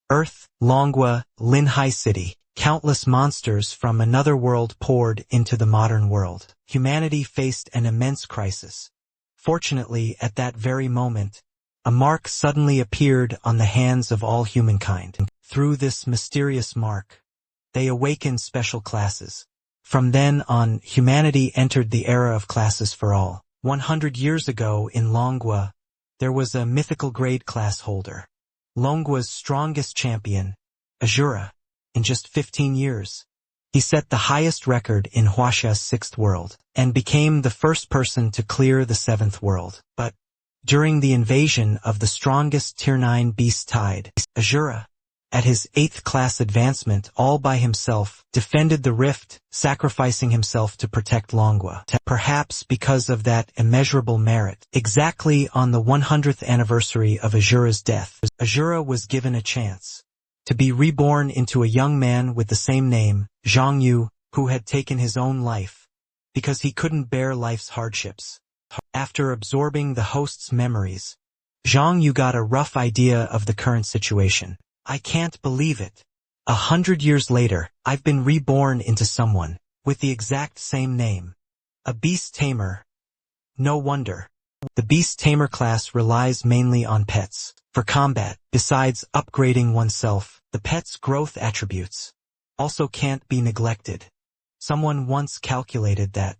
Earth, Longwa, Linhai City. Countless monsters from another world poured into the modern world. Humanity faced an immense crisis. Fortunately, at that very moment, a mark suddenly appeared on the hands of all humankind. Through this mysterious mark, they awakened special classes. From then on, humanity entered the era of classes for all. 100 years ago in Longwa, there was a mythical grade class holder. Longwa's strongest champion, Azura. In just 15 years, he set the highest record in Huasha's 6th world, and became the first person to clear the 7th world. But during the invasion of the strongest Tier 9 beast tide, Azura, at his 8th class advancement all by himself, defended the rift, sacrificing himself to protect Longwa. Perhaps because of that immeasurable merit, exactly on the 100th anniversary of Azura's death, Azura was given a chance to be reborn into a young man with the same name, Zhang Yu, who had taken his own life because he couldn't bear life's hardships. After absorbing the host's memories, Zhang Yu got a rough idea of the current situation. I can't believe it. 100 years later, I've been reborn into someone with the exact same name. A beast tamer. No wonder. The beast tamer class relies mainly on pets for combat. Besides upgrading oneself, the pet's growth attributes also can't be neglected. Someone once calculated that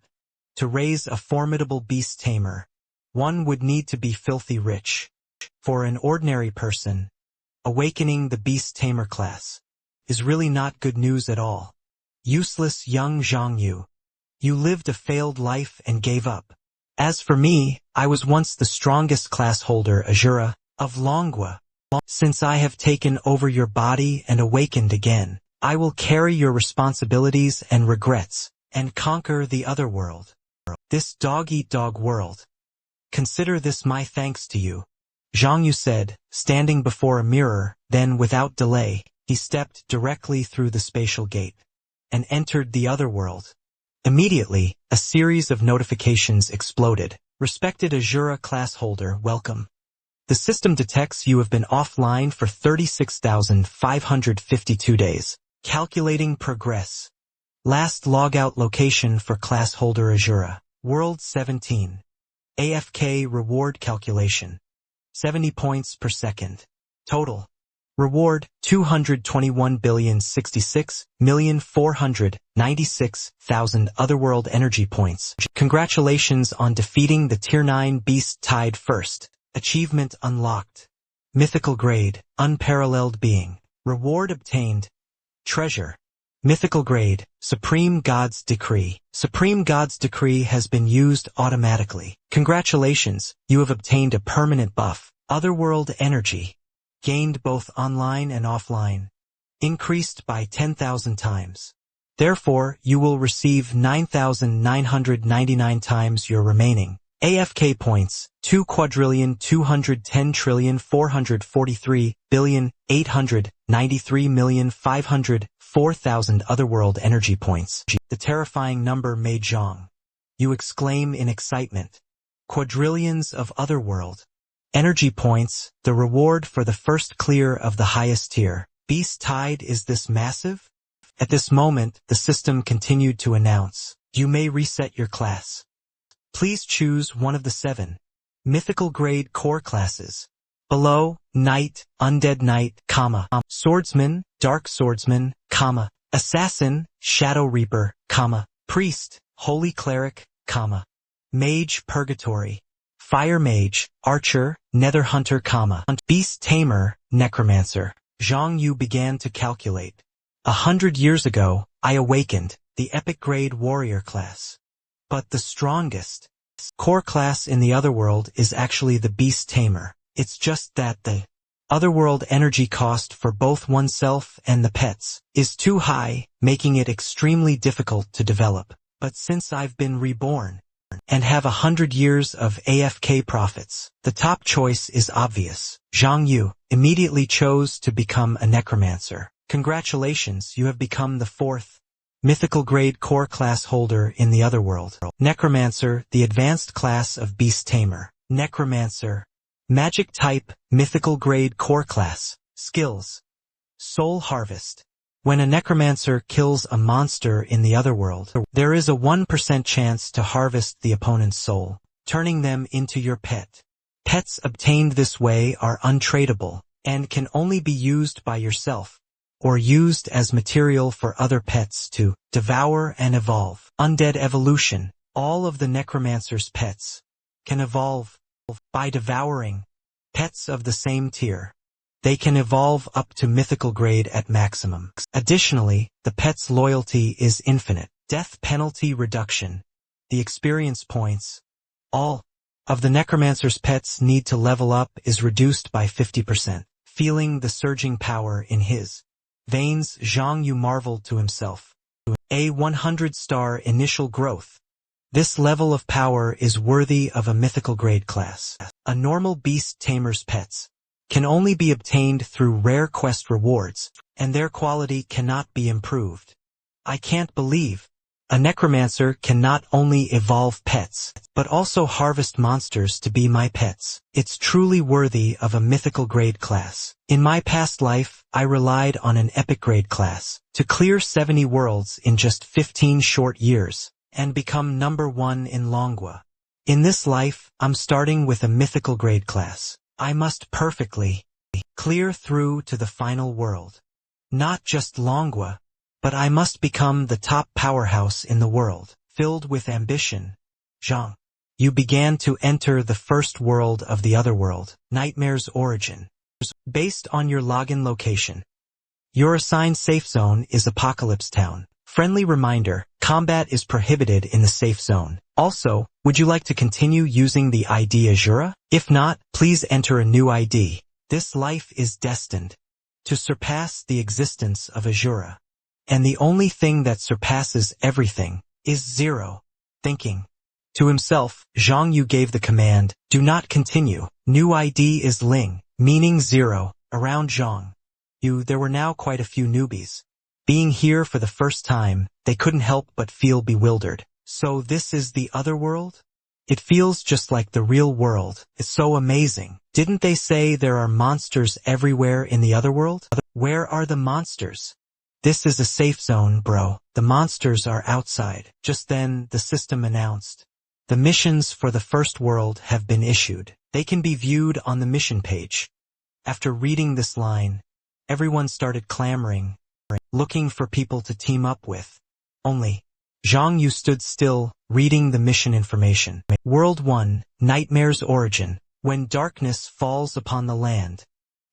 to raise a formidable beast tamer, one would need to be filthy rich. For an ordinary person, awakening the beast tamer class is really not good news at all. Useless young Zhang Yu. You lived a failed life and gave up. As for me, I was once the strongest class holder, Azura, of Longwa. Since I have taken over your body and awakened again, I will carry your responsibilities and regrets, and conquer the other world. This dog-eat-dog world. Consider this my thanks to you, Zhang Yu said, standing before a mirror. Then without delay, he stepped directly through the spatial gate and entered the other world. Immediately, a series of notifications exploded. Respected Azura class holder, welcome. The system detects you have been offline for 36,552 days. Calculating progress. Last logout location for class holder Azura. World 17. AFK reward calculation. 70 points per second. Total. Reward, 221,066,496,000 Otherworld energy points. Congratulations on defeating the Tier 9 Beast Tide first. Achievement unlocked. Mythical grade, unparalleled being. Reward obtained. Treasure. Mythical grade, Supreme God's Decree. Supreme God's Decree has been used automatically. Congratulations, you have obtained a permanent buff. Otherworld energy. Gained both online and offline. Increased by 10,000 times. Therefore, you will receive 9,999 times your remaining AFK points, 2,210,443,893,504,000 Otherworld energy points. The terrifying number made Zhang Yu exclaim in excitement. Quadrillions of Otherworld energy points, the reward for the first clear of the highest tier. Beast Tide, is this massive? At this moment, the system continued to announce, you may reset your class. Please choose one of the 7 mythical grade core classes. Below, Knight, Undead Knight, Swordsman, Dark Swordsman, Assassin, Shadow Reaper, Priest, Holy Cleric, Mage, Purgatory, Fire Mage, Archer, Nether Hunter, Beast Tamer, Necromancer. Zhang Yu began to calculate. 100 years ago, I awakened the epic grade warrior class. But the strongest core class in the Otherworld is actually the Beast Tamer. It's just that the Otherworld energy cost for both oneself and the pets is too high, making it extremely difficult to develop. But since I've been reborn and have 100 years of AFK profits, the top choice is obvious. Zhang Yu immediately chose to become a necromancer. Congratulations, you have become the 4th mythical grade core class holder in the Otherworld. Necromancer, the advanced class of Beast Tamer. Necromancer. Magic type, mythical grade core class. Skills. Soul harvest. When a necromancer kills a monster in the other world, there is a 1% chance to harvest the opponent's soul, turning them into your pet. Pets obtained this way are untradeable, and can only be used by yourself, or used as material for other pets to devour and evolve. Undead evolution. All of the necromancer's pets can evolve by devouring pets of the same tier. They can evolve up to mythical grade at maximum. Additionally, the pet's loyalty is infinite. Death penalty reduction. The experience points all of the necromancer's pets need to level up is reduced by 50%. Feeling the surging power in his veins, Zhang Yu marveled to himself. A 100-star initial growth. This level of power is worthy of a mythical grade class. A normal beast tamer's pets can only be obtained through rare quest rewards, and their quality cannot be improved. I can't believe a necromancer can not only evolve pets, but also harvest monsters to be my pets. It's truly worthy of a mythical grade class. In my past life, I relied on an epic grade class to clear 70 worlds in just 15 short years and become number 1 in Manhwa. In this life, I'm starting with a mythical grade class. I must perfectly clear through to the final world. Not just Manhwa, but I must become the top powerhouse in the world. Filled with ambition, Zhang Yu began to enter the first world of the other world, Nightmare's Origin. Based on your login location, your assigned safe zone is Apocalypse Town. Friendly reminder, combat is prohibited in the safe zone. Also, would you like to continue using the ID Azura? If not, please enter a new ID. This life is destined to surpass the existence of Azura. And the only thing that surpasses everything is zero. Thinking to himself, Zhang Yu gave the command, do not continue. New ID is Ling, meaning 0. Around Zhang Yu, there were now quite a few newbies. Being here for the first time, they couldn't help but feel bewildered. So this is the other world? It feels just like the real world. It's so amazing. Didn't they say there are monsters everywhere in the other world? Where are the monsters? This is a safe zone, bro. The monsters are outside. Just then, the system announced, the missions for the first world have been issued. They can be viewed on the mission page. After reading this line, everyone started clamoring, looking for people to team up with. Only Zhang Yu stood still, reading the mission information. World 1, Nightmare's Origin. When darkness falls upon the land,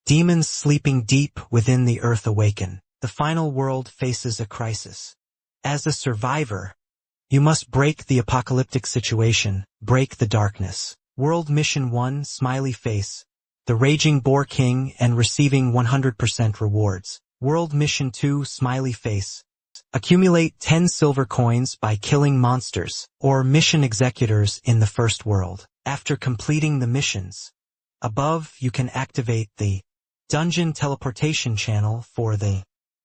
demons sleeping deep within the earth awaken. The final world faces a crisis. As a survivor, you must break the apocalyptic situation, break the darkness. World Mission 1, Smiley Face. The Raging Boar King and receiving 100% rewards. World Mission 2, Smiley Face. Accumulate 10 silver coins by killing monsters or mission executors in the first world. After completing the missions above, you can activate the dungeon teleportation channel for the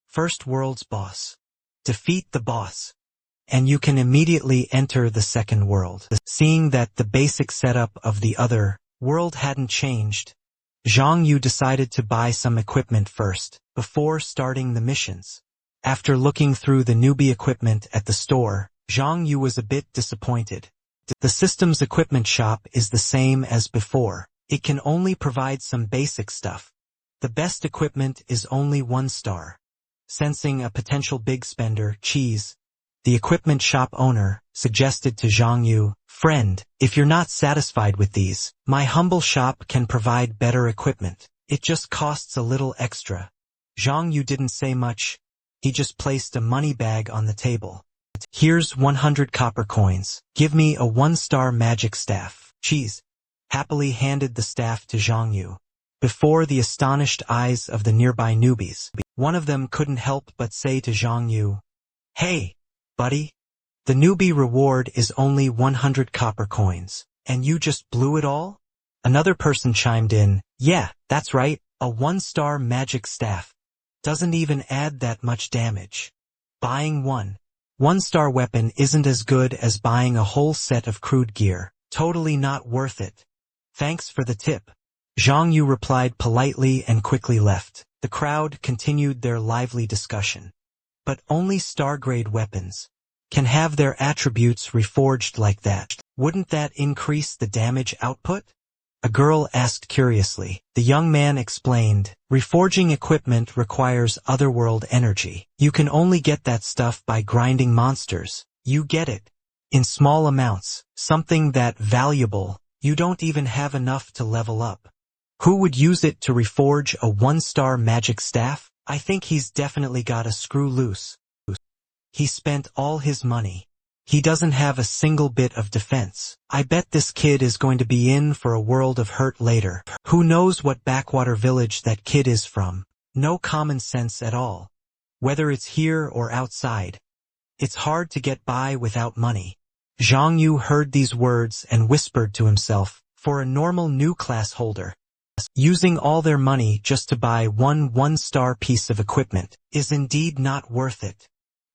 first world's boss. Defeat the boss, and you can immediately enter the second world. Seeing that the basic setup of the other world hadn't changed, Zhang Yu decided to buy some equipment first, before starting the missions. After looking through the newbie equipment at the store, Zhang Yu was a bit disappointed. The system's equipment shop is the same as before. It can only provide some basic stuff. The best equipment is only 1 star. Sensing a potential big spender, Cheese, the equipment shop owner, suggested to Zhang Yu, friend, if you're not satisfied with these, my humble shop can provide better equipment. It just costs a little extra. Zhang Yu didn't say much. He just placed a money bag on the table. Here's 100 copper coins. Give me a 1-star magic staff. Cheese happily handed the staff to Zhang Yu. Before the astonished eyes of the nearby newbies, one of them couldn't help but say to Zhang Yu, hey, buddy, the newbie reward is only 100 copper coins, and you just blew it all? Another person chimed in, yeah, that's right, a 1-star magic staff. Doesn't even add that much damage. Buying 1-star weapon isn't as good as buying a whole set of crude gear. Totally not worth it. Thanks for the tip. Zhang Yu replied politely and quickly left. The crowd continued their lively discussion. But only star-grade weapons can have their attributes reforged like that. Wouldn't that increase the damage output? A girl asked curiously. The young man explained, reforging equipment requires otherworld energy. You can only get that stuff by grinding monsters. You get it in small amounts, something that valuable. You don't even have enough to level up. Who would use it to reforge a 1-star magic staff? I think he's definitely got a screw loose. He spent all his money. He doesn't have a single bit of defense. I bet this kid is going to be in for a world of hurt later. Who knows what backwater village that kid is from? No common sense at all. Whether it's here or outside, it's hard to get by without money. Zhang Yu heard these words and whispered to himself, for a normal new class holder, using all their money just to buy one star piece of equipment is indeed not worth it.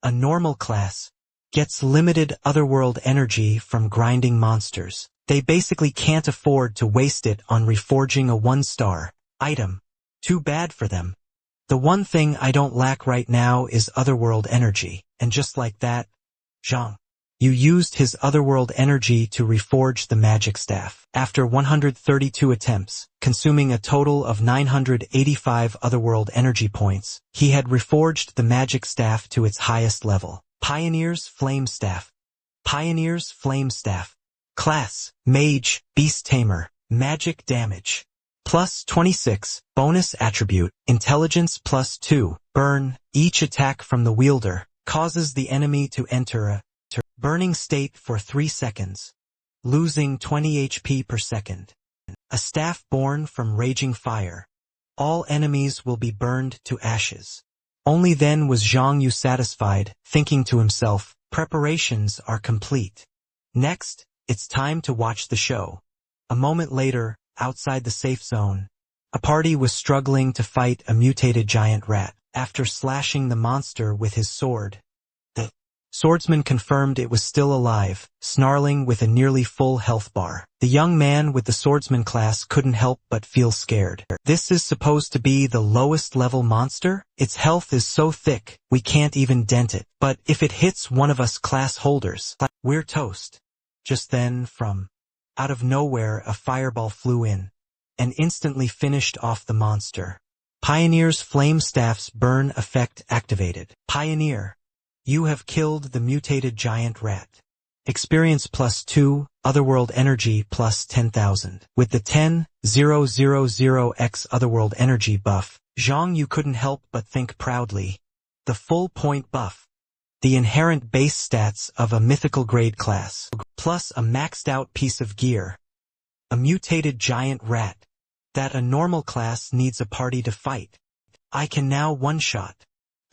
A normal class gets limited otherworld energy from grinding monsters. They basically can't afford to waste it on reforging a 1-star item. Too bad for them. The one thing I don't lack right now is otherworld energy, and just like that, Zhang Yu used his otherworld energy to reforge the magic staff. After 132 attempts, consuming a total of 985 otherworld energy points, he had reforged the magic staff to its highest level. Pioneer's Flame Staff. Pioneer's Flame Staff. Class, Mage, Beast Tamer. Magic damage. Plus 26. Bonus attribute, Intelligence plus 2. Burn. Each attack from the wielder causes the enemy to enter a burning state for 3 seconds, losing 20 HP per second. A staff born from raging fire. All enemies will be burned to ashes. Only then was Zhang Yu satisfied, thinking to himself, preparations are complete. Next, it's time to watch the show. A moment later, outside the safe zone, a party was struggling to fight a mutated giant rat. After slashing the monster with his sword, the swordsman confirmed it was still alive, snarling with a nearly full health bar. The young man with the swordsman class couldn't help but feel scared. This is supposed to be the lowest level monster? Its health is so thick, we can't even dent it. But if it hits one of us class holders, we're toast. Just then, from out of nowhere, a fireball flew in and instantly finished off the monster. Pioneer's Flame Staff's burn effect activated. Pioneer, you have killed the mutated giant rat. Experience plus 2, Otherworld Energy plus 10,000. With the 10,000x Otherworld Energy buff, Zhang Yu couldn't help but think proudly. The full point buff. The inherent base stats of a mythical grade class, plus a maxed out piece of gear. A mutated giant rat that a normal class needs a party to fight. I can now one-shot.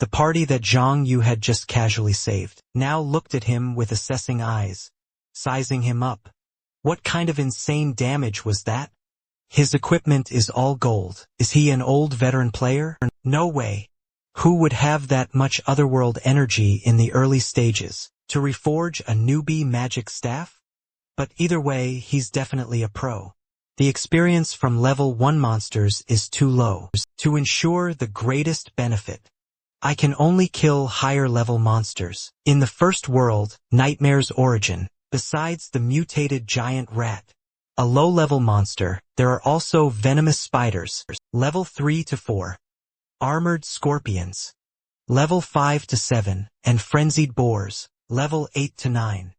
The party that Zhang Yu had just casually saved now looked at him with assessing eyes, sizing him up. What kind of insane damage was that? His equipment is all gold. Is he an old veteran player? No way. Who would have that much otherworld energy in the early stages to reforge a newbie magic staff? But either way, he's definitely a pro. The experience from level 1 monsters is too low. To ensure the greatest benefit, I can only kill higher level monsters. In the first world, Nightmare's origin, besides the mutated giant rat, a low-level monster, there are also venomous spiders, level 3 to 4, armored scorpions, level 5 to 7, and frenzied boars, level 8 to 9.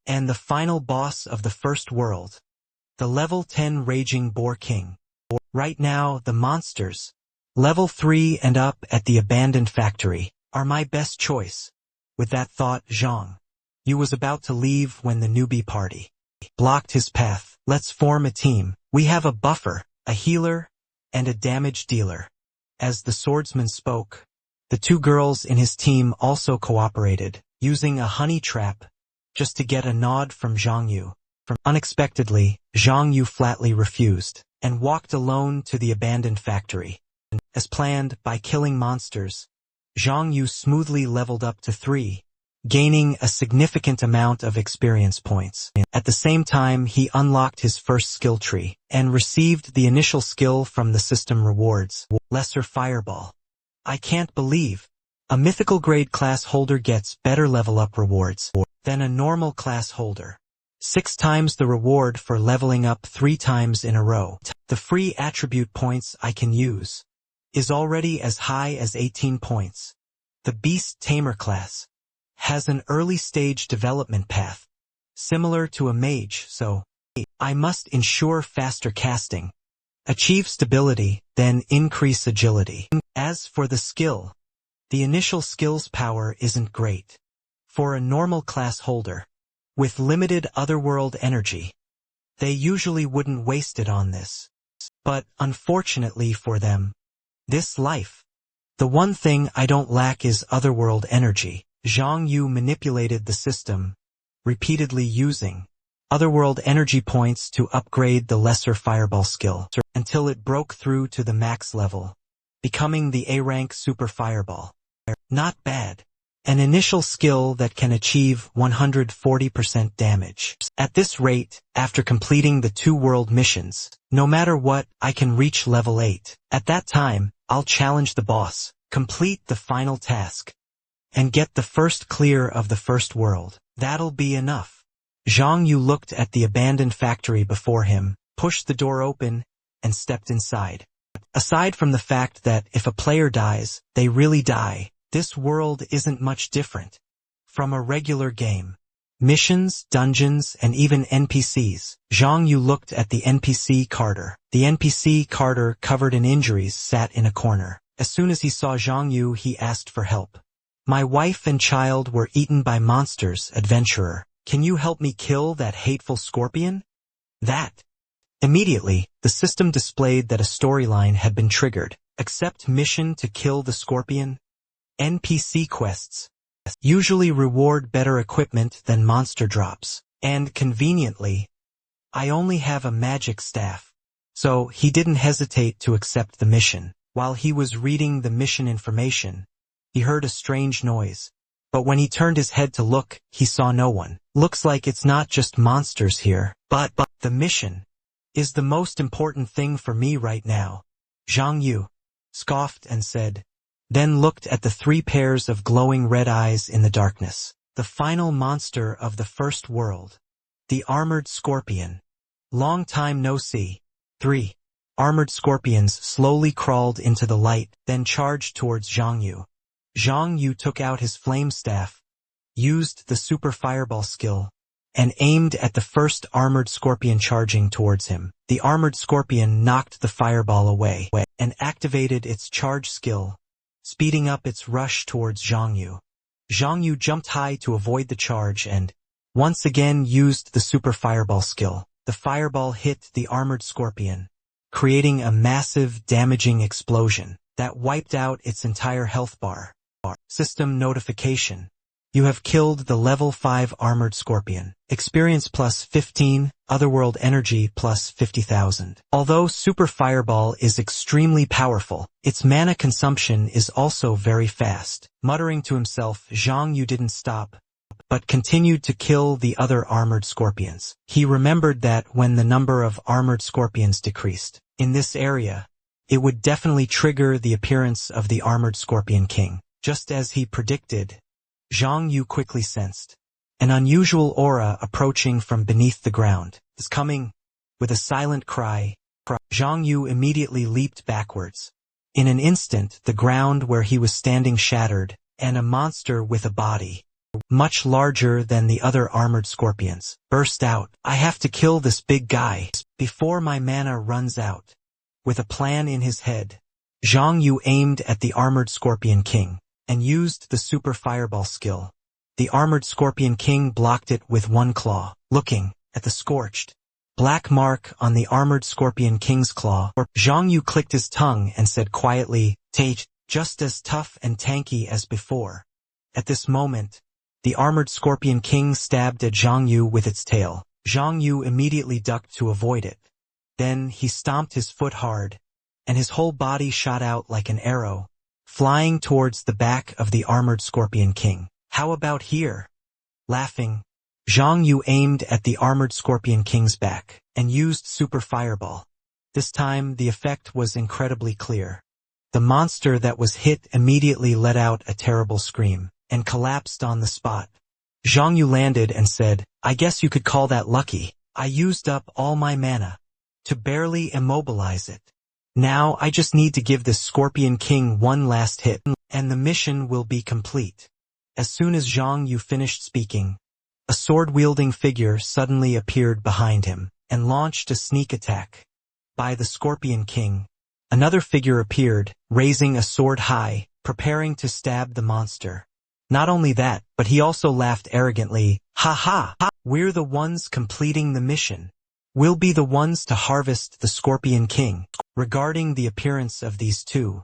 And the final boss of the first world, the level 10 Raging Boar King. Right now, the monsters, level 3 and up at the abandoned factory, are my best choice. With that thought, Zhang Yu was about to leave when the newbie party blocked his path. Let's form a team. We have a buffer, a healer, and a damage dealer. As the swordsman spoke, the 2 girls in his team also cooperated, using a honey trap just to get a nod from Zhang Yu. Unexpectedly, Zhang Yu flatly refused and walked alone to the abandoned factory. As planned, by killing monsters, Zhang Yu smoothly leveled up to 3, gaining a significant amount of experience points. At the same time, he unlocked his first skill tree and received the initial skill from the system rewards, Lesser Fireball. I can't believe a mythical grade class holder gets better level up rewards than a normal class holder. 6 times the reward for leveling up 3 times in a row. The free attribute points I can use is already as high as 18 points. The Beast Tamer class has an early stage development path, similar to a mage, so I must ensure faster casting, achieve stability, then increase agility. As for the skill, the initial skill's power isn't great. For a normal class holder, with limited otherworld energy, they usually wouldn't waste it on this. But unfortunately for them, this life, the one thing I don't lack is otherworld energy. Zhang Yu manipulated the system, repeatedly using otherworld energy points to upgrade the Lesser Fireball skill until it broke through to the max level, becoming the A-rank Super Fireball. Not bad. An initial skill that can achieve 140% damage. At this rate, after completing the 2 world missions, no matter what, I can reach level 8. At that time, I'll challenge the boss, complete the final task, and get the first clear of the first world. That'll be enough. Zhang Yu looked at the abandoned factory before him, pushed the door open, and stepped inside. Aside from the fact that if a player dies, they really die, this world isn't much different from a regular game. Missions, dungeons, and even NPCs. Zhang Yu looked at the NPC Carter. The NPC Carter, covered in injuries, sat in a corner. As soon as he saw Zhang Yu, he asked for help. My wife and child were eaten by monsters, adventurer. Can you help me kill that hateful scorpion? That. Immediately, the system displayed that a storyline had been triggered. Accept mission to kill the scorpion. NPC quests usually reward better equipment than monster drops. And conveniently, I only have a magic staff. So he didn't hesitate to accept the mission. While he was reading the mission information, he heard a strange noise. But when he turned his head to look, he saw no one. Looks like it's not just monsters here, but the mission is the most important thing for me right now. Zhang Yu scoffed and said, then looked at the 3 pairs of glowing red eyes in the darkness. The final monster of the first world. The Armored Scorpion. Long time no see. 3 armored scorpions slowly crawled into the light, then charged towards Zhang Yu. Zhang Yu took out his flame staff, used the Super Fireball skill, and aimed at the first armored scorpion charging towards him. The armored scorpion knocked the fireball away and activated its charge skill, speeding up its rush towards Zhang Yu. Zhang Yu jumped high to avoid the charge and once again used the Super Fireball skill. The fireball hit the armored scorpion, creating a massive, damaging explosion that wiped out its entire health bar. System notification. You have killed the level 5 armored scorpion. Experience plus 15, otherworld energy plus 50,000. Although Super Fireball is extremely powerful, its mana consumption is also very fast. Muttering to himself, Zhang Yu didn't stop, but continued to kill the other armored scorpions. He remembered that when the number of armored scorpions decreased in this area, it would definitely trigger the appearance of the Armored Scorpion King. Just as he predicted, Zhang Yu quickly sensed an unusual aura approaching from beneath the ground. Is coming. With a silent cry, Zhang Yu immediately leaped backwards. In an instant, the ground where he was standing shattered, and a monster with a body much larger than the other armored scorpions burst out. I have to kill this big guy before my mana runs out. With a plan in his head, Zhang Yu aimed at the Armored Scorpion King and used the Super Fireball skill. The Armored Scorpion King blocked it with one claw. Looking at the scorched black mark on the Armored Scorpion King's claw, Zhang Yu clicked his tongue and said quietly, "Tate, just as tough and tanky as before." At this moment, the Armored Scorpion King stabbed at Zhang Yu with its tail. Zhang Yu immediately ducked to avoid it. Then he stomped his foot hard, and his whole body shot out like an arrow, flying towards the back of the Armored Scorpion King. How about here? Laughing, Zhang Yu aimed at the armored Scorpion King's back and used Super Fireball. This time, the effect was incredibly clear. The monster that was hit immediately let out a terrible scream and collapsed on the spot. Zhang Yu landed and said, "I guess you could call that lucky. I used up all my mana to barely immobilize it. Now I just need to give this Scorpion King one last hit, and the mission will be complete." As soon as Zhang Yu finished speaking, a sword-wielding figure suddenly appeared behind him and launched a sneak attack by the Scorpion King. Another figure appeared, raising a sword high, preparing to stab the monster. Not only that, but he also laughed arrogantly, "Ha ha! We're the ones completing the mission. We'll be the ones to harvest the Scorpion King." Regarding the appearance of these two,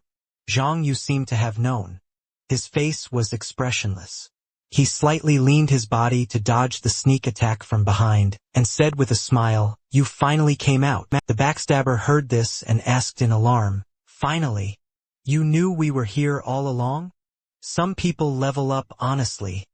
Zhang Yu seemed to have known. His face was expressionless. He slightly leaned his body to dodge the sneak attack from behind, and said with a smile, "You finally came out." The backstabber heard this and asked in alarm, "Finally? You knew we were here all along?" Some people level up honestly,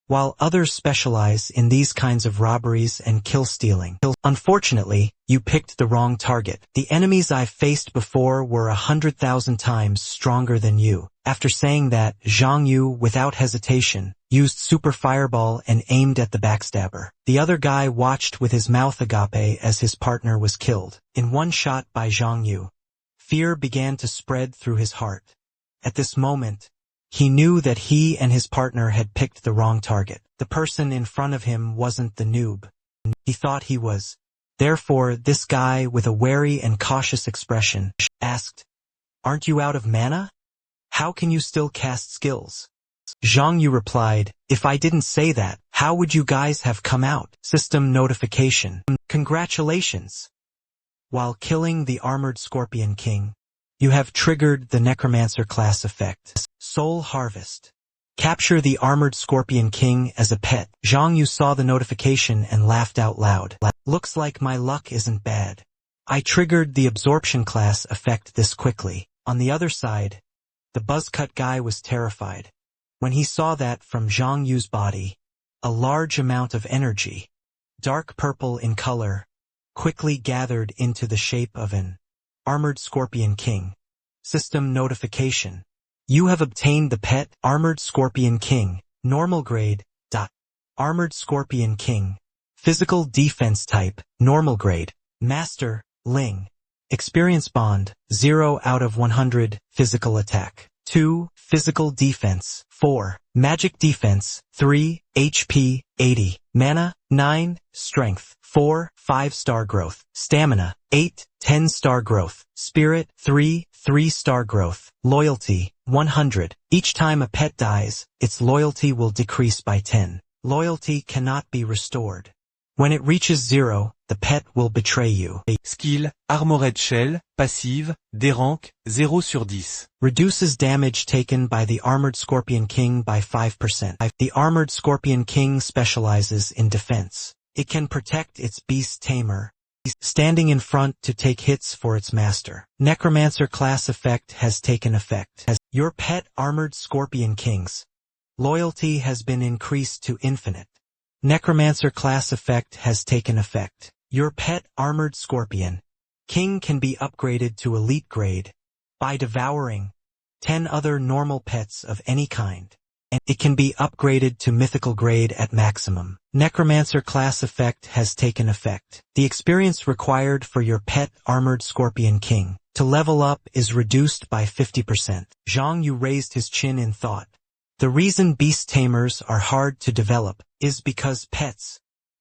while others specialize in these kinds of robberies and kill-stealing. Unfortunately, you picked the wrong target. The enemies I've faced before were 100,000 times stronger than you. After saying that, Zhang Yu, without hesitation, used Super Fireball and aimed at the backstabber. The other guy watched with his mouth agape as his partner was killed in one shot by Zhang Yu. Fear began to spread through his heart. At this moment, he knew that he and his partner had picked the wrong target. The person in front of him wasn't the noob he thought he was. Therefore, this guy, with a wary and cautious expression, asked, "Aren't you out of mana? How can you still cast skills?" Zhang Yu replied, "If I didn't say that, how would you guys have come out?" System notification. Congratulations! While killing the armored Scorpion King, you have triggered the Necromancer class effect. Soul Harvest. Capture the armored Scorpion King as a pet. Zhang Yu saw the notification and laughed out loud. Looks like my luck isn't bad. I triggered the absorption class effect this quickly. On the other side, the buzzcut guy was terrified when he saw that from Zhang Yu's body, a large amount of energy, dark purple in color, quickly gathered into the shape of an armored Scorpion King. System notification. You have obtained the pet Armored Scorpion King, normal grade. Armored Scorpion King. Physical defense type, normal grade. Master, Ling. Experience bond, 0 out of 100, physical attack. 2, physical defense. 4, magic defense. 3, HP, 80. Mana, 9, strength. 4, 5-star growth. Stamina, 8, 10-star growth. Spirit, 3, 3-star growth. Loyalty, 100. Each time a pet dies, its loyalty will decrease by 10. Loyalty cannot be restored. When it reaches 0, the pet will betray you. Skill, Armored Shell, passive, dérank, 0 sur 10. Reduces damage taken by the Armored Scorpion King by 5%. The Armored Scorpion King specializes in defense. It can protect its beast tamer, standing in front to take hits for its master. Necromancer class effect has taken effect. As your pet Armored Scorpion King's loyalty has been increased to infinite. Necromancer class effect has taken effect. Your pet Armored Scorpion King can be upgraded to elite grade by devouring 10 other normal pets of any kind, and it can be upgraded to mythical grade at maximum. Necromancer class effect has taken effect. The experience required for your pet Armored Scorpion King to level up is reduced by 50%. Zhang Yu raised his chin in thought. The reason beast tamers are hard to develop is because pets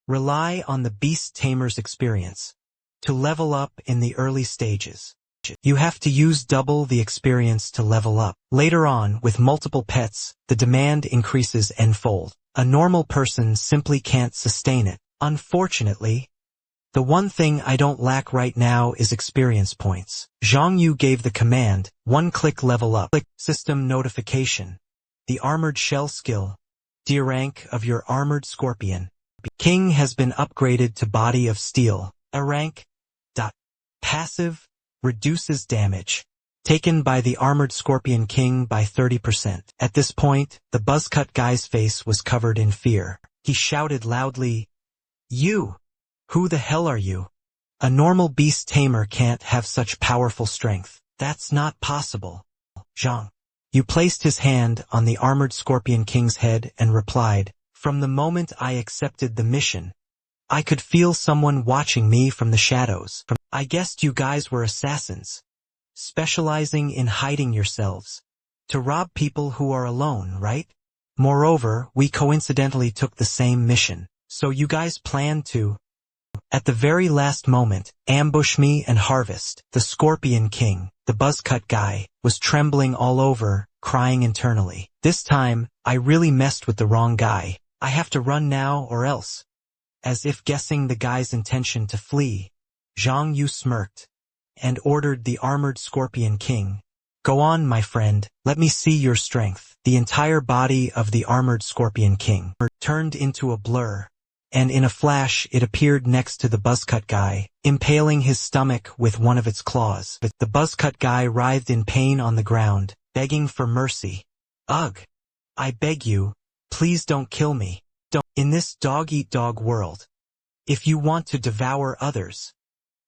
rely on the beast tamer's experience to level up in the early stages. You have to use double the experience to level up. Later on, with multiple pets, the demand increases n-fold. A normal person simply can't sustain it. Unfortunately, the one thing I don't lack right now is experience points. Zhang Yu gave the command, one-click level up. System notification. The Armored Shell skill, D rank of your Armored Scorpion King has been upgraded to Body of Steel, A rank. Passive, reduces damage taken by the armored Scorpion King by 30%. At this point, the buzzcut guy's face was covered in fear. He shouted loudly, "You! Who the hell are you? A normal beast tamer can't have such powerful strength. That's not possible." Zhang Yu placed his hand on the armored Scorpion King's head and replied, "From the moment I accepted the mission, I could feel someone watching me from the shadows. I guessed you guys were assassins, specializing in hiding yourselves, to rob people who are alone, right? Moreover, we coincidentally took the same mission, so you guys planned to, at the very last moment, ambush me and harvest." The Scorpion King, the buzzcut guy, was trembling all over, crying internally. "This time, I really messed with the wrong guy. I have to run now or else." As if guessing the guy's intention to flee, Zhang Yu smirked and ordered the armored Scorpion King, "Go on, my friend, let me see your strength." The entire body of the armored Scorpion King turned into a blur, and in a flash it appeared next to the buzzcut guy, impaling his stomach with one of its claws. The buzzcut guy writhed in pain on the ground, begging for mercy. "Ugh! I beg you, please don't kill me. Don't. In this dog-eat-dog world, if you want to devour others,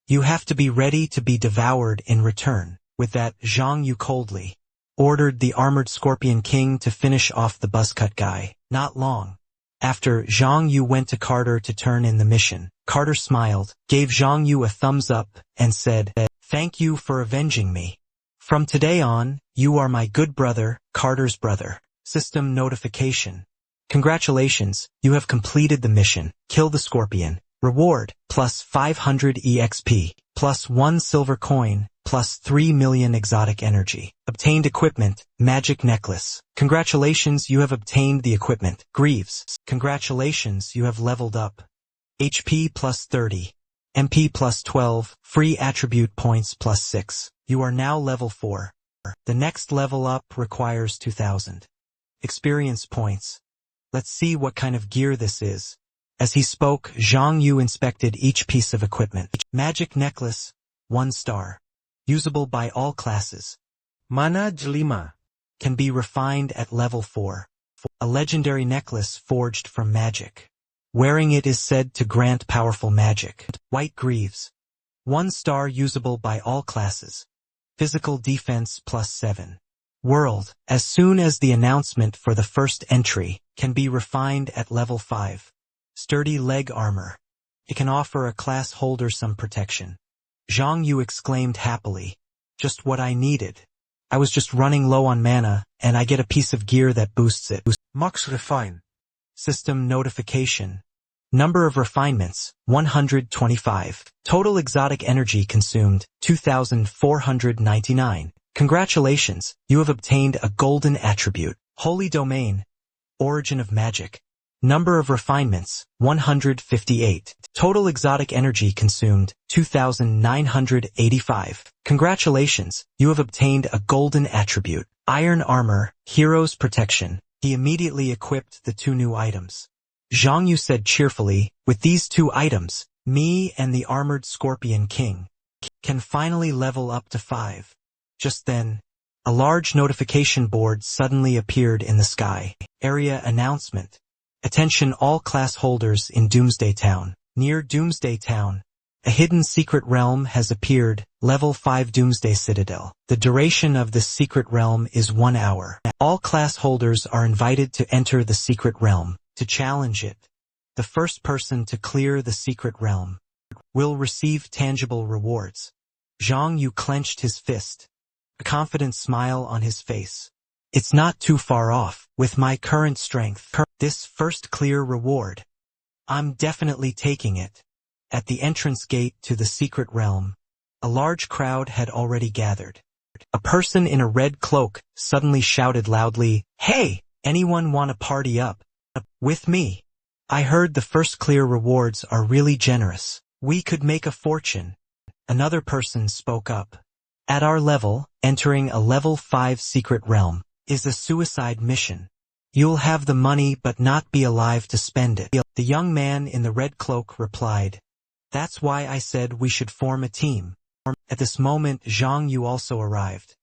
you have to be ready to be devoured in return." With that, Zhang Yu coldly ordered the armored Scorpion King to finish off the buzzcut guy. Not long after, Zhang Yu went to Carter to turn in the mission. Carter smiled, gave Zhang Yu a thumbs up, and said, "Thank you for avenging me. From today on, you are my good brother, Carter's brother." System notification. "Congratulations, you have completed the mission. Kill the Scorpion. Reward, plus 500 EXP, plus 1 silver coin, plus 3 million exotic energy. Obtained equipment, magic necklace. Congratulations, you have obtained the equipment. Greaves. Congratulations, you have leveled up. HP plus 30. MP plus 12, free attribute points plus 6. You are now level 4. The next level up requires 2000 experience points. Let's see what kind of gear this is." As he spoke, Zhang Yu inspected each piece of equipment. Magic necklace, 1 star. Usable by all classes. Mana Jlima. Can be refined at level 4. A legendary necklace forged from magic. Wearing it is said to grant powerful magic. White greaves. 1 star, usable by all classes. Physical defense plus 7. World. As soon as the announcement for the first entry, can be refined at level 5. Sturdy leg armor. It can offer a class holder some protection. Zhang Yu exclaimed happily, "Just what I needed. I was just running low on mana, and I get a piece of gear that boosts it." Max refine. System notification. Number of refinements, 125. Total exotic energy consumed, 2,499. Congratulations, you have obtained a golden attribute. Holy domain. Origin of magic. Number of refinements, 158. Total exotic energy consumed, 2,985. Congratulations, you have obtained a golden attribute. Iron armor, hero's protection. He immediately equipped the 2 new items. Zhang Yu said cheerfully, "With these 2 items, me and the armored Scorpion King can finally level up to 5. Just then, a large notification board suddenly appeared in the sky. Area announcement. Attention all class holders in Doomsday Town. Near Doomsday Town, a hidden secret realm has appeared, level 5 Doomsday Citadel. The duration of this secret realm is 1 hour. All class holders are invited to enter the secret realm, to challenge it. The first person to clear the secret realm will receive tangible rewards." Zhang Yu clenched his fist, a confident smile on his face. "It's not too far off. With my current strength, this first clear reward, I'm definitely taking it." At the entrance gate to the secret realm, a large crowd had already gathered. A person in a red cloak suddenly shouted loudly, "Hey, anyone want to party up with me? I heard the first clear rewards are really generous. We could make a fortune." Another person spoke up. "At our level, entering a level 5 secret realm is a suicide mission. You'll have the money but not be alive to spend it." The young man in the red cloak replied, "That's why I said we should form a team." At this moment, Zhang Yu also arrived.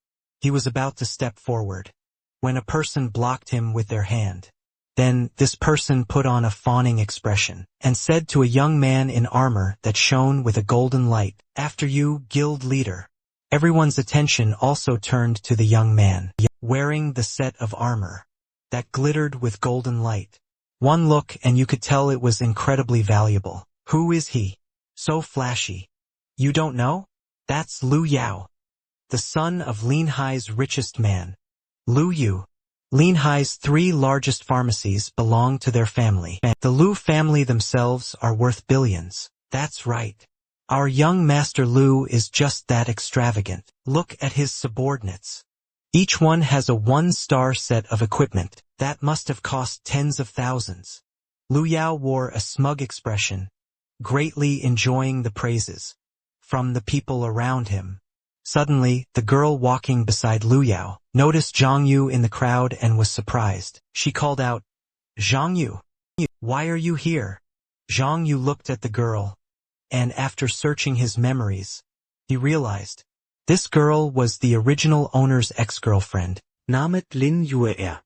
He was about to step forward, when a person blocked him with their hand. Then, this person put on a fawning expression, and said to a young man in armor that shone with a golden light, "After you, guild leader." Everyone's attention also turned to the young man, wearing the set of armor that glittered with golden light. One look and you could tell it was incredibly valuable. Who is he? So flashy. You don't know? That's Liu Yao, the son of Lin Hai's richest man. Liu Yu. Lin Hai's 3 largest pharmacies belong to their family. The Liu family themselves are worth billions. That's right. Our young Master Liu is just that extravagant. Look at his subordinates. Each one has a 1-star set of equipment. That must have cost tens of thousands. Liu Yao wore a smug expression, greatly enjoying the praises from the people around him. Suddenly, the girl walking beside Liu Yao noticed Zhang Yu in the crowd and was surprised. She called out, "Zhang Yu, why are you here?" Zhang Yu looked at the girl, and after searching his memories, he realized this girl was the original owner's ex-girlfriend. Namet Lin Yue.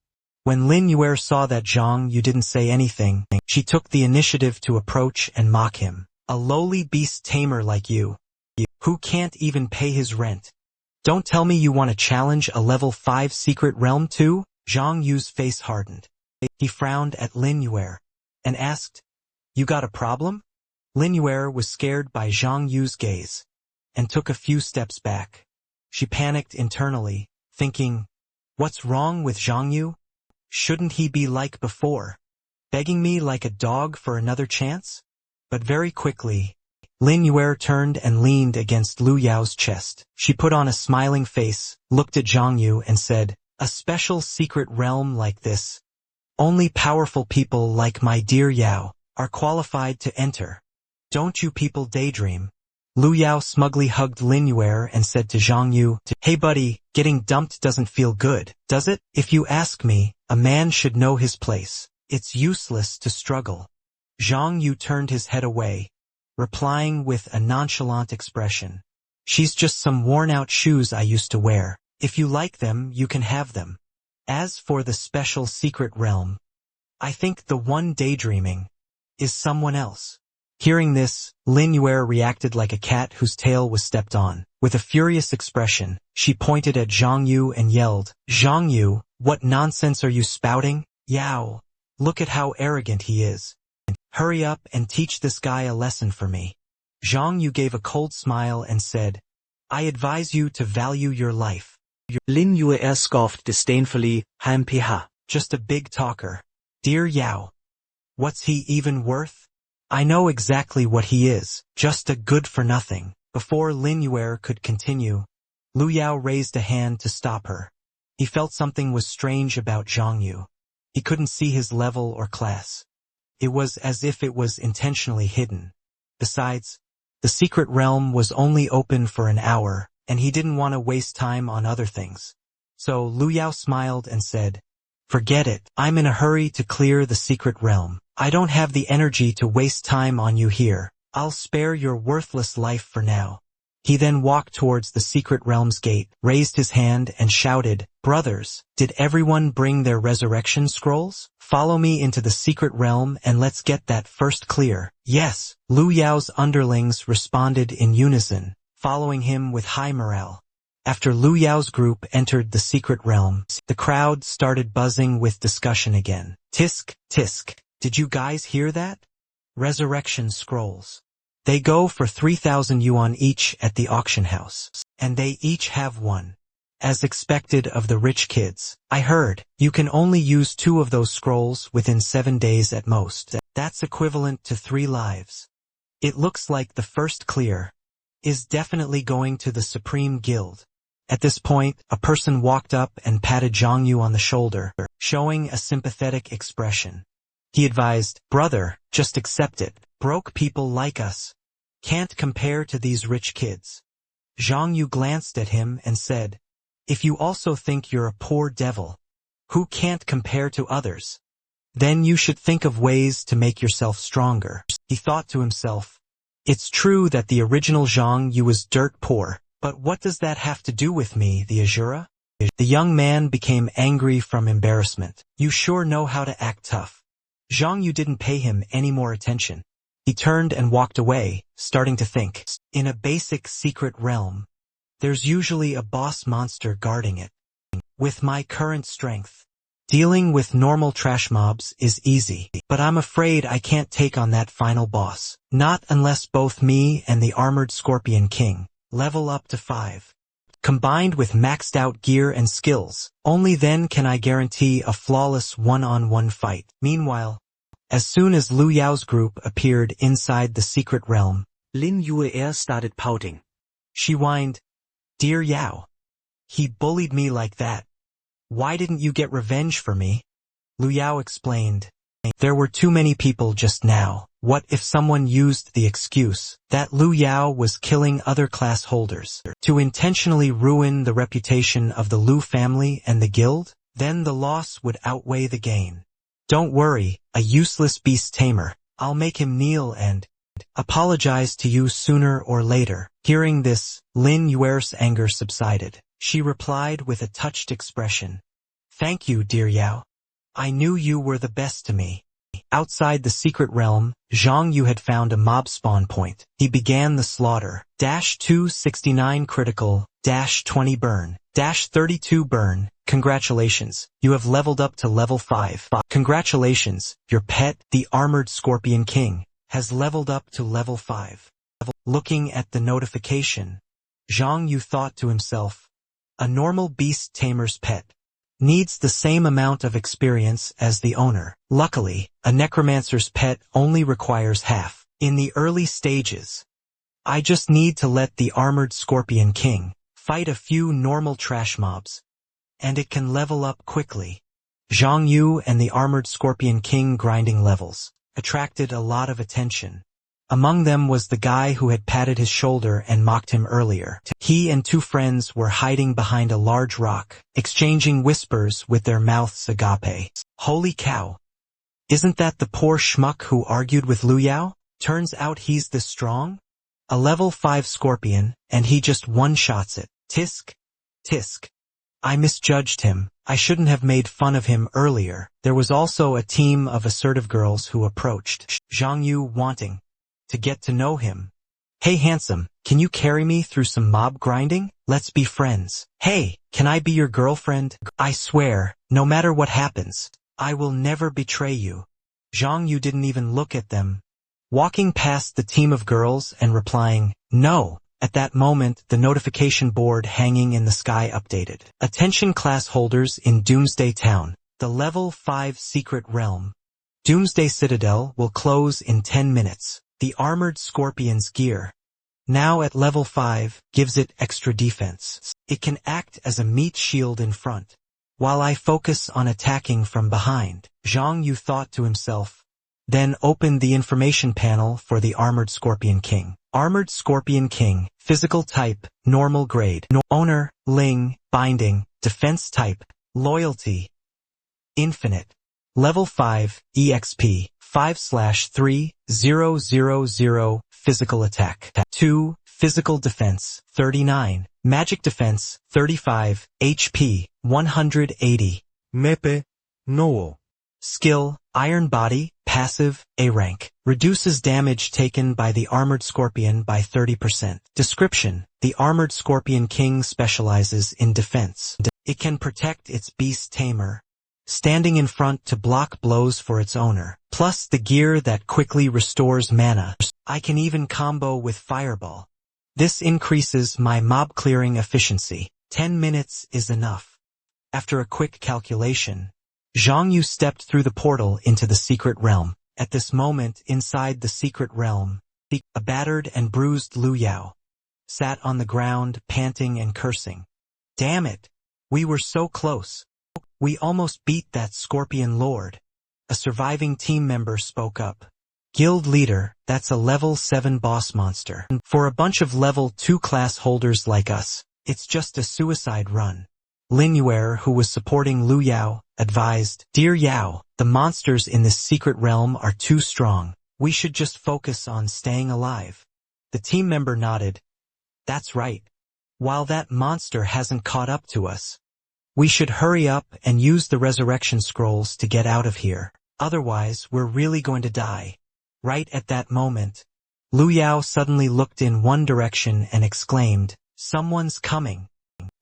When Lin Yue saw that Zhang Yu didn't say anything, she took the initiative to approach and mock him. "A lowly beast tamer like you, who can't even pay his rent. Don't tell me you want to challenge a level 5 secret realm too?" Zhang Yu's face hardened. He frowned at Lin Yue and asked, "You got a problem?" Lin Yue was scared by Zhang Yu's gaze and took a few steps back. She panicked internally, thinking, what's wrong with Zhang Yu? Shouldn't he be like before, begging me like a dog for another chance? But very quickly, Lin Yue turned and leaned against Liu Yao's chest. She put on a smiling face, looked at Zhang Yu and said, "A special secret realm like this. Only powerful people like my dear Yao are qualified to enter. Don't you people daydream?" Liu Yao smugly hugged Lin Yue and said to Zhang Yu, "Hey buddy, getting dumped doesn't feel good, does it? If you ask me, a man should know his place. It's useless to struggle." Zhang Yu turned his head away, replying with a nonchalant expression, "She's just some worn-out shoes I used to wear. If you like them, you can have them. As for the special secret realm, I think the one daydreaming is someone else." Hearing this, Lin Yue reacted like a cat whose tail was stepped on. With a furious expression, she pointed at Zhang Yu and yelled, "Zhang Yu, what nonsense are you spouting? Yao, look at how arrogant he is. Hurry up and teach this guy a lesson for me." Zhang Yu gave a cold smile and said, "I advise you to value your life." Lin Yue scoffed disdainfully, "Hampiha. Just a big talker. Dear Yao, what's he even worth? I know exactly what he is, just a good-for-nothing." Before Lin Yue could continue, Liu Yao raised a hand to stop her. He felt something was strange about Zhang Yu. He couldn't see his level or class. It was as if it was intentionally hidden. Besides, the secret realm was only open for an hour, and he didn't want to waste time on other things. So Liu Yao smiled and said, "Forget it, I'm in a hurry to clear the secret realm. I don't have the energy to waste time on you here. I'll spare your worthless life for now." He then walked towards the secret realm's gate, raised his hand and shouted, "Brothers, did everyone bring their resurrection scrolls? Follow me into the secret realm and let's get that first clear." Yes, Liu Yao's underlings responded in unison, following him with high morale. After Liu Yao's group entered the secret realm, the crowd started buzzing with discussion again. Tisk, tisk. Did you guys hear that? Resurrection scrolls. They go for 3,000 yuan each at the auction house, and they each have one. As expected of the rich kids, I heard, you can only use 2 of those scrolls within 7 days at most. That's equivalent to 3 lives. It looks like the first clear is definitely going to the Supreme Guild. At this point, a person walked up and patted Zhang Yu on the shoulder, showing a sympathetic expression. He advised, "Brother, just accept it. Broke people like us can't compare to these rich kids." Zhang Yu glanced at him and said, "If you also think you're a poor devil who can't compare to others, then you should think of ways to make yourself stronger." He thought to himself, "It's true that the original Zhang Yu was dirt poor, but what does that have to do with me, the Azura?" The young man became angry from embarrassment. You sure know how to act tough. Zhang Yu didn't pay him any more attention. He turned and walked away, starting to think. In a basic secret realm, there's usually a boss monster guarding it. With my current strength, dealing with normal trash mobs is easy, but I'm afraid I can't take on that final boss. Not unless both me and the armored Scorpion King level up to 5. Combined with maxed out gear and skills, only then can I guarantee a flawless one-on-one fight. Meanwhile, as soon as Lu Yao's group appeared inside the secret realm, Lin Yue started pouting. she whined, "Dear Yao, he bullied me like that. Why didn't you get revenge for me?" Lu Yao explained, "There were too many people just now. What if someone used the excuse that Lu Yao was killing other class holders to intentionally ruin the reputation of the Lu family and the guild? Then the loss would outweigh the gain. Don't worry, a useless beast tamer. I'll make him kneel and apologize to you sooner or later." Hearing this, Lin Yuer's anger subsided. She replied with a touched expression, "Thank you, dear Yao. I knew you were the best to me." Outside the secret realm, Zhang Yu had found a mob spawn point. He began the slaughter. -269 critical, -20 burn, -32 burn. Congratulations, you have leveled up to level 5. Congratulations, your pet, the armored Scorpion King, has leveled up to level 5. Looking at the notification, Zhang Yu thought to himself, a normal beast tamer's pet needs the same amount of experience as the owner. Luckily, a necromancer's pet only requires half. In the early stages, I just need to let the armored Scorpion King fight a few normal trash mobs, and it can level up quickly. Zhang Yu and the armored Scorpion King grinding levels attracted a lot of attention. Among them was the guy who had patted his shoulder and mocked him earlier. He and 2 friends were hiding behind a large rock, exchanging whispers with their mouths agape. Holy cow! Isn't that the poor schmuck who argued with Lu Yao? Turns out he's this strong? A level 5 scorpion, and he just one-shots it. Tisk, tisk. I misjudged him. I shouldn't have made fun of him earlier. There was also a team of assertive girls who approached Zhang Yu, wanting to get to know him. "Hey handsome, can you carry me through some mob grinding? Let's be friends. Hey, can I be your girlfriend? I swear, no matter what happens, I will never betray you." Zhang Yu didn't even look at them, walking past the team of girls and replying, "No." At that moment, the notification board hanging in the sky updated. Attention class holders in Doomsday Town. The level 5 secret realm, Doomsday Citadel, will close in 10 minutes. The armored Scorpion's gear, now at level 5, gives it extra defense. It can act as a meat shield in front, while I focus on attacking from behind. Zhang Yu thought to himself, then opened the information panel for the armored Scorpion King. Armored Scorpion King, physical type, normal grade. Owner, Ling, binding, defense type, loyalty, infinite. Level 5, EXP, 5/3000, physical attack. 2, physical defense, 39, magic defense, 35, HP, 180. Mepe, no. Skill, Iron Body, passive, A rank. Reduces damage taken by the armored scorpion by 30%. Description, the armored Scorpion King specializes in defense. It can protect its beast tamer, standing in front to block blows for its owner, plus the gear that quickly restores mana. I can even combo with Fireball. This increases my mob clearing efficiency. 10 minutes is enough. After a quick calculation, Zhang Yu stepped through the portal into the secret realm. At this moment, inside the secret realm, a battered and bruised Lu Yao sat on the ground, panting and cursing. "Damn it! We were so close. We almost beat that Scorpion Lord." A surviving team member spoke up. "Guild leader, that's a level 7 boss monster. For a bunch of level 2 class holders like us, it's just a suicide run." Lin Yue, who was supporting Lu Yao, advised, "Dear Yao, the monsters in this secret realm are too strong. We should just focus on staying alive." The team member nodded. "That's right. While that monster hasn't caught up to us, We should hurry up and use the resurrection scrolls to get out of here. Otherwise, we're really going to die. Right at that moment, Lu Yao suddenly looked in one direction and exclaimed, "Someone's coming."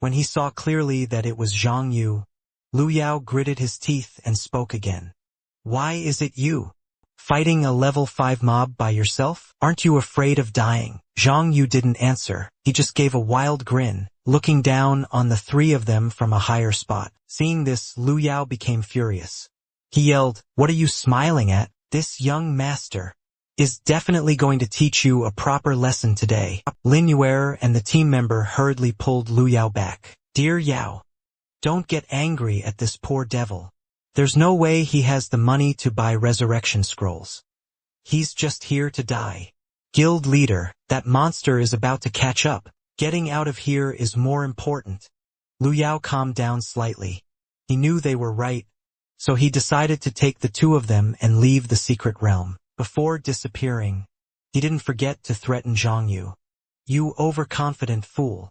When he saw clearly that it was Zhang Yu, Lu Yao gritted his teeth and spoke again. "Why is it you? Fighting a level 5 mob by yourself? Aren't you afraid of dying?" Zhang Yu didn't answer. He just gave a wild grin, looking down on the three of them from a higher spot. Seeing this, Lu Yao became furious. He yelled, "What are you smiling at? This young master is definitely going to teach you a proper lesson today." Lin Yuer and the team member hurriedly pulled Lu Yao back. "Dear Yao, don't get angry at this poor devil. There's no way he has the money to buy resurrection scrolls. He's just here to die. Guild leader, that monster is about to catch up. Getting out of here is more important." Lu Yao calmed down slightly. He knew they were right, so he decided to take the two of them and leave the secret realm. Before disappearing, he didn't forget to threaten Zhang Yu. "You overconfident fool.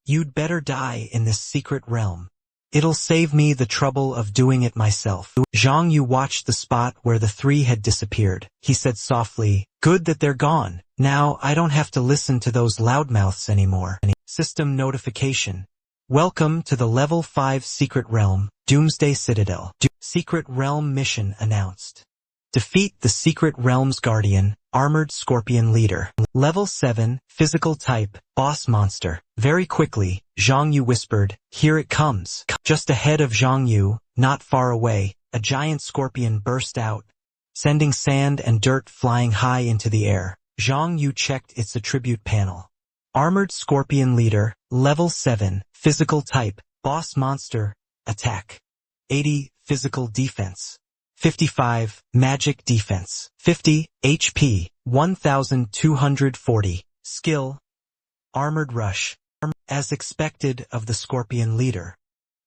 You'd better die in this secret realm. It'll save me the trouble of doing it myself." Zhang Yu watched the spot where the three had disappeared. He said softly, "Good that they're gone. Now I don't have to listen to those loudmouths anymore." System notification. Welcome to the level 5 secret realm, Doomsday Citadel. Secret realm mission announced. Defeat the secret realm's guardian, armored scorpion leader. Level 7, physical type, boss monster. Very quickly, Zhang Yu whispered, "Here it comes." Just ahead of Zhang Yu, not far away, a giant scorpion burst out, sending sand and dirt flying high into the air. Zhang Yu checked its attribute panel. Armored scorpion leader, level 7, physical type, boss monster, attack. 80, physical defense. 55, magic defense. 50, HP, 1240. Skill, armored rush. As expected of the scorpion leader,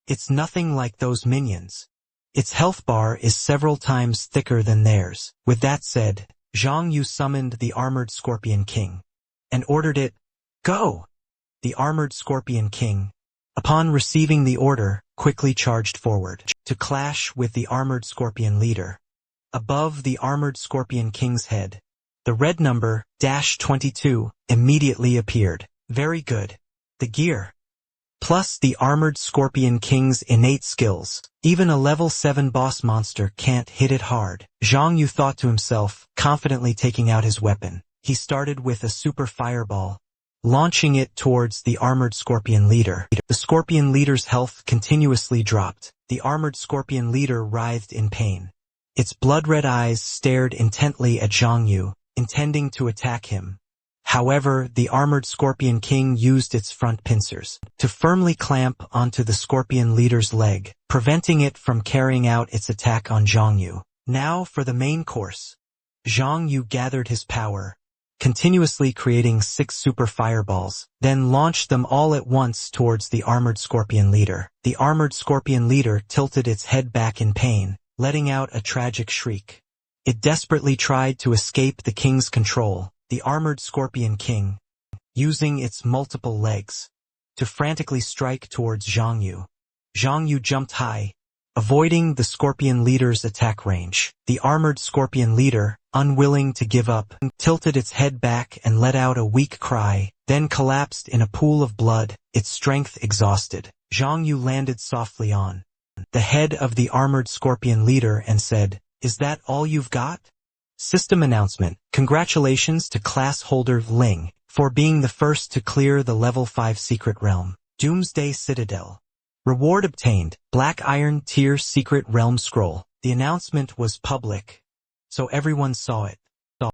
it's nothing like those minions. Its health bar is several times thicker than theirs. With that said, Zhang Yu summoned the armored scorpion king and ordered it, "Go!" The armored scorpion king, upon receiving the order, quickly charged forward to clash with the armored scorpion leader. Above the armored scorpion king's head, the red number, -22, immediately appeared. Very good. The gear, plus the armored scorpion king's innate skills. Even a level 7 boss monster can't hit it hard. Zhang Yu thought to himself, confidently taking out his weapon. He started with a super fireball, launching it towards the armored scorpion leader. The scorpion leader's health continuously dropped. The armored scorpion leader writhed in pain. Its blood-red eyes stared intently at Zhang Yu, intending to attack him. However, the armored scorpion king used its front pincers to firmly clamp onto the scorpion leader's leg, preventing it from carrying out its attack on Zhang Yu. Now for the main course. Zhang Yu gathered his power, continuously creating 6 super fireballs, then launched them all at once towards the armored scorpion leader. The armored scorpion leader tilted its head back in pain, letting out a tragic shriek. It desperately tried to escape the king's control. The armored scorpion king, using its multiple legs, to frantically strike towards Zhang Yu. Zhang Yu jumped high, avoiding the scorpion leader's attack range. The armored scorpion leader, unwilling to give up, tilted its head back and let out a weak cry, then collapsed in a pool of blood, its strength exhausted. Zhang Yu landed softly on the head of the armored scorpion leader and said, "Is that all you've got?" System announcement. Congratulations to class holder Ling for being the first to clear the level 5 secret realm, Doomsday Citadel. Reward obtained, Black Iron Tier Secret Realm Scroll. The announcement was public, so everyone saw it.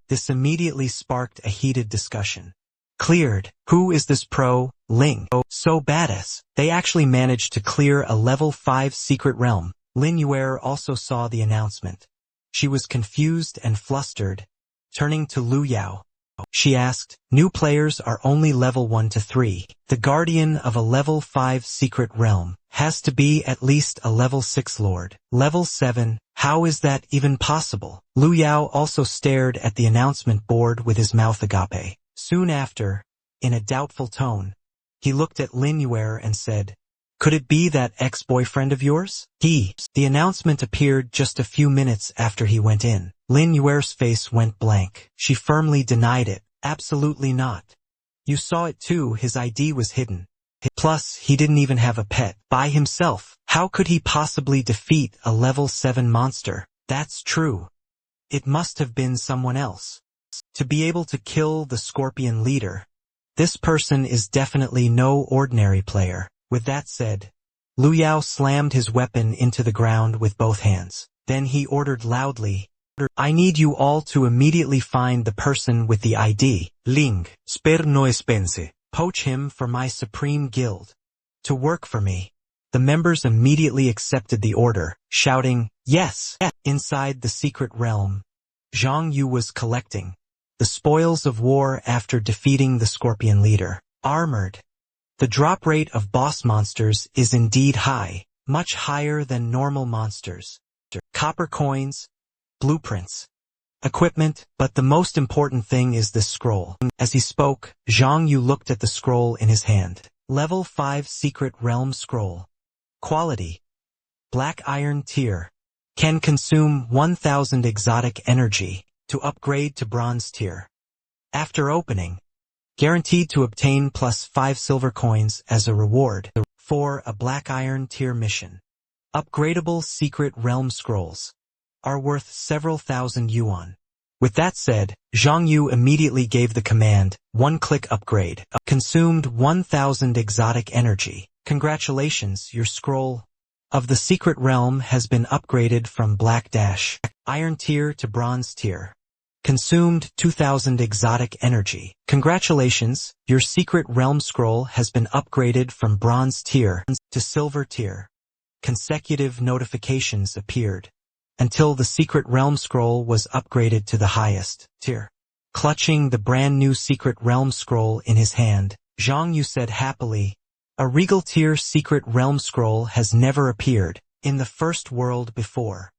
This immediately sparked a heated discussion. Cleared. Who is this pro? Ling. Oh, so badass. They actually managed to clear a level 5 secret realm. Lin Yuer also saw the announcement. She was confused and flustered. Turning to Lu Yao, she asked, "New players are only level 1 to 3. The guardian of a level 5 secret realm has to be at least a level 6 lord. Level 7, how is that even possible?" Lu Yao also stared at the announcement board with his mouth agape. Soon after, in a doubtful tone, he looked at Lin Yuer and said, Could it be that ex-boyfriend of yours? The announcement appeared just a few minutes after he went in. Lin Yuer's face went blank. She firmly denied it. Absolutely not. You saw it too, his ID was hidden. Plus, he didn't even have a pet. By himself. How could he possibly defeat a level 7 monster? That's true. It must have been someone else. To be able to kill the Scorpion leader, this person is definitely no ordinary player. With that said, Liu Yao slammed his weapon into the ground with both hands. Then he ordered loudly, I need you all to immediately find the person with the ID. Ling, spare no expense. Poach him for my supreme guild. To work for me. The members immediately accepted the order, shouting, yes! Inside the secret realm, Zhang Yu was collecting the spoils of war after defeating the Scorpion leader. Armored. The drop rate of boss monsters is indeed high, much higher than normal monsters. Copper coins, blueprints, equipment, but the most important thing is this scroll. As he spoke, Zhang Yu looked at the scroll in his hand. Level 5 Secret Realm Scroll. Quality. Black Iron Tier. Can consume 1000 exotic energy to upgrade to Bronze Tier. After opening, guaranteed to obtain plus 5 silver coins as a reward for a Black Iron Tier mission. Upgradable Secret Realm Scrolls are worth several thousand yuan. With that said, Zhang Yu immediately gave the command, one-click upgrade. Consumed 1000 exotic energy. Congratulations, your scroll of the secret realm has been upgraded from Black Iron Tier to Bronze Tier. Consumed 2000 exotic energy. Congratulations, your secret realm scroll has been upgraded from Bronze Tier to Silver Tier. Consecutive notifications appeared until the secret realm scroll was upgraded to the highest tier. Clutching the brand new secret realm scroll in his hand, Zhang Yu said happily, a regal tier secret realm scroll has never appeared in the first world before.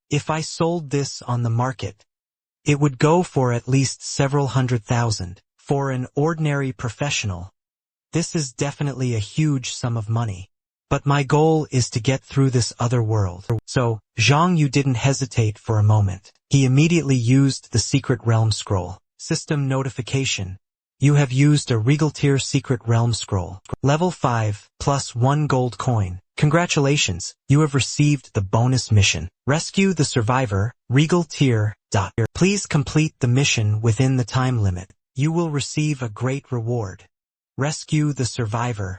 If I sold this on the market, it would go for at least several 100,000. For an ordinary professional, this is definitely a huge sum of money. But my goal is to get through this other world. So, Zhang Yu didn't hesitate for a moment. He immediately used the secret realm scroll. System notification. You have used a regal tier secret realm scroll. Level 5, plus 1 gold coin. Congratulations, you have received the bonus mission. Rescue the survivor, regal tier. Please complete the mission within the time limit. You will receive a great reward. Rescue the survivor.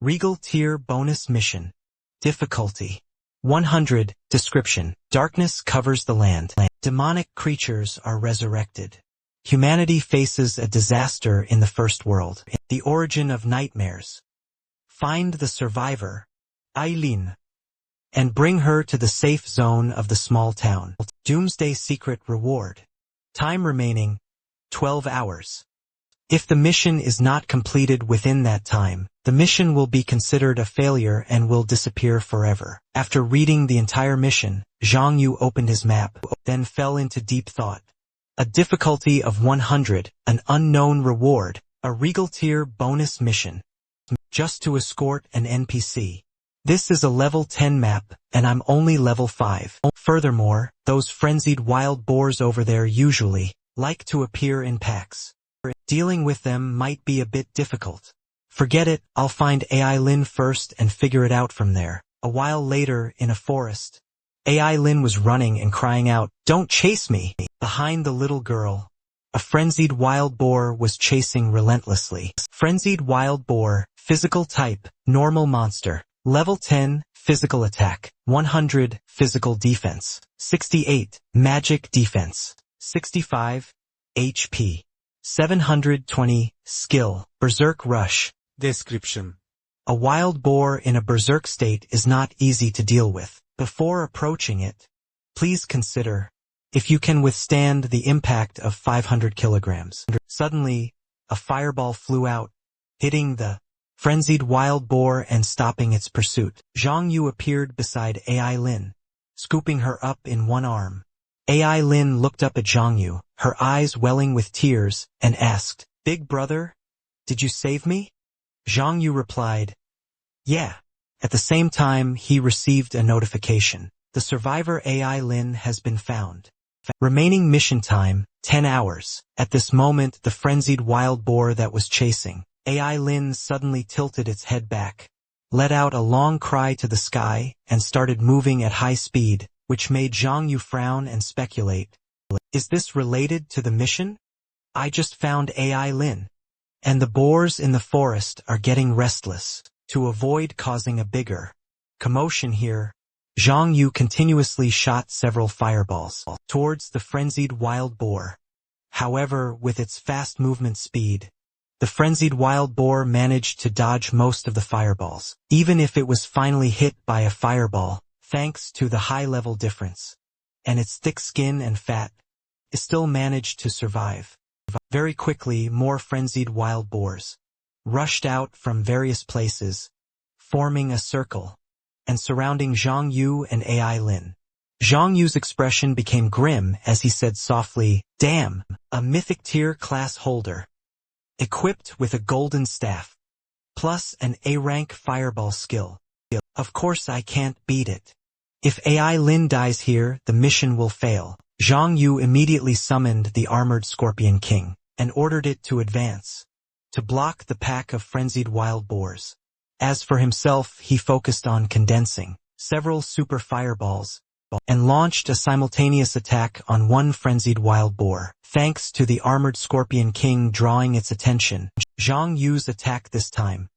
Regal Tier Bonus Mission. Difficulty. 100. Description. Darkness covers the land. Demonic creatures are resurrected. Humanity faces a disaster in the first world. The origin of nightmares. Find the survivor, Aileen, and bring her to the safe zone of the small town. Doomsday Secret Reward. Time remaining, 12 hours. If the mission is not completed within that time, the mission will be considered a failure and will disappear forever. After reading the entire mission, Zhang Yu opened his map, then fell into deep thought. A difficulty of 100, an unknown reward, a regal tier bonus mission. Just to escort an NPC. This is a level 10 map, and I'm only level 5. Furthermore, those frenzied wild boars over there usually like to appear in packs. Dealing with them might be a bit difficult. Forget it, I'll find AI Lin first and figure it out from there. A while later, in a forest, AI Lin was running and crying out, "Don't chase me!" Behind the little girl, a frenzied wild boar was chasing relentlessly. Frenzied wild boar, physical type, normal monster. Level 10, physical attack. 100, physical defense. 68, magic defense. 65, HP. 720, skill, berserk rush. Description. A wild boar in a berserk state is not easy to deal with. Before approaching it, please consider if you can withstand the impact of 500 kilograms. Suddenly, a fireball flew out, hitting the frenzied wild boar and stopping its pursuit. Zhang Yu appeared beside AI Lin, scooping her up in one arm. AI Lin looked up at Zhang Yu, her eyes welling with tears, and asked, "Big brother, did you save me?" Zhang Yu replied, "Yeah." At the same time, he received a notification. The survivor AI Lin has been found. Remaining mission time, 10 hours. At this moment, the frenzied wild boar that was chasing AI Lin suddenly tilted its head back, let out a long cry to the sky, and started moving at high speed, which made Zhang Yu frown and speculate. Is this related to the mission? I just found AI Lin, and the boars in the forest are getting restless. To avoid causing a bigger commotion here, Zhang Yu continuously shot several fireballs towards the frenzied wild boar. However, with its fast movement speed, the frenzied wild boar managed to dodge most of the fireballs. Even if it was finally hit by a fireball, thanks to the high-level difference, and its thick skin and fat, it still managed to survive. Very quickly, more frenzied wild boars rushed out from various places, forming a circle, and surrounding Zhang Yu and AI Lin. Zhang Yu's expression became grim as he said softly, "Damn, a mythic tier class holder, equipped with a golden staff, plus an A-rank fireball skill. Of course I can't beat it. If AI Lin dies here, the mission will fail." Zhang Yu immediately summoned the armored Scorpion King, and ordered it to advance, to block the pack of frenzied wild boars. As for himself, he focused on condensing several super fireballs, and launched a simultaneous attack on one frenzied wild boar. Thanks to the armored Scorpion King drawing its attention, Zhang Yu's attack this time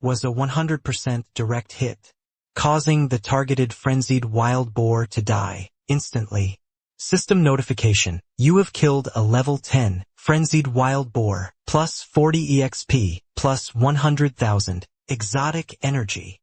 was a 100% direct hit, causing the targeted frenzied wild boar to die instantly. System notification: you have killed a level 10 frenzied wild boar, plus 40 EXP, plus 100,000 exotic energy.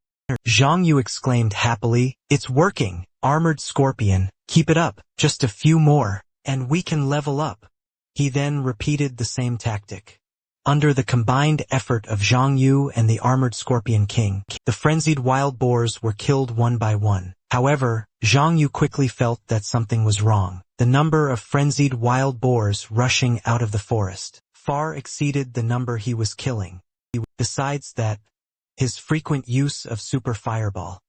Zhang Yu exclaimed happily, "It's working, armored scorpion, keep it up, just a few more, and we can level up." He then repeated the same tactic. Under the combined effort of Zhang Yu and the armored Scorpion King, the frenzied wild boars were killed one by one. However, Zhang Yu quickly felt that something was wrong. The number of frenzied wild boars rushing out of the forest far exceeded the number he was killing. Besides that, his frequent use of super fireball,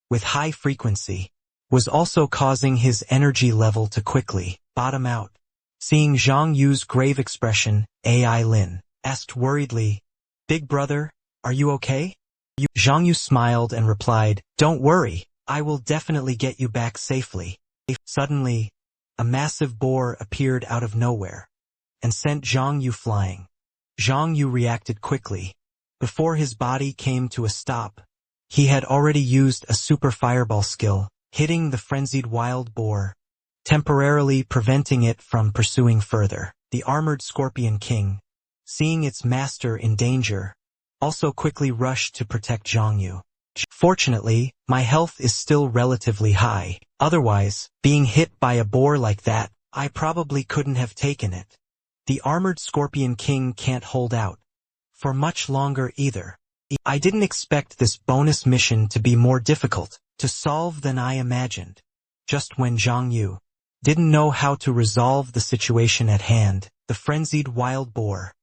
with high frequency, was also causing his energy level to quickly bottom out. Seeing Zhang Yu's grave expression, AI Lin asked worriedly, "Big brother, are you okay?" Zhang Yu smiled and replied, "Don't worry, I will definitely get you back safely." Suddenly, a massive boar appeared out of nowhere, and sent Zhang Yu flying. Zhang Yu reacted quickly. Before his body came to a stop, he had already used a super fireball skill, hitting the frenzied wild boar, temporarily preventing it from pursuing further. The armored Scorpion King, seeing its master in danger, also quickly rushed to protect Zhang Yu. "Fortunately, my health is still relatively high. Otherwise, being hit by a boar like that, I probably couldn't have taken it. The armored Scorpion King can't hold out for much longer either. I didn't expect this bonus mission to be more difficult to solve than I imagined." Just when Zhang Yu didn't know how to resolve the situation at hand, the frenzied wild boar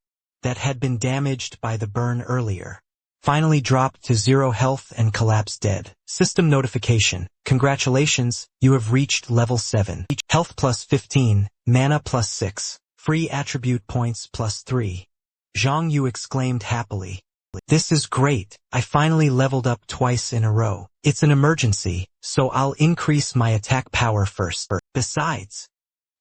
that had been damaged by the burn earlier finally dropped to 0 health and collapsed dead. System notification: congratulations, you have reached level 7. Health plus 15, mana plus 6, free attribute points plus 3. Zhang Yu exclaimed happily, "This is great, I finally leveled up twice in a row. It's an emergency, so I'll increase my attack power first. Besides,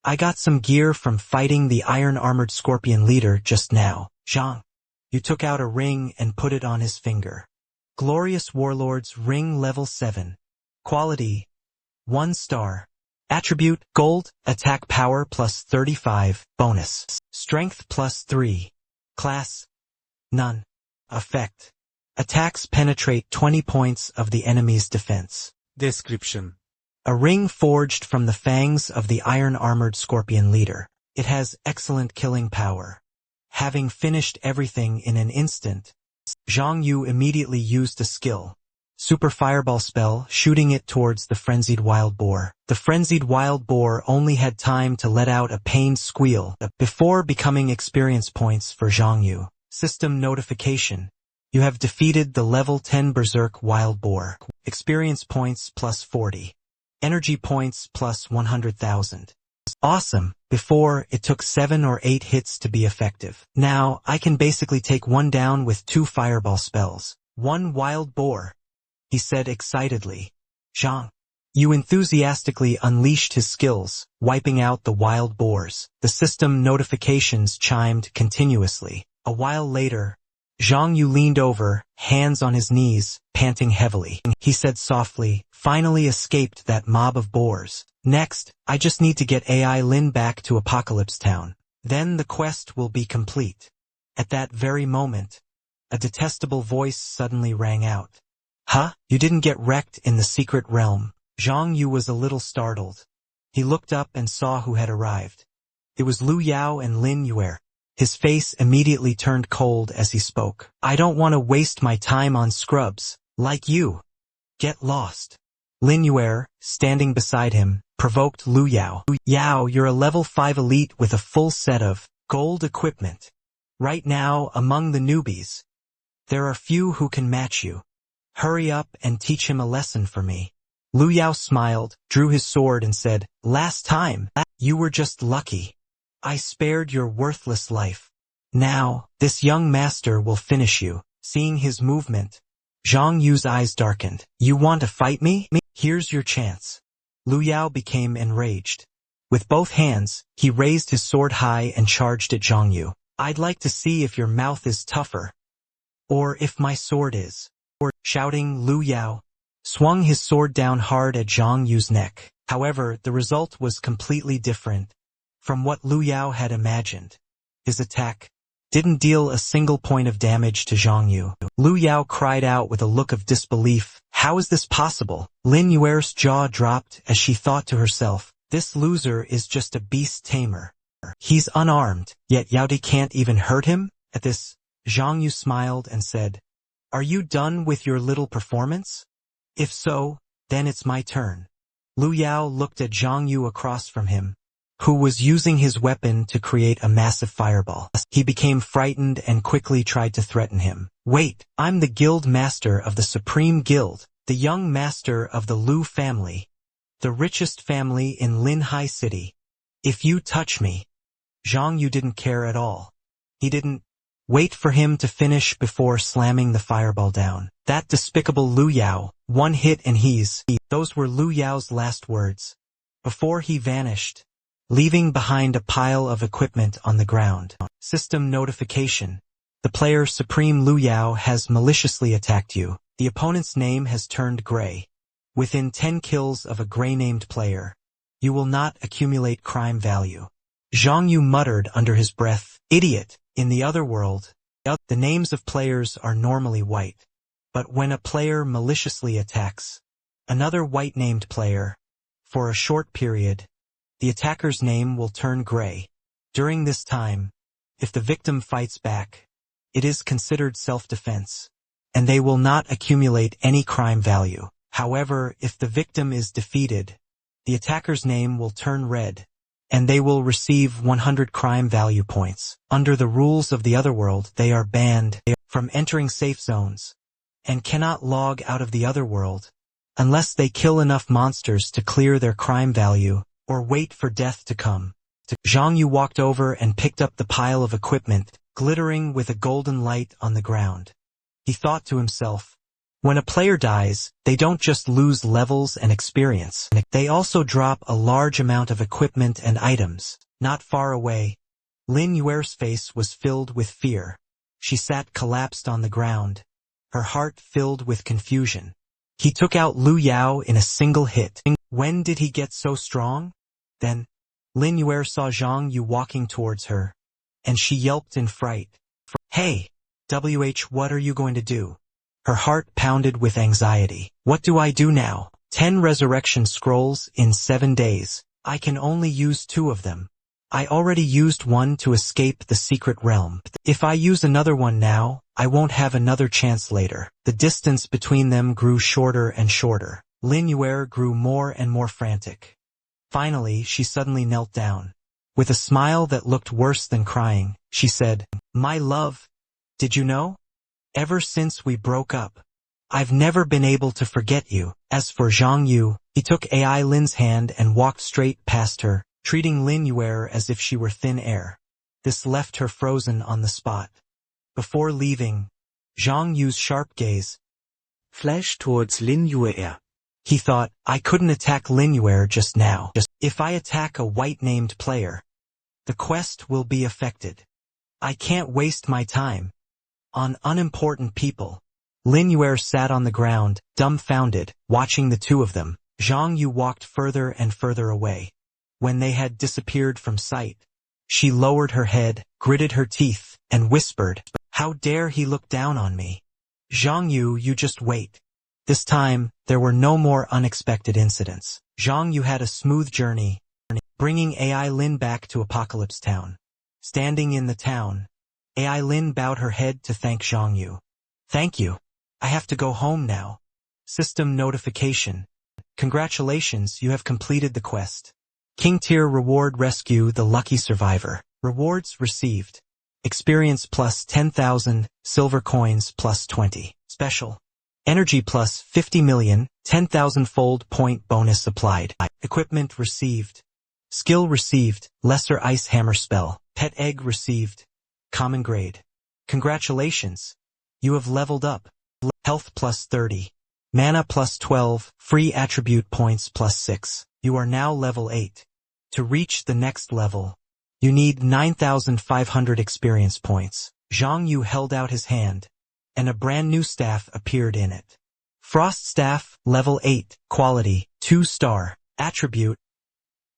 I got some gear from fighting the iron-armored scorpion leader just now." Zhang Yu took out a ring and put it on his finger. Glorious Warlord's Ring level 7. Quality: 1 star. Attribute: gold. Attack power plus 35. Bonus: strength plus 3. Class: none. Effect: attacks penetrate 20 points of the enemy's defense. Description: A ring forged from the fangs of the iron-armored scorpion leader. It has excellent killing power. Having finished everything in an instant, Zhang Yu immediately used a skill, Super Fireball spell, shooting it towards the frenzied wild boar. The frenzied wild boar only had time to let out a pained squeal before becoming experience points for Zhang Yu. System notification: You have defeated the level 10 Berserk Wild Boar. Experience points plus 40. Energy points plus 100,000. Awesome. Before, it took 7 or 8 hits to be effective. Now, I can basically take one down with 2 fireball spells. One wild boar, he said excitedly. Zhang. You enthusiastically unleashed his skills, wiping out the wild boars. The system notifications chimed continuously. A while later, Zhang Yu leaned over, hands on his knees, panting heavily. He said softly, finally escaped that mob of boars. Next, I just need to get AI Lin back to Apocalypse Town. Then the quest will be complete. At that very moment, a detestable voice suddenly rang out. Huh? You didn't get wrecked in the secret realm. Zhang Yu was a little startled. He looked up and saw who had arrived. It was Lu Yao and Lin Yuer. His face immediately turned cold as he spoke. I don't want to waste my time on scrubs, like you. Get lost. Lin Yuer, standing beside him, provoked Lu Yao. Yao, you're a level 5 elite with a full set of gold equipment. Right now, among the newbies, there are few who can match you. Hurry up and teach him a lesson for me. Lu Yao smiled, drew his sword and said, last time, you were just lucky. I spared your worthless life. Now, this young master will finish you. Seeing his movement, Zhang Yu's eyes darkened. You want to fight me? Here's your chance. Lu Yao became enraged. With both hands, he raised his sword high and charged at Zhang Yu. I'd like to see if your mouth is tougher. Or if my sword is. Shouting, Lu Yao swung his sword down hard at Zhang Yu's neck. However, the result was completely different from what Lu Yao had imagined. His attack didn't deal a single point of damage to Zhang Yu. Lu Yao cried out with a look of disbelief. How is this possible? Lin Yuer's jaw dropped as she thought to herself, this loser is just a beast tamer. He's unarmed, yet Yaodi can't even hurt him? At this, Zhang Yu smiled and said, are you done with your little performance? If so, then it's my turn. Lu Yao looked at Zhang Yu across from him, who was using his weapon to create a massive fireball. He became frightened and quickly tried to threaten him. Wait, I'm the guild master of the Supreme Guild, the young master of the Lu family, the richest family in Linhai City. If you touch me, Zhang Yu didn't care at all. He didn't wait for him to finish before slamming the fireball down. That despicable Lu Yao, one hit and those were Lu Yao's last words. Before he vanished, leaving behind a pile of equipment on the ground. System notification. The player Supreme Lu Yao has maliciously attacked you. The opponent's name has turned gray. Within 10 kills of a gray-named player, you will not accumulate crime value. Zhang Yu muttered under his breath, idiot. In the other world, the names of players are normally white. But when a player maliciously attacks another white-named player, for a short period, the attacker's name will turn gray. During this time, if the victim fights back, it is considered self-defense, and they will not accumulate any crime value. However, if the victim is defeated, the attacker's name will turn red, and they will receive 100 crime value points. Under the rules of the other world, they are banned from entering safe zones, and cannot log out of the other world, unless they kill enough monsters to clear their crime value, or wait for death to come. Zhang Yu walked over and picked up the pile of equipment, glittering with a golden light on the ground. He thought to himself, when a player dies, they don't just lose levels and experience. They also drop a large amount of equipment and items. Not far away, Lin Yuer's face was filled with fear. She sat collapsed on the ground, her heart filled with confusion. He took out Lu Yao in a single hit. When did he get so strong? Then, Lin Yuer saw Zhang Yu walking towards her, and she yelped in fright. Hey, what are you going to do? Her heart pounded with anxiety. What do I do now? 10 resurrection scrolls in 7 days. I can only use 2 of them. I already used one to escape the secret realm. If I use another one now, I won't have another chance later. The distance between them grew shorter and shorter. Lin Yuer grew more and more frantic. Finally, she suddenly knelt down. With a smile that looked worse than crying, she said, my love, did you know? Ever since we broke up, I've never been able to forget you. As for Zhang Yu, he took Ai Lin's hand and walked straight past her, treating Lin Yue as if she were thin air. This left her frozen on the spot. Before leaving, Zhang Yu's sharp gaze flashed towards Lin Yue. He thought, I couldn't attack Lin Yue just now. If I attack a white-named player, the quest will be affected. I can't waste my time on unimportant people. Lin Yue sat on the ground, dumbfounded, watching the two of them. Zhang Yu walked further and further away. When they had disappeared from sight, she lowered her head, gritted her teeth, and whispered, How dare he look down on me? Zhang Yu, you just wait. This time, there were no more unexpected incidents. Zhang Yu had a smooth journey, bringing Ai Lin back to Apocalypse Town. Standing in the town, Ai Lin bowed her head to thank Zhang Yu. Thank you. I have to go home now. System notification. Congratulations, you have completed the quest. King Tier Reward Rescue the Lucky Survivor. Rewards received. Experience plus 10,000, silver coins plus 20. Special. Energy plus 50 million, 10,000-fold point bonus applied. Equipment received. Skill received, Lesser Ice Hammer Spell. Pet Egg received. Common grade. Congratulations. You have leveled up. Health plus 30. Mana plus 12, free attribute points plus 6. You are now level 8. To reach the next level, you need 9,500 experience points. Zhang Yu held out his hand, and a brand new staff appeared in it. Frost Staff, level 8, quality, 2-star, attribute,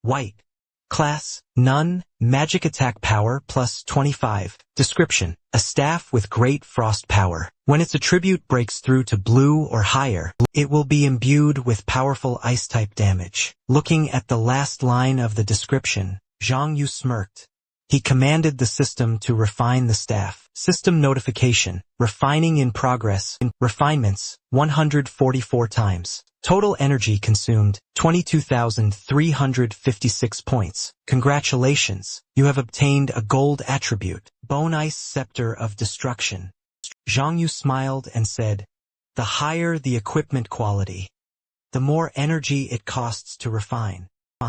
white. Class, none, magic attack power plus 25. Description, a staff with great frost power. When its attribute breaks through to blue or higher, it will be imbued with powerful ice-type damage. Looking at the last line of the description, Zhang Yu smirked. He commanded the system to refine the staff. System notification, refining in progress. Refinements, 144 times. Total energy consumed, 22,356 points. Congratulations, you have obtained a gold attribute, Bone Ice Scepter of Destruction. Zhang Yu smiled and said, the higher the equipment quality, the more energy it costs to refine.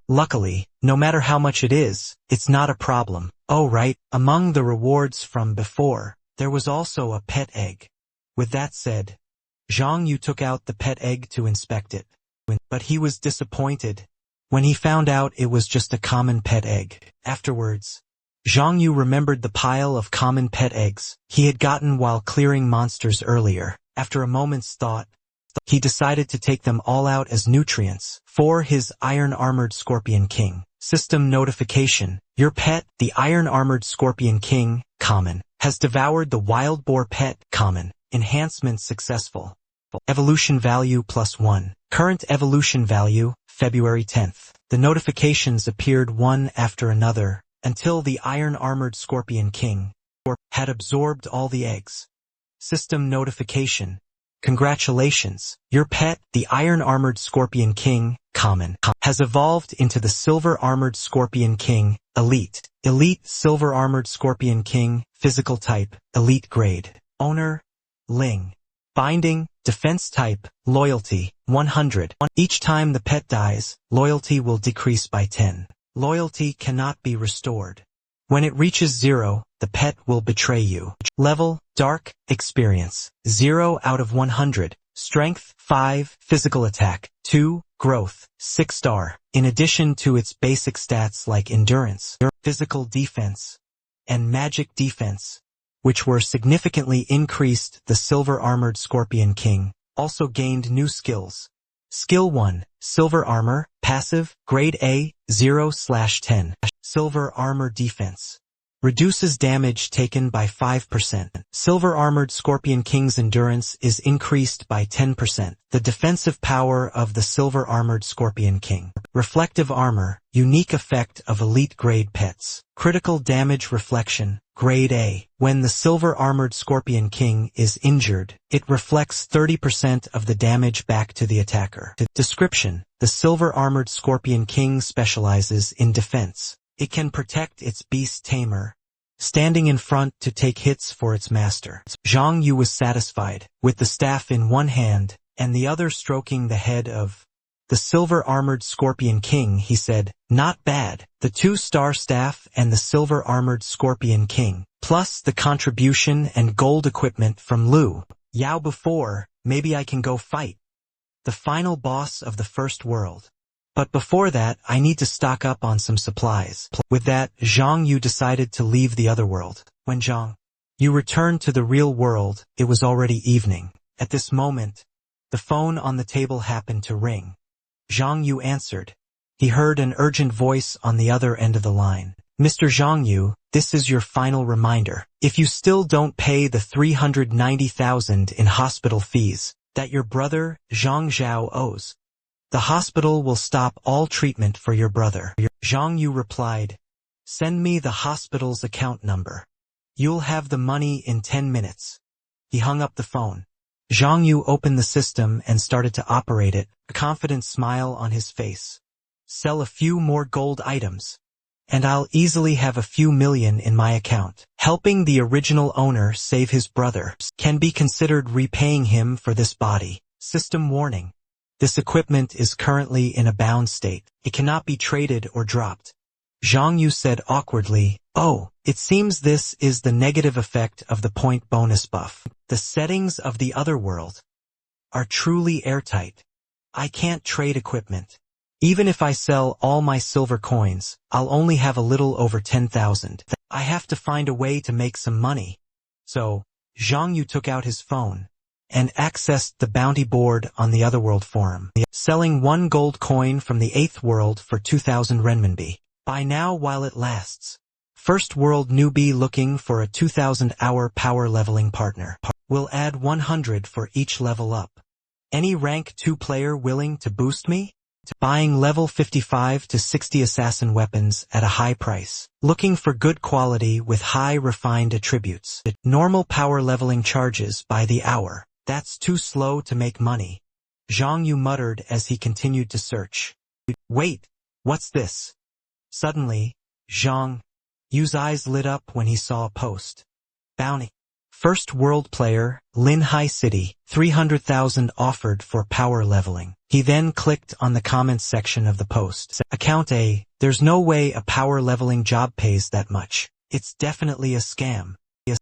Luckily, no matter how much it is, it's not a problem. Oh right, among the rewards from before, there was also a pet egg. With that said, Zhang Yu took out the pet egg to inspect it. But he was disappointed when he found out it was just a common pet egg. Afterwards, Zhang Yu remembered the pile of common pet eggs he had gotten while clearing monsters earlier. After a moment's thought, he decided to take them all out as nutrients for his iron-armored Scorpion King. System notification, your pet, the iron-armored Scorpion King, common, has devoured the wild boar pet, common. Enhancement successful. Evolution value plus 1. Current evolution value, February 10th. The notifications appeared one after another, until the iron-armored Scorpion King had absorbed all the eggs. System notification. Congratulations, your pet, the iron-armored Scorpion King, common, has evolved into the silver-armored Scorpion King, elite. Elite silver-armored Scorpion King, physical type, elite grade. Owner, Ling. Binding, defense type, loyalty, 100. Each time the pet dies, loyalty will decrease by 10. Loyalty cannot be restored. When it reaches 0, the pet will betray you. Level, dark, experience, 0 out of 100. Strength, 5, physical attack, 2, growth, 6-star. In addition to its basic stats like endurance, physical defense, and magic defense, which were significantly increased, the silver-armored Scorpion King also gained new skills. Skill 1, Silver Armor, passive, grade A, 0/10. Silver Armor Defense. Reduces damage taken by 5%. Silver-armored Scorpion King's endurance is increased by 10%. The defensive power of the silver-armored Scorpion King. Reflective Armor, unique effect of elite-grade pets. Critical damage reflection, grade A. When the silver-armored Scorpion King is injured, it reflects 30% of the damage back to the attacker. Description: the silver-armored Scorpion King specializes in defense. It can protect its beast tamer, standing in front to take hits for its master. Zhang Yu was satisfied, with the staff in one hand, and the other stroking the head of the silver-armored Scorpion King. He said, "Not bad. The 2-star staff and the silver-armored Scorpion King, plus the contribution and gold equipment from Liu Yao before, maybe I can go fight the final boss of the first world. But before that, I need to stock up on some supplies." With that, Zhang Yu decided to leave the other world. When Zhang Yu returned to the real world, it was already evening. At this moment, the phone on the table happened to ring. Zhang Yu answered. He heard an urgent voice on the other end of the line. "Mr. Zhang Yu, this is your final reminder. If you still don't pay the 390,000 in hospital fees that your brother, Zhang Zhao, owes, the hospital will stop all treatment for your brother." Zhang Yu replied, "Send me the hospital's account number. You'll have the money in 10 minutes. He hung up the phone. Zhang Yu opened the system and started to operate it, a confident smile on his face. "Sell a few more gold items, and I'll easily have a few million in my account. Helping the original owner save his brother can be considered repaying him for this body. System warning. This equipment is currently in a bound state. It cannot be traded or dropped." Zhang Yu said awkwardly, "Oh, it seems this is the negative effect of the point bonus buff. The settings of the other world are truly airtight. I can't trade equipment. Even if I sell all my silver coins, I'll only have a little over 10,000. I have to find a way to make some money." So, Zhang Yu took out his phone and accessed the bounty board on the Otherworld forum, selling 1 gold coin from the 8th world for 2,000 renminbi. Buy now while it lasts. First world newbie looking for a 2,000-hour power leveling partner. Will add 100 for each level up. Any rank 2 player willing to boost me? Buying level 55 to 60 assassin weapons at a high price. Looking for good quality with high refined attributes. Normal power leveling charges by the hour. That's too slow to make money. Zhang Yu muttered as he continued to search. "Wait, what's this?" Suddenly, Zhang Yu's eyes lit up when he saw a post. Bounty. First world player, Linhai City, 300,000 offered for power leveling. He then clicked on the comments section of the post. Account A, there's no way a power leveling job pays that much. It's definitely a scam.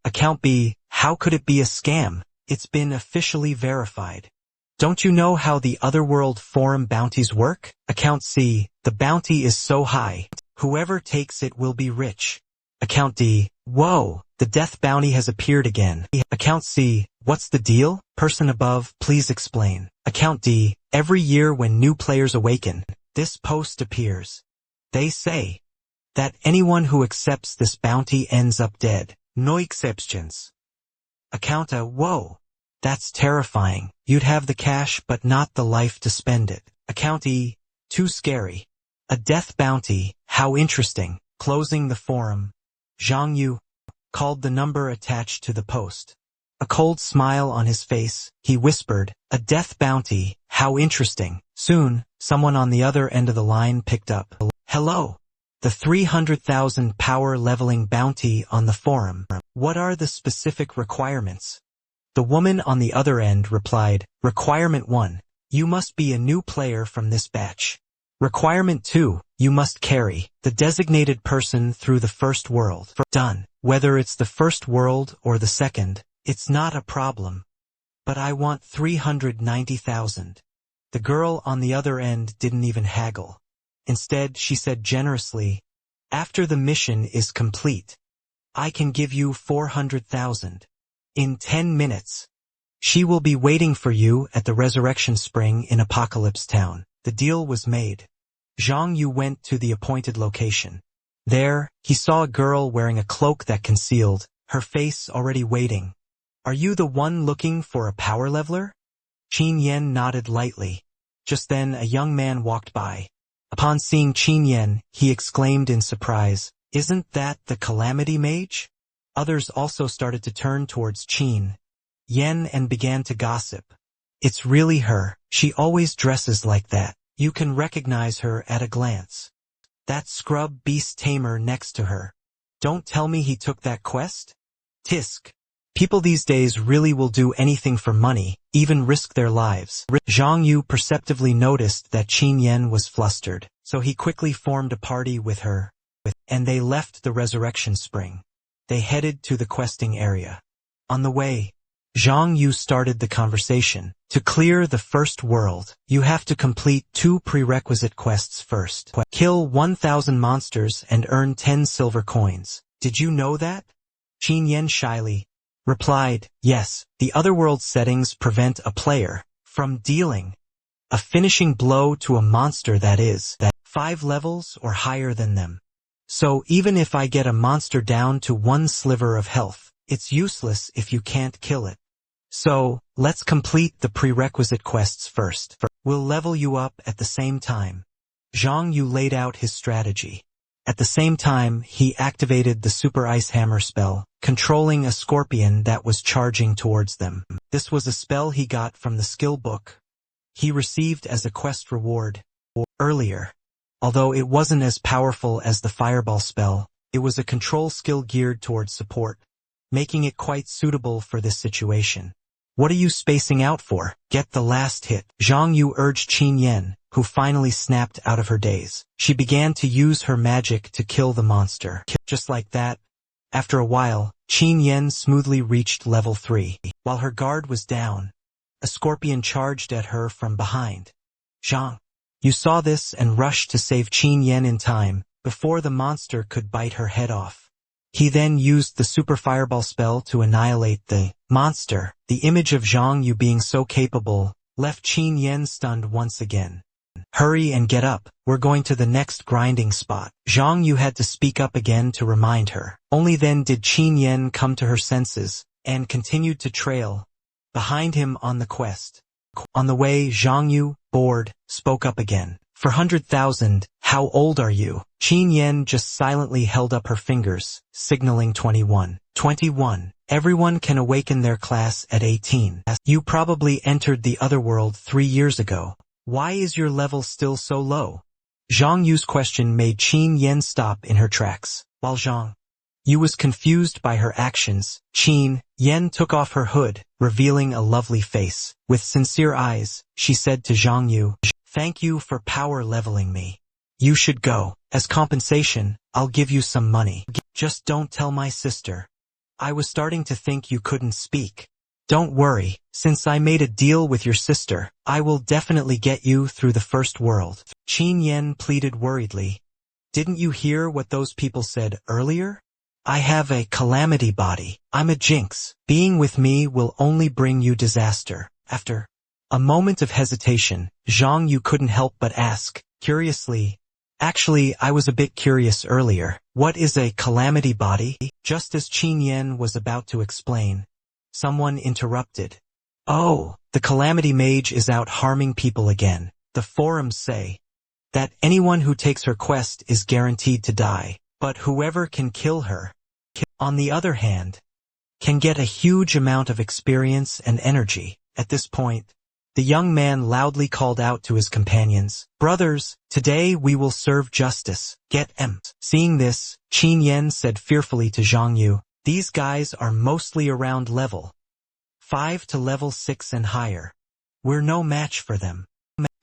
Account B, how could it be a scam? It's been officially verified. Don't you know how the Otherworld forum bounties work? Account C, the bounty is so high, whoever takes it will be rich. Account D, whoa, the death bounty has appeared again. Account C, what's the deal? Person above, please explain. Account D, every year when new players awaken, this post appears. They say that anyone who accepts this bounty ends up dead. No exceptions. Account A, whoa, that's terrifying. You'd have the cash but not the life to spend it. Account E, too scary. A death bounty, how interesting. Closing the forum. Zhang Yu called the number attached to the post. A cold smile on his face, he whispered, "A death bounty, how interesting." Soon, someone on the other end of the line picked up. "Hello. The 300,000 power leveling bounty on the forum. What are the specific requirements?" The woman on the other end replied, "Requirement 1. You must be a new player from this batch. Requirement 2. You must carry the designated person through the first world." Done. Whether it's the first world or the second, it's not a problem. But I want 390,000. The girl on the other end didn't even haggle. Instead, she said generously, "After the mission is complete, I can give you 400,000. In 10 minutes. She will be waiting for you at the Resurrection Spring in Apocalypse Town." The deal was made. Zhang Yu went to the appointed location. There, he saw a girl wearing a cloak that concealed her face, already waiting. "Are you the one looking for a power leveler?" Qin Yen nodded lightly. Just then a young man walked by. Upon seeing Qin Yen, he exclaimed in surprise, "Isn't that the Calamity Mage?" Others also started to turn towards Qin Yen and began to gossip. "It's really her. She always dresses like that. You can recognize her at a glance. That scrub beast tamer next to her. Don't tell me he took that quest? Tisk. People these days really will do anything for money, even risk their lives. Zhang Yu perceptively noticed that Qin Yan was flustered, so he quickly formed a party with her, and they left the resurrection spring. They headed to the questing area. On the way, Zhang Yu started the conversation. To clear the first world, you have to complete 2 prerequisite quests first. Kill 1,000 monsters and earn 10 silver coins. Did you know that? Qin Yan shyly replied, yes, the otherworld settings prevent a player from dealing a finishing blow to a monster that is 5 levels or higher than them. So even if I get a monster down to 1 sliver of health, it's useless if you can't kill it. So, let's complete the prerequisite quests first. We'll level you up at the same time. Zhang Yu laid out his strategy. At the same time, he activated the Super Ice Hammer spell, controlling a scorpion that was charging towards them. This was a spell he got from the skill book he received as a quest reward earlier. Although it wasn't as powerful as the Fireball spell, it was a control skill geared towards support, making it quite suitable for this situation. What are you spacing out for? Get the last hit. Zhang Yu urged Qin Yan, who finally snapped out of her daze. She began to use her magic to kill the monster. Just like that, after a while, Qin Yan smoothly reached level 3. While her guard was down, a scorpion charged at her from behind. Zhang Yu saw this and rushed to save Qin Yan in time, before the monster could bite her head off. He then used the Super Fireball spell to annihilate the monster. The image of Zhang Yu being so capable left Qin Yan stunned once again. Hurry and get up, we're going to the next grinding spot. Zhang Yu had to speak up again to remind her. Only then did Qin Yan come to her senses, and continued to trail behind him on the quest. On the way, Zhang Yu, bored, spoke up again. For 100,000, how old are you? Qin Yan just silently held up her fingers, signaling 21. 21. Everyone can awaken their class at 18. You probably entered the otherworld 3 years ago. Why is your level still so low? Zhang Yu's question made Qin Yan stop in her tracks. While Zhang Yu was confused by her actions, Qin Yan took off her hood, revealing a lovely face. With sincere eyes, she said to Zhang Yu, thank you for power leveling me. You should go. As compensation, I'll give you some money. Just don't tell my sister. I was starting to think you couldn't speak. Don't worry, since I made a deal with your sister, I will definitely get you through the first world. Qin Yan pleaded worriedly. Didn't you hear what those people said earlier? I have a calamity body. I'm a jinx. Being with me will only bring you disaster. After a moment of hesitation, Zhang Yu couldn't help but ask, curiously, actually, I was a bit curious earlier. What is a calamity body? Just as Qin Yan was about to explain, someone interrupted. Oh, the calamity mage is out harming people again. The forums say that anyone who takes her quest is guaranteed to die, but whoever can kill her, on the other hand, can get a huge amount of experience and energy. At this point, the young man loudly called out to his companions, brothers, today we will serve justice. Get em. Seeing this, Qin Yan said fearfully to Zhang Yu, these guys are mostly around level 5 to level 6 and higher. We're no match for them.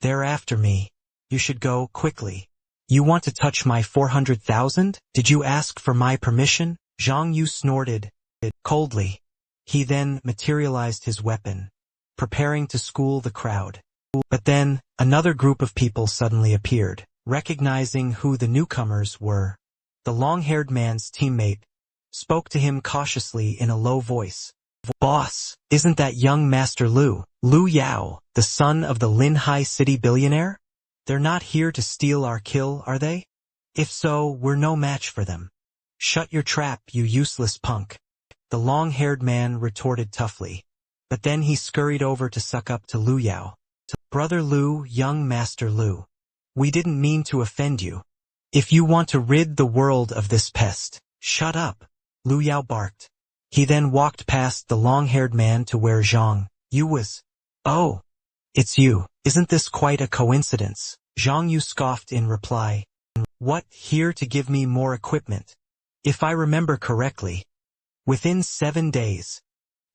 They're after me. You should go quickly. You want to touch my 400,000? Did you ask for my permission? Zhang Yu snorted coldly. He then materialized his weapon, preparing to school the crowd. But then, another group of people suddenly appeared, recognizing who the newcomers were. The long-haired man's teammate spoke to him cautiously in a low voice. Boss, isn't that young Master Lu Yao, the son of the Linhai City billionaire? They're not here to steal our kill, are they? If so, we're no match for them. Shut your trap, you useless punk. The long-haired man retorted toughly. But then he scurried over to suck up to Lu Yao. Brother Lu, young Master Lu. We didn't mean to offend you. If you want to rid the world of this pest, shut up, Lu Yao barked. He then walked past the long-haired man to where Zhang Yu was. Oh, it's you. Isn't this quite a coincidence? Zhang Yu scoffed in reply. What, here to give me more equipment? If I remember correctly, within 7 days.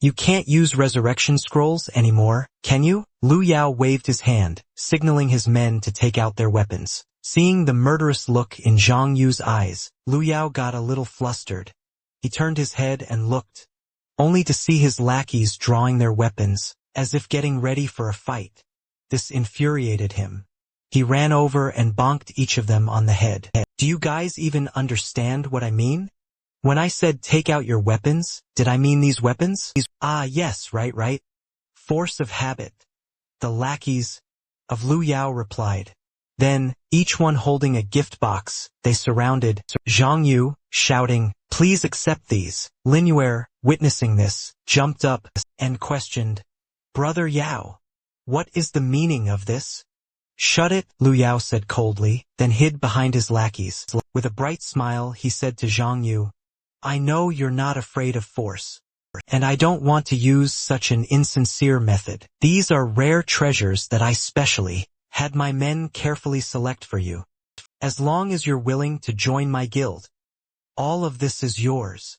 You can't use resurrection scrolls anymore, can you? Lu Yao waved his hand, signaling his men to take out their weapons. Seeing the murderous look in Zhang Yu's eyes, Lu Yao got a little flustered. He turned his head and looked, only to see his lackeys drawing their weapons, as if getting ready for a fight. This infuriated him. He ran over and bonked each of them on the head. Do you guys even understand what I mean? When I said take out your weapons, did I mean these weapons? Ah yes, right. Force of habit. The lackeys of Lu Yao replied. Then, each one holding a gift box, they surrounded Zhang Yu, shouting, please accept these. Lin Yue, witnessing this, jumped up and questioned, Brother Yao, what is the meaning of this? Shut it, Lu Yao said coldly, then hid behind his lackeys. With a bright smile, he said to Zhang Yu, I know you're not afraid of force, and I don't want to use such an insincere method. These are rare treasures that I specially had my men carefully select for you. As long as you're willing to join my guild, all of this is yours.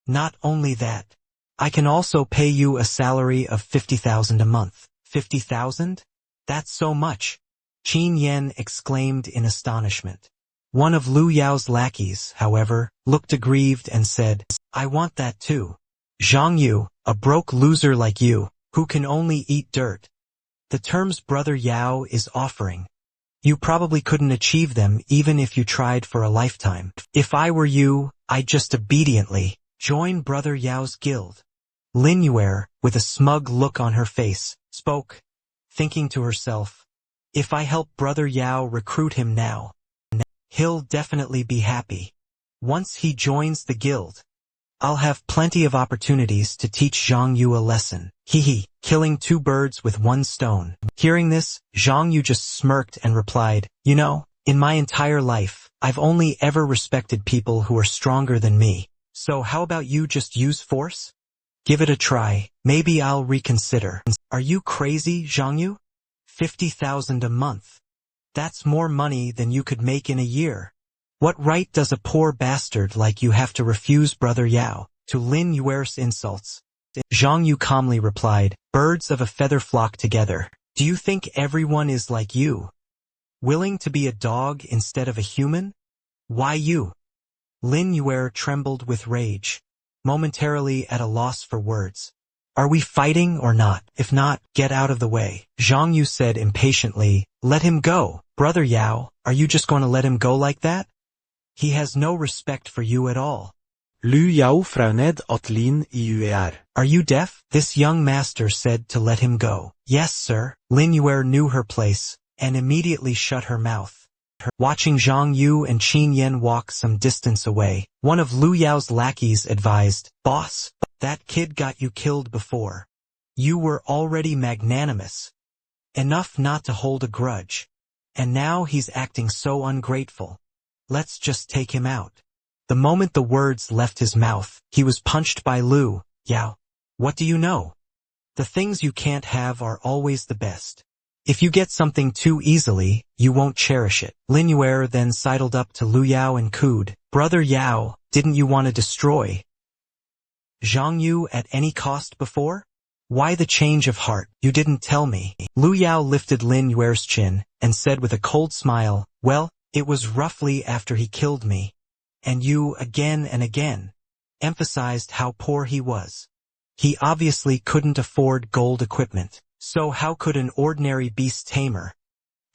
Not only that, I can also pay you a salary of 50,000 a month. 50,000? That's so much. Qin Yan exclaimed in astonishment. One of Lu Yao's lackeys, however, looked aggrieved and said, I want that too. Zhang Yu, a broke loser like you, who can only eat dirt. The terms Brother Yao is offering. You probably couldn't achieve them even if you tried for a lifetime. If I were you, I'd just obediently join Brother Yao's guild. Lin Yue, with a smug look on her face, spoke, thinking to herself, if I help Brother Yao recruit him now, he'll definitely be happy. Once he joins the guild, I'll have plenty of opportunities to teach Zhang Yu a lesson. Killing two birds with one stone. Hearing this, Zhang Yu just smirked and replied, you know, in my entire life, I've only ever respected people who are stronger than me. So how about you just use force? Give it a try, maybe I'll reconsider. Are you crazy, Zhang Yu? 50,000 a month. That's more money than you could make in a year. What right does a poor bastard like you have to refuse Brother Yao? To Lin Yue's insults, Zhang Yu calmly replied, birds of a feather flock together. Do you think everyone is like you? Willing to be a dog instead of a human? Why you? Lin Yue trembled with rage, momentarily at a loss for words. Are we fighting or not? If not, get out of the way. Zhang Yu said impatiently, let him go. Brother Yao, are you just going to let him go like that? He has no respect for you at all. Lu Yao frowned at Lin Yue. Are you deaf? This young master said to let him go. Yes, sir. Lin Yue knew her place, and immediately shut her mouth. Watching Zhang Yu and Qin Yan walk some distance away, one of Lu Yao's lackeys advised, Boss, that kid got you killed before. You were already magnanimous enough not to hold a grudge, and now he's acting so ungrateful. Let's just take him out. The moment the words left his mouth, he was punched by Lu Yao. What do you know? The things you can't have are always the best. If you get something too easily, you won't cherish it. Lin Yue then sidled up to Lu Yao and cooed, Brother Yao, didn't you want to destroy Zhang Yu at any cost before? Why the change of heart? You didn't tell me. Lu Yao lifted Lin Yue's chin and said with a cold smile, well, it was roughly after he killed me. And you again and again emphasized how poor he was. He obviously couldn't afford gold equipment, so how could an ordinary beast tamer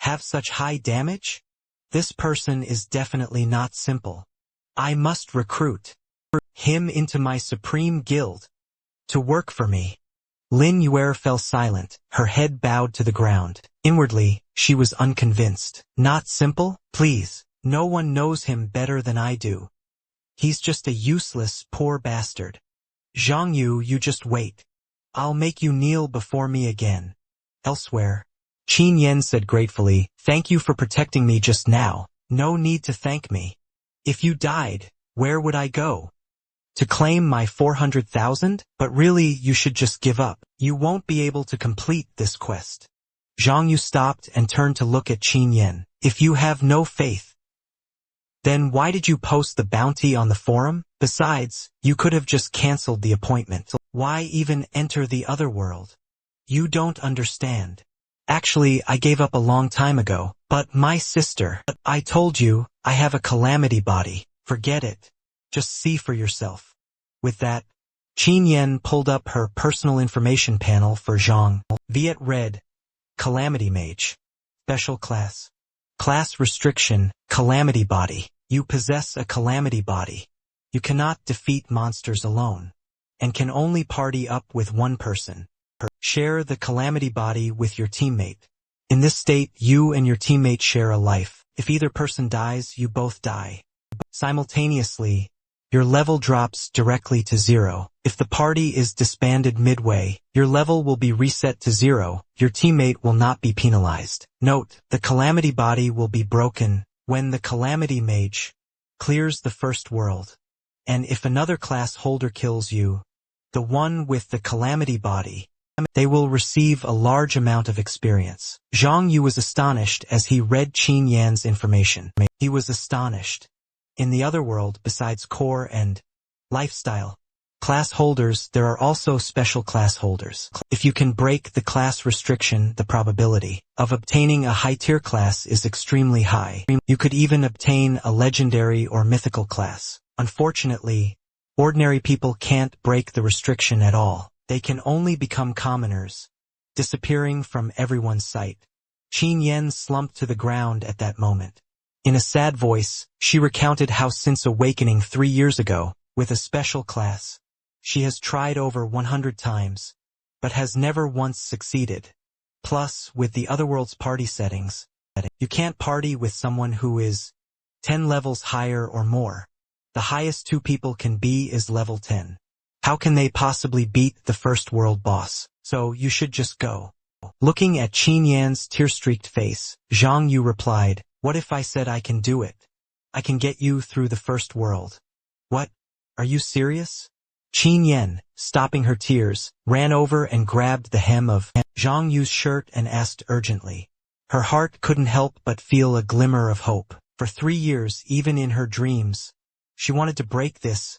have such high damage? This person is definitely not simple. I must recruit him into my supreme guild to work for me. Lin Yue fell silent, her head bowed to the ground. Inwardly, she was unconvinced. Not simple? Please. No one knows him better than I do. He's just a useless, poor bastard. Zhang Yu, you just wait. I'll make you kneel before me again. Elsewhere, Qin Yan said gratefully, thank you for protecting me just now. No need to thank me. If you died, where would I go? To claim my 400,000? But really, you should just give up. You won't be able to complete this quest. Zhang Yu stopped and turned to look at Qin Yan. If you have no faith Then why did you post the bounty on the forum? Besides, you could have just cancelled the appointment. Why even enter the other world? You don't understand. Actually, I gave up a long time ago, but my sister, I told you, I have a calamity body. Forget it. Just see for yourself. With that, Qin Yen pulled up her personal information panel for Zhang. Viet read, Calamity Mage. Special class. Class restriction, Calamity Body. You possess a Calamity Body. You cannot defeat monsters alone, and can only party up with one person. Share the Calamity Body with your teammate. In this state, you and your teammate share a life. If either person dies, you both die. Simultaneously, your level drops directly to 0. If the party is disbanded midway, your level will be reset to 0. Your teammate will not be penalized. Note, the Calamity Body will be broken when the Calamity Mage clears the first world. And if another class holder kills you, the one with the Calamity Body, they will receive a large amount of experience. Zhang Yu was astonished as he read Qin Yan's information. He was astonished. In the other world, besides core and lifestyle class holders, there are also special class holders. If you can break the class restriction, the probability of obtaining a high-tier class is extremely high. You could even obtain a legendary or mythical class. Unfortunately, ordinary people can't break the restriction at all. They can only become commoners, disappearing from everyone's sight. Qin Yen slumped to the ground at that moment. In a sad voice, she recounted how since awakening 3 years ago, with a special class, she has tried over 100 times, but has never once succeeded. Plus, with the Otherworld's party settings, you can't party with someone who is 10 levels higher or more. The highest 2 people can be is level 10. How can they possibly beat the first world boss? So you should just go. Looking at Qin Yan's tear-streaked face, Zhang Yu replied, what if I said I can do it? I can get you through the first world. What? Are you serious? Qin Yen, stopping her tears, ran over and grabbed the hem of Zhang Yu's shirt and asked urgently. Her heart couldn't help but feel a glimmer of hope. For 3 years, even in her dreams, she wanted to break this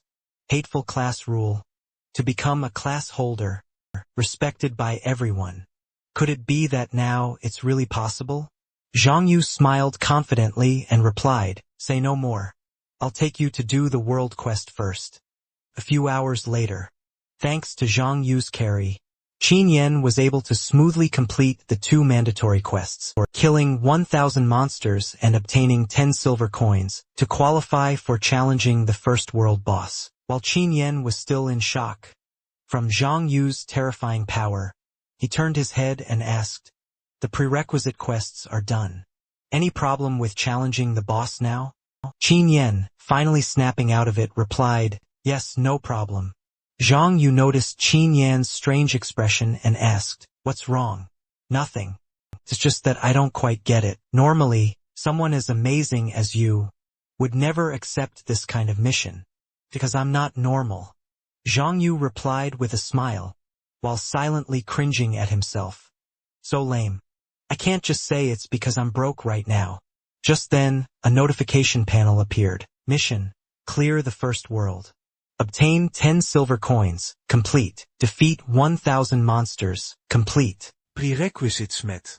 hateful class rule, to become a class holder, respected by everyone. Could it be that now it's really possible? Zhang Yu smiled confidently and replied, say no more. I'll take you to do the world quest first. A few hours later, thanks to Zhang Yu's carry, Qin Yen was able to smoothly complete the 2 mandatory quests, killing 1,000 monsters and obtaining 10 silver coins, to qualify for challenging the first world boss. While Qin Yen was still in shock from Zhang Yu's terrifying power, he turned his head and asked, the prerequisite quests are done. Any problem with challenging the boss now? Qin Yen, finally snapping out of it, replied, yes, no problem. Zhang Yu noticed Qin Yan's strange expression and asked, what's wrong? Nothing. It's just that I don't quite get it. Normally, someone as amazing as you would never accept this kind of mission. Because I'm not normal. Zhang Yu replied with a smile, while silently cringing at himself. So lame. I can't just say it's because I'm broke right now. Just then, a notification panel appeared. Mission: clear the first world. Obtain 10 silver coins. Complete. Defeat 1,000 monsters. Complete. Prerequisites met.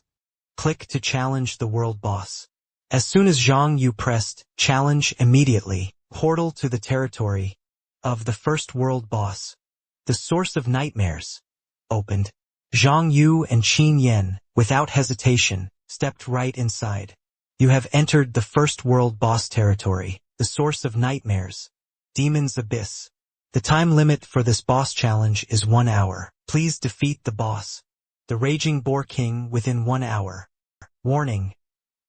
Click to challenge the world boss. As soon as Zhang Yu pressed challenge immediately, portal to the territory of the first world boss, the source of nightmares, opened. Zhang Yu and Qin Yen, without hesitation, stepped right inside. You have entered the first world boss territory, the source of nightmares, Demon's Abyss. The time limit for this boss challenge is 1 hour. Please defeat the boss, the Raging Boar King, within 1 hour. Warning: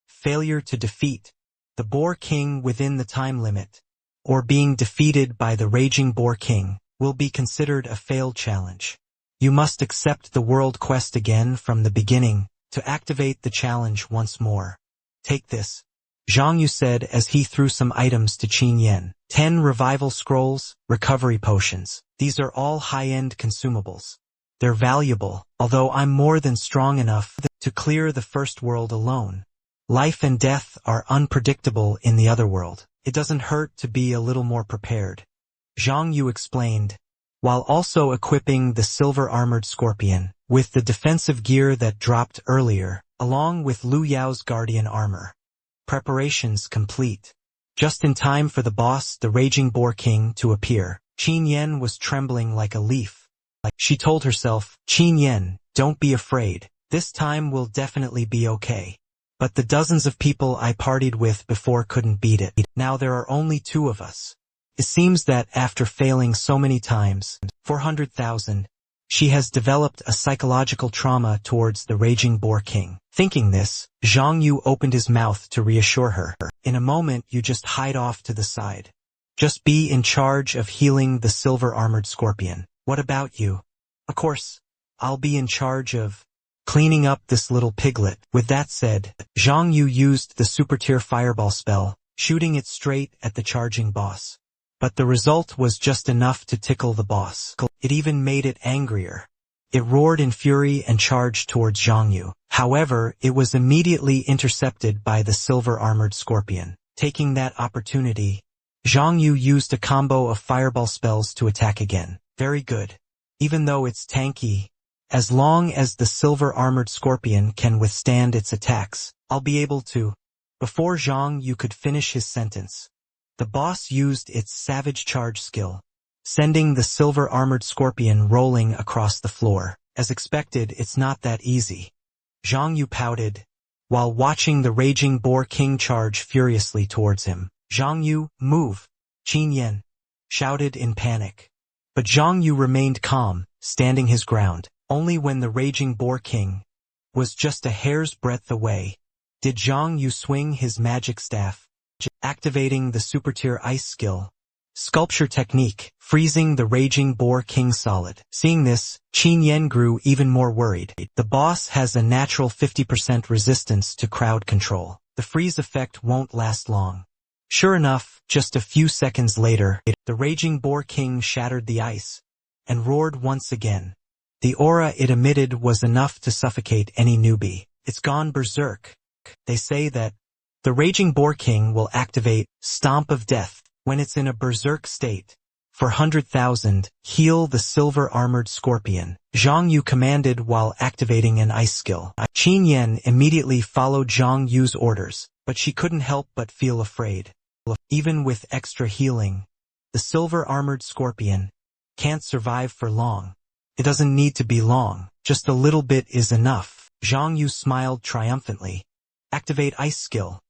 failure to defeat the Boar King within the time limit, or being defeated by the Raging Boar King, will be considered a failed challenge. You must accept the world quest again from the beginning to activate the challenge once more. Take this, Zhang Yu said as he threw some items to Qin Yen. 10 revival scrolls, recovery potions. These are all high-end consumables. They're valuable, although I'm more than strong enough to clear the first world alone. Life and death are unpredictable in the other world. It doesn't hurt to be a little more prepared, Zhang Yu explained, while also equipping the silver-armored scorpion with the defensive gear that dropped earlier, along with Lu Yao's guardian armor. Preparations complete. Just in time for the boss, the Raging Boar King, to appear. Qin Yen was trembling like a leaf. She told herself, Qin Yen, don't be afraid. This time will definitely be okay. But the dozens of people I partied with before couldn't beat it. Now there are only 2 of us. It seems that after failing so many times, 400,000, she has developed a psychological trauma towards the Raging Boar King. Thinking this, Zhang Yu opened his mouth to reassure her. In a moment you just hide off to the side. Just be in charge of healing the silver-armored scorpion. What about you? Of course, I'll be in charge of cleaning up this little piglet. With that said, Zhang Yu used the super-tier fireball spell, shooting it straight at the charging boss. But the result was just enough to tickle the boss. It even made it angrier. It roared in fury and charged towards Zhang Yu. However, it was immediately intercepted by the silver-armored scorpion. Taking that opportunity, Zhang Yu used a combo of fireball spells to attack again. Very good. Even though it's tanky, as long as the silver-armored scorpion can withstand its attacks, I'll be able to. Before Zhang Yu could finish his sentence, the boss used its savage charge skill, sending the silver-armored scorpion rolling across the floor. As expected, it's not that easy. Zhang Yu pouted, while watching the Raging Boar King charge furiously towards him. Zhang Yu, move! Qin Yen shouted in panic. But Zhang Yu remained calm, standing his ground. Only when the Raging Boar King was just a hair's breadth away did Zhang Yu swing his magic staff, activating the super-tier ice skill. Sculpture technique, freezing the Raging Boar King solid. Seeing this, Qin Yen grew even more worried. The boss has a natural 50% resistance to crowd control. The freeze effect won't last long. Sure enough, just a few seconds later, the Raging Boar King shattered the ice and roared once again. The aura it emitted was enough to suffocate any newbie. It's gone berserk. They say that the Raging Boar King will activate Stomp of Death when it's in a berserk state. For 100,000, heal the silver-armored scorpion, Zhang Yu commanded while activating an ice skill. Qin Yen immediately followed Zhang Yu's orders, but she couldn't help but feel afraid. Even with extra healing, the silver-armored scorpion can't survive for long. It doesn't need to be long, just a little bit is enough. Zhang Yu smiled triumphantly. Activate ice skill.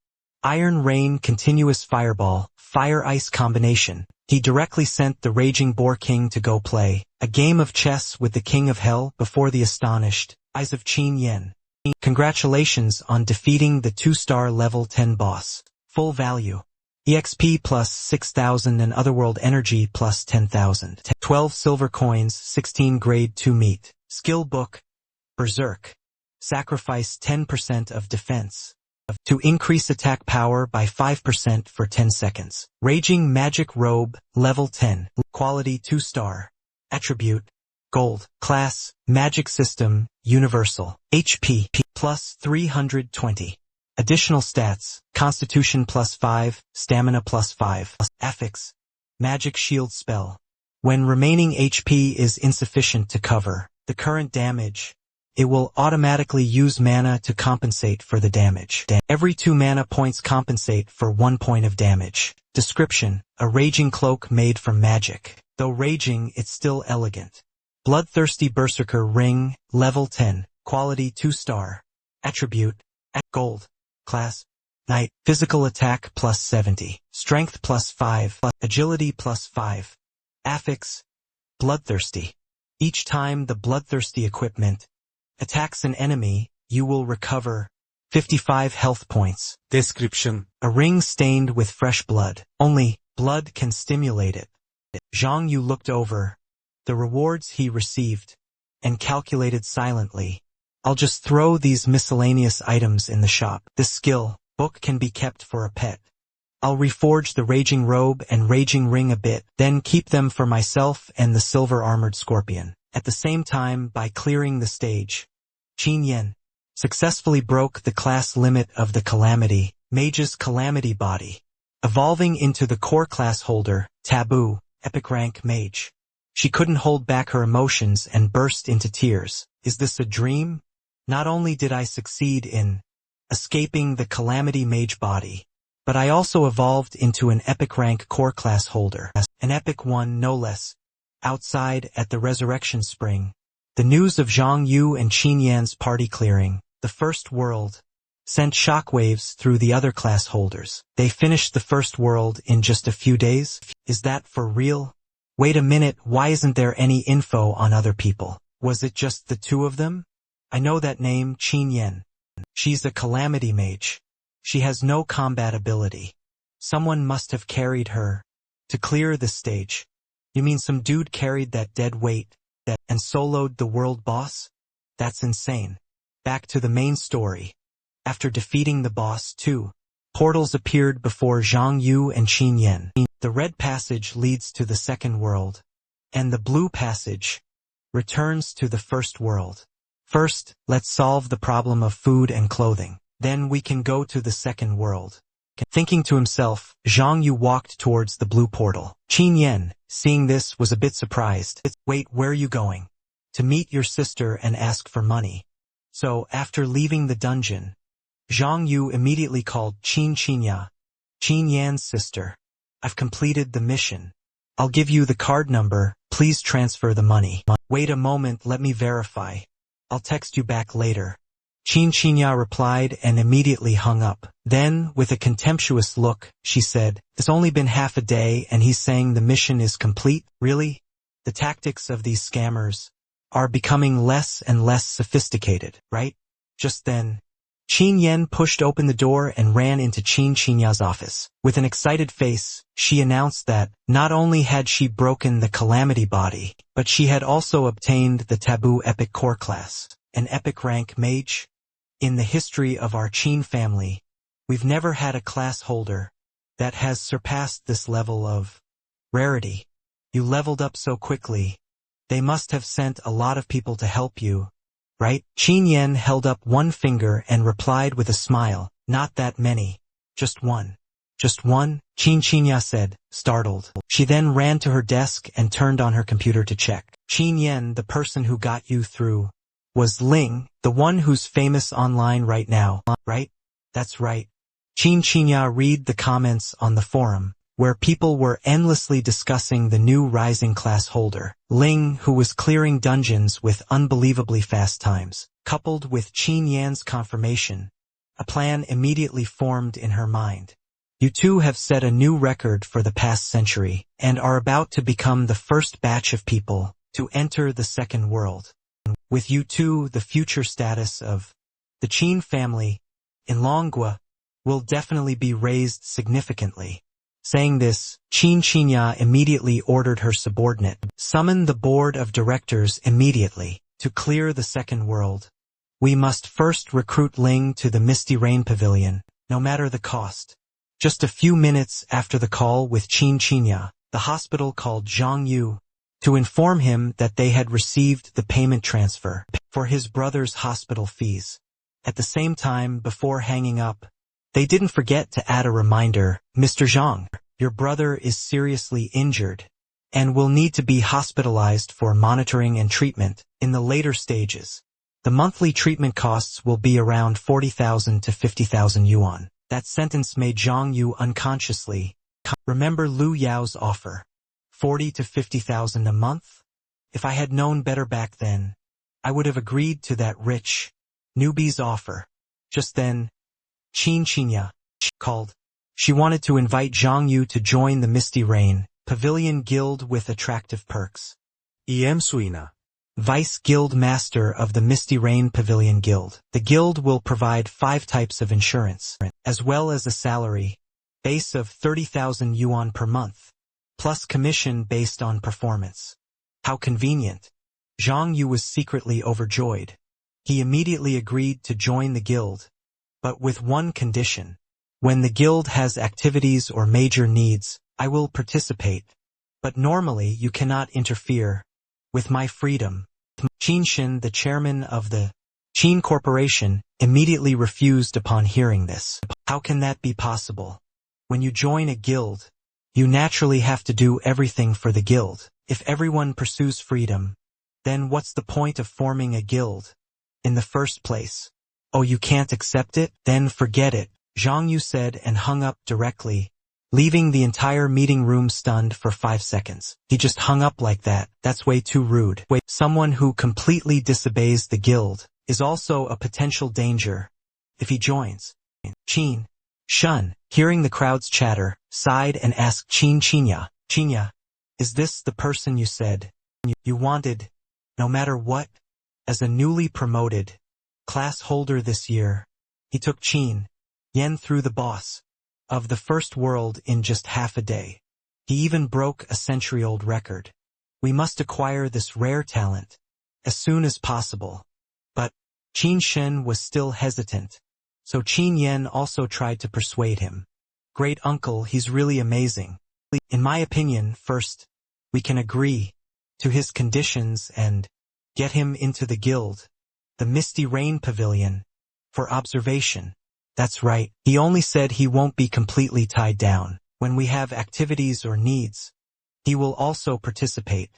Iron Rain Continuous Fireball, Fire-Ice combination. He directly sent the Raging Boar King to go play a game of chess with the King of Hell before the astonished eyes of Qin Yen. Congratulations on defeating the 2-star level 10 boss. Full value. EXP plus 6,000 and Otherworld Energy plus 10,000. 12 silver coins, 16 grade 2 meat. Skill book. Berserk. Sacrifice 10% of defense to increase attack power by 5% for 10 seconds. Raging Magic Robe, level 10. Quality 2-star. Attribute. Gold. Class, Magic System, Universal. HP, plus 320. Additional stats, Constitution plus 5, Stamina plus 5. Affix. Magic Shield Spell. When remaining HP is insufficient to cover the current damage, it will automatically use mana to compensate for the damage. Every 2 mana points compensate for 1 point of damage. Description, a raging cloak made from magic. Though raging, it's still elegant. Bloodthirsty Berserker Ring, level 10, quality 2-star. Attribute, Gold. Class, Knight. Physical attack plus 70. Strength plus 5. Agility plus 5. Affix, Bloodthirsty. Each time the Bloodthirsty equipment attacks an enemy, you will recover 55 health points. Description. A ring stained with fresh blood. Only blood can stimulate it. Zhang Yu looked over the rewards he received and calculated silently. I'll just throw these miscellaneous items in the shop. This skill book can be kept for a pet. I'll reforge the Raging Robe and Raging Ring a bit, then keep them for myself and the silver-armored scorpion. At the same time, by clearing the stage, Qin Yen successfully broke the class limit of the Calamity, Mage's Calamity Body. evolving into the core class holder, Taboo, epic rank mage. She couldn't hold back her emotions and burst into tears. Is this a dream? Not only did I succeed in escaping the calamity mage body, but I also evolved into an epic rank core class holder, an epic one no less. Outside at the Resurrection Spring, the news of Zhang Yu and Qin Yan's party clearing the first world sent shockwaves through the other class holders. They finished the first world in just a few days? Is that for real? Wait a minute, why isn't there any info on other people? Was it just the two of them? I know that name, Qin Yan. She's a calamity mage. She has no combat ability. Someone must have carried her to clear the stage. You mean some dude carried that dead weight and soloed the world boss? That's insane. Back to the main story. After defeating the boss, two portals appeared before Zhang Yu and Qin Yan. The red passage leads to the second world, and the blue passage returns to the first world. First, let's solve the problem of food and clothing. Then we can go to the second world. Thinking to himself, Zhang Yu walked towards the blue portal. Qin Yan, seeing this, was a bit surprised. Wait, where are you going? To meet your sister and ask for money. So, after leaving the dungeon, Zhang Yu immediately called Qin Yan's sister. I've completed the mission. I'll give you the card number, please transfer the money. Wait a moment, let me verify. I'll text you back later. Qin Ya replied and immediately hung up. Then, with a contemptuous look, she said, "It's only been half a day and he's saying the mission is complete? Really?" The tactics of these scammers are becoming less and less sophisticated, right? Just then, Qin Yan pushed open the door and ran into Qin Ya's office. With an excited face, she announced that not only had she broken the calamity body, but she had also obtained the Taboo epic core class, an epic rank mage. In the history of our Qin family, we've never had a class holder that has surpassed this level of rarity. You leveled up so quickly. They must have sent a lot of people to help you, right? Qin Yan held up one finger and replied with a smile, "Not that many. Just one." "Just one?" Qin Ya said, startled. She then ran to her desk and turned on her computer to check. "Qin Yan, the person who got you through was Ling, the one who's famous online right now, right?" "That's right." Qin Ya read the comments on the forum, where people were endlessly discussing the new rising class holder, Ling, who was clearing dungeons with unbelievably fast times. Coupled with Qin Yan's confirmation, a plan immediately formed in her mind. You two have set a new record for the past century, and are about to become the first batch of people to enter the second world. With you two, the future status of the Qin family in Longua will definitely be raised significantly. Saying this, Qin Ya immediately ordered her subordinate, "Summon the board of directors immediately to clear the second world. We must first recruit Ling to the Misty Rain Pavilion, no matter the cost." Just a few minutes after the call with Qin Ya, the hospital called Zhang Yu to inform him that they had received the payment transfer for his brother's hospital fees. At the same time, before hanging up, they didn't forget to add a reminder, "Mr. Zhang, your brother is seriously injured and will need to be hospitalized for monitoring and treatment in the later stages. The monthly treatment costs will be around 40,000 to 50,000 yuan." That sentence made Zhang Yu unconsciously remember Lu Yao's offer. 40 to 50,000 a month? If I had known better back then, I would have agreed to that rich newbie's offer. Just then, Qin Ya called. She wanted to invite Zhang Yu to join the Misty Rain Pavilion Guild with attractive perks. Em Suina. Vice Guild Master of the Misty Rain Pavilion Guild. The guild will provide 5 types of insurance, as well as a salary base of 30,000 yuan per month, plus commission based on performance. How convenient. Zhang Yu was secretly overjoyed. He immediately agreed to join the guild, but with one condition. When the guild has activities or major needs, I will participate, but normally you cannot interfere with my freedom. Qin Shin, the chairman of the Qin Corporation, immediately refused upon hearing this. How can that be possible? When you join a guild, you naturally have to do everything for the guild. If everyone pursues freedom, then what's the point of forming a guild in the first place? Oh, you can't accept it? Then forget it, Zhang Yu said and hung up directly, leaving the entire meeting room stunned for 5 seconds. He just hung up like that. That's way too rude. Wait, someone who completely disobeys the guild is also a potential danger if he joins. Qin Shun, hearing the crowd's chatter, sighed and asked Qinya, is this the person you said you wanted, no matter what? As a newly promoted class holder this year, he took Qin Yen through the boss of the first world in just half a day. He even broke a century-old record. We must acquire this rare talent as soon as possible. But Qin Shen was still hesitant, so Qin Yen also tried to persuade him. Great uncle, he's really amazing. In my opinion, first, we can agree to his conditions and get him into the guild, the Misty Rain Pavilion, for observation. That's right, he only said he won't be completely tied down. When we have activities or needs, he will also participate.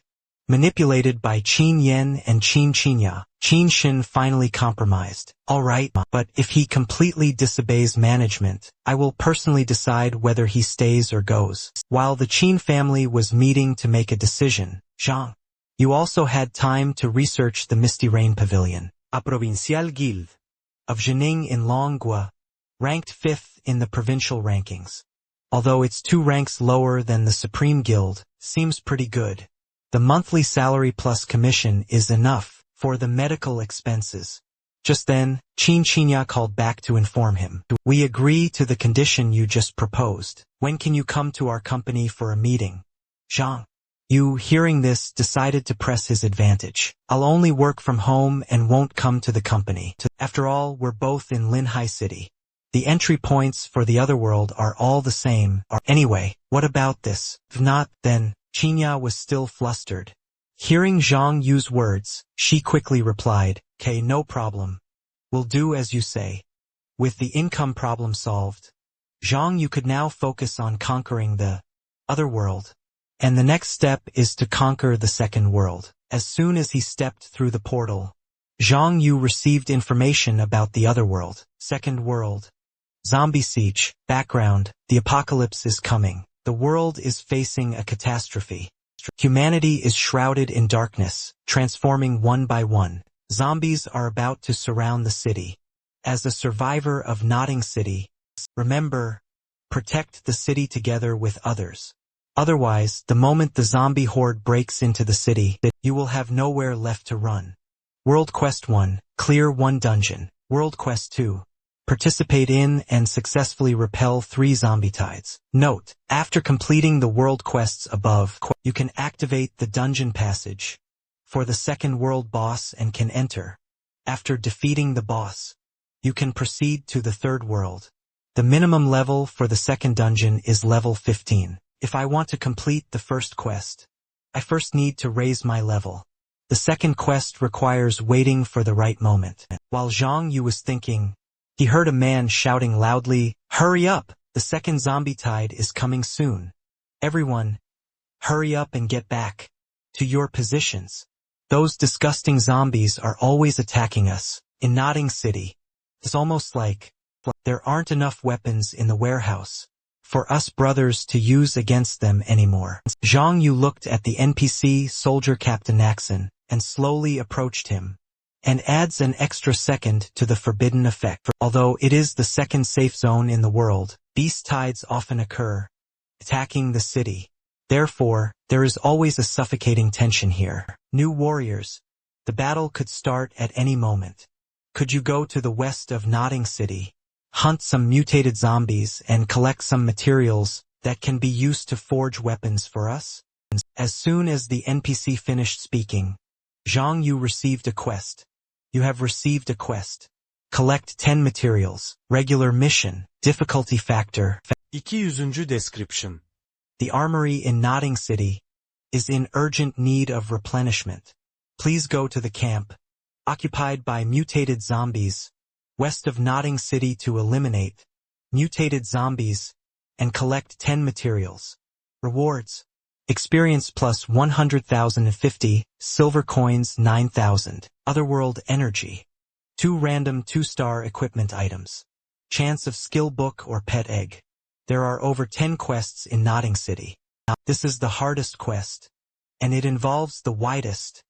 Manipulated by Qin Yen and Qinya, Qin Shin finally compromised. All right, but if he completely disobeys management, I will personally decide whether he stays or goes. While the Qin family was meeting to make a decision, Zhang, you also had time to research the Misty Rain Pavilion. A Provincial Guild of Jining in Longhua, ranked 5th in the provincial rankings. Although it's 2 ranks lower than the Supreme Guild, seems pretty good. The monthly salary plus commission is enough for the medical expenses. Just then, Qinya called back to inform him. We agree to the condition you just proposed. When can you come to our company for a meeting? Zhang Yu, hearing this, decided to press his advantage. I'll only work from home and won't come to the company. After all, we're both in Linhai City. The entry points for the other world are all the same. Anyway, what about this? If not, then Qinya was still flustered. Hearing Zhang Yu's words, she quickly replied, "Okay, no problem. We'll do as you say." With the income problem solved, Zhang Yu could now focus on conquering the other world. And the next step is to conquer the second world. As soon as he stepped through the portal, Zhang Yu received information about the other world. Second world. Zombie siege. Background. The apocalypse is coming. The world is facing a catastrophe. Humanity is shrouded in darkness, transforming one by one. Zombies are about to surround the city. As a survivor of Notting City, remember, protect the city together with others. Otherwise, the moment the zombie horde breaks into the city, you will have nowhere left to run. World Quest 1, clear 1 dungeon. World Quest 2, participate in and successfully repel 3 zombie tides. Note, after completing the world quests above, you can activate the dungeon passage for the second world boss and can enter. After defeating the boss, you can proceed to the third world. The minimum level for the second dungeon is level 15. If I want to complete the first quest, I first need to raise my level. The second quest requires waiting for the right moment. While Zhang Yu was thinking, he heard a man shouting loudly, "Hurry up! The second zombie tide is coming soon. Everyone, hurry up and get back to your positions. Those disgusting zombies are always attacking us." In Notting City, it's almost like there aren't enough weapons in the warehouse for us brothers to use against them anymore. Zhang Yu looked at the NPC soldier Captain Naxon and slowly approached him, and adds an extra second to the forbidden effect. Although it is the second safe zone in the world, beast tides often occur, attacking the city. Therefore, there is always a suffocating tension here. New warriors. The battle could start at any moment. Could you go to the west of Notting City, hunt some mutated zombies and collect some materials that can be used to forge weapons for us? As soon as the NPC finished speaking, Zhang Yu received a quest. You have received a quest. Collect 10 materials. Regular mission. Difficulty factor. 200. description. The armory in Notting City is in urgent need of replenishment. Please go to the camp, occupied by mutated zombies, west of Notting City to eliminate mutated zombies and collect 10 materials. Rewards. Experience plus 100,050, silver coins 9,000, otherworld energy. 2 random 2-star equipment items. Chance of skill book or pet egg. There are over 10 quests in Notting City. This is the hardest quest, and it involves the widest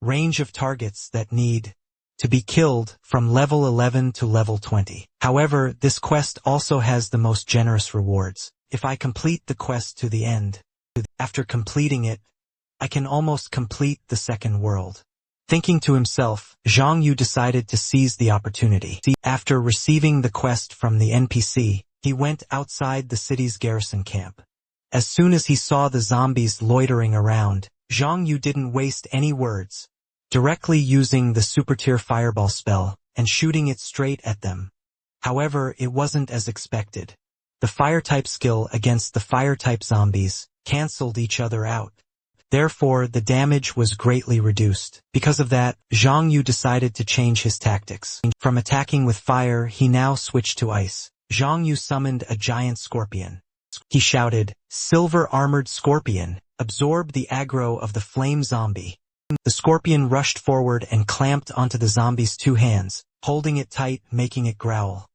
range of targets that need to be killed from level 11 to level 20. However, this quest also has the most generous rewards. If I complete the quest to the end, after completing it, I can almost complete the second world. Thinking to himself, Zhang Yu decided to seize the opportunity. After receiving the quest from the NPC, he went outside the city's garrison camp. As soon as he saw the zombies loitering around, Zhang Yu didn't waste any words, directly using the super tier fireball spell and shooting it straight at them. However, it wasn't as expected. The fire-type skill against the fire-type zombies cancelled each other out. Therefore, the damage was greatly reduced. Because of that, Zhang Yu decided to change his tactics. From attacking with fire, he now switched to ice. Zhang Yu summoned a giant scorpion. He shouted, "Silver-armored scorpion, absorb the aggro of the flame zombie." The scorpion rushed forward and clamped onto the zombie's 2 hands, holding it tight, making it growl.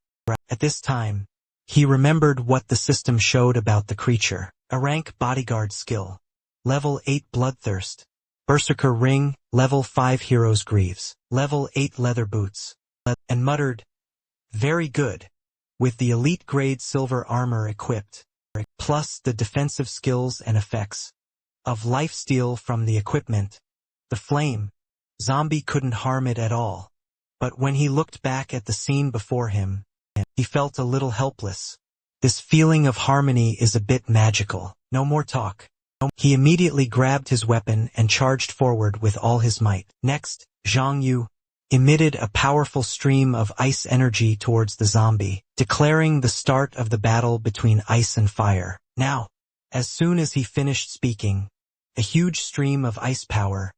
At this time, he remembered what the system showed about the creature. A rank bodyguard skill. Level 8 Bloodthirst. Berserker Ring, Level 5 Hero's Greaves. Level 8 Leather Boots. And muttered, "Very good." With the elite grade silver armor equipped, plus the defensive skills and effects of lifesteal from the equipment, the flame zombie couldn't harm it at all. But when he looked back at the scene before him, he felt a little helpless. This feeling of harmony is a bit magical. No more talk. He immediately grabbed his weapon and charged forward with all his might. Next, Zhang Yu emitted a powerful stream of ice energy towards the zombie, declaring the start of the battle between ice and fire. Now, as soon as he finished speaking, a huge stream of ice power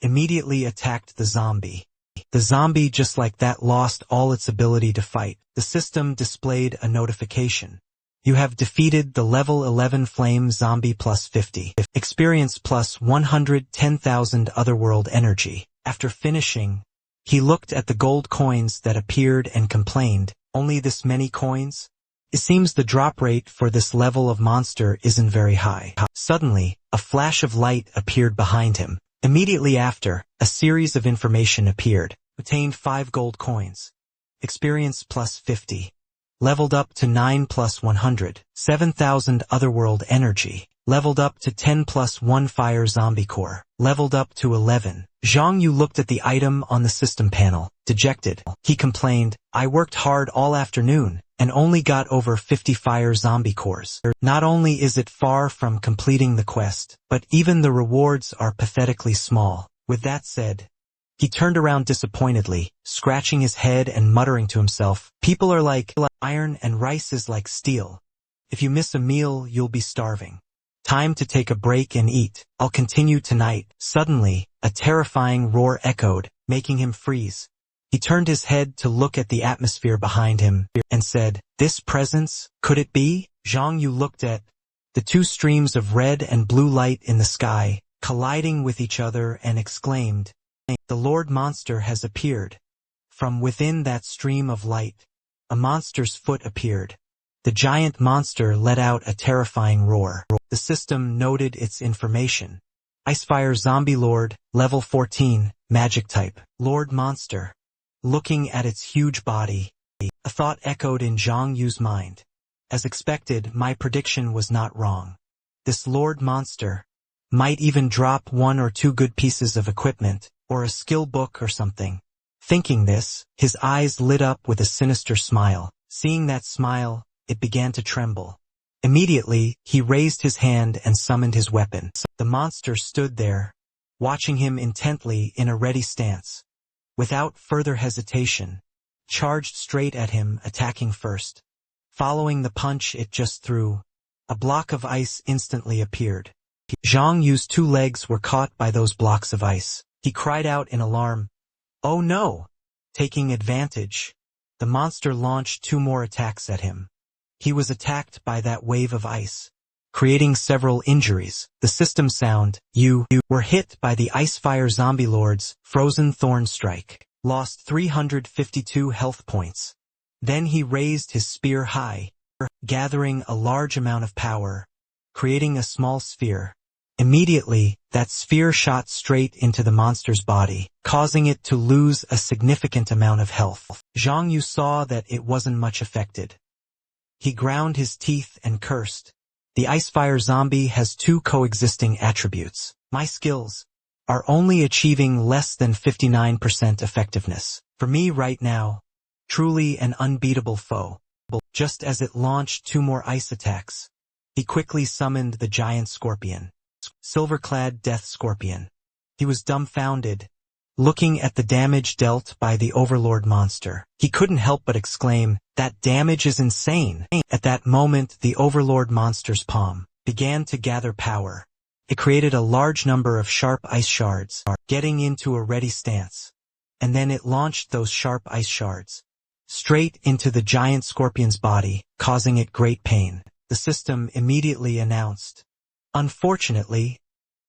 immediately attacked the zombie. The zombie just like that lost all its ability to fight. The system displayed a notification. You have defeated the level 11 flame zombie plus 50. Experience plus 110,000 otherworld energy. After finishing, he looked at the gold coins that appeared and complained, "Only this many coins? It seems the drop rate for this level of monster isn't very high." Suddenly, a flash of light appeared behind him. Immediately after, a series of information appeared. Obtained 5 gold coins. Experience plus 50. Leveled up to 9 plus 100. 7,000 otherworld energy. Leveled up to 10 plus 1 fire zombie core. Leveled up to 11. Zhang Yu looked at the item on the system panel, dejected. He complained, "I worked hard all afternoon, and only got over 50 fire zombie cores. Not only is it far from completing the quest, but even the rewards are pathetically small." With that said, he turned around disappointedly, scratching his head and muttering to himself, "People are like iron and rice is like steel. If you miss a meal, you'll be starving. Time to take a break and eat. I'll continue tonight." Suddenly, a terrifying roar echoed, making him freeze. He turned his head to look at the atmosphere behind him and said, "This presence, could it be?" Zhang Yu looked at the 2 streams of red and blue light in the sky, colliding with each other, and exclaimed, "The Lord Monster has appeared." From within that stream of light, a monster's foot appeared. The giant monster let out a terrifying roar. The system noted its information. Icefire Zombie Lord, level 14, magic type. Lord Monster. Looking at its huge body, a thought echoed in Zhang Yu's mind. As expected, my prediction was not wrong. This Lord Monster might even drop 1 or 2 good pieces of equipment, or a skill book or something. Thinking this, his eyes lit up with a sinister smile. Seeing that smile, it began to tremble. Immediately, he raised his hand and summoned his weapon. The monster stood there, watching him intently in a ready stance. Without further hesitation, charged straight at him, attacking first. Following the punch it just threw, a block of ice instantly appeared. Zhang Yu's 2 legs were caught by those blocks of ice. He cried out in alarm, "Oh no!" Taking advantage, the monster launched 2 more attacks at him. he was attacked by that wave of ice, creating several injuries. The system sound, you were hit by the Icefire Zombie Lord's Frozen Thorn Strike, lost 352 health points. Then he raised his spear high, gathering a large amount of power, creating a small sphere. Immediately, that sphere shot straight into the monster's body, causing it to lose a significant amount of health. Zhang Yu saw that it wasn't much affected. He ground his teeth and cursed. The Icefire zombie has two coexisting attributes. My skills are only achieving less than 59% effectiveness. For me right now, truly an unbeatable foe. Just as it launched two more ice attacks, he quickly summoned the giant scorpion, silver-clad death scorpion. He was dumbfounded, looking at the damage dealt by the Overlord monster. He couldn't help but exclaim, "That damage is insane." At that moment, the Overlord monster's palm began to gather power. It created a large number of sharp ice shards, getting into a ready stance. And then it launched those sharp ice shards straight into the giant scorpion's body, causing it great pain. The system immediately announced, "Unfortunately,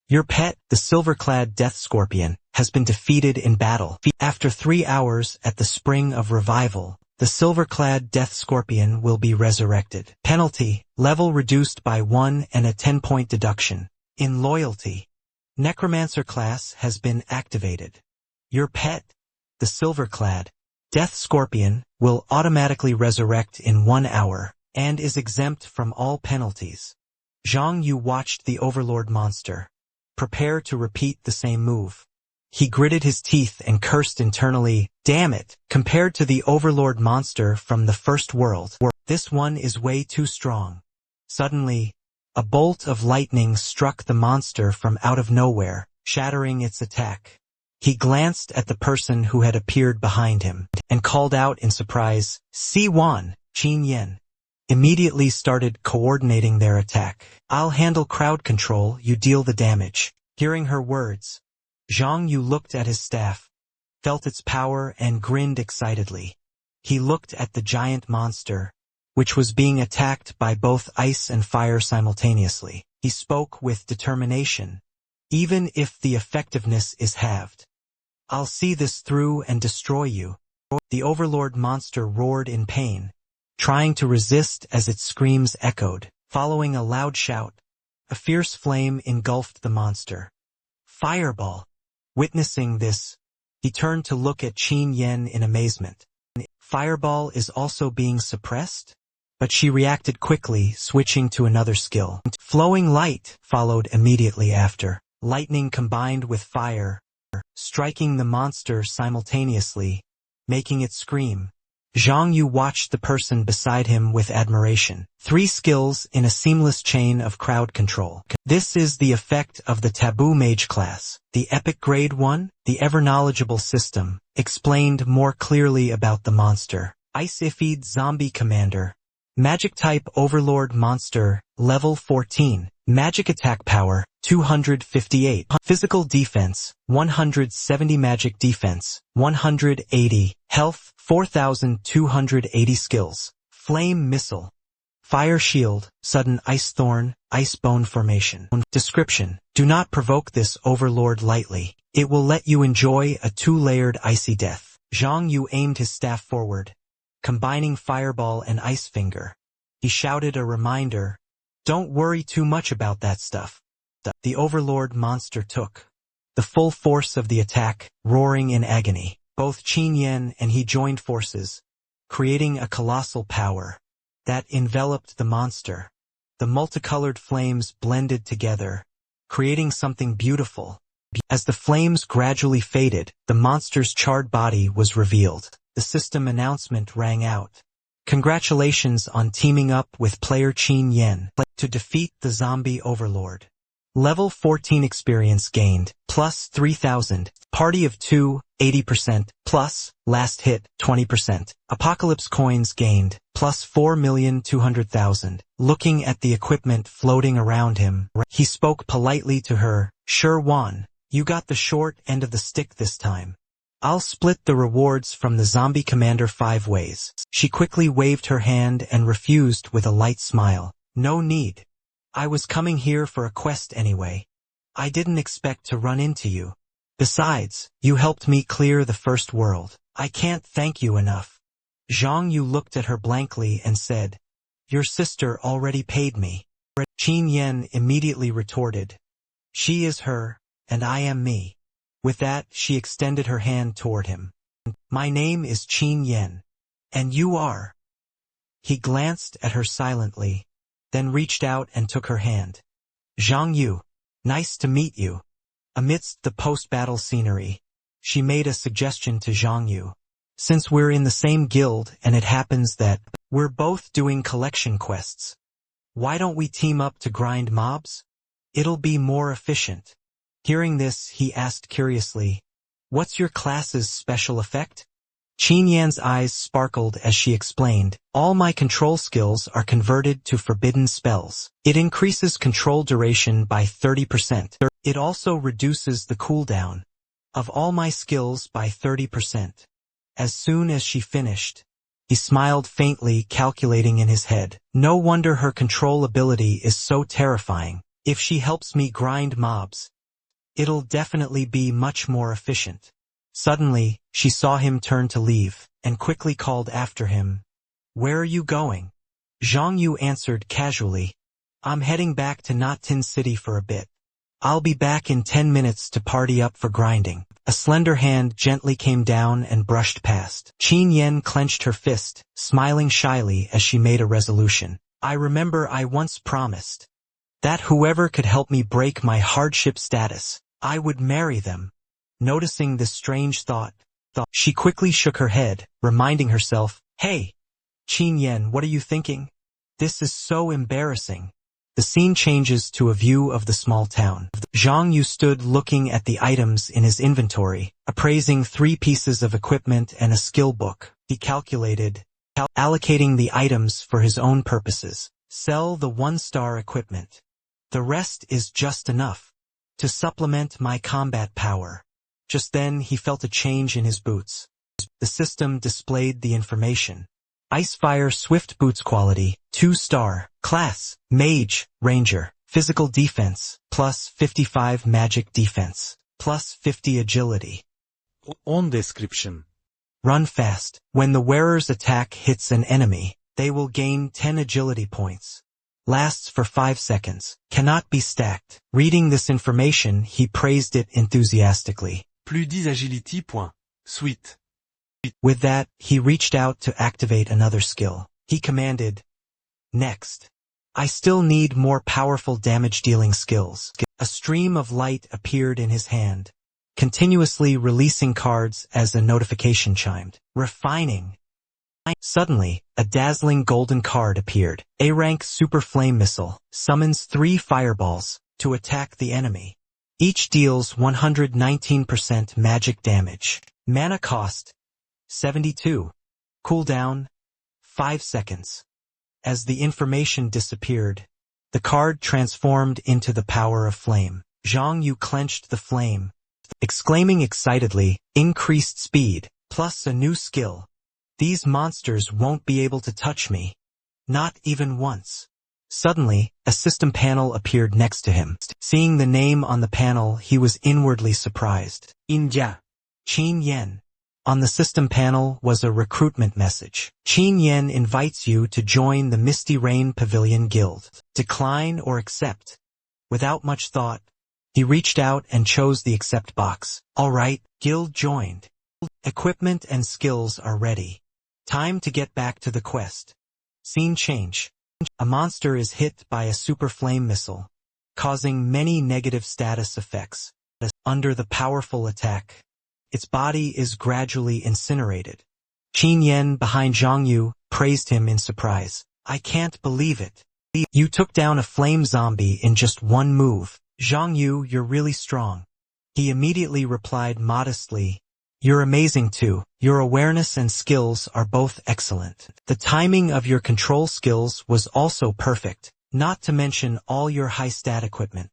your pet, the silver-clad death scorpion, has been defeated in battle." After 3 hours at the Spring of Revival, the silver-clad death scorpion will be resurrected. Penalty, level reduced by 1 and a 10-point deduction. In loyalty, Necromancer class has been activated. Your pet, the silver-clad death scorpion, will automatically resurrect in 1 hour, and is exempt from all penalties. Zhang Yu watched the Overlord monster prepare to repeat the same move. He gritted his teeth and cursed internally, "Damn it, compared to the Overlord monster from the first world, this one is way too strong." Suddenly, a bolt of lightning struck the monster from out of nowhere, shattering its attack. He glanced at the person who had appeared behind him, and called out in surprise, "Si-Wan, Qin Yen." Immediately started coordinating their attack. "I'll handle crowd control, you deal the damage." Hearing her words, Zhang Yu looked at his staff, felt its power and grinned excitedly. He looked at the giant monster, which was being attacked by both ice and fire simultaneously. He spoke with determination. "Even if the effectiveness is halved, I'll see this through and destroy you." The Overlord monster roared in pain, trying to resist as its screams echoed. Following a loud shout, a fierce flame engulfed the monster. "Fireball!" Witnessing this, he turned to look at Qin Yen in amazement. "Fireball is also being suppressed?" But she reacted quickly, switching to another skill. Flowing light followed immediately after. Lightning combined with fire, striking the monster simultaneously, making it scream. Zhang Yu watched the person beside him with admiration. 3 skills in a seamless chain of crowd control. This is the effect of the Taboo Mage class. The Epic Grade 1, the ever-knowledgeable system, explained more clearly about the monster. Ice Ifid Zombie Commander. Magic type Overlord monster, level 14. Magic attack power, 258. Physical defense, 170. Magic defense, 180. Health, 4,280. Skills. Flame missile. Fire shield, sudden ice thorn, ice bone formation. Description: do not provoke this Overlord lightly. It will let you enjoy a 2-layered icy death. Zhang Yu aimed his staff forward, combining fireball and ice finger. He shouted a reminder, "Don't worry too much about that stuff." The Overlord monster took the full force of the attack, roaring in agony. Both Qin Yen and he joined forces, creating a colossal power that enveloped the monster. The multicolored flames blended together, creating something beautiful. As the flames gradually faded, the monster's charred body was revealed. The system announcement rang out. "Congratulations on teaming up with player Qin Yen to defeat the zombie Overlord. Level 14 experience gained, plus 3,000. Party of 2, 80%, plus, last hit, 20%. Apocalypse coins gained, plus 4,200,000. Looking at the equipment floating around him, he spoke politely to her, "Sure Wan, you got the short end of the stick this time. I'll split the rewards from the zombie commander 5 ways. She quickly waved her hand and refused with a light smile. No need. I was coming here for a quest anyway. I didn't expect to run into you. Besides, you helped me clear the first world. I can't thank you enough. Zhang Yu looked at her blankly and said, Your sister already paid me. Qin Yan immediately retorted, She is her, and I am me. With that, she extended her hand toward him. My name is Qin Yan. And you are? He glanced at her silently, then reached out and took her hand. Zhang Yu, nice to meet you. Amidst the post-battle scenery, she made a suggestion to Zhang Yu. Since we're in the same guild and it happens that we're both doing collection quests, why don't we team up to grind mobs? It'll be more efficient. Hearing this, he asked curiously, What's your class's special effect? Qin Yan's eyes sparkled as she explained, All my control skills are converted to forbidden spells. It increases control duration by 30%. It also reduces the cooldown of all my skills by 30%. As soon as she finished, he smiled faintly, calculating in his head. No wonder her control ability is so terrifying. If she helps me grind mobs, it'll definitely be much more efficient. Suddenly, she saw him turn to leave, and quickly called after him. Where are you going? Zhang Yu answered casually. I'm heading back to Notin City for a bit. I'll be back in 10 minutes to party up for grinding. A slender hand gently came down and brushed past. Qin Yan clenched her fist, smiling shyly as she made a resolution. I remember I once promised that whoever could help me break my hardship status, I would marry them. Noticing this strange thought, she quickly shook her head, reminding herself, Hey, Qin Yan, what are you thinking? This is so embarrassing. The scene changes to a view of the small town. Zhang Yu stood looking at the items in his inventory, appraising 3 pieces of equipment and a skill book. He calculated, allocating the items for his own purposes. Sell the 1-star equipment. The rest is just enough to supplement my combat power. Just then he felt a change in his boots. The system displayed the information. Icefire Swift Boots quality, 2-star, class, Mage, Ranger, physical defense, plus 55 magic defense, plus 50 agility. On description. Run fast. When the wearer's attack hits an enemy, they will gain 10 agility points. Lasts for 5 seconds. Cannot be stacked. Reading this information, he praised it enthusiastically. Plus 10 agility points. Sweet. With that, he reached out to activate another skill. He commanded, Next. I still need more powerful damage-dealing skills. A stream of light appeared in his hand, continuously releasing cards as a notification chimed. Refining. Suddenly, a dazzling golden card appeared. A-rank Super Flame Missile summons 3 fireballs to attack the enemy. Each deals 119% magic damage. Mana cost 72. Cooldown 5 seconds. As the information disappeared, the card transformed into the power of flame. Zhang Yu clenched the flame, exclaiming excitedly, increased speed, plus a new skill. These monsters won't be able to touch me. Not even once. Suddenly, a system panel appeared next to him. Seeing the name on the panel, he was inwardly surprised. Inja. Qin Yan. On the system panel was a recruitment message. Qin Yan invites you to join the Misty Rain Pavilion Guild. Decline or accept. Without much thought, he reached out and chose the accept box. All right, guild joined. Equipment and skills are ready. Time to get back to the quest. Scene change. A monster is hit by a super flame missile, causing many negative status effects. Under the powerful attack, its body is gradually incinerated. Qin Yan behind Zhang Yu praised him in surprise. I can't believe it. You took down a flame zombie in just one move. Zhang Yu, you're really strong. He immediately replied modestly, You're amazing too. Your awareness and skills are both excellent. The timing of your control skills was also perfect, not to mention all your high-stat equipment.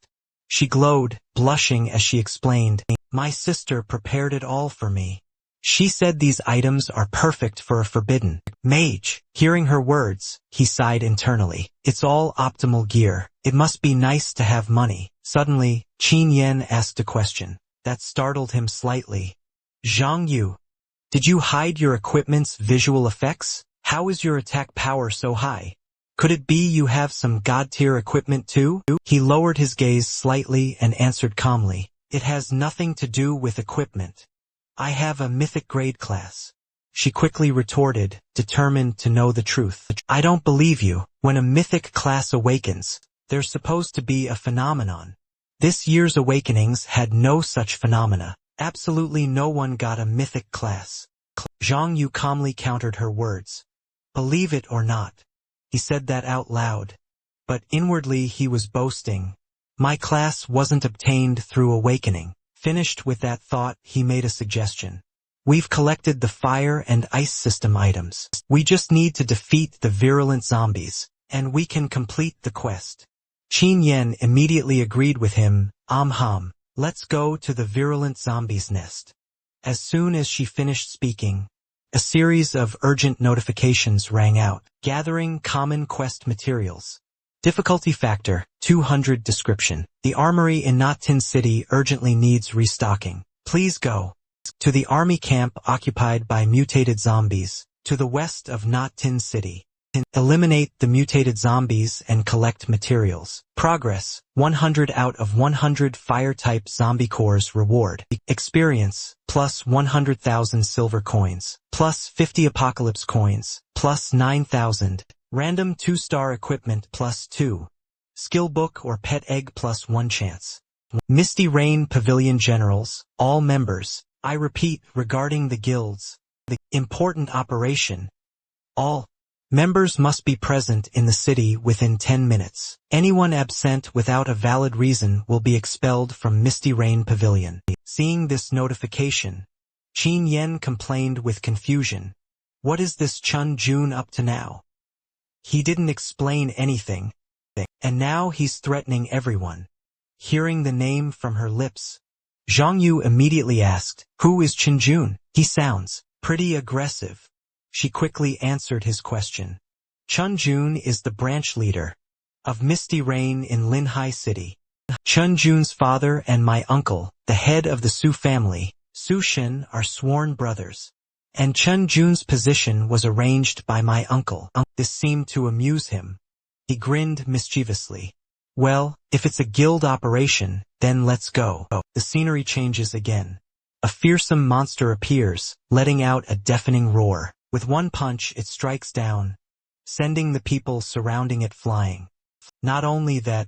She glowed, blushing as she explained, My sister prepared it all for me. She said these items are perfect for a forbidden mage. Hearing her words, he sighed internally. It's all optimal gear. It must be nice to have money. Suddenly, Qin Yan asked a question that startled him slightly. Zhang Yu, did you hide your equipment's visual effects? How is your attack power so high? Could it be you have some god-tier equipment too? He lowered his gaze slightly and answered calmly. It has nothing to do with equipment. I have a mythic grade class. She quickly retorted, determined to know the truth. I don't believe you. When a mythic class awakens, there's supposed to be a phenomenon. This year's awakenings had no such phenomena. Absolutely no one got a mythic class. Zhang Yu calmly countered her words. Believe it or not. He said that out loud. But inwardly he was boasting. My class wasn't obtained through awakening. Finished with that thought, he made a suggestion. We've collected the fire and ice system items. We just need to defeat the virulent zombies, and we can complete the quest. Qin Yan immediately agreed with him. Let's go to the virulent zombies' nest. As soon as she finished speaking, a series of urgent notifications rang out, gathering common quest materials. Difficulty factor, 200. Description. The armory in Notin City urgently needs restocking. Please go to the army camp occupied by mutated zombies, to the west of Notin City. Eliminate the mutated zombies and collect materials. Progress, 100 out of 100 fire-type zombie cores reward. Experience, plus 100,000 silver coins, plus 50 apocalypse coins, plus 9,000. Random 2-star equipment plus 2. Skill book or pet egg plus 1 chance. Misty Rain Pavilion Generals, all members. I repeat, regarding the guilds. The important operation. All members must be present in the city within 10 minutes. Anyone absent without a valid reason will be expelled from Misty Rain Pavilion. Seeing this notification, Qin Yan complained with confusion. What is this Chun Jun up to now? He didn't explain anything, and now he's threatening everyone. Hearing the name from her lips, Zhang Yu immediately asked, Who is Qin Jun? He sounds pretty aggressive. She quickly answered his question. Chun Jun is the branch leader of Misty Rain in Linhai City. Chun Jun's father and my uncle, the head of the Su family, Su Shin, are sworn brothers. And Chun Jun's position was arranged by my uncle. This seemed to amuse him. He grinned mischievously. Well, if it's a guild operation, then let's go. The scenery changes again. A fearsome monster appears, letting out a deafening roar. With one punch it strikes down, sending the people surrounding it flying. Not only that,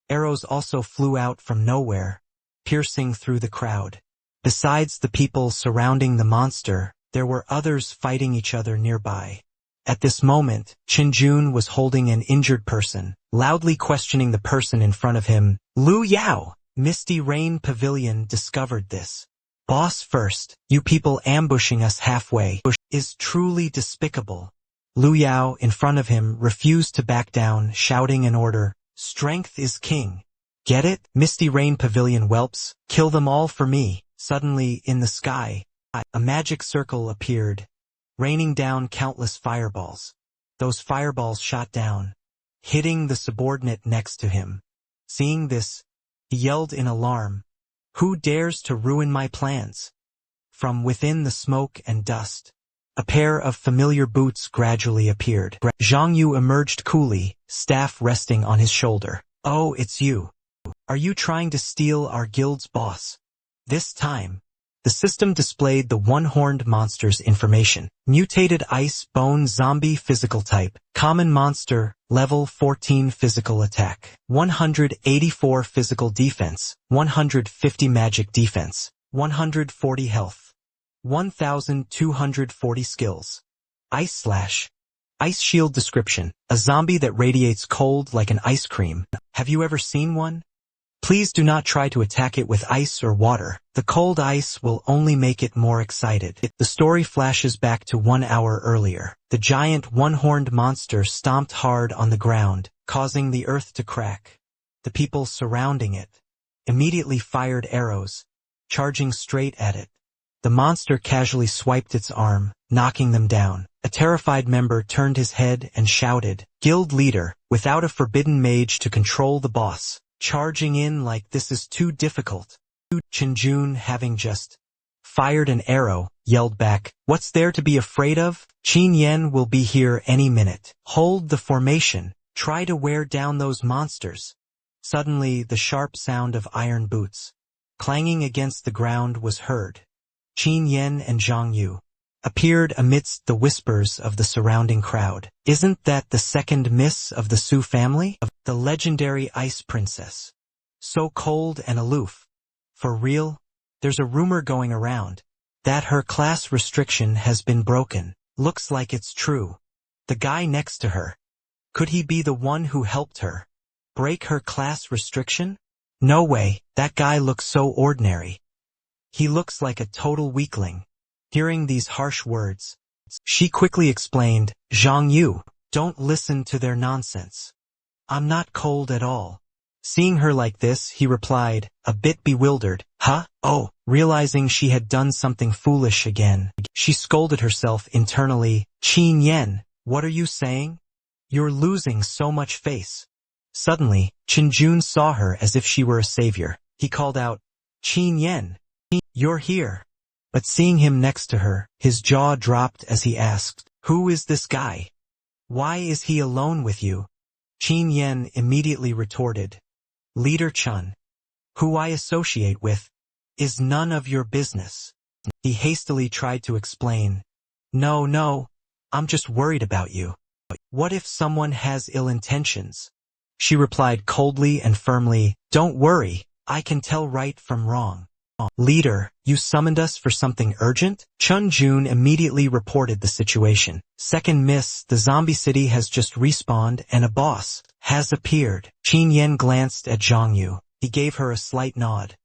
arrows also flew out from nowhere, piercing through the crowd. Besides the people surrounding the monster, there were others fighting each other nearby. At this moment, Qin Jun was holding an injured person, loudly questioning the person in front of him. Lu Yao! Misty Rain Pavilion discovered this. Boss first, you people ambushing us halfway is truly despicable. Lu Yao, in front of him, refused to back down, shouting an order. Strength is king. Get it? Misty Rain Pavilion whelps, kill them all for me. Suddenly, in the sky, a magic circle appeared, raining down countless fireballs. Those fireballs shot down, hitting the subordinate next to him. Seeing this, he yelled in alarm, Who dares to ruin my plans? From within the smoke and dust, a pair of familiar boots gradually appeared. Zhang Yu emerged coolly, staff resting on his shoulder. Oh, it's you. Are you trying to steal our guild's boss? This time, the system displayed the one-horned monster's information. Mutated ice bone zombie physical type. Common monster, level 14 physical attack. 184 physical defense. 150 magic defense. 140 health. 1,240 skills. Ice slash. Ice shield description. A zombie that radiates cold like an ice cream. Have you ever seen one? Please do not try to attack it with ice or water. The cold ice will only make it more excited. The story flashes back to 1 hour earlier. The giant one-horned monster stomped hard on the ground, causing the earth to crack. The people surrounding it immediately fired arrows, charging straight at it. The monster casually swiped its arm, knocking them down. A terrified member turned his head and shouted, "Guild leader, without a forbidden mage to control the boss, charging in like this is too difficult." Chinjun, having just fired an arrow, yelled back, "What's there to be afraid of? Qin Yen will be here any minute. Hold the formation. Try to wear down those monsters." Suddenly, the sharp sound of iron boots clanging against the ground was heard. Qin Yen and Zhang Yu appeared amidst the whispers of the surrounding crowd. "Isn't that the second miss of the Su family? The legendary Ice Princess. So cold and aloof. For real? There's a rumor going around that her class restriction has been broken. Looks like it's true. The guy next to her. Could he be the one who helped her break her class restriction? No way, that guy looks so ordinary. He looks like a total weakling." Hearing these harsh words, she quickly explained, "Zhang Yu, don't listen to their nonsense. I'm not cold at all." Seeing her like this, he replied, a bit bewildered, "Huh? Oh," realizing she had done something foolish again. She scolded herself internally, "Qin Yen, what are you saying? You're losing so much face." Suddenly, Chinjun saw her as if she were a savior. He called out, "Qin Yen, you're here." But seeing him next to her, his jaw dropped as he asked, "Who is this guy? Why is he alone with you?" Qin Yen immediately retorted, "Leader Chun, who I associate with, is none of your business." He hastily tried to explain, No, I'm just worried about you. What if someone has ill intentions?" She replied coldly and firmly, "Don't worry, I can tell right from wrong." "Leader, you summoned us for something urgent?" Chun Jun immediately reported the situation. "Second miss, the zombie city has just respawned and a boss has appeared." Qin Yen glanced at Zhang Yu. He gave her a slight nod.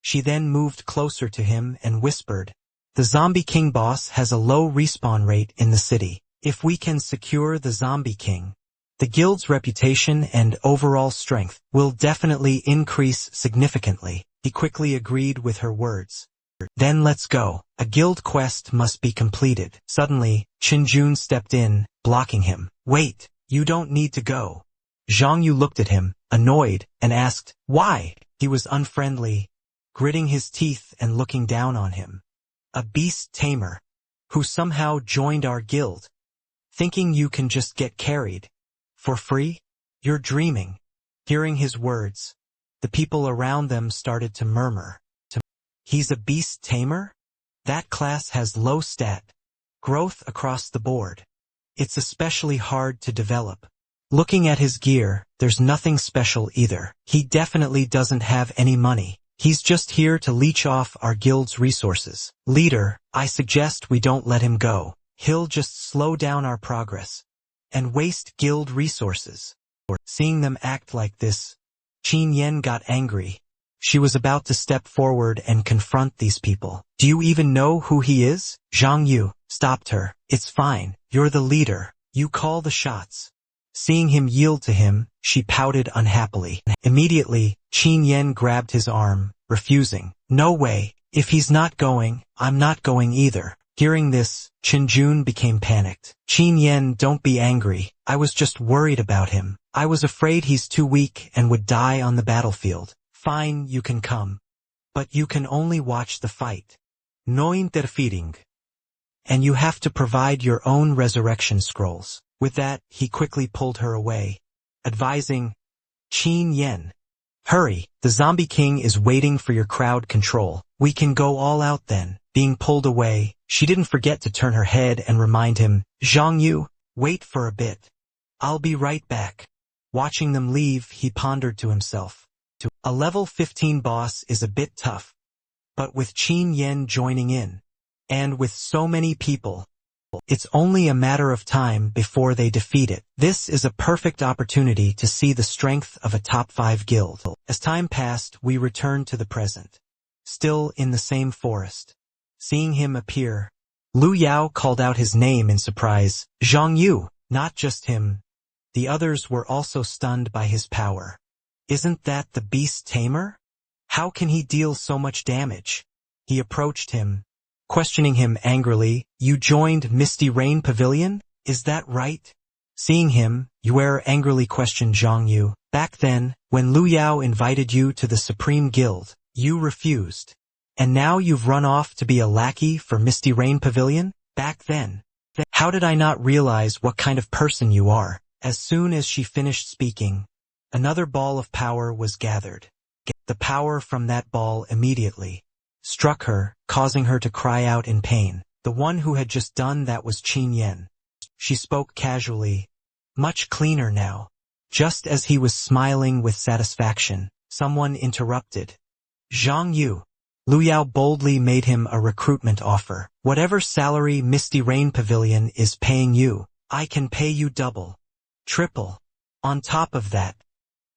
She then moved closer to him and whispered, "The Zombie King boss has a low respawn rate in the city. If we can secure the Zombie King, the guild's reputation and overall strength will definitely increase significantly." He quickly agreed with her words. "Then let's go. A guild quest must be completed." Suddenly, Chinjun stepped in, blocking him. "Wait, you don't need to go." Zhang Yu looked at him, annoyed, and asked, "Why?" He was unfriendly, gritting his teeth and looking down on him. "A beast tamer, who somehow joined our guild, thinking you can just get carried for free? You're dreaming." Hearing his words, the people around them started to murmur. "He's a beast tamer? That class has low stat growth across the board. It's especially hard to develop. Looking at his gear, there's nothing special either. He definitely doesn't have any money. He's just here to leech off our guild's resources. Leader, I suggest we don't let him go. He'll just slow down our progress and waste guild resources." Seeing them act like this, Qin Yen got angry. She was about to step forward and confront these people. "Do you even know who he is?" Zhang Yu stopped her. "It's fine. You're the leader. You call the shots." Seeing him yield to him, she pouted unhappily. Immediately, Qin Yen grabbed his arm, refusing. "No way. If he's not going, I'm not going either." Hearing this, Chinjun became panicked. "Qin Yen, don't be angry. I was just worried about him. I was afraid he's too weak and would die on the battlefield." "Fine, you can come. But you can only watch the fight. No interfering. And you have to provide your own resurrection scrolls." With that, he quickly pulled her away, advising, "Qin Yen, hurry, the Zombie King is waiting for your crowd control. We can go all out then." Being pulled away, she didn't forget to turn her head and remind him, "Zhang Yu, wait for a bit. I'll be right back." Watching them leave, he pondered to himself. A level 15 boss is a bit tough, but with Qin Yen joining in, and with so many people, it's only a matter of time before they defeat it. This is a perfect opportunity to see the strength of a top 5 guild. As time passed, we returned to the present. Still in the same forest. Seeing him appear, Lu Yao called out his name in surprise. "Zhang Yu." Not just him. The others were also stunned by his power. "Isn't that the beast tamer? How can he deal so much damage?" He approached him, questioning him angrily. You joined Misty Rain Pavilion? Is that right? Seeing him, Yue angrily questioned Zhang Yu. Back then, when Lu Yao invited you to the Supreme Guild, you refused. And now you've run off to be a lackey for Misty Rain Pavilion? Back then. How did I not realize what kind of person you are? As soon as she finished speaking, another ball of power was gathered. The power from that ball immediately struck her, causing her to cry out in pain. The one who had just done that was Qin Yan. She spoke casually. Much cleaner now. Just as he was smiling with satisfaction, someone interrupted. Zhang Yu. Lu Yao boldly made him a recruitment offer. Whatever salary Misty Rain Pavilion is paying you, I can pay you double, triple. On top of that,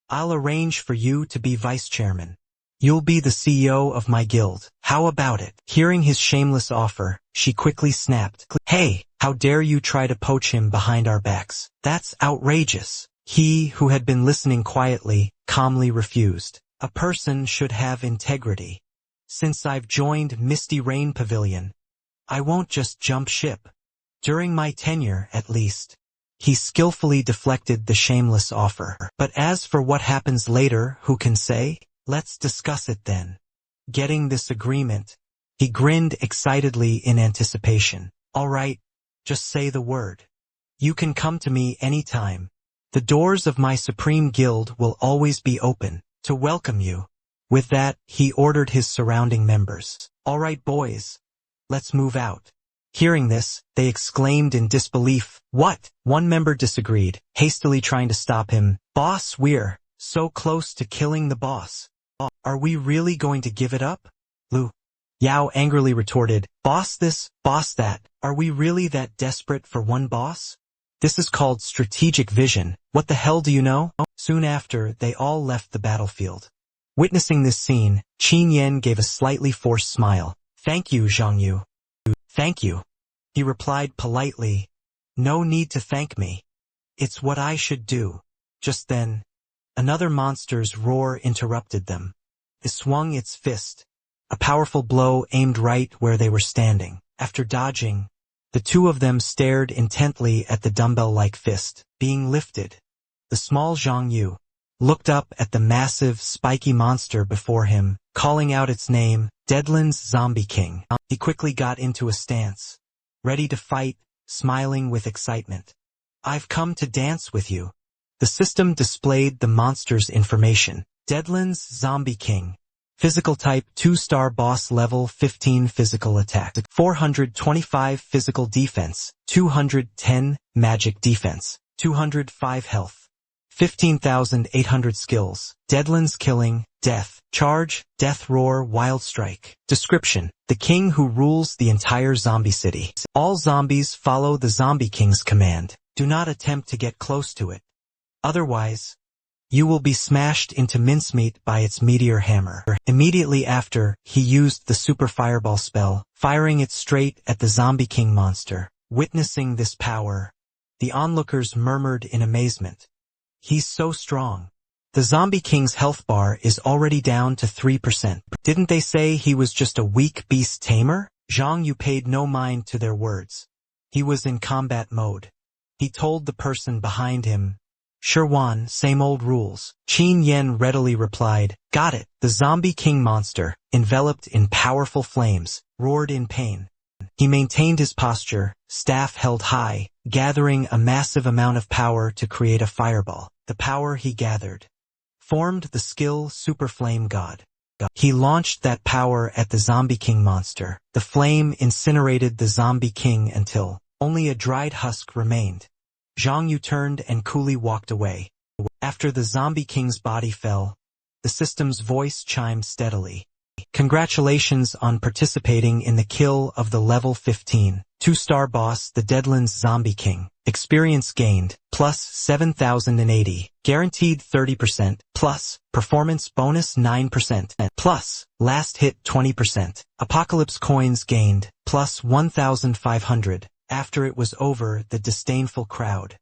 I'll arrange for you to be vice chairman. You'll be the CEO of my guild. How about it? Hearing his shameless offer, she quickly snapped. Hey, how dare you try to poach him behind our backs? That's outrageous. He, who had been listening quietly, calmly refused. A person should have integrity. Since I've joined Misty Rain Pavilion, I won't just jump ship. During my tenure, at least. He skillfully deflected the shameless offer. But as for what happens later, who can say? Let's discuss it then. Getting this agreement, he grinned excitedly in anticipation. All right, just say the word. You can come to me anytime. The doors of my Supreme Guild will always be open to welcome you. With that, he ordered his surrounding members. All right, boys. Let's move out. Hearing this, they exclaimed in disbelief. What? One member disagreed, hastily trying to stop him. Boss, we're so close to killing the boss. Are we really going to give it up? Lu Yao angrily retorted. Boss this, boss that. Are we really that desperate for one boss? This is called strategic vision. What the hell do you know? Soon after, they all left the battlefield. Witnessing this scene, Qin Yan gave a slightly forced smile. Thank you, Zhang Yu. Thank you. He replied politely. No need to thank me. It's what I should do. Just then, another monster's roar interrupted them. It swung its fist. A powerful blow aimed right where they were standing. After dodging, the two of them stared intently at the dumbbell-like fist being lifted. The small Zhang Yu looked up at the massive, spiky monster before him, calling out its name, Deadlands Zombie King. He quickly got into a stance, ready to fight, smiling with excitement. I've come to dance with you. The system displayed the monster's information. Deadlands Zombie King. Physical type 2-star boss level 15 physical attack, 425 physical defense, 210 magic defense, 205 health, 15,800 skills. Deadlands killing, death, charge, death roar, wild strike. Description: the king who rules the entire zombie city. All zombies follow the Zombie King's command. Do not attempt to get close to it. Otherwise, you will be smashed into mincemeat by its meteor hammer. Immediately after, he used the super fireball spell, firing it straight at the Zombie King monster. Witnessing this power, the onlookers murmured in amazement. He's so strong. The Zombie King's health bar is already down to 3%. Didn't they say he was just a weak beast tamer? Zhang Yu paid no mind to their words. He was in combat mode. He told the person behind him, Sherwan, same old rules. Qin Yan readily replied, got it. The Zombie King monster, enveloped in powerful flames, roared in pain. He maintained his posture, staff held high, gathering a massive amount of power to create a fireball. The power he gathered formed the skill Super Flame God. He launched that power at the Zombie King monster. The flame incinerated the Zombie King until only a dried husk remained. Zhang Yu turned and coolly walked away. After the Zombie King's body fell, the system's voice chimed steadily. Congratulations on participating in the kill of the level 15, 2-star boss, the Deadlands Zombie King. Experience gained, plus 7,080. Guaranteed 30%, plus performance bonus 9%, plus last hit 20%. Apocalypse coins gained, plus 1,500. After it was over, the disdainful crowd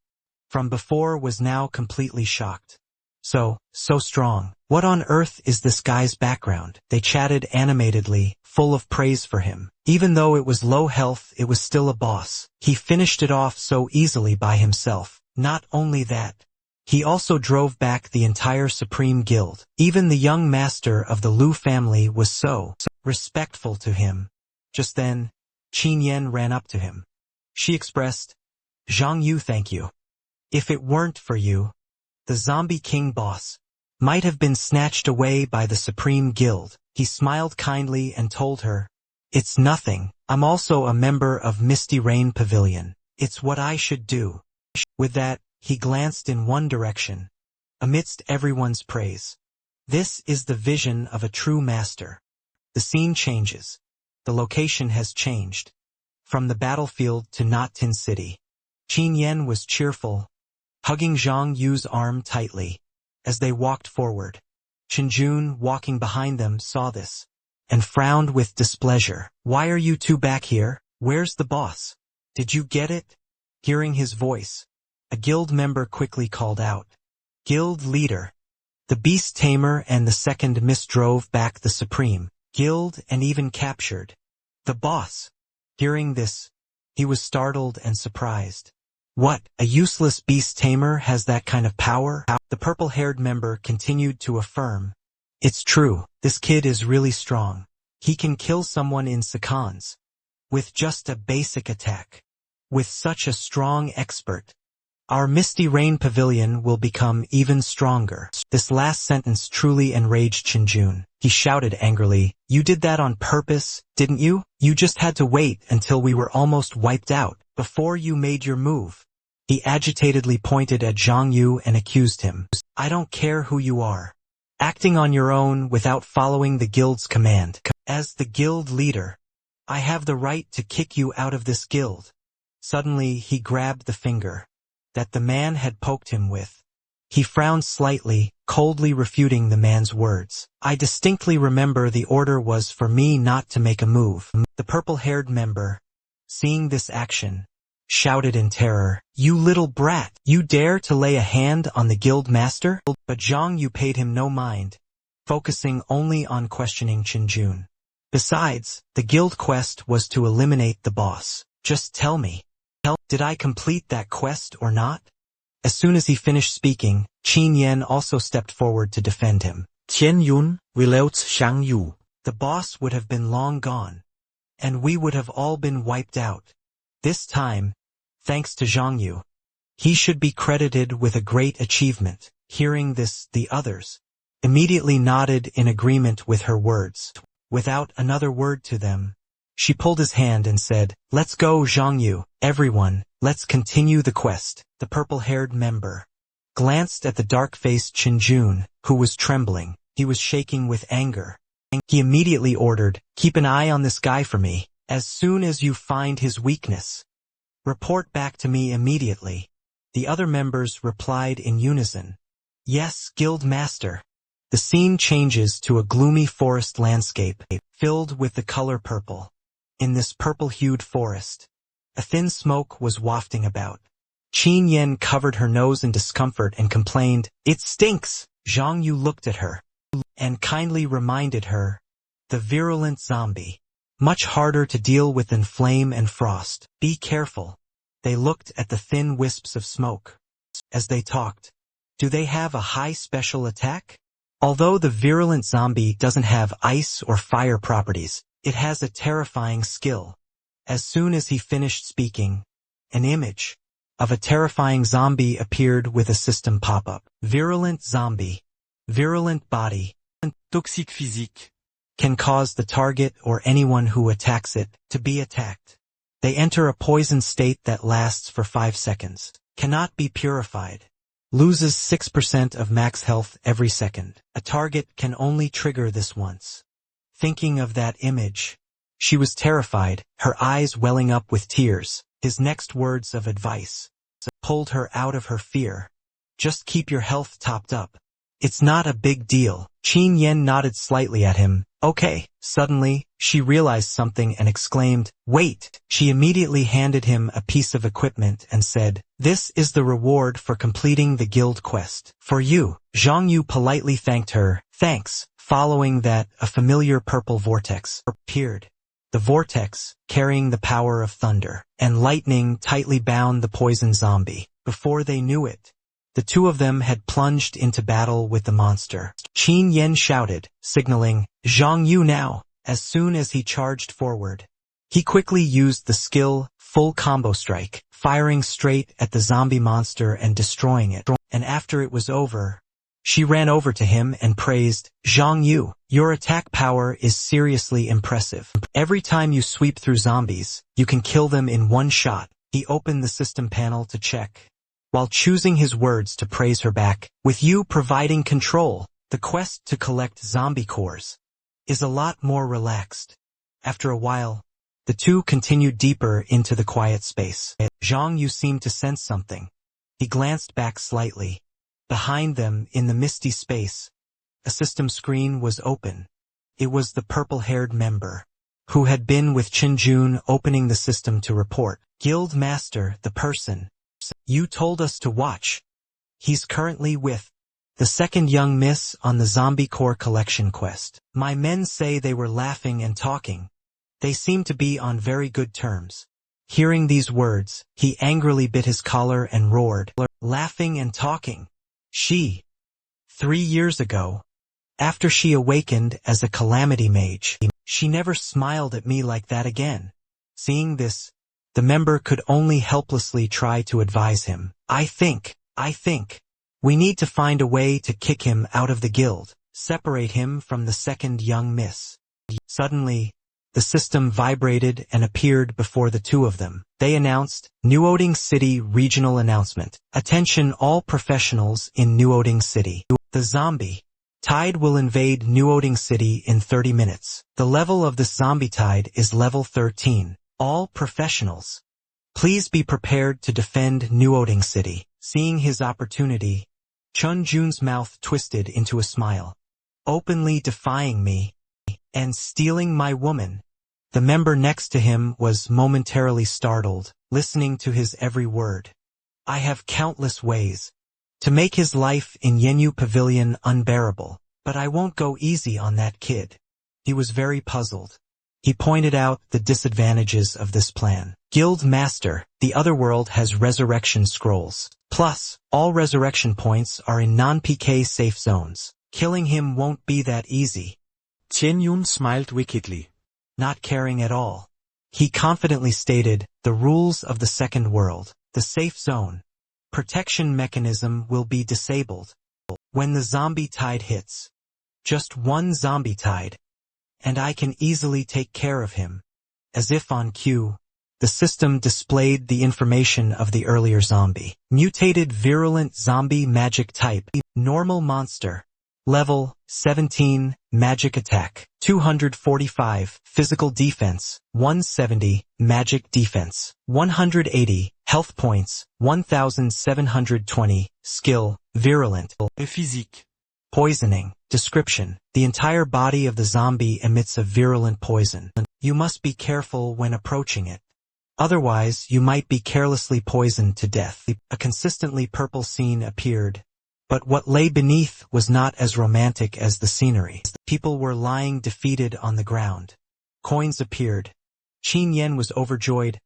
from before was now completely shocked. So strong. What on earth is this guy's background? They chatted animatedly, full of praise for him. Even though it was low health, it was still a boss. He finished it off so easily by himself. Not only that, he also drove back the entire Supreme Guild. Even the young master of the Liu family was so respectful to him. Just then, Qin Yan ran up to him. She expressed, "Zhang Yu, thank you. If it weren't for you, the Zombie King boss might have been snatched away by the Supreme Guild." He smiled kindly and told her, "It's nothing. I'm also a member of Misty Rain Pavilion. It's what I should do." With that, he glanced in one direction, amidst everyone's praise. This is the vision of a true master. The scene changes. The location has changed. From the battlefield to Tin City. Qin Yan was cheerful, hugging Zhang Yu's arm tightly. As they walked forward, Qinjun, walking behind them, saw this, and frowned with displeasure. "Why are you two back here? Where's the boss? Did you get it?" Hearing his voice, a guild member quickly called out, "Guild leader." The beast tamer and the second miss drove back the Supreme Guild and even captured the boss. Hearing this, he was startled and surprised. "What, a useless beast tamer has that kind of power?" The purple-haired member continued to affirm, "It's true, this kid is really strong. He can kill someone in seconds with just a basic attack. With such a strong expert, our Misty Rain Pavilion will become even stronger." This last sentence truly enraged Qinjun. He shouted angrily, "You did that on purpose, didn't you? You just had to wait until we were almost wiped out before you made your move." He agitatedly pointed at Zhang Yu and accused him. "I don't care who you are. Acting on your own without following the guild's command. As the guild leader, I have the right to kick you out of this guild." Suddenly he grabbed the finger that the man had poked him with. He frowned slightly, coldly refuting the man's words. "I distinctly remember the order was for me not to make a move." The purple-haired member, seeing this action, shouted in terror, "You little brat! You dare to lay a hand on the guild master?" But Zhang Yu paid him no mind, focusing only on questioning Qinjun. Besides, the guild quest was to eliminate the boss. "Just tell me, did I complete that quest or not?" As soon as he finished speaking, Qin Yan also stepped forward to defend him. Tian Yun, relates Zhang Yu. The boss would have been long gone, and we would have all been wiped out. This time, thanks to Zhang Yu. He should be credited with a great achievement. Hearing this, the others immediately nodded in agreement with her words. Without another word to them, she pulled his hand and said, "Let's go, Zhang Yu. Everyone, let's continue the quest." The purple-haired member glanced at the dark-faced Qinjun, who was trembling. He was shaking with anger. He immediately ordered, "Keep an eye on this guy for me. As soon as you find his weakness, report back to me immediately." The other members replied in unison, "Yes, Guild Master." The scene changes to a gloomy forest landscape, filled with the color purple. In this purple-hued forest, a thin smoke was wafting about. Qin Yan covered her nose in discomfort and complained, "It stinks!" Zhang Yu looked at her and kindly reminded her, "The virulent zombie. Much harder to deal with than flame and frost. Be careful." They looked at the thin wisps of smoke. As they talked, "Do they have a high special attack?" Although the virulent zombie doesn't have ice or fire properties, it has a terrifying skill. As soon as he finished speaking, an image of a terrifying zombie appeared with a system pop-up. Virulent zombie. Virulent body. Toxique physique. Can cause the target or anyone who attacks it to be attacked. They enter a poison state that lasts for 5 seconds. Cannot be purified. Loses 6% of max health every second. A target can only trigger this once. Thinking of that image, she was terrified, her eyes welling up with tears. His next words of advice pulled her out of her fear. "Just keep your health topped up. It's not a big deal." Qin Yan nodded slightly at him, Okay. Suddenly, she realized something and exclaimed, "Wait!" She immediately handed him a piece of equipment and said, "This is the reward for completing the guild quest. For you." Zhang Yu politely thanked her. "Thanks." Following that, a familiar purple vortex appeared. The vortex, carrying the power of thunder and lightning, tightly bound the poison zombie. Before they knew it, the two of them had plunged into battle with the monster. Qin Yen shouted, signaling, "Zhang Yu now!" As soon as he charged forward, he quickly used the skill, full combo strike, firing straight at the zombie monster and destroying it. And after it was over, she ran over to him and praised, "Zhang Yu, your attack power is seriously impressive. Every time you sweep through zombies, you can kill them in one shot." He opened the system panel to check, while choosing his words to praise her back. "With you providing control, the quest to collect zombie cores is a lot more relaxed." After a while, the two continued deeper into the quiet space. Zhang Yu seemed to sense something. He glanced back slightly. Behind them, in the misty space, a system screen was open. It was the purple-haired member, who had been with Qinjun, opening the system to report. "Guild Master, the person you told us to watch. He's currently with the second young miss on the zombie core collection quest." My men say they were laughing and talking. They seemed to be on very good terms. Hearing these words, he angrily bit his collar and roared, "Laughing and talking? She, 3 years ago, after she awakened as a calamity mage, she never smiled at me like that again." Seeing this, the member could only helplessly try to advise him. I think, we need to find a way to kick him out of the guild, separate him from the second young miss." Suddenly, the system vibrated and appeared before the two of them. They announced, "Nuoding City Regional Announcement. Attention all professionals in Nuoding City. The zombie tide will invade Nuoding City in 30 minutes. The level of this zombie tide is level 13. All professionals, please be prepared to defend Nuoding City." Seeing his opportunity, Chun Jun's mouth twisted into a smile. "Openly defying me and stealing my woman." The member next to him was momentarily startled, listening to his every word. "I have countless ways to make his life in Yenyu Pavilion unbearable, but I won't go easy on that kid." He was very puzzled. He pointed out the disadvantages of this plan. "Guild Master, the other world has resurrection scrolls. Plus, all resurrection points are in non-PK safe zones. Killing him won't be that easy." Tianyun smiled wickedly. Not caring at all, he confidently stated, "The rules of the second world, the safe zone protection mechanism will be disabled when the zombie tide hits. Just one zombie tide, and I can easily take care of him." As if on cue, the system displayed the information of the earlier zombie. Mutated virulent zombie magic type, normal monster. Level 17, magic attack, 245, physical defense, 170, magic defense, 180, health points, 1720, skill, virulent. Physique. Poisoning. Description: the entire body of the zombie emits a virulent poison. You must be careful when approaching it. Otherwise, you might be carelessly poisoned to death. A consistently purple scene appeared, but what lay beneath was not as romantic as the scenery. People were lying defeated on the ground. Coins appeared. Qin Yen was overjoyed.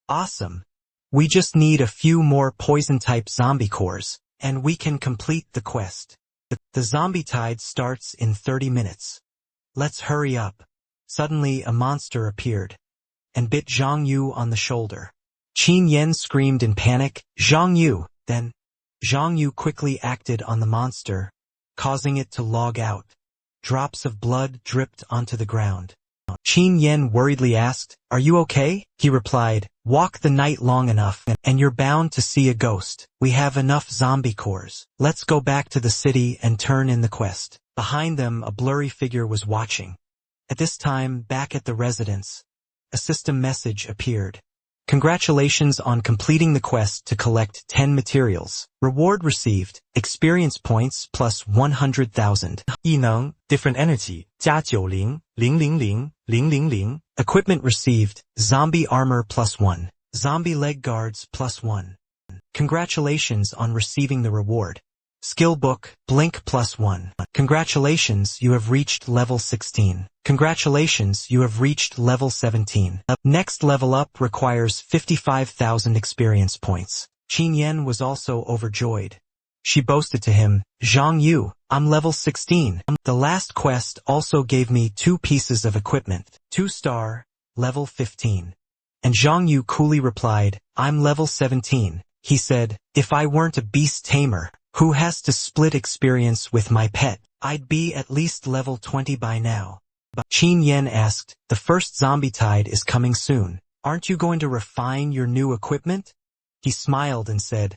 "Awesome! We just need a few more poison-type zombie cores, and we can complete the quest. The zombie tide starts in 30 minutes. Let's hurry up." Suddenly a monster appeared and bit Zhang Yu on the shoulder. Qin Yen screamed in panic, "Zhang Yu!" Then, Zhang Yu quickly acted on the monster, causing it to log out. Drops of blood dripped onto the ground. Qin Yen worriedly asked, "Are you okay?" He replied, "Walk the night long enough, and you're bound to see a ghost. We have enough zombie cores. Let's go back to the city and turn in the quest." Behind them, a blurry figure was watching. At this time, back at the residence, a system message appeared. Congratulations on completing the quest to collect 10 materials. Reward received, experience points plus 100,000. 异能 different energy 加90,000,000,000. Equipment received, zombie armor plus 1. Zombie leg guards plus 1. Congratulations on receiving the reward. Skill book, blink plus 1. Congratulations, you have reached level 16. Congratulations, you have reached level 17. Next level up requires 55,000 experience points. Qin Yan was also overjoyed. She boasted to him, Zhang Yu, I'm level 16. The last quest also gave me 2 pieces of equipment. 2-star, level 15. And Zhang Yu coolly replied, I'm level 17. He said, if I weren't a beast tamer, who has to split experience with my pet, I'd be at least level 20 by now. But Qin Yan asked, the first zombie tide is coming soon. Aren't you going to refine your new equipment? He smiled and said,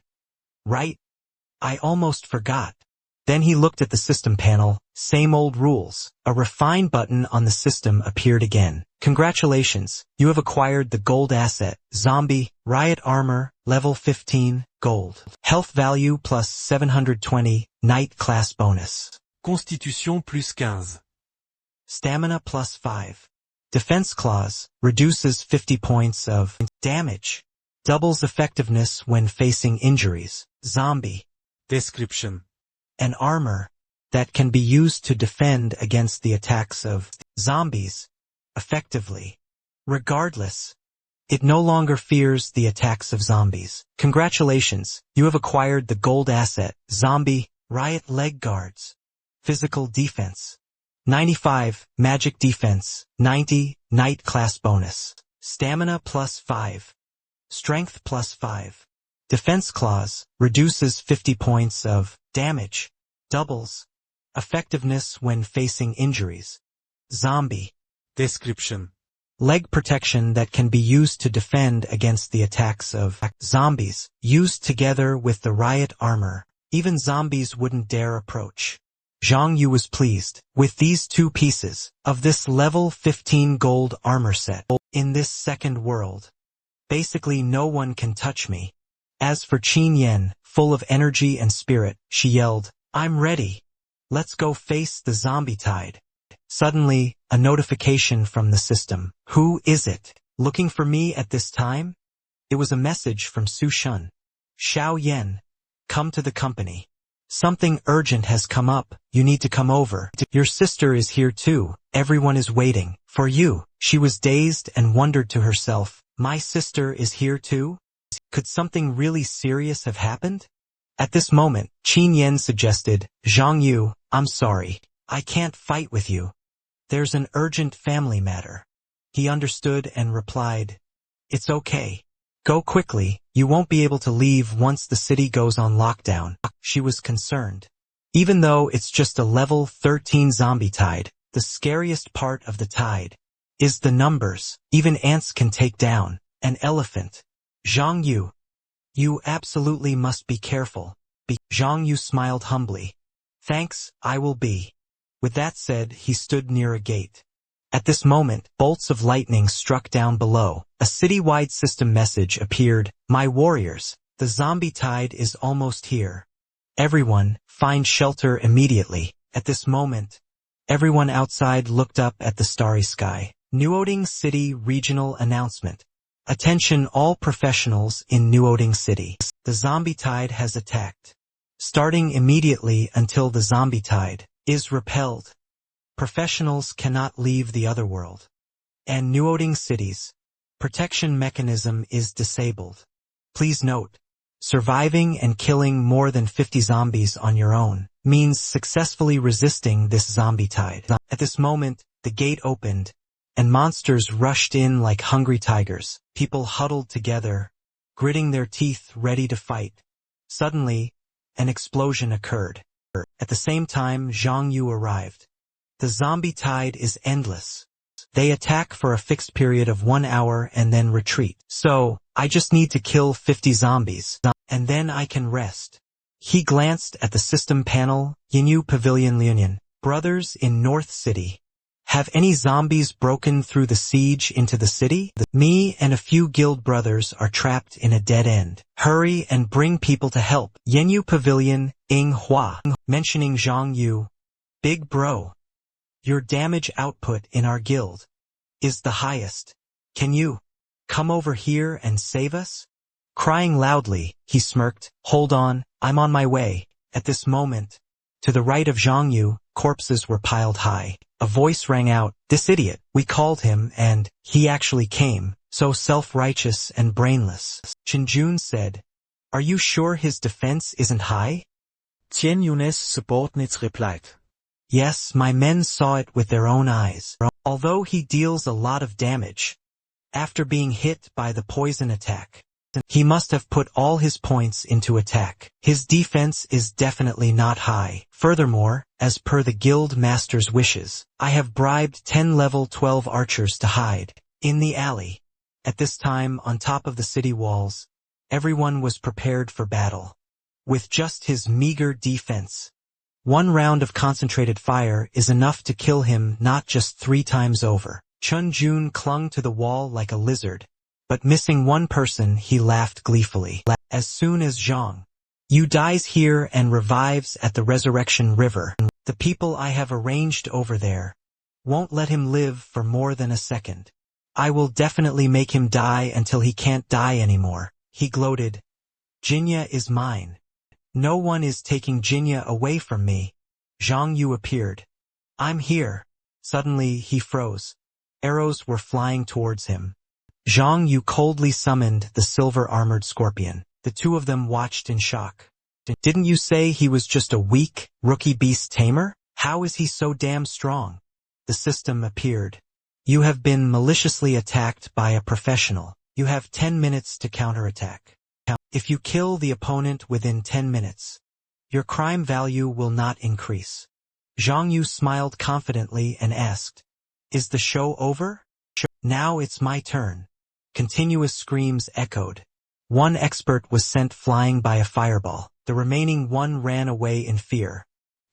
right. I almost forgot. Then he looked at the system panel, same old rules. A refine button on the system appeared again. Congratulations, you have acquired the gold asset, zombie, riot armor, level 15, gold. Health value plus 720, knight class bonus. Constitution plus 15. Stamina plus 5. Defense clause, reduces 50 points of damage. Doubles effectiveness when facing injuries. Zombie. Description. An armor that can be used to defend against the attacks of zombies effectively. Regardless, it no longer fears the attacks of zombies. Congratulations, you have acquired the gold asset, zombie, riot leg guards. Physical defense. 95, magic defense, 90, knight class bonus. Stamina plus 5. Strength plus 5. Defense clause, reduces 50 points of damage. Doubles effectiveness when facing injuries. Zombie. Description. Leg protection that can be used to defend against the attacks of zombies, used together with the riot armor. Even zombies wouldn't dare approach. Zhang Yu was pleased with these 2 pieces of this level 15 gold armor set. In this second world, basically no one can touch me. As for Qin Yan, full of energy and spirit, she yelled, I'm ready. Let's go face the zombie tide. Suddenly, a notification from the system. Who is it? Looking for me at this time? It was a message from Su Shun. Xiao Yan. Come to the company. Something urgent has come up. You need to come over. Your sister is here too. Everyone is waiting for you. She was dazed and wondered to herself, my sister is here too? Could something really serious have happened? At this moment, Qin Yan suggested, Zhang Yu, I'm sorry. I can't fight with you. There's an urgent family matter. He understood and replied, it's okay. Go quickly, you won't be able to leave once the city goes on lockdown. She was concerned. Even though it's just a level 13 zombie tide, the scariest part of the tide is the numbers. Even ants can take down an elephant. Zhang Yu. You absolutely must be careful. Zhang Yu smiled humbly. Thanks, I will be. With that said, he stood near a gate. At this moment, bolts of lightning struck down below. A city-wide system message appeared. My warriors, the zombie tide is almost here. Everyone, find shelter immediately. At this moment, everyone outside looked up at the starry sky. Nuoding City Regional Announcement. Attention all professionals in Nuoding City. The zombie tide has attacked. Starting immediately until the zombie tide is repelled. Professionals cannot leave the other world. And Nuoding City's protection mechanism is disabled. Please note, surviving and killing more than 50 zombies on your own means successfully resisting this zombie tide. At this moment, the gate opened, and monsters rushed in like hungry tigers. People huddled together, gritting their teeth ready to fight. Suddenly, an explosion occurred. At the same time, Zhang Yu arrived. The zombie tide is endless. They attack for a fixed period of 1 hour and then retreat. So, I just need to kill 50 zombies, and then I can rest. He glanced at the system panel, Yinyu Pavilion Union, brothers in North City. Have any zombies broken through the siege into the city? Me and a few guild brothers are trapped in a dead end. Hurry and bring people to help. Yenyu Pavilion, Hua. Mentioning Zhang Yu. Big bro. Your damage output in our guild is the highest. Can you come over here and save us? Crying loudly, he smirked. Hold on, I'm on my way. At this moment, to the right of Zhang Yu, corpses were piled high. A voice rang out, this idiot, we called him and he actually came, so self-righteous and brainless. Qinjun said, are you sure his defense isn't high? Tian Yun's subordinates replied. Yes, my men saw it with their own eyes. Although he deals a lot of damage, after being hit by the poison attack, he must have put all his points into attack. His defense is definitely not high. Furthermore, as per the guild master's wishes, I have bribed 10 level 12 archers to hide in the alley. At this time, on top of the city walls, everyone was prepared for battle. With just his meager defense, one round of concentrated fire is enough to kill him not just 3 times over. Chun Jun clung to the wall like a lizard, but missing one person he laughed gleefully. As soon as Zhang Yu dies here and revives at the Resurrection River, the people I have arranged over there won't let him live for more than a second. I will definitely make him die until he can't die anymore. He gloated. Jinya is mine. No one is taking Jinya away from me. Zhang Yu appeared. I'm here. Suddenly he froze. Arrows were flying towards him. Zhang Yu coldly summoned the silver-armored scorpion. The two of them watched in shock. Didn't you say he was just a weak, rookie beast tamer? How is he so damn strong? The system appeared. You have been maliciously attacked by a professional. You have 10 minutes to counterattack. If you kill the opponent within 10 minutes, your crime value will not increase. Zhang Yu smiled confidently and asked, is the show over? Now it's my turn. Continuous screams echoed. One expert was sent flying by a fireball. The remaining one ran away in fear.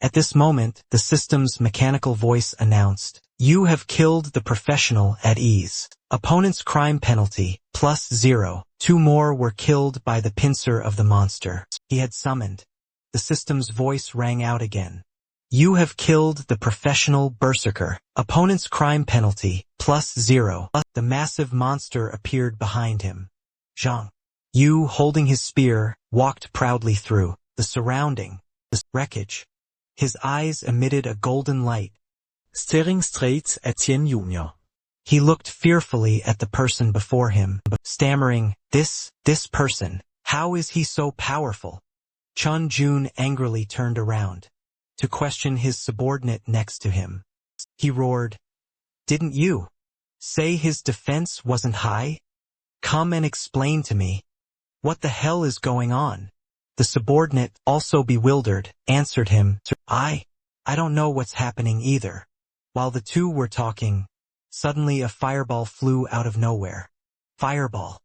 At this moment, the system's mechanical voice announced, you have killed the professional at ease. Opponent's crime penalty, +0. 2 more were killed by the pincer of the monster he had summoned. The system's voice rang out again. You have killed the professional berserker. Opponent's crime penalty, +0. The massive monster appeared behind him. Zhang Yu, holding his spear, walked proudly through the surrounding wreckage. His eyes emitted a golden light. Staring straight at Tian Junior. He looked fearfully at the person before him, stammering, this person, how is he so powerful? Chun Jun angrily turned around to question his subordinate next to him. He roared, didn't you say his defense wasn't high? Come and explain to me. What the hell is going on? The subordinate, also bewildered, answered him, I don't know what's happening either. While the two were talking, suddenly a fireball flew out of nowhere. Fireball.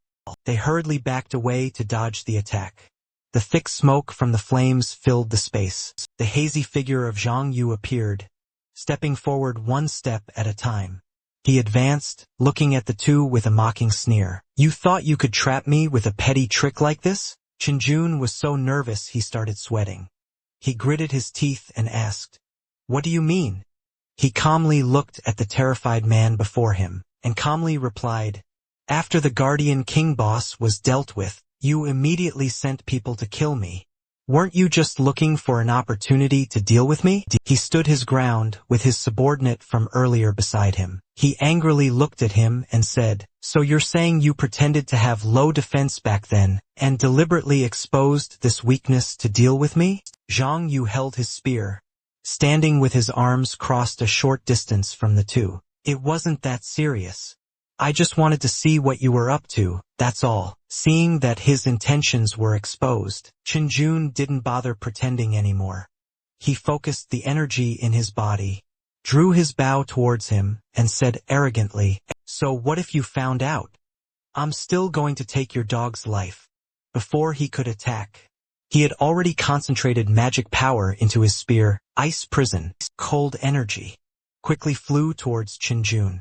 They hurriedly backed away to dodge the attack. The thick smoke from the flames filled the space. The hazy figure of Zhang Yu appeared, stepping forward 1 step at a time. He advanced, looking at the two with a mocking sneer. You thought you could trap me with a petty trick like this? Qinjun was so nervous he started sweating. He gritted his teeth and asked, what do you mean? He calmly looked at the terrified man before him, and calmly replied, after the Guardian King boss was dealt with, you immediately sent people to kill me. Weren't you just looking for an opportunity to deal with me? He stood his ground with his subordinate from earlier beside him. He angrily looked at him and said, so you're saying you pretended to have low defense back then, and deliberately exposed this weakness to deal with me? Zhang Yu held his spear, standing with his arms crossed a short distance from the two. It wasn't that serious. I just wanted to see what you were up to, that's all. Seeing that his intentions were exposed, Qinjun didn't bother pretending anymore. He focused the energy in his body, drew his bow towards him, and said arrogantly, so what if you found out? I'm still going to take your dog's life. Before he could attack, he had already concentrated magic power into his spear, ice prison, cold energy. quickly flew towards Chinjun.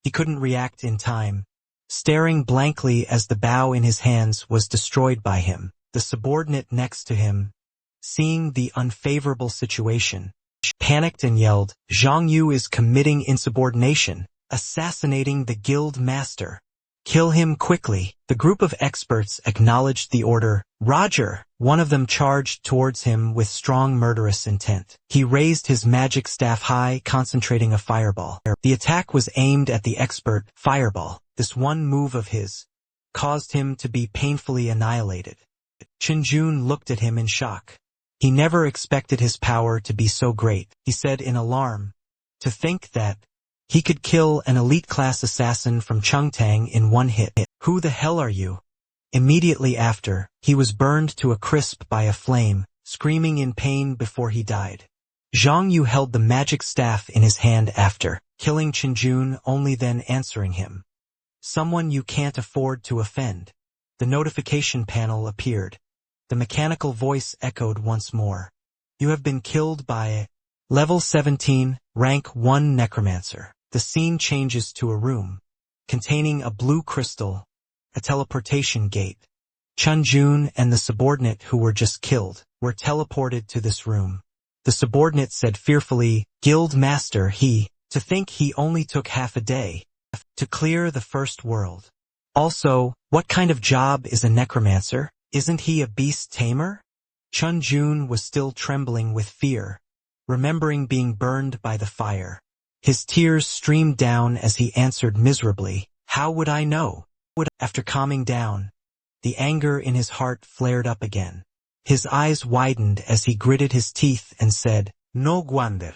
He couldn't react in time, staring blankly as the bow in his hands was destroyed by him. The subordinate next to him, seeing the unfavorable situation, panicked and yelled, "Zhang Yu is committing insubordination, assassinating the guild master. Kill him quickly." The group of experts acknowledged the order. "Roger!" One of them charged towards him with strong murderous intent. He raised his magic staff high, concentrating a fireball. The attack was aimed at the expert, Fireball. This one move of his caused him to be painfully annihilated. Chinjun looked at him in shock. He never expected his power to be so great. He said in alarm, "To think that he could kill an elite-class assassin from Chengtang in one hit. Who the hell are you?" Immediately after, he was burned to a crisp by a flame, screaming in pain before he died. Zhang Yu held the magic staff in his hand after killing Chinjun, only then answering him. "Someone you can't afford to offend." The notification panel appeared. The mechanical voice echoed once more. "You have been killed by a Level 17, Rank 1 Necromancer." The scene changes to a room containing a blue crystal, a teleportation gate. Chunjun and the subordinate who were just killed were teleported to this room. The subordinate said fearfully, "Guild Master, to think he only took half a day to clear the first world. Also, what kind of job is a necromancer? Isn't he a beast tamer?" Chunjun was still trembling with fear, remembering being burned by the fire. His tears streamed down as he answered miserably, "How would I know?" After calming down, the anger in his heart flared up again. His eyes widened as he gritted his teeth and said, "No wonder.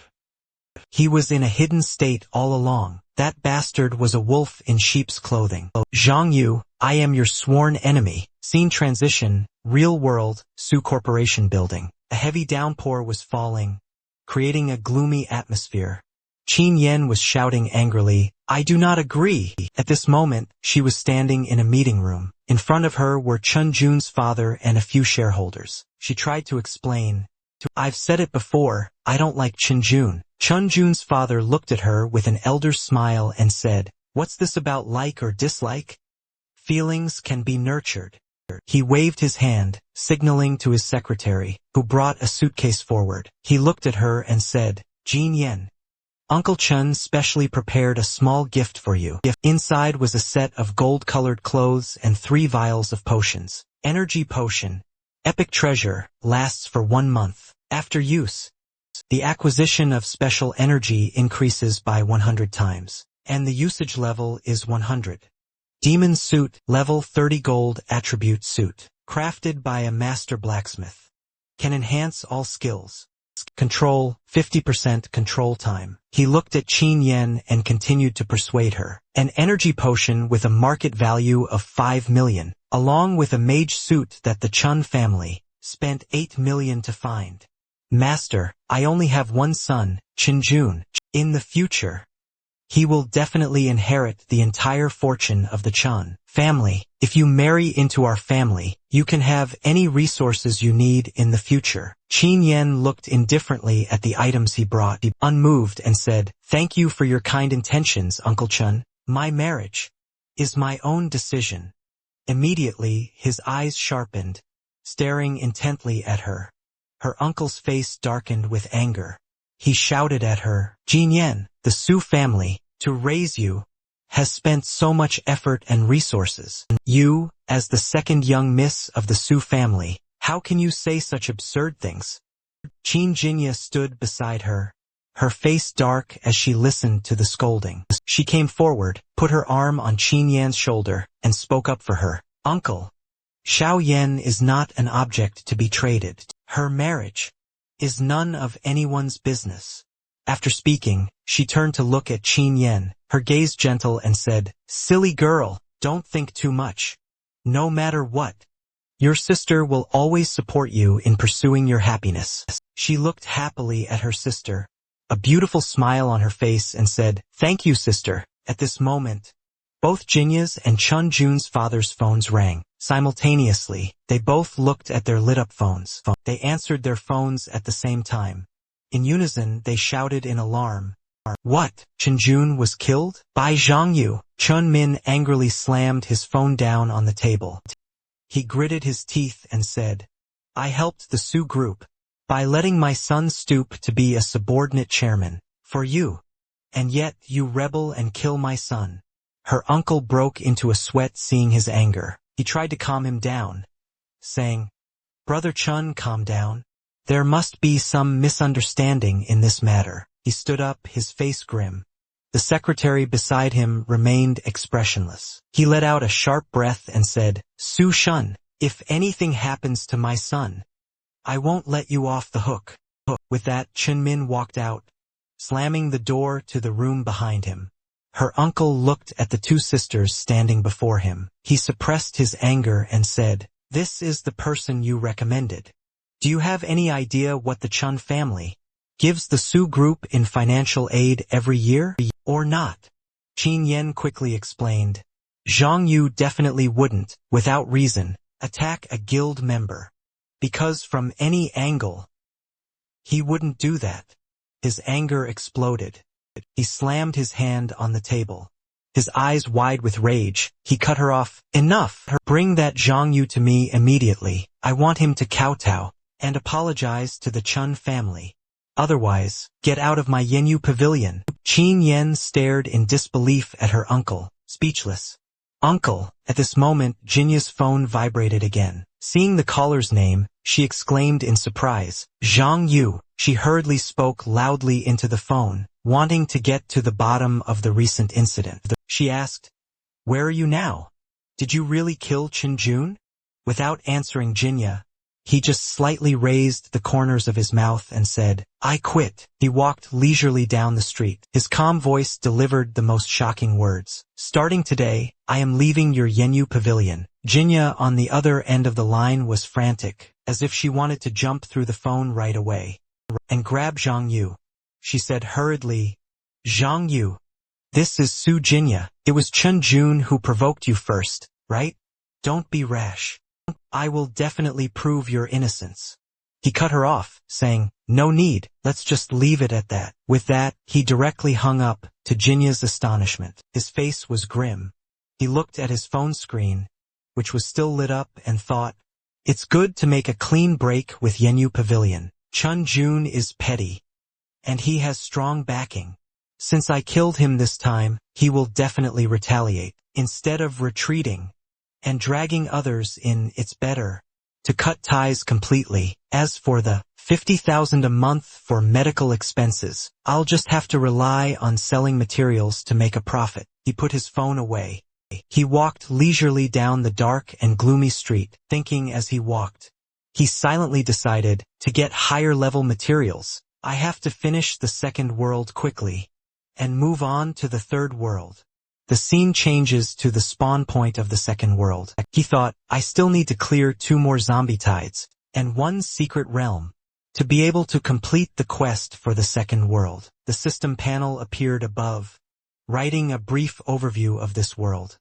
He was in a hidden state all along. That bastard was a wolf in sheep's clothing." "Zhang Yu, I am your sworn enemy." Scene transition, real world, Su Corporation building. A heavy downpour was falling, creating a gloomy atmosphere. Qin Yen was shouting angrily, "I do not agree." At this moment, she was standing in a meeting room. In front of her were Chun Jun's father and a few shareholders. She tried to explain, "I've said it before, I don't like Chun Jun." Chun Jun's father looked at her with an elder's smile and said, "What's this about like or dislike? Feelings can be nurtured." He waved his hand, signaling to his secretary, who brought a suitcase forward. He looked at her and said, "Jin Yen, Uncle Chun specially prepared a small gift for you." Inside was a set of gold-colored clothes and 3 vials of potions. Energy potion. Epic treasure, lasts for 1 month. After use, the acquisition of special energy increases by 100 times, and the usage level is 100. Demon suit, level 30 gold attribute suit. Crafted by a master blacksmith. Can enhance all skills. Control, 50% control time. He looked at Qin Yen and continued to persuade her. An energy potion with a market value of 5 million, along with a mage suit that the Chun family spent 8 million to find. "Master, I only have one son, Chinjun. In the future, he will definitely inherit the entire fortune of the Chun family. If you marry into our family, you can have any resources you need in the future." Qin Yen looked indifferently at the items he brought, unmoved, and said, "Thank you for your kind intentions, Uncle Chun. My marriage is my own decision." Immediately, his eyes sharpened, staring intently at her. Her uncle's face darkened with anger. He shouted at her, "Jin Yen, the Su family, to raise you, has spent so much effort and resources. You, as the second young miss of the Su family, how can you say such absurd things?" Qin Jinya stood beside her, her face dark as she listened to the scolding. She came forward, put her arm on Qin Yan's shoulder, and spoke up for her. "Uncle, Xiao Yan is not an object to be traded. Her marriage is none of anyone's business." After speaking, she turned to look at Qin Yen, her gaze gentle, and said, "Silly girl, don't think too much. No matter what, your sister will always support you in pursuing your happiness." She looked happily at her sister, a beautiful smile on her face, and said, "Thank you, sister." At this moment, both Jinya's and Chun Jun's father's phones rang. Simultaneously, they both looked at their lit-up phones. They answered their phones at the same time. In unison, they shouted in alarm, What? Chunjun was killed? By Zhang Yu. Chun Min angrily slammed his phone down on the table. He gritted his teeth and said, I helped the Su group by letting my son stoop to be a subordinate chairman for you. And yet you rebel and kill my son. Her uncle broke into a sweat seeing his anger. He tried to calm him down, saying, Brother Chun, calm down. There must be some misunderstanding in this matter. He stood up, his face grim. The secretary beside him remained expressionless. He let out a sharp breath and said, Su Shun, if anything happens to my son, I won't let you off the hook. With that, Chun Min walked out, slamming the door to the room behind him. Her uncle looked at the two sisters standing before him. He suppressed his anger and said, This is the person you recommended. Do you have any idea what the Chun family gives the Su group in financial aid every year, or not? Qin Yen quickly explained. Zhang Yu definitely wouldn't, without reason, attack a guild member. Because from any angle, he wouldn't do that. His anger exploded. He slammed his hand on the table. His eyes wide with rage, he cut her off. Enough! Bring that Zhang Yu to me immediately. I want him to kowtow and apologize to the Chun family. Otherwise, get out of my Yenyu pavilion. Qin Yen stared in disbelief at her uncle, speechless. Uncle! At this moment, Jinya's phone vibrated again. Seeing the caller's name, she exclaimed in surprise, Zhang Yu. She hurriedly spoke loudly into the phone, wanting to get to the bottom of the recent incident. She asked, Where are you now? Did you really kill Chunjun? Without answering Jinya, he just slightly raised the corners of his mouth and said, I quit. He walked leisurely down the street. His calm voice delivered the most shocking words. Starting today, I am leaving your Yenyu pavilion. Jinya on the other end of the line was frantic, as if she wanted to jump through the phone right away and grab Zhang Yu. She said hurriedly, Zhang Yu, this is Su Jinya. It was Chunjun who provoked you first, right? Don't be rash. I will definitely prove your innocence. He cut her off, saying, No need, let's just leave it at that. With that, he directly hung up, to Jinya's astonishment. His face was grim. He looked at his phone screen, which was still lit up, and thought, It's good to make a clean break with Yenyu Pavilion. Chunjun is petty, and he has strong backing. Since I killed him this time, he will definitely retaliate. Instead of retreating and dragging others in, it's better to cut ties completely. As for the 50,000 a month for medical expenses, I'll just have to rely on selling materials to make a profit. He put his phone away. He walked leisurely down the dark and gloomy street, thinking as he walked. He silently decided to get higher-level materials. I have to finish the second world quickly and move on to the third world. The scene changes to the spawn point of the second world. He thought, I still need to clear 2 more zombie tides and 1 secret realm to be able to complete the quest for the second world. The system panel appeared above, writing a brief overview of this world.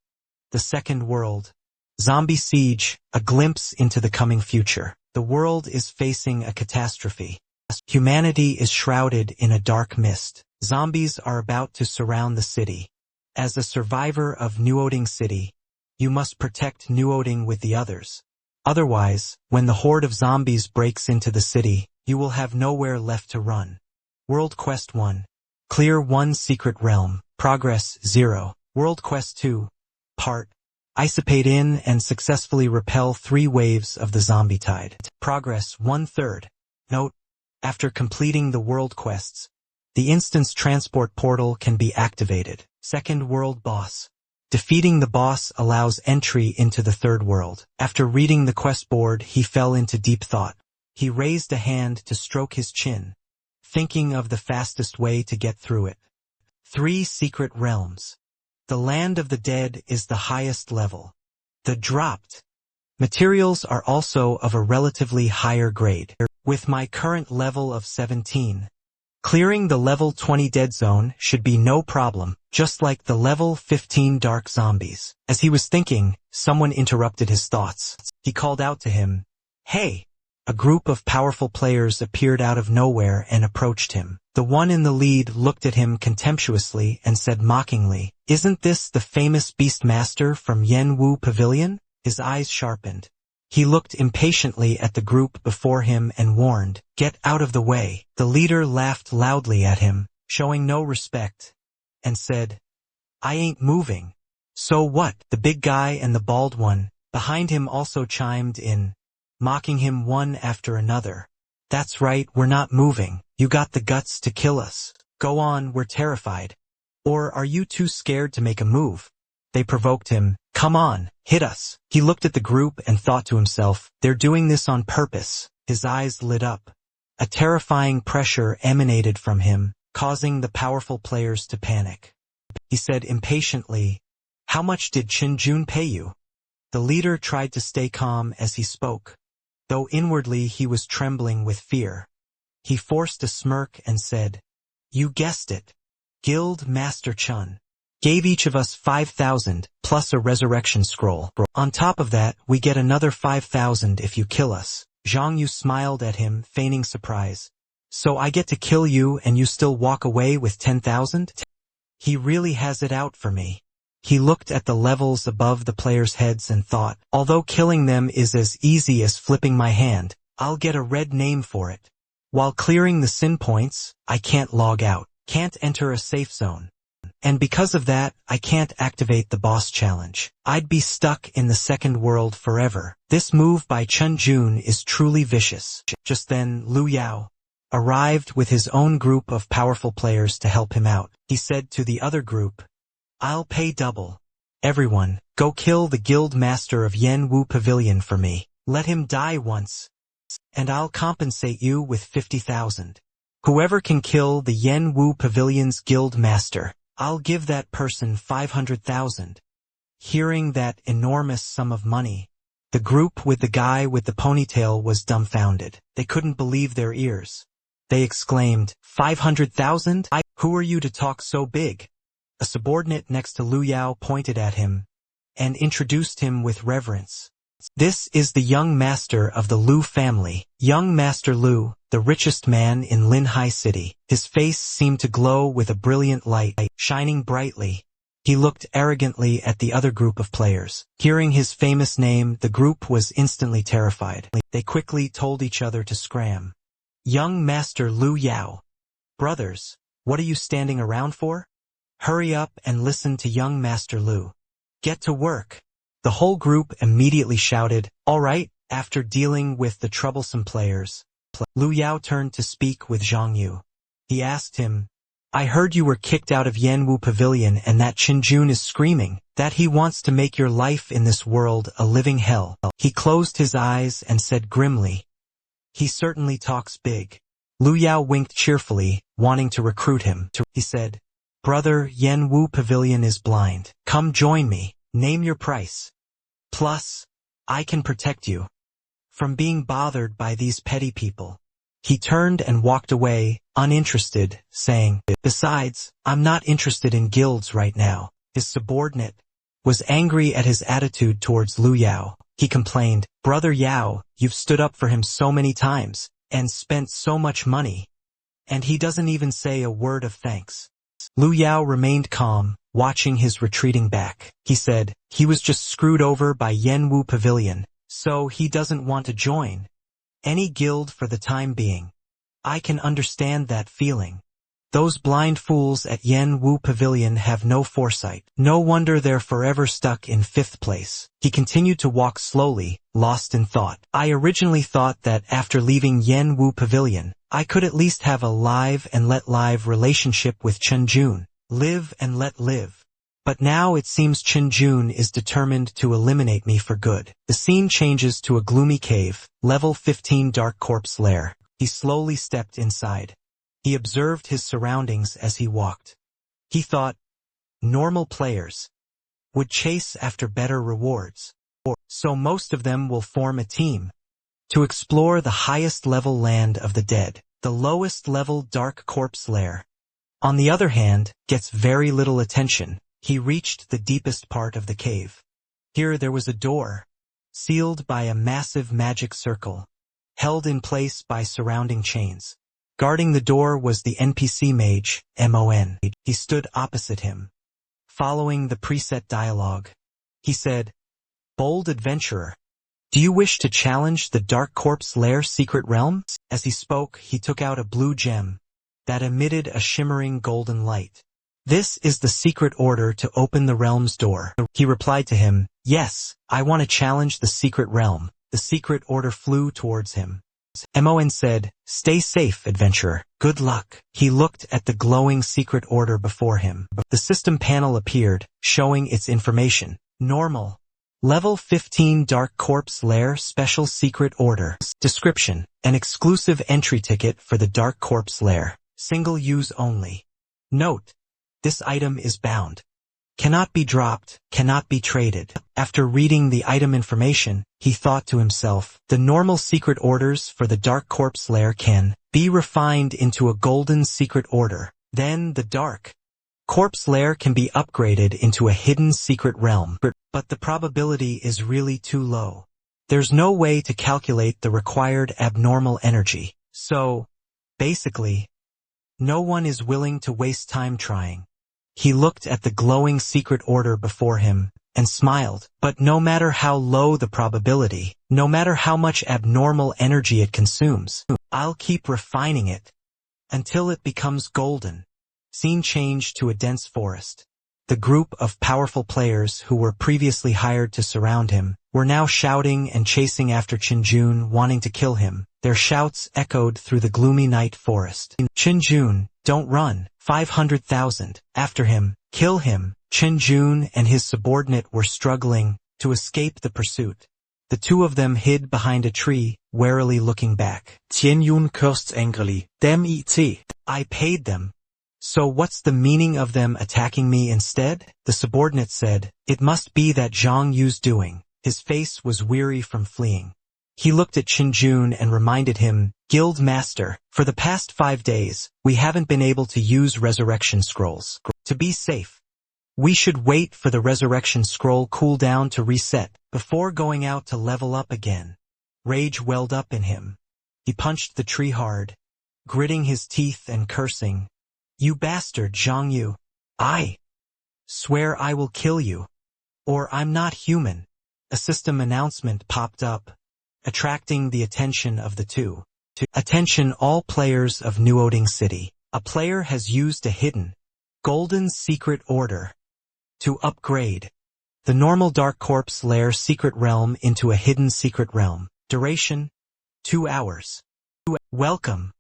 The second world. Zombie siege, a glimpse into the coming future. The world is facing a catastrophe. Humanity is shrouded in a dark mist. Zombies are about to surround the city. As a survivor of Nuoding City, you must protect Nuoding with the others. Otherwise, when the horde of zombies breaks into the city, you will have nowhere left to run. World Quest 1. Clear 1 secret realm. Progress 0. World Quest 2. Part. Dissipate in and successfully repel 3 waves of the zombie tide. Progress 1/3. Note: after completing the world quests, the instance transport portal can be activated. Second world boss. Defeating the boss allows entry into the third world. After reading the quest board, he fell into deep thought. He raised a hand to stroke his chin, thinking of the fastest way to get through it. 3 secret realms. The land of the dead is the highest level. The dropped materials are also of a relatively higher grade. With my current level of 17, clearing the level 20 dead zone should be no problem, just like the level 15 dark zombies. As he was thinking, someone interrupted his thoughts. He called out to him, Hey, A group of powerful players appeared out of nowhere and approached him. The one in the lead looked at him contemptuously and said mockingly, "Isn't this the famous Beastmaster from Yanwu Pavilion?" His eyes sharpened. He looked impatiently at the group before him and warned, "Get out of the way." The leader laughed loudly at him, showing no respect, and said, "I ain't moving." "So what?" The big guy and the bald one behind him also chimed in, mocking him one after another. "That's right, we're not moving. You got the guts to kill us. Go on, we're terrified. Or are you too scared to make a move?" They provoked him. "Come on, hit us." He looked at the group and thought to himself, "They're doing this on purpose." His eyes lit up. A terrifying pressure emanated from him, causing the powerful players to panic. He said impatiently, "How much did Chin-jun pay you?" The leader tried to stay calm as he spoke, though inwardly he was trembling with fear. He forced a smirk and said, "You guessed it. Guild Master Chun gave each of us 5,000 plus a resurrection scroll. On top of that, we get another 5,000 if you kill us." Zhang Yu smiled at him, feigning surprise. "So I get to kill you and you still walk away with 10,000? He really has it out for me." He looked at the levels above the players' heads and thought, "Although killing them is as easy as flipping my hand, I'll get a red name for it. While clearing the sin points, I can't log out, can't enter a safe zone. And because of that, I can't activate the boss challenge. I'd be stuck in the second world forever. This move by Chun-jun is truly vicious." Just then, Lu Yao arrived with his own group of powerful players to help him out. He said to the other group, "I'll pay double. Everyone, go kill the guild master of Yanwu Pavilion for me. Let him die once, and I'll compensate you with 50,000. Whoever can kill the Yanwu Pavilion's guild master, I'll give that person 500,000. Hearing that enormous sum of money, the group with the guy with the ponytail was dumbfounded. They couldn't believe their ears. They exclaimed, 500,000? Who are you to talk so big? A subordinate next to Lu Yao pointed at him and introduced him with reverence. This is the young master of the Lu family, young Master Lu, the richest man in Linhai City. His face seemed to glow with a brilliant light, shining brightly. He looked arrogantly at the other group of players. Hearing his famous name, the group was instantly terrified. They quickly told each other to scram. Young Master Lu Yao. Brothers, what are you standing around for? Hurry up and listen to young Master Lu. Get to work. The whole group immediately shouted, all right. After dealing with the troublesome players, Lu Yao turned to speak with Zhang Yu. He asked him, I heard you were kicked out of Yanwu Pavilion and that Chin-jun is screaming that he wants to make your life in this world a living hell. He closed his eyes and said grimly, he certainly talks big. Lu Yao winked cheerfully, wanting to recruit him. He said, brother, Yanwu Pavilion is blind. Come join me. Name your price. Plus, I can protect you from being bothered by these petty people. He turned and walked away, uninterested, saying, besides, I'm not interested in guilds right now. His subordinate was angry at his attitude towards Lu Yao. He complained, Brother Yao, you've stood up for him so many times, and spent so much money, and he doesn't even say a word of thanks. Lu Yao remained calm, watching his retreating back. He said, he was just screwed over by Yanwu Pavilion, so he doesn't want to join any guild for the time being. I can understand that feeling. Those blind fools at Yanwu Pavilion have no foresight. No wonder they're forever stuck in 5th place. He continued to walk slowly, lost in thought. I originally thought that after leaving Yanwu Pavilion, I could at least have a live and let live relationship with Chun-jun. Live and let live. But now it seems Chun-jun is determined to eliminate me for good. The scene changes to a gloomy cave, level 15 dark corpse lair. He slowly stepped inside. He observed his surroundings as he walked. He thought, normal players would chase after better rewards, so most of them will form a team to explore the highest level land of the dead. The lowest level dark corpse lair, on the other hand, gets very little attention. He reached the deepest part of the cave. Here there was a door, sealed by a massive magic circle. held in place by surrounding chains. Guarding the door was the NPC mage, Mon. He stood opposite him. Following the preset dialogue, he said, "Bold adventurer, do you wish to challenge the Dark Corpse Lair secret realm?" As he spoke, he took out a blue gem that emitted a shimmering golden light. "This is the secret order to open the realm's door." He replied to him, "Yes, I want to challenge the secret realm." The secret order flew towards him. Mon said, "Stay safe, adventurer. Good luck." He looked at the glowing secret order before him. The system panel appeared, showing its information. Normal. Level 15 Dark Corpse Lair Special Secret Order. Description: an exclusive entry ticket for the Dark Corpse Lair. Single use only. Note: this item is bound. Cannot be dropped, cannot be traded. After reading the item information, he thought to himself, the normal secret orders for the Dark Corpse Lair can be refined into a golden secret order. Then the Dark Corpse Lair can be upgraded into a hidden secret realm. But the probability is really too low. There's no way to calculate the required abnormal energy. So, basically, no one is willing to waste time trying. He looked at the glowing secret order before him and smiled. But no matter how low the probability, no matter how much abnormal energy it consumes, I'll keep refining it until it becomes golden. Scene changed to a dense forest. The group of powerful players who were previously hired to surround him were now shouting and chasing after Qinjun, wanting to kill him. Their shouts echoed through the gloomy night forest. "Qinjun, don't run. 500,000. After him. Kill him." Qinjun and his subordinate were struggling to escape the pursuit. The two of them hid behind a tree, warily looking back. Qinjun cursed angrily. "Damn it. I paid them. So what's the meaning of them attacking me instead?" The subordinate said, "It must be that Zhang Yu's doing." His face was weary from fleeing. He looked at Qinjun and reminded him, "Guild Master, for the past 5 days, we haven't been able to use resurrection scrolls. To be safe, we should wait for the resurrection scroll cooldown to reset before going out to level up again." Rage welled up in him. He punched the tree hard, gritting his teeth and cursing, "You bastard, Zhang Yu. I swear I will kill you, or I'm not human." A system announcement popped up, attracting the attention of the two. "Attention all players of Nuoding City. A player has used a hidden, golden secret order to upgrade the normal Dark Corpse Lair secret realm into a hidden secret realm. Duration: 2 hours. Welcome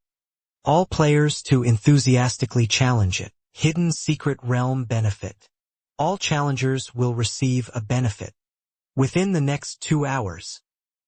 all players to enthusiastically challenge it. Hidden secret realm benefit. All challengers will receive a benefit. Within the next 2 hours,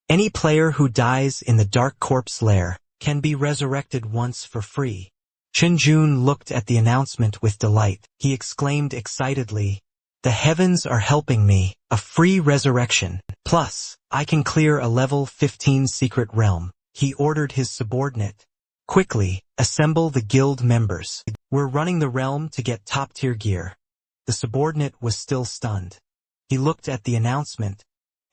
any player who dies in the Dark Corpse Lair can be resurrected once for free." Qinjun looked at the announcement with delight. He exclaimed excitedly, "The heavens are helping me, a free resurrection. Plus, I can clear a level 15 secret realm." He ordered his subordinate, "Quickly, assemble the guild members. We're running the realm to get top-tier gear." The subordinate was still stunned. He looked at the announcement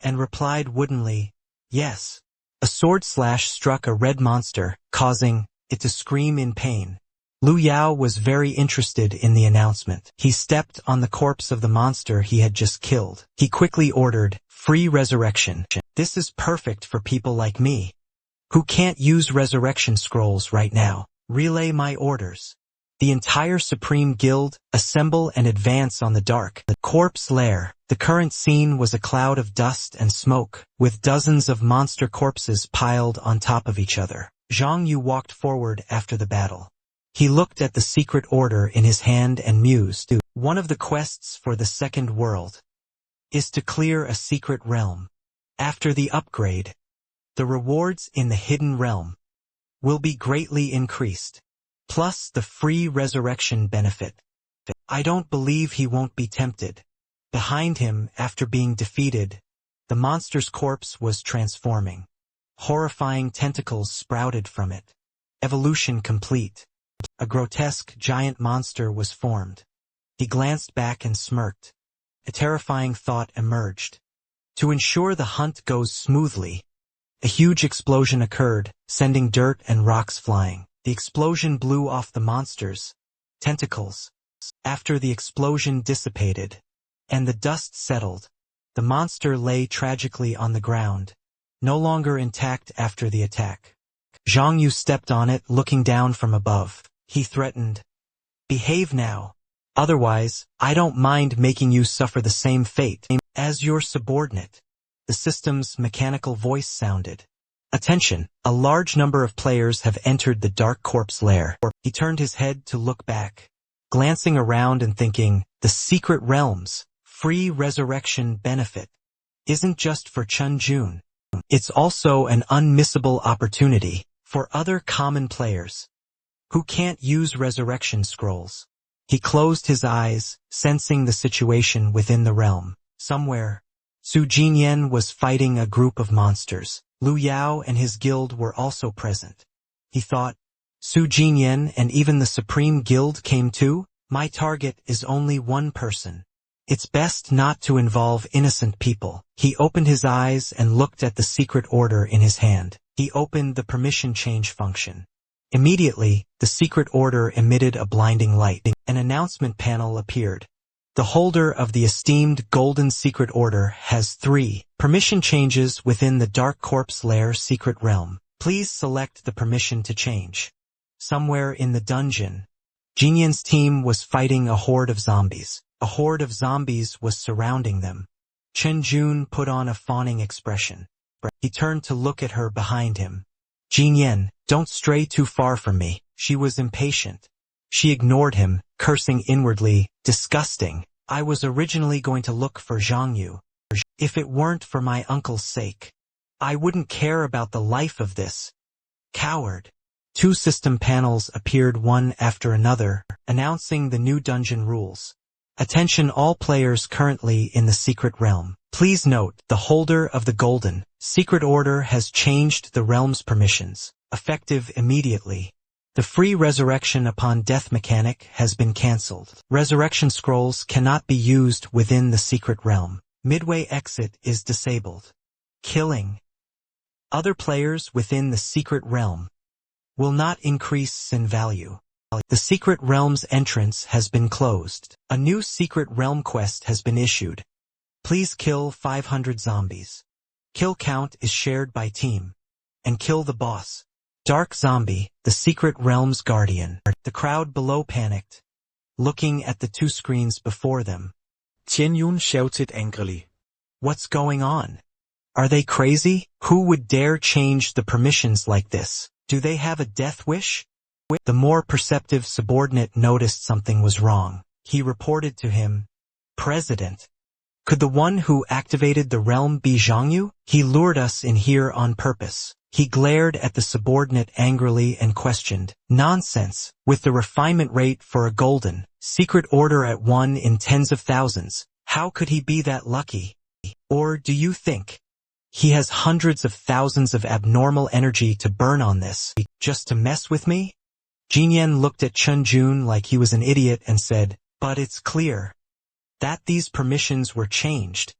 and replied woodenly, "Yes." A sword slash struck a red monster, causing it to scream in pain. Lu Yao was very interested in the announcement. He stepped on the corpse of the monster he had just killed. He quickly ordered, "Free resurrection. This is perfect for people like me, who can't use resurrection scrolls right now. Relay my orders. The entire Supreme Guild, assemble and advance on the Dark Corpse Lair." The current scene was a cloud of dust and smoke, with dozens of monster corpses piled on top of each other. Zhang Yu walked forward after the battle. He looked at the secret order in his hand and mused, "One of the quests for the second world is to clear a secret realm. After the upgrade, the rewards in the hidden realm will be greatly increased, plus the free resurrection benefit. I don't believe he won't be tempted." Behind him, after being defeated, the monster's corpse was transforming. Horrifying tentacles sprouted from it. Evolution complete. A grotesque giant monster was formed. He glanced back and smirked. A terrifying thought emerged. To ensure the hunt goes smoothly, A huge explosion occurred, sending dirt and rocks flying. The explosion blew off the monster's tentacles. After the explosion dissipated, and the dust settled, the monster lay tragically on the ground, no longer intact after the attack. Zhang Yu stepped on it, looking down from above. He threatened, "Behave now. Otherwise, I don't mind making you suffer the same fate as your subordinate." The system's mechanical voice sounded. "Attention, a large number of players have entered the Dark Corpse lair." He turned his head to look back, glancing around and thinking, the secret realms, free resurrection benefit, isn't just for Chun Jun. It's also an unmissable opportunity for other common players who can't use resurrection scrolls. He closed his eyes, sensing the situation within the realm. Somewhere, Su Jinyan was fighting a group of monsters. Lu Yao and his guild were also present. He thought, Su Jinyan and even the Supreme Guild came too? My target is only one person. It's best not to involve innocent people. He opened his eyes and looked at the secret order in his hand. He opened the permission change function. Immediately, the secret order emitted a blinding light. An announcement panel appeared. The holder of the esteemed Golden Secret Order has 3 permission changes within the Dark Corpse Lair secret realm. Please select the permission to change. Somewhere in the dungeon, Jinyan's team was fighting a horde of zombies. A horde of zombies was surrounding them. Chen Jun put on a fawning expression. He turned to look at her behind him. "Jinyan, don't stray too far from me." She was impatient. She ignored him, cursing inwardly, "Disgusting. I was originally going to look for Zhang Yu. If it weren't for my uncle's sake, I wouldn't care about the life of this coward." 2 system panels appeared one after another, announcing the new dungeon rules. Attention all players currently in the secret realm. Please note, the holder of the Golden Secret Order has changed the realm's permissions, effective immediately. The free resurrection upon death mechanic has been cancelled. Resurrection scrolls cannot be used within the secret realm. Midway exit is disabled. Killing other players within the secret realm will not increase in value. The secret realm's entrance has been closed. A new secret realm quest has been issued. Please kill 500 zombies. Kill count is shared by team. And kill the boss. Dark Zombie, the secret realm's guardian. The crowd below panicked, looking at the 2 screens before them. Tian Yun shouted angrily. What's going on? Are they crazy? Who would dare change the permissions like this? Do they have a death wish? The more perceptive subordinate noticed something was wrong. He reported to him, "President, could the one who activated the realm be Zhang Yu? He lured us in here on purpose." He glared at the subordinate angrily and questioned, "Nonsense, with the refinement rate for a Golden Secret Order at 1 in tens of thousands, how could he be that lucky? Or do you think he has hundreds of thousands of abnormal energy to burn on this, just to mess with me?" Jinyan looked at Chun Jun like he was an idiot and said, "But it's clear that these permissions were changed,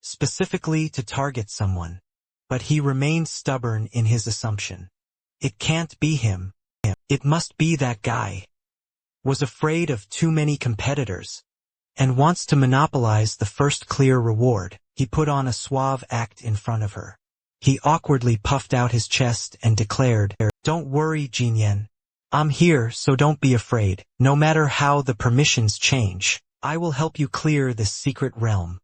specifically to target someone." But he remained stubborn in his assumption. It can't be him. It must be that guy. Was afraid of too many competitors, and wants to monopolize the first clear reward. He put on a suave act in front of her. He awkwardly puffed out his chest and declared, "Don't worry, Jinyan. I'm here, so don't be afraid. No matter how the permissions change, I will help you clear this secret realm.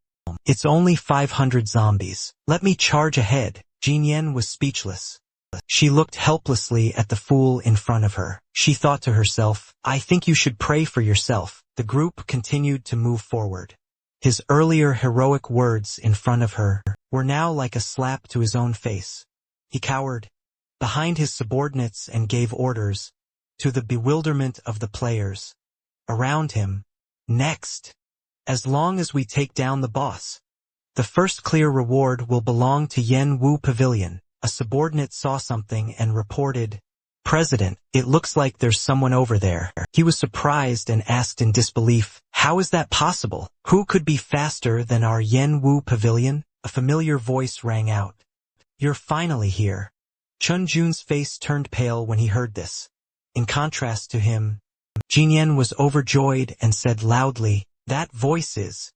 It's only 500 zombies. Let me charge ahead." Jinyan was speechless. She looked helplessly at the fool in front of her. She thought to herself, "I think you should pray for yourself." The group continued to move forward. His earlier heroic words in front of her were now like a slap to his own face. He cowered behind his subordinates and gave orders, to the bewilderment of the players around him. "Next, as long as we take down the boss, the first clear reward will belong to Yen Wu Pavilion." A subordinate saw something and reported, "President, it looks like there's someone over there." He was surprised and asked in disbelief, "How is that possible? Who could be faster than our Yen Wu Pavilion?" A familiar voice rang out. You're finally here. Chunjun's face turned pale when he heard this. In contrast to him, Jinyan was overjoyed and said loudly, "That voice is."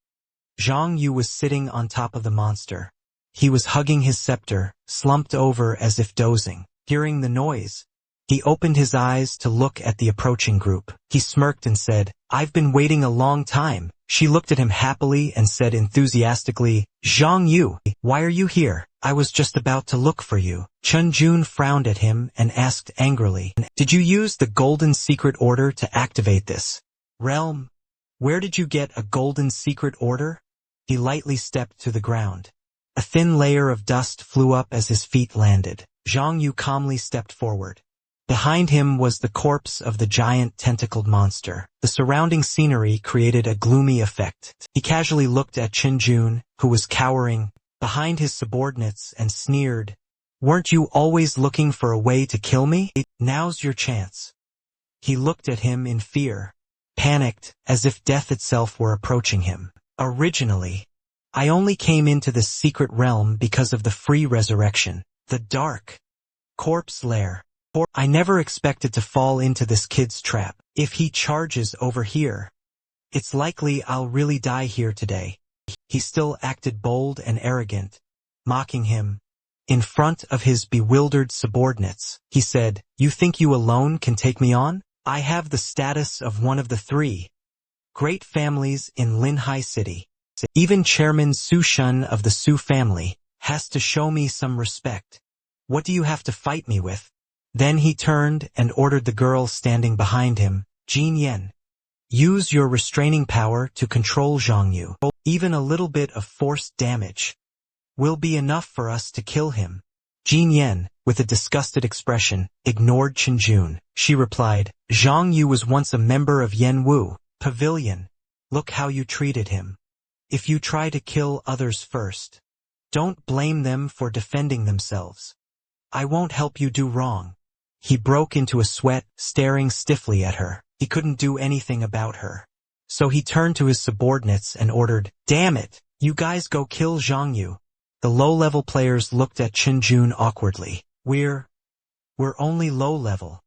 Zhang Yu was sitting on top of the monster. He was hugging his scepter, slumped over as if dozing. Hearing the noise, he opened his eyes to look at the approaching group. He smirked and said, "I've been waiting a long time." She looked at him happily and said enthusiastically, "Zhang Yu, why are you here? I was just about to look for you." Chunjun frowned at him and asked angrily, "Did you use the golden secret order to activate this realm? Where did you get a golden secret order?" He lightly stepped to the ground. A thin layer of dust flew up as his feet landed. Zhang Yu calmly stepped forward. Behind him was the corpse of the giant tentacled monster. The surrounding scenery created a gloomy effect. He casually looked at Chunjun, who was cowering behind his subordinates, and sneered, "Weren't you always looking for a way to kill me? Now's your chance." He looked at him in fear, panicked, as if death itself were approaching him. "Originally, I only came into this secret realm because of the free resurrection, the dark corpse lair. I never expected to fall into this kid's trap. If he charges over here, it's likely I'll really die here today." He still acted bold and arrogant, mocking him. In front of his bewildered subordinates, he said, "You think you alone can take me on? I have the status of one of the 3 great families in Linhai City. Even Chairman Su Shun of the Su family has to show me some respect. What do you have to fight me with?" Then he turned and ordered the girl standing behind him, "Jin Yen, use your restraining power to control Zhang Yu. Even a little bit of forced damage will be enough for us to kill him." Jin Yen, with a disgusted expression, ignored Chunjun. She replied, "Zhang Yu was once a member of Yanwu Pavilion. Look how you treated him. If you try to kill others first, don't blame them for defending themselves. I won't help you do wrong." He broke into a sweat, staring stiffly at her. He couldn't do anything about her. So he turned to his subordinates and ordered, "Damn it, you guys go kill Zhang Yu." The low-level players looked at Chunjun awkwardly. We're only low-level.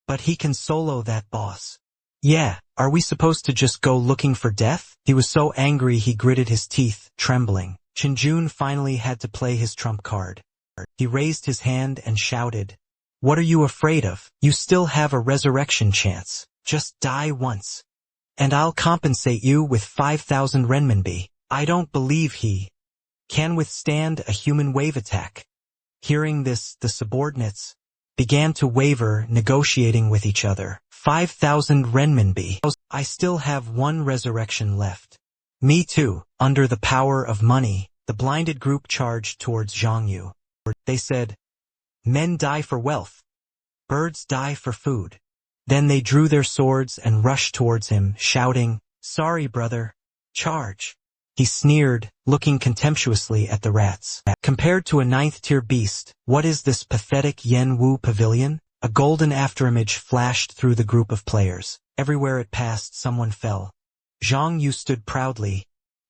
But he can solo that boss." "Yeah, are we supposed to just go looking for death?" He was so angry he gritted his teeth, trembling. Chunjun finally had to play his trump card. He raised his hand and shouted, "What are you afraid of? You still have a resurrection chance. Just die once, and I'll compensate you with 5,000 renminbi." I don't believe he can withstand a human wave attack. Hearing this, the subordinates began to waver, negotiating with each other. 5,000 renminbi. I still have 1 resurrection left. Me too. Under the power of money, the blinded group charged towards Zhang Yu. They said, "Men die for wealth. Birds die for food." Then they drew their swords and rushed towards him, shouting, "Sorry, brother. Charge." He sneered, looking contemptuously at the rats. Compared to a 9th-tier beast, what is this pathetic Yanwu pavilion? A golden afterimage flashed through the group of players. Everywhere it passed, someone fell. Zhang Yu stood proudly,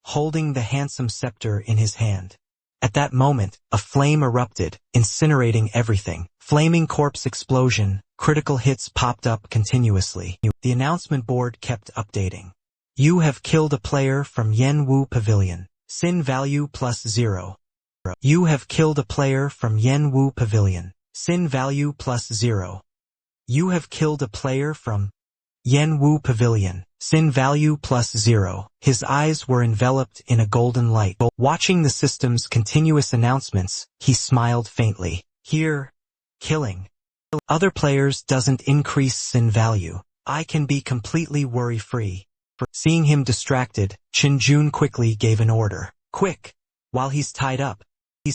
holding the handsome scepter in his hand. At that moment, a flame erupted, incinerating everything. Flaming corpse explosion, critical hits popped up continuously. The announcement board kept updating. You have killed a player from Yanwu Pavilion. Sin value +0. You have killed a player from Yanwu Pavilion. Sin value +0. You have killed a player from Yanwu Pavilion. Sin value +0. His eyes were enveloped in a golden light. Watching the system's continuous announcements, he smiled faintly. Here, killing other players doesn't increase sin value. I can be completely worry-free. Seeing him distracted, Chunjun quickly gave an order. Quick! While he's tied up,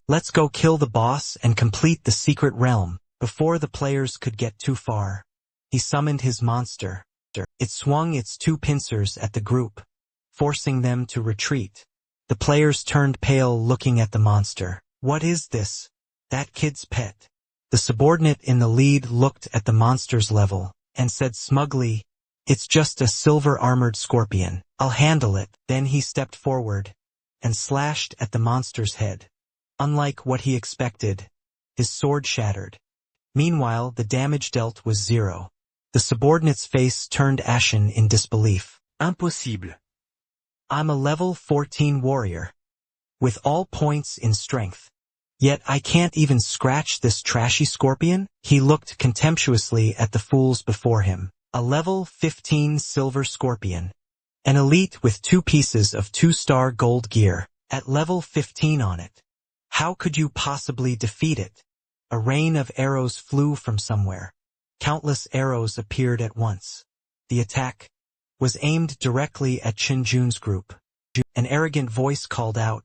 let's go kill the boss and complete the secret realm. Before the players could get too far, he summoned his monster. It swung its 2 pincers at the group, forcing them to retreat. The players turned pale looking at the monster. What is this? That kid's pet. The subordinate in the lead looked at the monster's level and said smugly, "It's just a silver-armored scorpion. I'll handle it." Then he stepped forward and slashed at the monster's head. Unlike what he expected, his sword shattered. Meanwhile, the damage dealt was 0. The subordinate's face turned ashen in disbelief. Impossible. I'm a level 14 warrior, with all points in strength. Yet I can't even scratch this trashy scorpion? He looked contemptuously at the fools before him. A level 15 silver scorpion. An elite with 2 pieces of 2-star gold gear, at level 15 on it. How could you possibly defeat it? A rain of arrows flew from somewhere. Countless arrows appeared at once. The attack was aimed directly at Qinjun's group. An arrogant voice called out,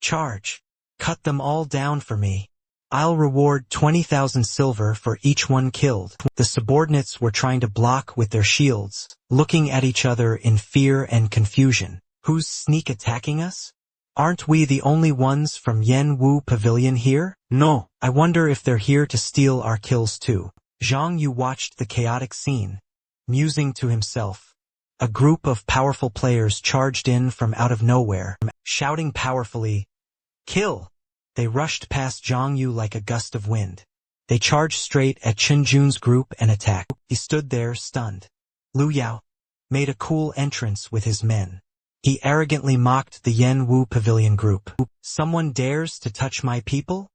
"Charge! Cut them all down for me. I'll reward 20,000 silver for each one killed." The subordinates were trying to block with their shields, looking at each other in fear and confusion. Who's sneak attacking us? Aren't we the only ones from Yen Wu Pavilion here? No. I wonder if they're here to steal our kills too. Zhang Yu watched the chaotic scene, musing to himself. A group of powerful players charged in from out of nowhere, shouting powerfully, "Kill!" They rushed past Zhang Yu like a gust of wind. They charged straight at Qinjun's group and attacked. He stood there stunned. Lu Yao made a cool entrance with his men. He arrogantly mocked the Yen Wu Pavilion group. "Someone dares to touch my people?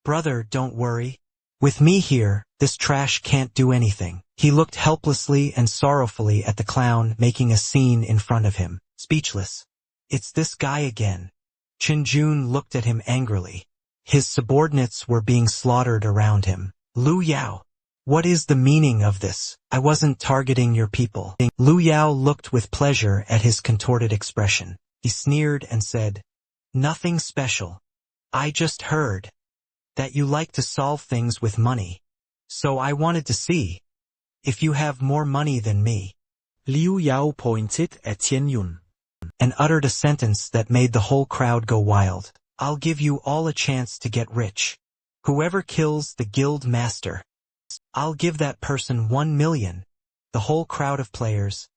Brother, don't worry. With me here, this trash can't do anything." He looked helplessly and sorrowfully at the clown making a scene in front of him, speechless. "It's this guy again." Qinjun looked at him angrily. His subordinates were being slaughtered around him. "Lu Yao, what is the meaning of this? I wasn't targeting your people." Lu Yao looked with pleasure at his contorted expression. He sneered and said, "Nothing special. I just heard that you like to solve things with money. So I wanted to see if you have more money than me." Liu Yao pointed at Tian Yun and uttered a sentence that made the whole crowd go wild. "I'll give you all a chance to get rich. Whoever kills the guild master, I'll give that person 1 million. The whole crowd of players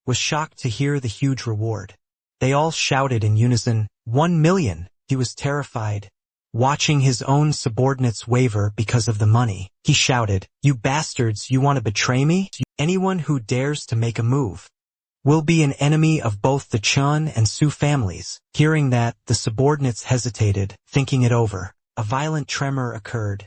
was shocked to hear the huge reward. They all shouted in unison, 1 million. He was terrified, watching his own subordinates waver because of the money. He shouted, "You bastards, you want to betray me? Anyone who dares to make a move will be an enemy of both the Chun and Su families." Hearing that, the subordinates hesitated, thinking it over. A violent tremor occurred,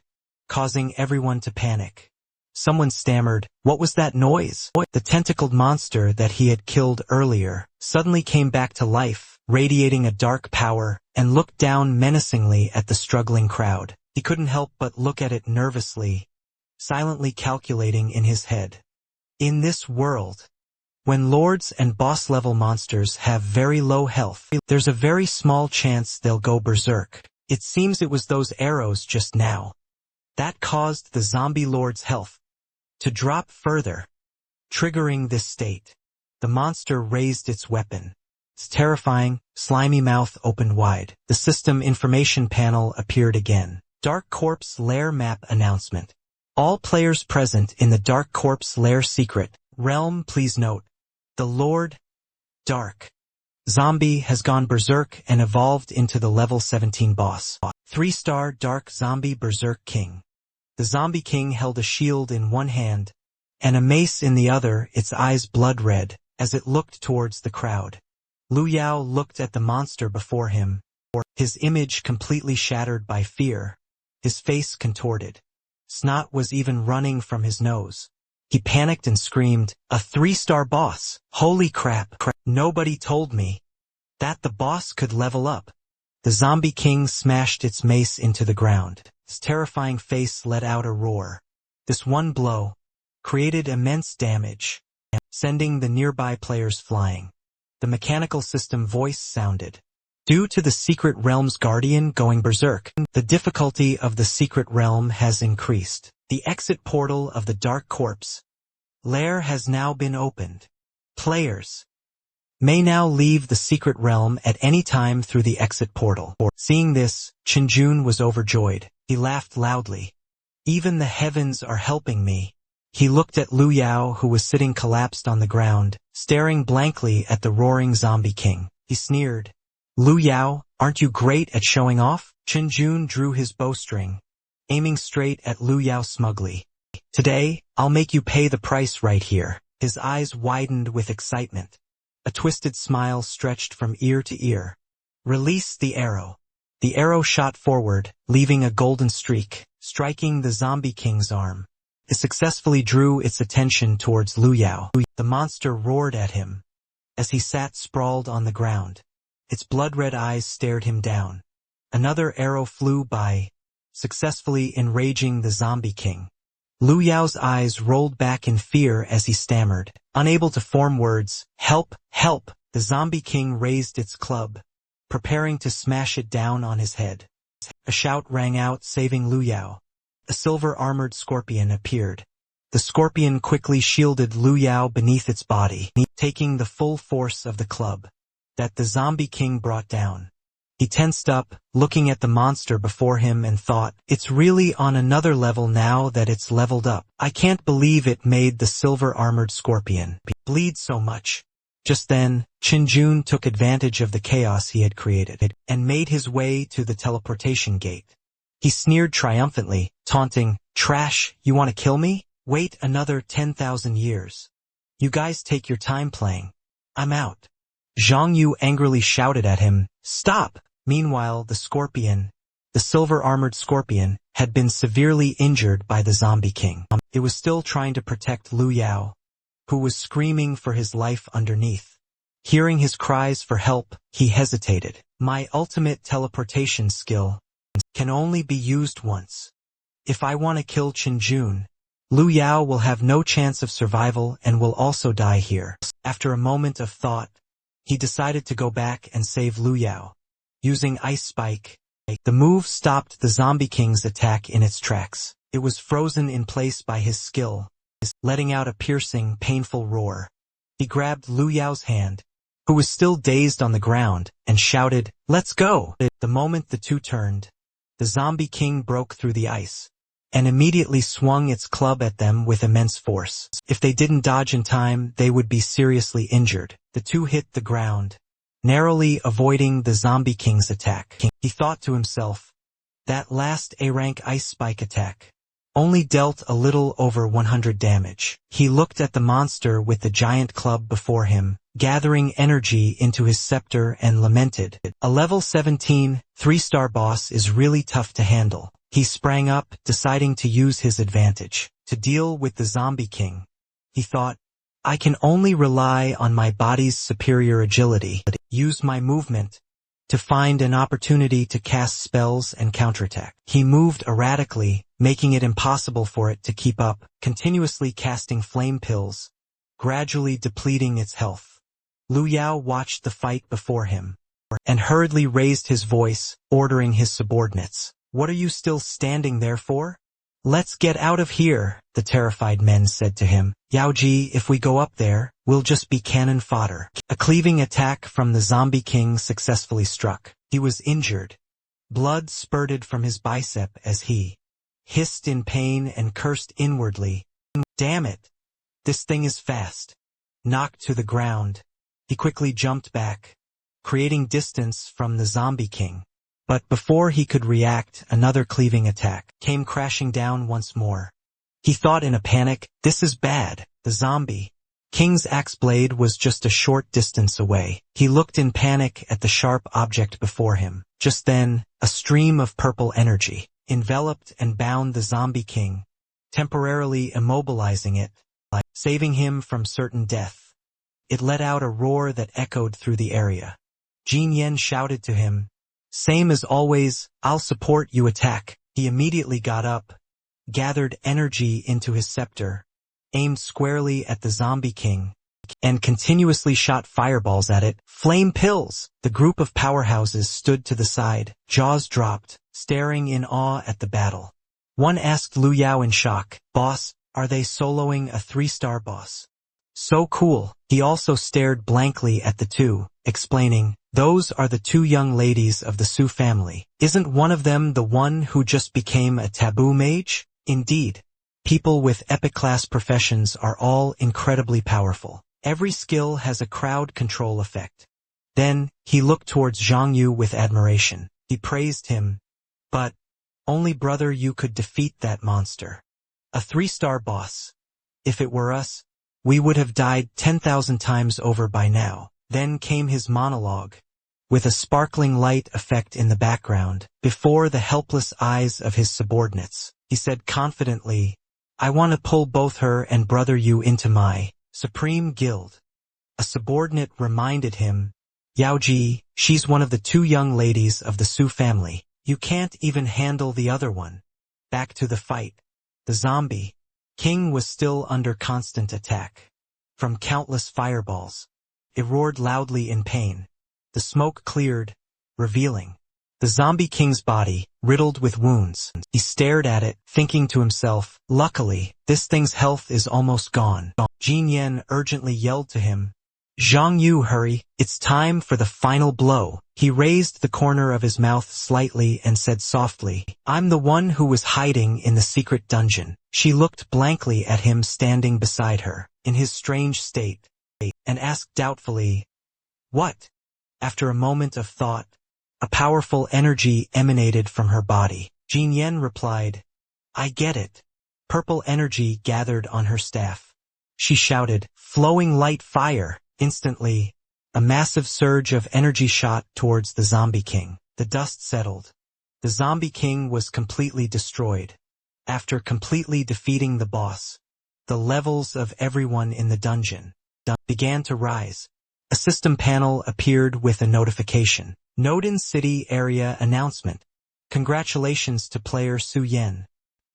causing everyone to panic. Someone stammered, "What was that noise?" The tentacled monster that he had killed earlier suddenly came back to life, radiating a dark power, and looked down menacingly at the struggling crowd. He couldn't help but look at it nervously, silently calculating in his head. In this world, when lords and boss-level monsters have very low health, there's a very small chance they'll go berserk. It seems it was those arrows just now that caused the zombie lord's health to drop further, triggering this state. The monster raised its weapon. Its terrifying, slimy mouth opened wide. The system information panel appeared again. Dark Corpse Lair Map Announcement. All players present in the Dark Corpse Lair secret realm please note, the Lord Dark Zombie has gone berserk and evolved into the level 17 boss. 3-star Dark Zombie Berserk King. The Zombie King held a shield in one hand and a mace in the other, its eyes blood red, as it looked towards the crowd. Lu Yao looked at the monster before him, his image completely shattered by fear, his face contorted. Snot was even running from his nose. He panicked and screamed, "A 3-star boss! Holy crap! Nobody told me that the boss could level up." The Zombie King smashed its mace into the ground. Its terrifying face let out a roar. This one blow created immense damage, sending the nearby players flying. The mechanical system voice sounded. Due to the secret realm's guardian going berserk, the difficulty of the secret realm has increased. The exit portal of the Dark Corpse Lair has now been opened. Players may now leave the secret realm at any time through the exit portal. Seeing this, Qinjun was overjoyed. He laughed loudly. "Even the heavens are helping me." He looked at Lu Yao, who was sitting collapsed on the ground, staring blankly at the roaring Zombie King. He sneered, "Lu Yao, Aren't you great at showing off? Chen Jun drew his bowstring, aiming straight at Lu Yao smugly. Today, I'll make you pay the price right here. His eyes widened with excitement. A twisted smile stretched from ear to ear. Release the arrow. The arrow shot forward, leaving a golden streak, striking the zombie king's arm. It successfully drew its attention towards Lu Yao. The monster roared at him as he sat sprawled on the ground. Its blood-red eyes stared him down. Another arrow flew by, successfully enraging the zombie king. Lu Yao's eyes rolled back in fear as he stammered, unable to form words. Help! Help! The zombie king raised its club, preparing to smash it down on his head. A shout rang out, saving Lu Yao. A silver-armored scorpion appeared. The scorpion quickly shielded Lu Yao beneath its body, taking the full force of the club that the zombie king brought down. He tensed up, looking at the monster before him, and thought, it's really on another level now that it's leveled up. I can't believe it made the silver-armored scorpion bleed so much. Just then, Chen Jun took advantage of the chaos he had created and made his way to the teleportation gate. He sneered triumphantly, taunting, "Trash, you want to kill me? Wait another 10,000 years. You guys take your time playing. I'm out." Zhang Yu angrily shouted at him, "Stop!" Meanwhile, the silver-armored scorpion, had been severely injured by the zombie king. It was still trying to protect Lu Yao, who was screaming for his life underneath. Hearing his cries for help, he hesitated. My ultimate teleportation skill can only be used once. If I want to kill Chen Jun, Lu Yao will have no chance of survival and will also die here. After a moment of thought, he decided to go back and save Lu Yao. Using Ice Spike, the move stopped the zombie king's attack in its tracks. It was frozen in place by his skill, letting out a piercing, painful roar. He grabbed Lu Yao's hand, who was still dazed on the ground, and shouted, "Let's go!" The moment the two turned, the zombie king broke through the ice and immediately swung its club at them with immense force. If they didn't dodge in time, they would be seriously injured. The two hit the ground, narrowly avoiding the zombie king's attack. He thought to himself, that last A-rank Ice Spike attack only dealt a little over 100 damage. He looked at the monster with the giant club before him, gathering energy into his scepter, and lamented, "A level 17, 3-star boss is really tough to handle." He sprang up, deciding to use his advantage to deal with the zombie king. He thought, I can only rely on my body's superior agility, use my movement to find an opportunity to cast spells and counterattack. He moved erratically, making it impossible for it to keep up, continuously casting flame pills, gradually depleting its health. Lu Yao watched the fight before him and hurriedly raised his voice, ordering his subordinates, "What are you still standing there for? Let's get out of here," the terrified men said to him. "Yaoji, if we go up there, we'll just be cannon fodder." A cleaving attack from the zombie king successfully struck. He was injured. Blood spurted from his bicep as he hissed in pain and cursed inwardly. "Damn it! This thing is fast." Knocked to the ground, he quickly jumped back, creating distance from the zombie king. But before he could react, another cleaving attack came crashing down once more. He thought in a panic, this is bad. The zombie king's axe blade was just a short distance away. He looked in panic at the sharp object before him. Just then, a stream of purple energy enveloped and bound the zombie king, temporarily immobilizing it, saving him from certain death. It let out a roar that echoed through the area. Jin Yen shouted to him, "Same as always, I'll support you attack." He immediately got up, gathered energy into his scepter, aimed squarely at the zombie king, and continuously shot fireballs at it. Flame pills! The group of powerhouses stood to the side, jaws dropped, staring in awe at the battle. One asked Lu Yao in shock, "Boss, are they soloing a 3-star boss?" "So cool." He also stared blankly at the two, explaining, "Those are the two young ladies of the Su family. Isn't one of them the one who just became a taboo mage?" Indeed, people with epic-class professions are all incredibly powerful. Every skill has a crowd control effect. Then, he looked towards Zhang Yu with admiration. He praised him. But, only brother you could defeat that monster. A 3-star boss. If it were us, we would have died 10,000 times over by now. Then came his monologue, with a sparkling light effect in the background, before the helpless eyes of his subordinates. He said confidently, I want to pull both her and brother you into my Supreme Guild. A subordinate reminded him, Yaoji, she's one of the 2 young ladies of the Su family. You can't even handle the other one. Back to the fight. The zombie king was still under constant attack from countless fireballs. It roared loudly in pain. The smoke cleared, revealing the zombie king's body, riddled with wounds. He stared at it, thinking to himself, luckily, this thing's health is almost gone. Jin Yan urgently yelled to him, Zhang Yu, hurry, it's time for the final blow. He raised the corner of his mouth slightly and said softly, I'm the one who was hiding in the secret dungeon. She looked blankly at him standing beside her, in his strange state, and asked doubtfully, what? After a moment of thought, a powerful energy emanated from her body. Jin Yan replied, I get it. Purple energy gathered on her staff. She shouted, flowing light fire. Instantly, a massive surge of energy shot towards the zombie king. The dust settled. The zombie king was completely destroyed. After completely defeating the boss, the levels of everyone in the dungeon began to rise. A system panel appeared with a notification. Nodin City Area Announcement. Congratulations to player Su Yen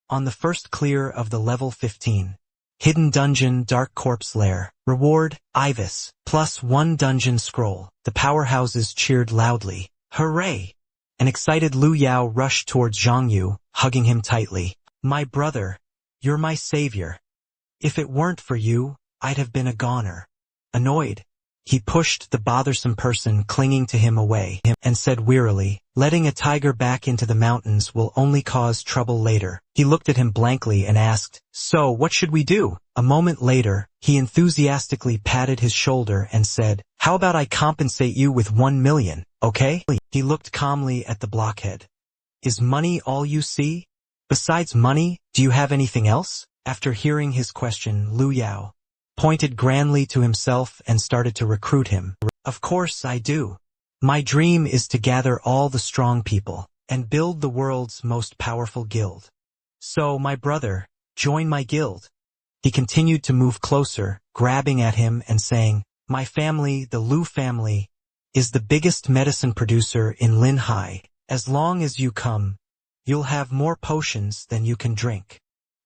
on the first clear of the level 15. Hidden Dungeon Dark Corpse Lair. Reward, Ibis, +1 dungeon scroll. The powerhouses cheered loudly. Hooray! An excited Lu Yao rushed towards Zhang Yu, hugging him tightly. My brother, you're my savior. If it weren't for you, I'd have been a goner. Annoyed, he pushed the bothersome person clinging to him away and said wearily, letting a tiger back into the mountains will only cause trouble later. He looked at him blankly and asked, so what should we do? A moment later, he enthusiastically patted his shoulder and said, how about I compensate you with 1 million, okay? He looked calmly at the blockhead. Is money all you see? Besides money, do you have anything else? After hearing his question, Lu Yao pointed grandly to himself and started to recruit him. Of course I do. My dream is to gather all the strong people and build the world's most powerful guild. So, my brother, join my guild. He continued to move closer, grabbing at him and saying, my family, the Lu family, is the biggest medicine producer in Linhai. As long as you come, you'll have more potions than you can drink.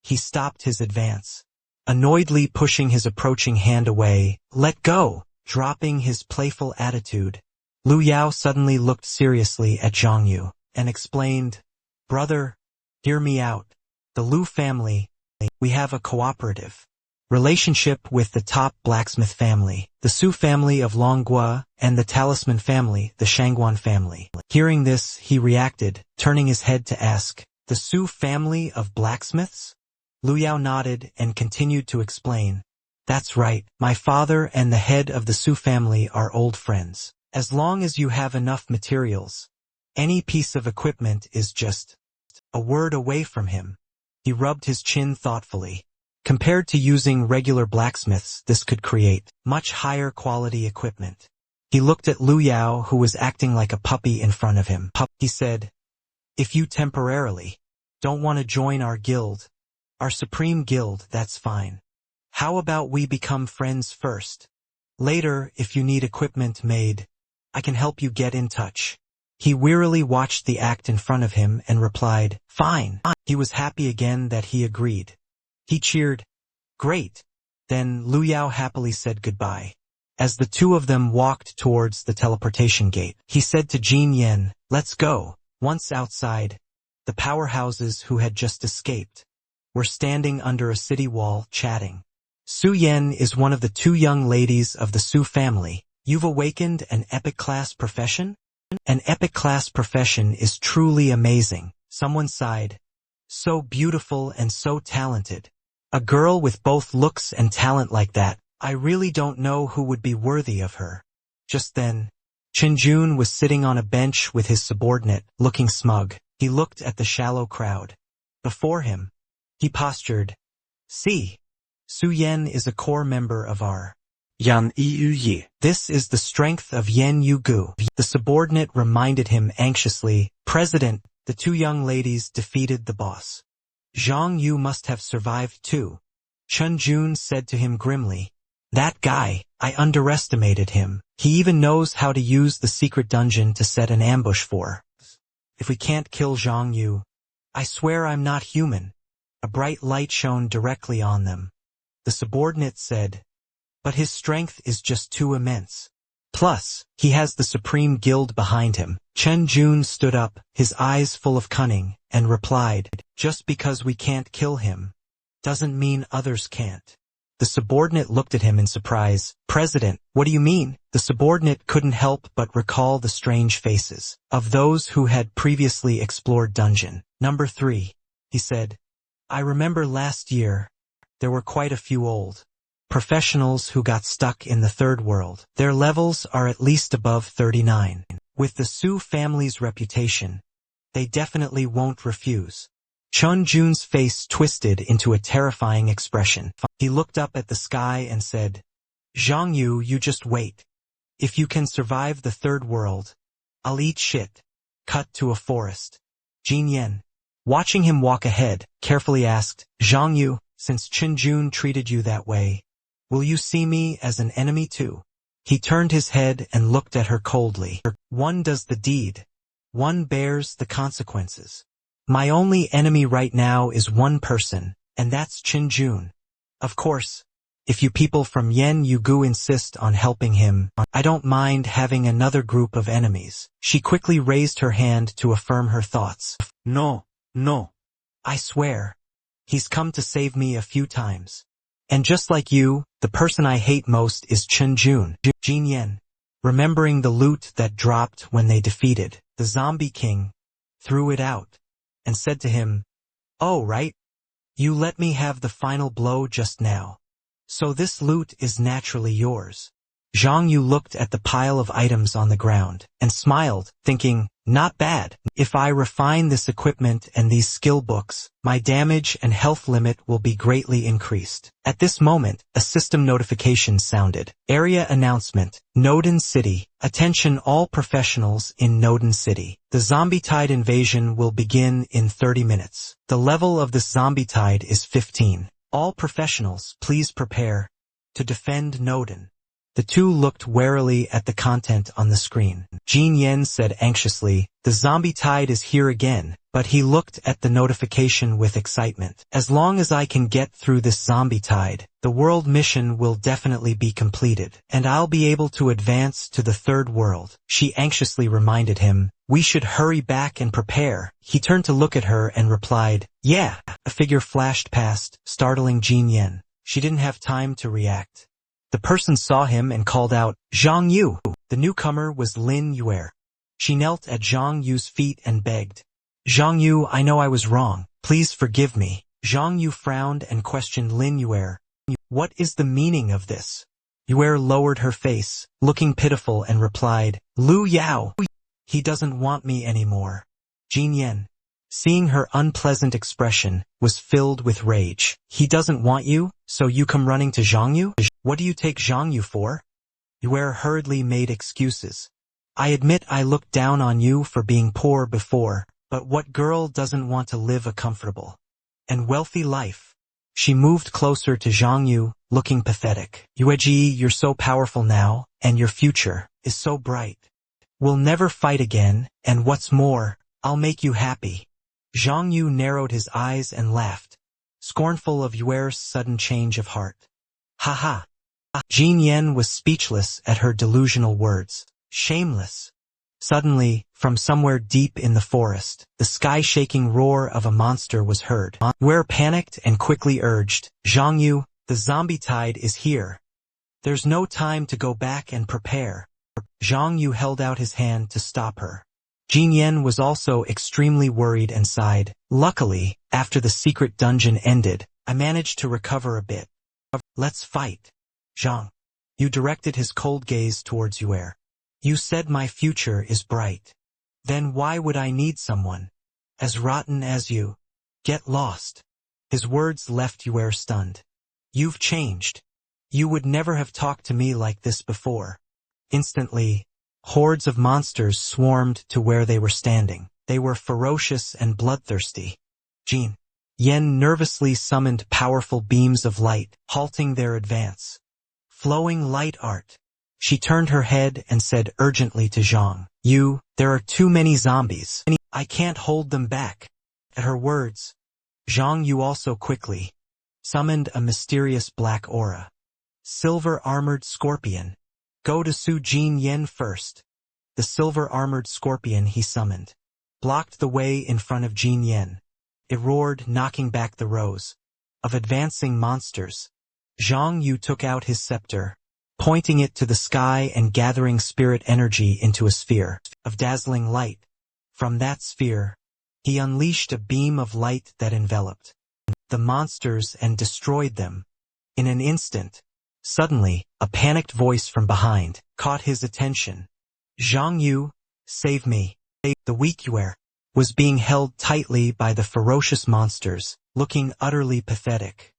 He stopped his advance, annoyedly pushing his approaching hand away. Let go! Dropping his playful attitude, Lu Yao suddenly looked seriously at Zhang Yu and explained, brother, hear me out. The Lu family, we have a cooperative relationship with the top blacksmith family, the Su family of Longhua, and the talisman family, the Shangguan family. Hearing this, he reacted, turning his head to ask, the Su family of blacksmiths? Lu Yao nodded and continued to explain, that's right, my father and the head of the Su family are old friends. As long as you have enough materials, any piece of equipment is just a word away from him. He rubbed his chin thoughtfully. Compared to using regular blacksmiths, this could create much higher quality equipment. He looked at Lu Yao, who was acting like a puppy in front of him. He said, if you temporarily don't want to join our guild, our supreme guild, that's fine. How about we become friends first? Later, if you need equipment made, I can help you get in touch. He wearily watched the act in front of him and replied, fine. He was happy again that he agreed. He cheered, great. Then Lu Yao happily said goodbye. As the two of them walked towards the teleportation gate, he said to Jin Yan, let's go. Once outside, the powerhouses who had just escaped were standing under a city wall chatting. Su Yen is one of the 2 young ladies of the Su family. You've awakened an epic class profession? An epic class profession is truly amazing. Someone sighed. So beautiful and so talented. A girl with both looks and talent like that, I really don't know who would be worthy of her. Just then, Jun was sitting on a bench with his subordinate, looking smug. He looked at the shallow crowd. Before him, he postured. See, Su Yen is a core member of our Yan Iu Ye. This is the strength of Yen Yu-gu. The subordinate reminded him anxiously, President, the two young ladies defeated the boss. Zhang Yu must have survived too. Jun said to him grimly. That guy, I underestimated him. He even knows how to use the secret dungeon to set an ambush for. If we can't kill Zhang Yu, I swear I'm not human. A bright light shone directly on them. The subordinate said, but his strength is just too immense. Plus, he has the supreme guild behind him. Jun stood up, his eyes full of cunning, and replied, just because we can't kill him, doesn't mean others can't. The subordinate looked at him in surprise. President, what do you mean? The subordinate couldn't help but recall the strange faces of those who had previously explored dungeon number 3. He said, I remember last year, there were quite a few old professionals who got stuck in the third world. Their levels are at least above 39. With the Su family's reputation, they definitely won't refuse. Jun's face twisted into a terrifying expression. He looked up at the sky and said, Zhang Yu, you just wait. If you can survive the third world, I'll eat shit. Cut to a forest. Jin Yen, watching him walk ahead, carefully asked, Zhang Yu, since Jun treated you that way, will you see me as an enemy too? He turned his head and looked at her coldly. One does the deed. One bears the consequences. My only enemy right now is one person, and that's Jun. Of course, if you people from Yen Yu-gu insist on helping him, I don't mind having another group of enemies. She quickly raised her hand to affirm her thoughts. No. I swear. He's come to save me a few times. And just like you, the person I hate most is Jun. Jin Yen, remembering the loot that dropped when they defeated the zombie king, threw it out, and said to him, oh right, you let me have the final blow just now. So this loot is naturally yours. Zhang Yu looked at the pile of items on the ground, and smiled, thinking, not bad. If I refine this equipment and these skill books, my damage and health limit will be greatly increased. At this moment, a system notification sounded. Area announcement, Noden City. Attention all professionals in Noden City. The zombie tide invasion will begin in 30 minutes. The level of this zombie tide is 15. All professionals, please prepare to defend Noden. The two looked warily at the content on the screen. Jin Yen said anxiously, the zombie tide is here again, but he looked at the notification with excitement. As long as I can get through this zombie tide, the world mission will definitely be completed, and I'll be able to advance to the third world. She anxiously reminded him, we should hurry back and prepare. He turned to look at her and replied, yeah. A figure flashed past, startling Jin Yen. She didn't have time to react. The person saw him and called out, Zhang Yu. The newcomer was Lin Yuer. She knelt at Zhang Yu's feet and begged, Zhang Yu, I know I was wrong. Please forgive me. Zhang Yu frowned and questioned Lin Yuer. What is the meaning of this? Yuer lowered her face, looking pitiful, and replied, Lu Yao. He doesn't want me anymore. Jin Yen, seeing her unpleasant expression, was filled with rage. He doesn't want you, so you come running to Zhang Yu? What do you take Zhang Yu for? Yuer hurriedly made excuses. I admit I looked down on you for being poor before, but what girl doesn't want to live a comfortable and wealthy life? She moved closer to Zhang Yu, looking pathetic. Yueji, you're so powerful now, and your future is so bright. We'll never fight again, and what's more, I'll make you happy. Zhang Yu narrowed his eyes and laughed, scornful of Yuer's sudden change of heart. Ha ha. Jin Yen was speechless at her delusional words. Shameless. Suddenly, from somewhere deep in the forest, the sky-shaking roar of a monster was heard. Yuer panicked and quickly urged, Zhang Yu, the zombie tide is here. There's no time to go back and prepare. Zhang Yu held out his hand to stop her. Jin Yen was also extremely worried and sighed. Luckily, after the secret dungeon ended, I managed to recover a bit. Let's fight. Zhang Yu directed his cold gaze towards Yuer. You said my future is bright. Then why would I need someone as rotten as you? Get lost. His words left Yue stunned. You've changed. You would never have talked to me like this before. Instantly, hordes of monsters swarmed to where they were standing. They were ferocious and bloodthirsty. Jin Yen nervously summoned powerful beams of light, halting their advance. Flowing light art. She turned her head and said urgently to Zhang, there are too many zombies. I can't hold them back. At her words, Zhang Yu also quickly summoned a mysterious black aura. Silver-armored scorpion. Go to Su Jin Yen first. The silver-armored scorpion he summoned blocked the way in front of Jin Yen. It roared, knocking back the rows of advancing monsters. Zhang Yu took out his scepter, pointing it to the sky and gathering spirit energy into a sphere of dazzling light. From that sphere, he unleashed a beam of light that enveloped the monsters and destroyed them. In an instant, suddenly, a panicked voice from behind caught his attention. Zhang Yu, save me. The weak Yue was being held tightly by the ferocious monsters, looking utterly pathetic.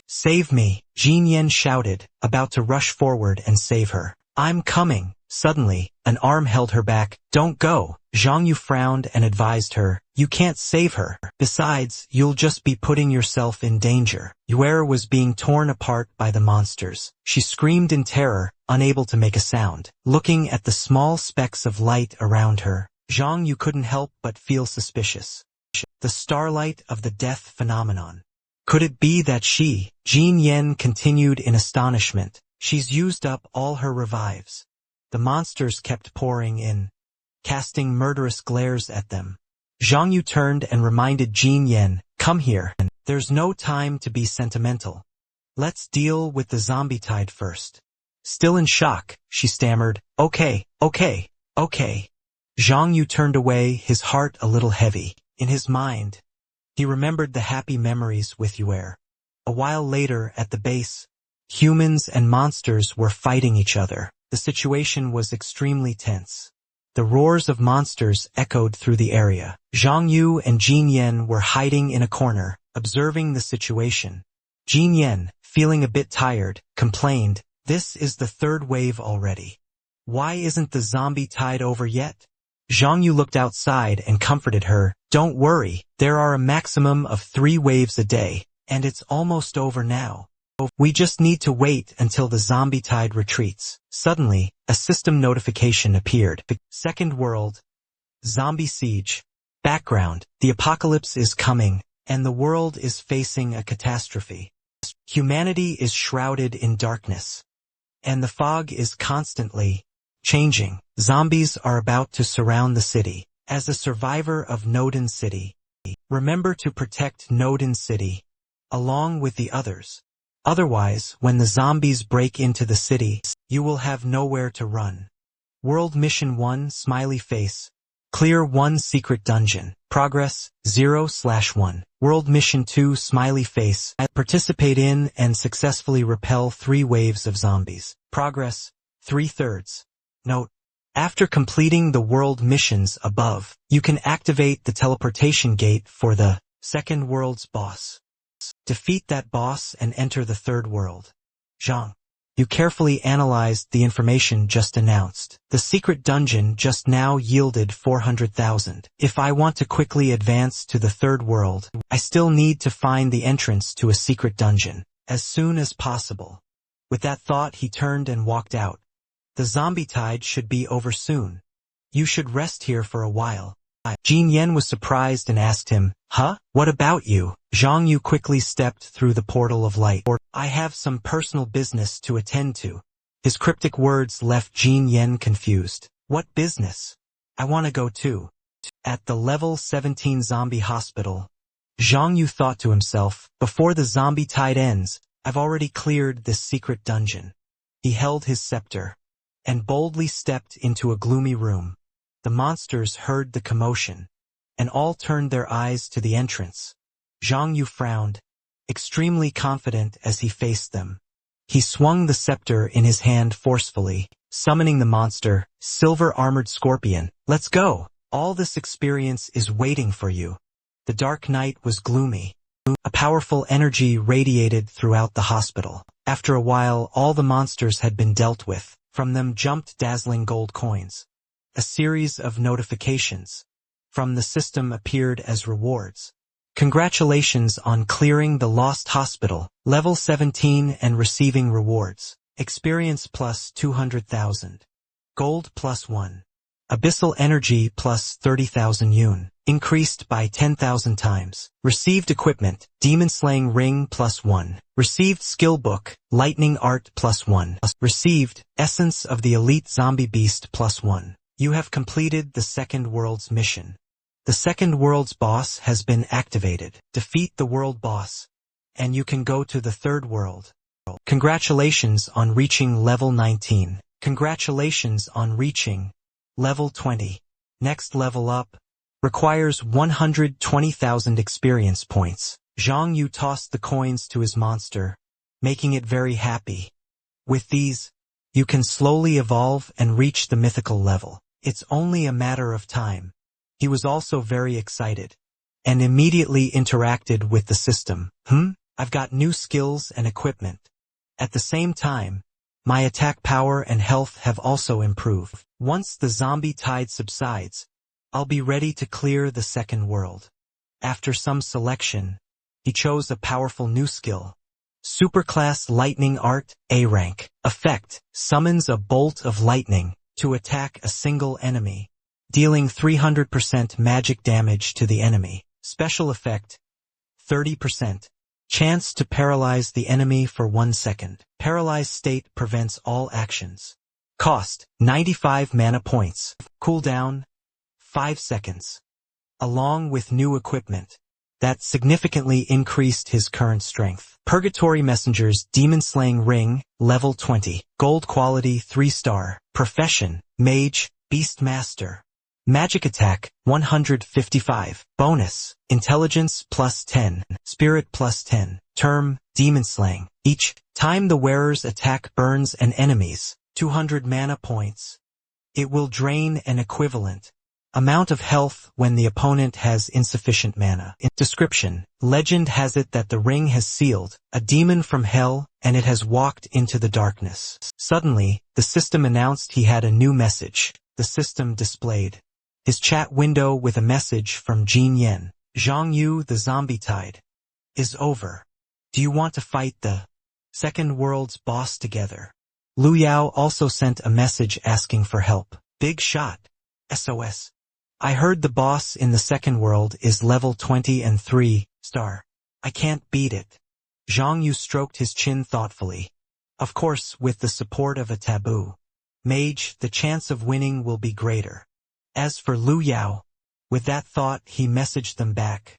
Save me, Jin Yen shouted, about to rush forward and save her. I'm coming. Suddenly, an arm held her back. Don't go. Zhang Yu frowned and advised her, you can't save her. Besides, you'll just be putting yourself in danger. Yue was being torn apart by the monsters. She screamed in terror, unable to make a sound. Looking at the small specks of light around her, Zhang Yu couldn't help but feel suspicious. The starlight of the death phenomenon. Could it be that Jin Yen continued in astonishment. She's used up all her revives. The monsters kept pouring in, casting murderous glares at them. Zhang Yu turned and reminded Jin Yen, come here. There's no time to be sentimental. Let's deal with the zombie tide first. Still in shock, she stammered, okay. Zhang Yu turned away, his heart a little heavy. In his mind, he remembered the happy memories with Yue. A while later, at the base, humans and monsters were fighting each other. The situation was extremely tense. The roars of monsters echoed through the area. Zhang Yu and Jin Yen were hiding in a corner, observing the situation. Jin Yen, feeling a bit tired, complained, this is the third wave already. Why isn't the zombie tide over yet? Zhang Yu looked outside and comforted her, don't worry, there are a maximum of 3 waves a day, and it's almost over now. We just need to wait until the zombie tide retreats. Suddenly, a system notification appeared. Second world. Zombie siege. Background. The apocalypse is coming, and the world is facing a catastrophe. Humanity is shrouded in darkness, and the fog is constantly changing. Zombies are about to surround the city. As a survivor of Noden City, remember to protect Noden City, along with the others. Otherwise, when the zombies break into the city, you will have nowhere to run. World Mission 1 Smiley Face. Clear 1 secret dungeon. Progress 0/1. World Mission 2 Smiley Face. Participate in and successfully repel 3 waves of zombies. Progress 3/3. Note: after completing the world missions above, you can activate the teleportation gate for the second world's boss. Defeat that boss and enter the third world. Zhang Yu carefully analyzed the information just announced. The secret dungeon just now yielded 400,000. If I want to quickly advance to the third world, I still need to find the entrance to a secret dungeon as soon as possible. With that thought, he turned and walked out. The zombie tide should be over soon. You should rest here for a while. Jin Yen was surprised and asked him, huh? What about you? Zhang Yu quickly stepped through the portal of light. I have some personal business to attend to. His cryptic words left Jin Yen confused. What business? I want to go too. At the level 17 zombie hospital, Zhang Yu thought to himself, before the zombie tide ends, I've already cleared this secret dungeon. He held his scepter and boldly stepped into a gloomy room. The monsters heard the commotion, and all turned their eyes to the entrance. Zhang Yu frowned, extremely confident as he faced them. He swung the scepter in his hand forcefully. summoning the monster, silver-armored scorpion. Let's go! All this experience is waiting for you. The dark night was gloomy. A powerful energy radiated throughout the hospital. After a while, all the monsters had been dealt with. From them jumped dazzling gold coins. A series of notifications from the system appeared as rewards. Congratulations on clearing the lost hospital, level 17 and receiving rewards. Experience plus 200,000. Gold plus 1. Abyssal energy plus 30,000 yun. Increased by 10,000 times. Received equipment, demon slaying ring plus 1. Received skill book, lightning art plus 1. Received essence of the elite zombie beast plus 1. You have completed the second world's mission. The second world's boss has been activated. Defeat the world boss, and you can go to the third world. Congratulations on reaching level 19. Congratulations on reaching level 20. Next level up requires 120,000 experience points. Zhang Yu tossed the coins to his monster, making it very happy. With these, you can slowly evolve and reach the mythical level. It's only a matter of time. He was also very excited and immediately interacted with the system. I've got new skills and equipment. At the same time, my attack power and health have also improved. Once the zombie tide subsides, I'll be ready to clear the second world. After some selection, he chose a powerful new skill. Superclass Lightning Art, A rank. Effect, summons a bolt of lightning to attack a single enemy, dealing 300% magic damage to the enemy. Special effect, 30%. Chance to paralyze the enemy for 1 second. Paralyzed state prevents all actions. Cost, 95 mana points. Cooldown, 5 seconds. Along with new equipment that significantly increased his current strength. Purgatory Messenger's Demon Slaying Ring, level 20. Gold quality 3-star. Profession, Mage, Beastmaster. Magic attack, 155. Bonus, Intelligence plus 10. Spirit plus 10. Term, Demon Slaying. Each time the wearer's attack burns an enemy's 200 mana points, it will drain an equivalent amount of health when the opponent has insufficient mana. Description: legend has it that the ring has sealed a demon from hell and it has walked into the darkness. Suddenly, the system announced he had a new message. The system displayed his chat window with a message from Jin Yen. Zhang Yu, the zombie tide is over. Do you want to fight the second world's boss together? Lu Yao also sent a message asking for help. Big shot. SOS. I heard the boss in the second world is level 20 and 3-star. I can't beat it. Zhang Yu stroked his chin thoughtfully. Of course, with the support of a taboo mage, the chance of winning will be greater. As for Lu Yao, with that thought he messaged them back.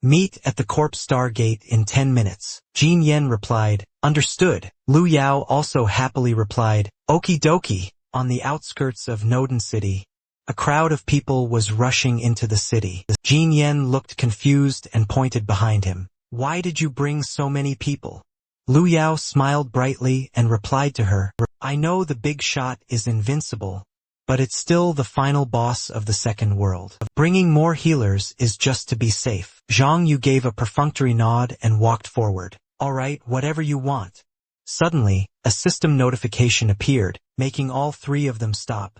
Meet at the Corpse Stargate in 10 minutes. Jin Yen replied, understood. Lu Yao also happily replied, okie dokie. On the outskirts of Noden City, a crowd of people was rushing into the city. Jin Yen looked confused and pointed behind him. Why did you bring so many people? Lu Yao smiled brightly and replied to her, I know the big shot is invincible, but it's still the final boss of the second world. Bringing more healers is just to be safe. Zhang Yu gave a perfunctory nod and walked forward. All right, whatever you want. Suddenly, a system notification appeared, making all three of them stop.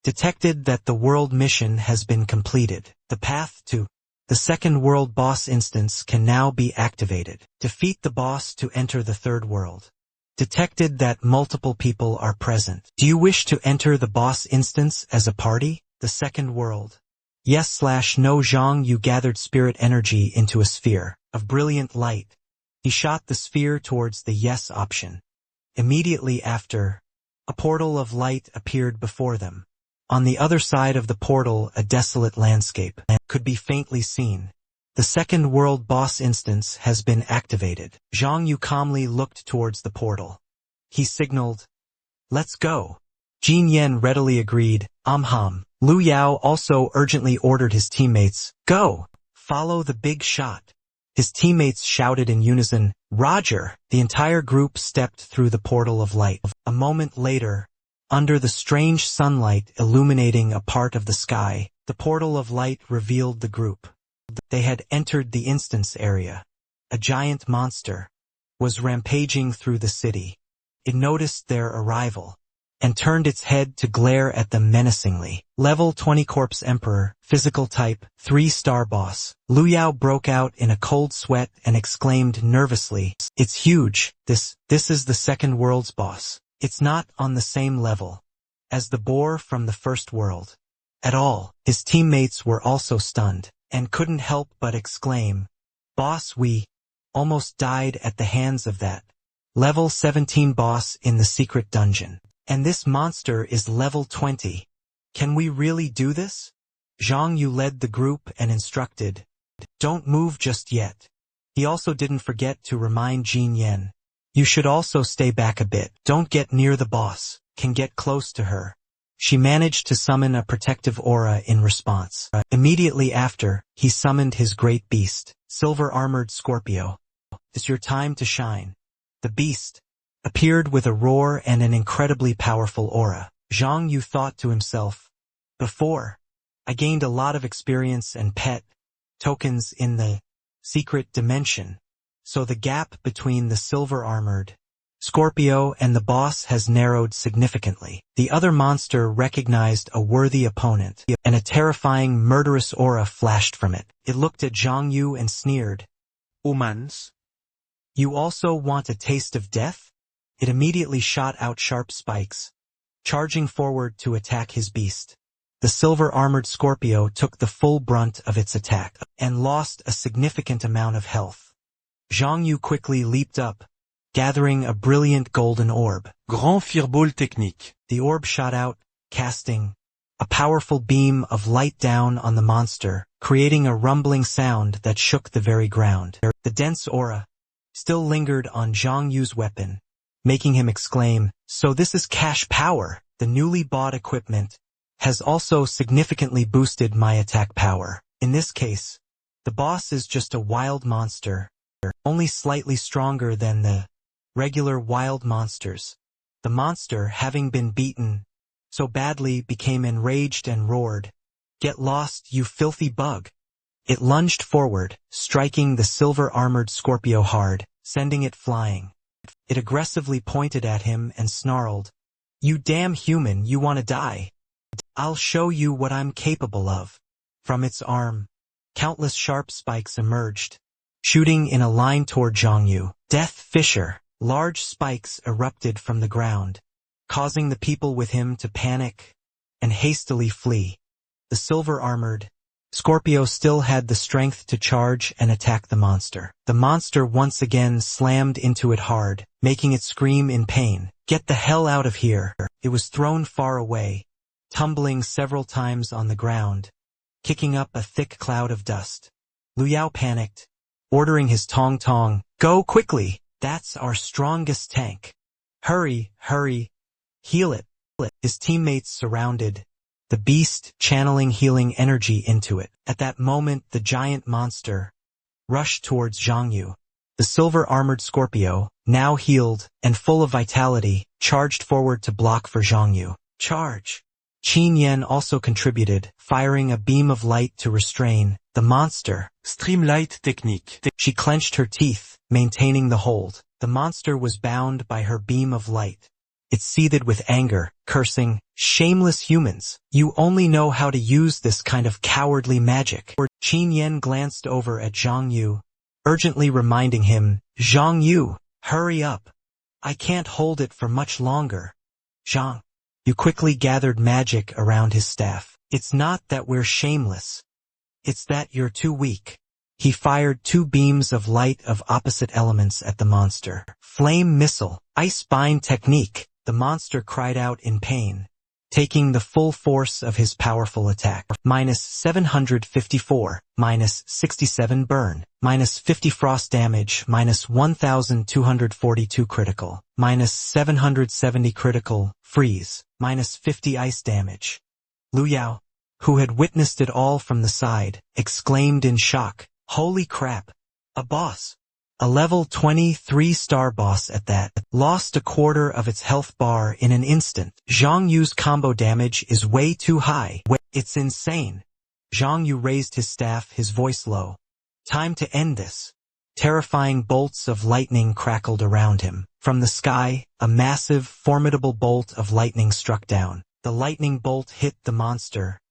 Detected that the world mission has been completed. The path to the second world boss instance can now be activated. Defeat the boss to enter the third world. Detected that multiple people are present. Do you wish to enter the boss instance as a party? The second world. Yes/no. Zhang Yu gathered spirit energy into a sphere of brilliant light. He shot the sphere towards the yes option. Immediately after, a portal of light appeared before them. On the other side of the portal, a desolate landscape could be faintly seen. The second world boss instance has been activated. Zhang Yu calmly looked towards the portal. He signaled, let's go. Jin Yen readily agreed, Lu Yao also urgently ordered his teammates, go, follow the big shot. His teammates shouted in unison, Roger. The entire group stepped through the portal of light. A moment later, Under the strange sunlight illuminating a part of the sky, the portal of light revealed the group. They had entered the instance area. A giant monster was rampaging through the city. It noticed their arrival and turned its head to glare at them menacingly. Level 20 Corpse Emperor, physical type, 3-star boss. Liu Yao broke out in a cold sweat and exclaimed nervously, "It's huge. This is the second world's boss. It's not on the same level as the boar from the first world at all." His teammates were also stunned and couldn't help but exclaim, "Boss, we almost died at the hands of that level 17 boss in the secret dungeon. And this monster is level 20. Can we really do this?" Zhang Yu led the group and instructed, "Don't move just yet." He also didn't forget to remind Jin Yan, "You should also stay back a bit. Don't get near the boss. Can get close to her." She managed to summon a protective aura in response. Immediately after, he summoned his great beast, silver-armored Scorpio. "It's your time to shine." The beast appeared with a roar and an incredibly powerful aura. Zhang Yu thought to himself, "Before, I gained a lot of experience and pet tokens in the secret dimension, so the gap between the silver-armored Scorpio and the boss has narrowed significantly." The other monster recognized a worthy opponent, and a terrifying, murderous aura flashed from it. It looked at Zhang Yu and sneered, Humans. "You also want a taste of death?" It immediately shot out sharp spikes, charging forward to attack his beast. The silver-armored Scorpio took the full brunt of its attack, and lost a significant amount of health. Zhang Yu quickly leaped up, gathering a brilliant golden orb. Grand fireball technique. The orb shot out, casting a powerful beam of light down on the monster, creating a rumbling sound that shook the very ground. The dense aura still lingered on Zhang Yu's weapon, making him exclaim, "So this is cash power." The newly bought equipment has also significantly boosted my attack power. In this case, the boss is just a wild monster, only slightly stronger than the regular wild monsters. The monster, having been beaten so badly, became enraged and roared, "Get lost, you filthy bug." It lunged forward, striking the silver-armored Scorpio hard, sending it flying. It aggressively pointed at him and snarled, "You damn human, you want to die? I'll show you what I'm capable of." From its arm, countless sharp spikes emerged, shooting in a line toward Zhang Yu. Death Fisher. Large spikes erupted from the ground, causing the people with him to panic and hastily flee. The silver-armored Scorpio still had the strength to charge and attack the monster. The monster once again slammed into it hard, making it scream in pain. "Get the hell out of here." It was thrown far away, tumbling several times on the ground, kicking up a thick cloud of dust. Liu Yao panicked, ordering his Tong, "Go quickly! That's our strongest tank. Hurry, hurry! Heal it!" His teammates surrounded the beast, channeling healing energy into it. At that moment, the giant monster rushed towards Zhang Yu. The silver-armored Scorpio, now healed and full of vitality, charged forward to block for Zhang Yu. Charge! Qin Yan also contributed, firing a beam of light to restrain the monster. Streamlight technique. She clenched her teeth, maintaining the hold. The monster was bound by her beam of light. It seethed with anger, cursing, "Shameless humans! You only know how to use this kind of cowardly magic." Qin Yan glanced over at Zhang Yu, urgently reminding him, "Zhang Yu, hurry up. I can't hold it for much longer." Zhang Yu quickly gathered magic around his staff. "It's not that we're shameless. It's that you're too weak." He fired 2 beams of light of opposite elements at the monster. Flame missile, ice bind technique. The monster cried out in pain, taking the full force of his powerful attack. -754, -67 burn, -50 frost damage, -1242 critical, -770 critical, freeze, -50 ice damage. Liu Yao, who had witnessed it all from the side, exclaimed in shock, "Holy crap! A boss! A level 23 star boss at that. Lost a quarter of its health bar in an instant. Zhang Yu's combo damage is way too high. It's insane. Zhang Yu raised his staff, his voice low. Time to end this. Terrifying bolts of lightning crackled around him. From the sky, a massive, formidable bolt of lightning struck down. The lightning bolt hit the monster,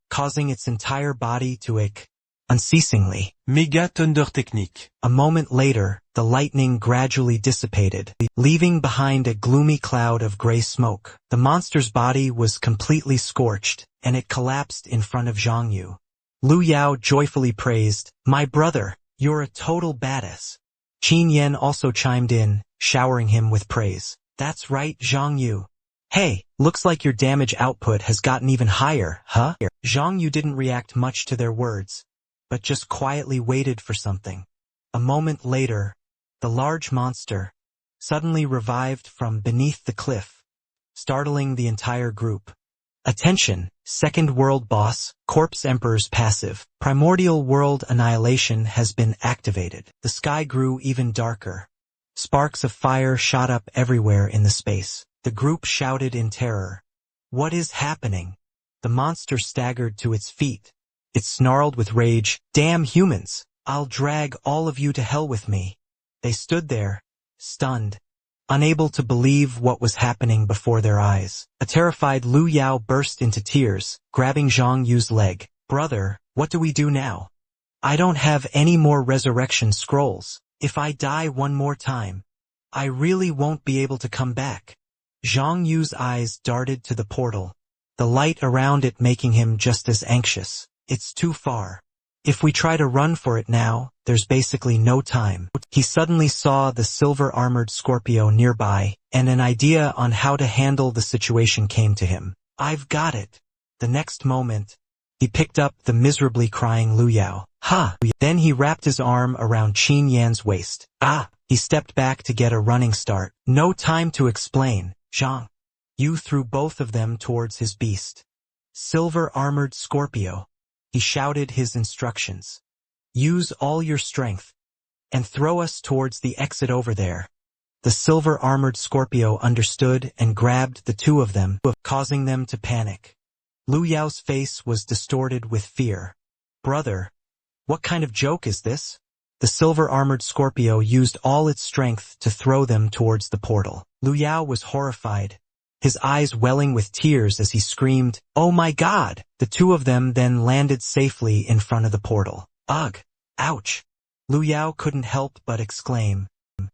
causing its entire body to ache unceasingly. Méga Thunder Technique. A moment later, the lightning gradually dissipated, leaving behind a gloomy cloud of gray smoke. The monster's body was completely scorched, and it collapsed in front of Zhang Yu. Lu Yao joyfully praised, "My brother, you're a total badass." Qin Yan also chimed in, showering him with praise. "That's right, Zhang Yu. Hey, looks like your damage output has gotten even higher, huh?" Zhang Yu didn't react much to their words, but just quietly waited for something. A moment later, the large monster suddenly revived from beneath the cliff, startling the entire group. Attention, Second World Boss, Corpse Emperor's passive, Primordial World Annihilation has been activated. The sky grew even darker. Sparks of fire shot up everywhere in the space. The group shouted in terror. "What is happening?" The monster staggered to its feet. It snarled with rage, "Damn humans! I'll drag all of you to hell with me." They stood there, stunned, unable to believe what was happening before their eyes. A terrified Lu Yao burst into tears, grabbing Zhang Yu's leg. "Brother, what do we do now? I don't have any more resurrection scrolls. If I die one more time, I really won't be able to come back." Zhang Yu's eyes darted to the portal, the light around it making him just as anxious. "It's too far. If we try to run for it now, there's basically no time." He suddenly saw the silver-armored Scorpio nearby, and an idea on how to handle the situation came to him. "I've got it." The next moment, he picked up the miserably crying Lu Yao. "Ha!" Then he wrapped his arm around Qin Yan's waist. "Ah!" He stepped back to get a running start. No time to explain. Zhang Yu threw both of them towards his beast. "Silver-armored Scorpio." He shouted his instructions. "Use all your strength, and throw us towards the exit over there." The silver-armored Scorpio understood and grabbed the two of them, causing them to panic. Lu Yao's face was distorted with fear. "Brother, what kind of joke is this?" The silver-armored Scorpio used all its strength to throw them towards the portal. Lu Yao was horrified, his eyes welling with tears as he screamed, "Oh my God!" The two of them then landed safely in front of the portal. "Ugh! Ouch!" Lu Yao couldn't help but exclaim.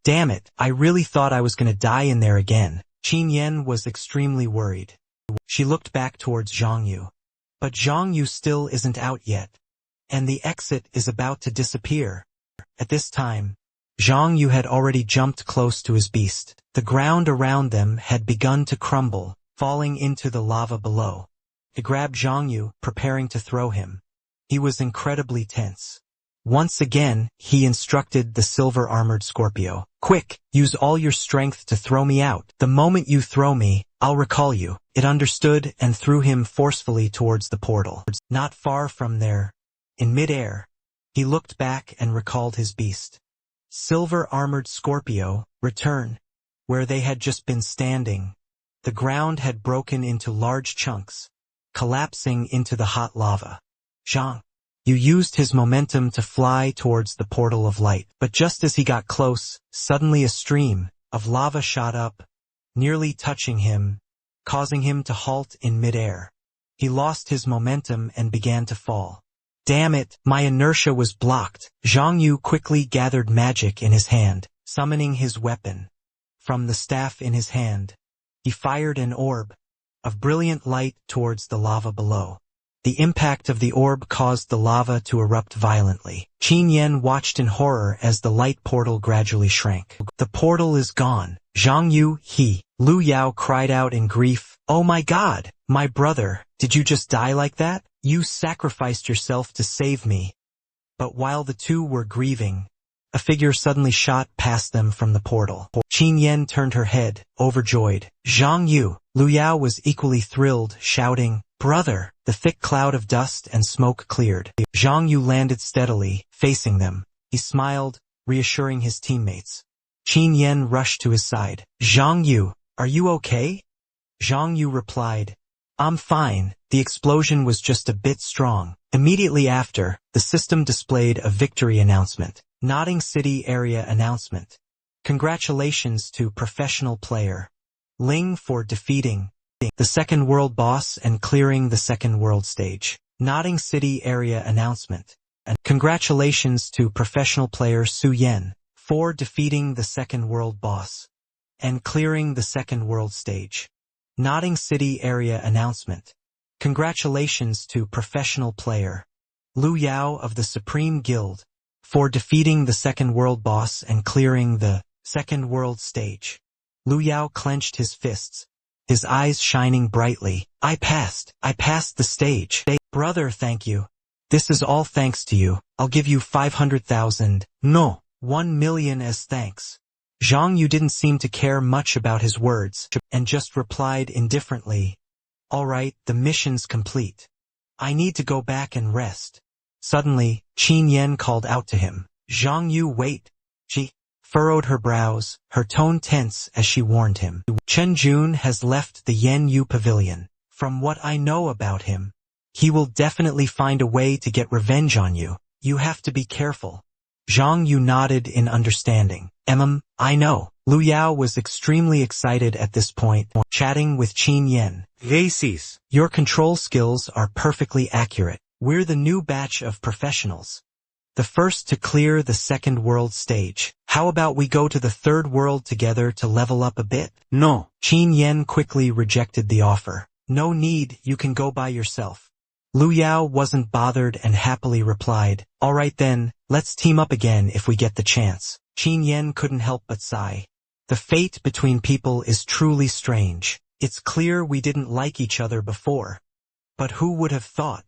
"Damn it, I really thought I was gonna die in there again." Qin Yan was extremely worried. She looked back towards Zhang Yu. But Zhang Yu still isn't out yet, and the exit is about to disappear. At this time, Zhang Yu had already jumped close to his beast. The ground around them had begun to crumble, falling into the lava below. He grabbed Zhang Yu, preparing to throw him. He was incredibly tense. Once again, he instructed the silver-armored Scorpio. "Quick, use all your strength to throw me out. The moment you throw me, I'll recall you." It understood and threw him forcefully towards the portal. Not far from there, in midair, he looked back and recalled his beast. Silver-armored Scorpio, return. Where they had just been standing, the ground had broken into large chunks, collapsing into the hot lava. Zhang Yu used his momentum to fly towards the portal of light, but just as he got close, suddenly a stream of lava shot up, nearly touching him, causing him to halt in midair. He lost his momentum and began to fall. "Damn it, my inertia was blocked." Zhang Yu quickly gathered magic in his hand, summoning his weapon. From the staff in his hand, he fired an orb of brilliant light towards the lava below. The impact of the orb caused the lava to erupt violently. Qin Yan watched in horror as the light portal gradually shrank. "The portal is gone." Zhang Yu, Lu Yao cried out in grief. "Oh my God, my brother, did you just die like that? You sacrificed yourself to save me." But while the two were grieving, a figure suddenly shot past them from the portal. Qin Yan turned her head, overjoyed. "Zhang Yu." Lu Yao was equally thrilled, shouting, "Brother!" The thick cloud of dust and smoke cleared. Zhang Yu landed steadily, facing them. He smiled, reassuring his teammates. Qin Yan rushed to his side. Zhang Yu, are you okay? Zhang Yu replied, I'm fine, the explosion was just a bit strong. Immediately after, the system displayed a victory announcement. Nodding City Area Announcement. Congratulations to professional player Ling for defeating the second world boss and clearing the second world stage. Nodding City Area Announcement. And congratulations to professional player Su Yen for defeating the second world boss and clearing the second world stage. Nodding City Area Announcement. Congratulations to professional player Liu Yao of the Supreme Guild for defeating the second world boss and clearing the second world stage. Liu Yao clenched his fists, his eyes shining brightly. I passed the stage. Brother, thank you. This is all thanks to you. I'll give you 500,000. No, 1 million as thanks. Zhang Yu didn't seem to care much about his words and just replied indifferently. All right, the mission's complete. I need to go back and rest. Suddenly, Qin Yan called out to him. Zhang Yu, wait. She furrowed her brows, her tone tense as she warned him. Chen Jun has left the Yan Yu pavilion. From what I know about him, he will definitely find a way to get revenge on you. You have to be careful. Zhang Yu nodded in understanding. I know. Liu Yao was extremely excited at this point, chatting with Qin Yan. Races. Your control skills are perfectly accurate. We're the new batch of professionals. The first to clear the second world stage. How about we go to the third world together to level up a bit? No. Qin Yan quickly rejected the offer. No need, you can go by yourself. Liu Yao wasn't bothered and happily replied, all right then, let's team up again if we get the chance. Qin Yan couldn't help but sigh. The fate between people is truly strange. It's clear we didn't like each other before. But who would have thought?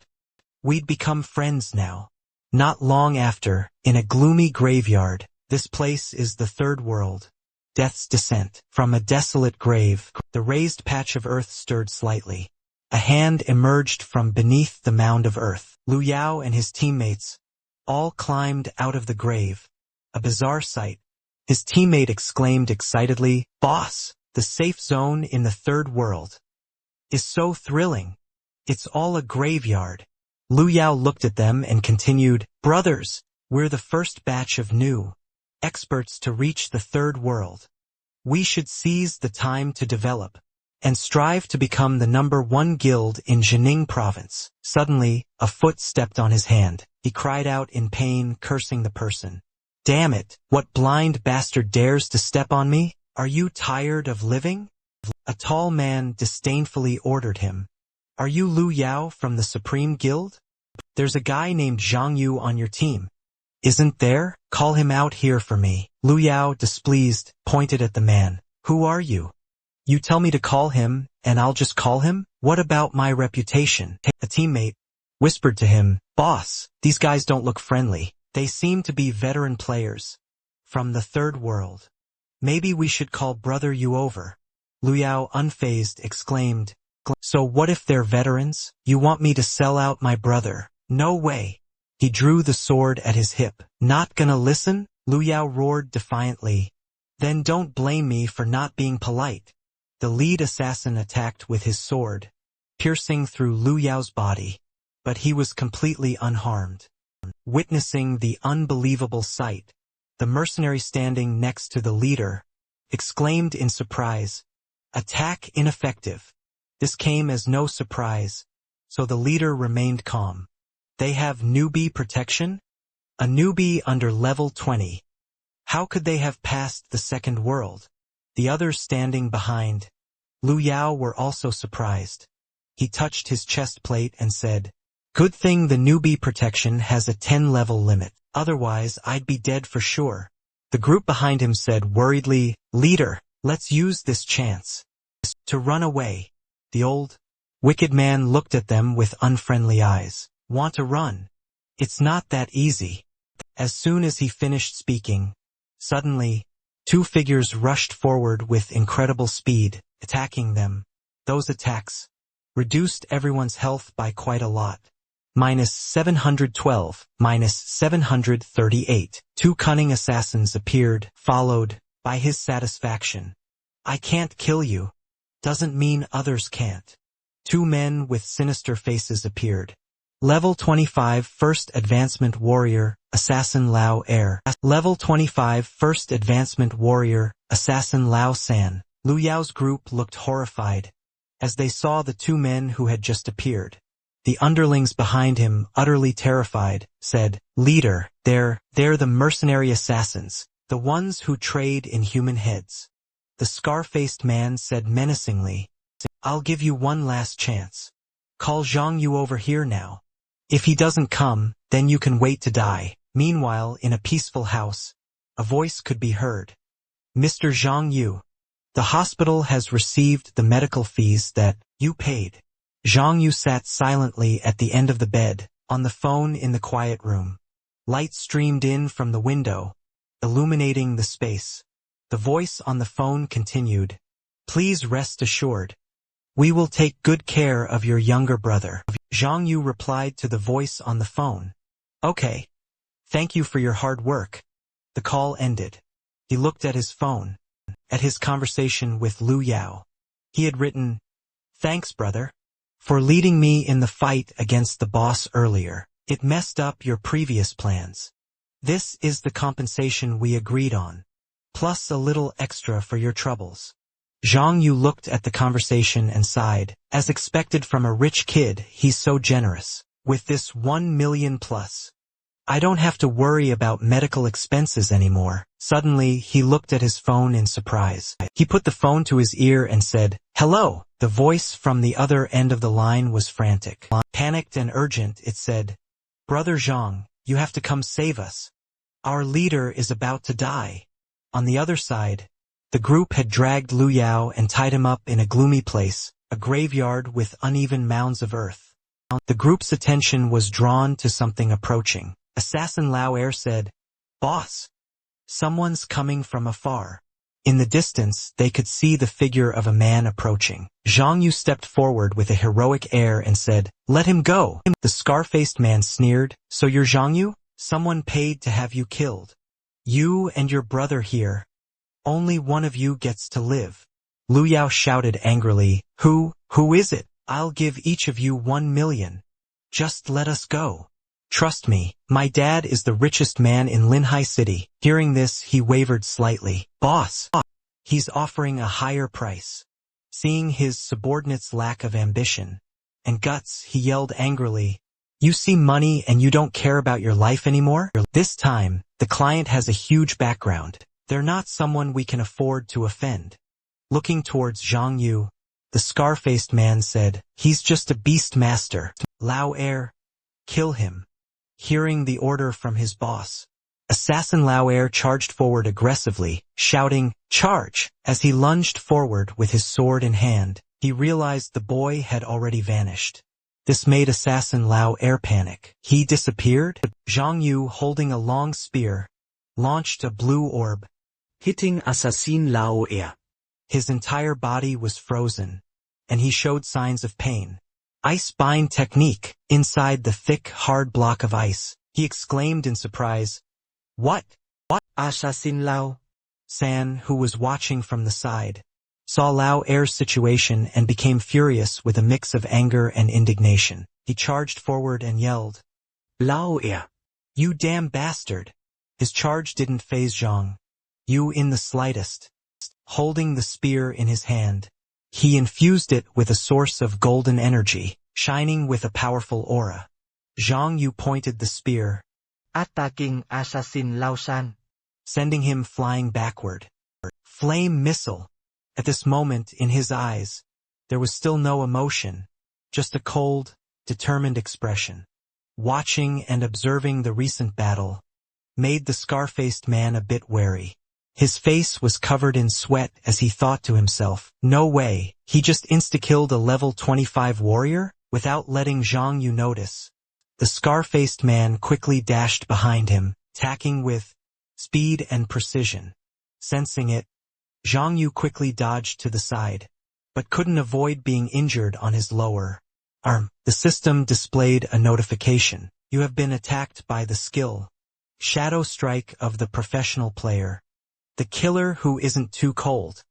We'd become friends now. Not long after, in a gloomy graveyard, this place is the third world. Death's descent. From a desolate grave, the raised patch of earth stirred slightly. A hand emerged from beneath the mound of earth. Liu Yao and his teammates all climbed out of the grave. A bizarre sight. His teammate exclaimed excitedly, Boss, the safe zone in the third world is so thrilling. It's all a graveyard. Liu Yao looked at them and continued, Brothers, we're the first batch of new experts to reach the third world. We should seize the time to develop and strive to become the #1 guild in Jining province. Suddenly, a foot stepped on his hand. He cried out in pain, cursing the person. Damn it, what blind bastard dares to step on me? Are you tired of living? A tall man disdainfully ordered him. Are you Liu Yao from the Supreme Guild? There's a guy named Zhang Yu on your team. Isn't there? Call him out here for me. Liu Yao, displeased, pointed at the man. Who are you? You tell me to call him, and I'll just call him? What about my reputation? A teammate whispered to him, Boss, these guys don't look friendly. They seem to be veteran players from the third world. Maybe we should call Brother Yu over. Liu Yao, unfazed, exclaimed, So what if they're veterans? You want me to sell out my brother? No way. He drew the sword at his hip. Not gonna listen? Liu Yao roared defiantly. Then don't blame me for not being polite. The lead assassin attacked with his sword, piercing through Liu Yao's body, but he was completely unharmed. Witnessing the unbelievable sight, the mercenary standing next to the leader exclaimed in surprise, Attack ineffective. This came as no surprise, so the leader remained calm. They have newbie protection? A newbie under level 20. How could they have passed the second world? The others standing behind Liu Yao were also surprised. He touched his chest plate and said, Good thing the newbie protection has a 10-level limit. Otherwise, I'd be dead for sure. The group behind him said worriedly, Leader, let's use this chance to run away. The old, wicked man looked at them with unfriendly eyes. Want to run? It's not that easy. As soon as he finished speaking, suddenly, two figures rushed forward with incredible speed, attacking them. Those attacks reduced everyone's health by quite a lot. -712, -738. Two cunning assassins appeared, followed by his satisfaction. I can't kill you. Doesn't mean others can't. Two men with sinister faces appeared. Level 25 First Advancement Warrior, Assassin Lao Air. Level 25 First Advancement Warrior, Assassin Lao San. Lu Yao's group looked horrified as they saw the two men who had just appeared. The underlings behind him, utterly terrified, said, Leader, they're the mercenary assassins, the ones who trade in human heads. The scar-faced man said menacingly, I'll give you one last chance. Call Zhang Yu over here now. If he doesn't come, then you can wait to die. Meanwhile, in a peaceful house, a voice could be heard. Mr. Zhang Yu, the hospital has received the medical fees that you paid. Zhang Yu sat silently at the end of the bed, on the phone in the quiet room. Light streamed in from the window, illuminating the space. The voice on the phone continued, Please rest assured. We will take good care of your younger brother. Zhang Yu replied to the voice on the phone. Okay. Thank you for your hard work. The call ended. He looked at his phone, at his conversation with Lu Yao. He had written, Thanks, brother, for leading me in the fight against the boss earlier. It messed up your previous plans. This is the compensation we agreed on, plus a little extra for your troubles. Zhang Yu looked at the conversation and sighed. As expected from a rich kid, he's so generous. With this 1 million plus, I don't have to worry about medical expenses anymore. Suddenly, he looked at his phone in surprise. He put the phone to his ear and said, Hello. The voice from the other end of the line was frantic. Panicked and urgent, it said, Brother Zhang, you have to come save us. Our leader is about to die. On the other side, the group had dragged Lu Yao and tied him up in a gloomy place, a graveyard with uneven mounds of earth. The group's attention was drawn to something approaching. Assassin Lao Air said, Boss, someone's coming from afar. In the distance, they could see the figure of a man approaching. Zhang Yu stepped forward with a heroic air and said, Let him go. The scar-faced man sneered, So you're Zhang Yu? Someone paid to have you killed. You and your brother here. Only one of you gets to live. Lu Yao shouted angrily, Who is it? I'll give each of you 1 million. Just let us go. Trust me, my dad is the richest man in Linhai City. Hearing this, he wavered slightly. Boss, he's offering a higher price. Seeing his subordinate's lack of ambition and guts, he yelled angrily, You see money and you don't care about your life anymore? This time, the client has a huge background. They're not someone we can afford to offend. Looking towards Zhang Yu, the scar-faced man said, He's just a beast master. Lao Air, kill him. Hearing the order from his boss, Assassin Lao Air charged forward aggressively, shouting, Charge! As he lunged forward with his sword in hand, he realized the boy had already vanished. This made Assassin Lao Air panic. He disappeared? Zhang Yu, holding a long spear, launched a blue orb, hitting Assassin Lao Air. His entire body was frozen, and he showed signs of pain. Ice bind technique. Inside the thick, hard block of ice, he exclaimed in surprise, What? Assassin Lao San, who was watching from the side, saw Lao Air's situation and became furious with a mix of anger and indignation. He charged forward and yelled, Lao Air, You damn bastard! His charge didn't faze Zhang Yu in the slightest. Holding the spear in his hand, he infused it with a source of golden energy, shining with a powerful aura. Zhang Yu pointed the spear, attacking Assassin Lao San, sending him flying backward. Flame missile. At this moment, in his eyes, there was still no emotion, just a cold, determined expression. Watching and observing the recent battle made the scar-faced man a bit wary. His face was covered in sweat as he thought to himself, No way, he just insta-killed a level 25 warrior? Without letting Zhang Yu notice, the scar-faced man quickly dashed behind him, attacking with speed and precision. Sensing it, Zhang Yu quickly dodged to the side, but couldn't avoid being injured on his lower The system displayed a notification. You have been attacked by the skill Shadow Strike of the professional player. The killer who isn't too cold.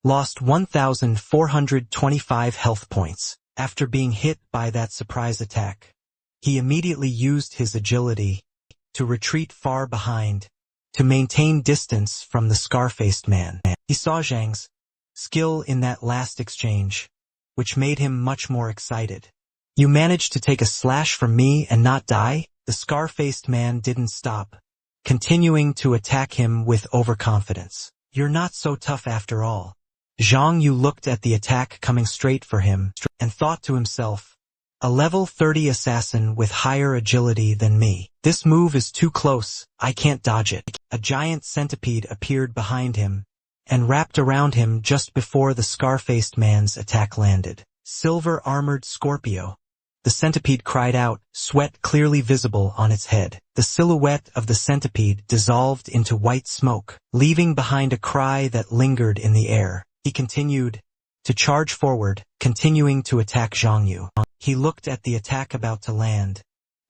Lost 1,425 health points after being hit by that surprise attack. He immediately used his agility to retreat far behind, to maintain distance from the scar-faced man. He saw Zhang's skill in that last exchange, which made him much more excited. You managed to take a slash from me and not die? The scar-faced man didn't stop, continuing to attack him with overconfidence. You're not so tough after all. Zhang Yu looked at the attack coming straight for him and thought to himself, a level 30 assassin with higher agility than me. This move is too close, I can't dodge it. A giant centipede appeared behind him and wrapped around him just before the scar-faced man's attack landed. Silver-armored Scorpio. The centipede cried out, sweat clearly visible on its head. The silhouette of the centipede dissolved into white smoke, leaving behind a cry that lingered in the air. He continued to charge forward, continuing to attack Zhang Yu. He looked at the attack about to land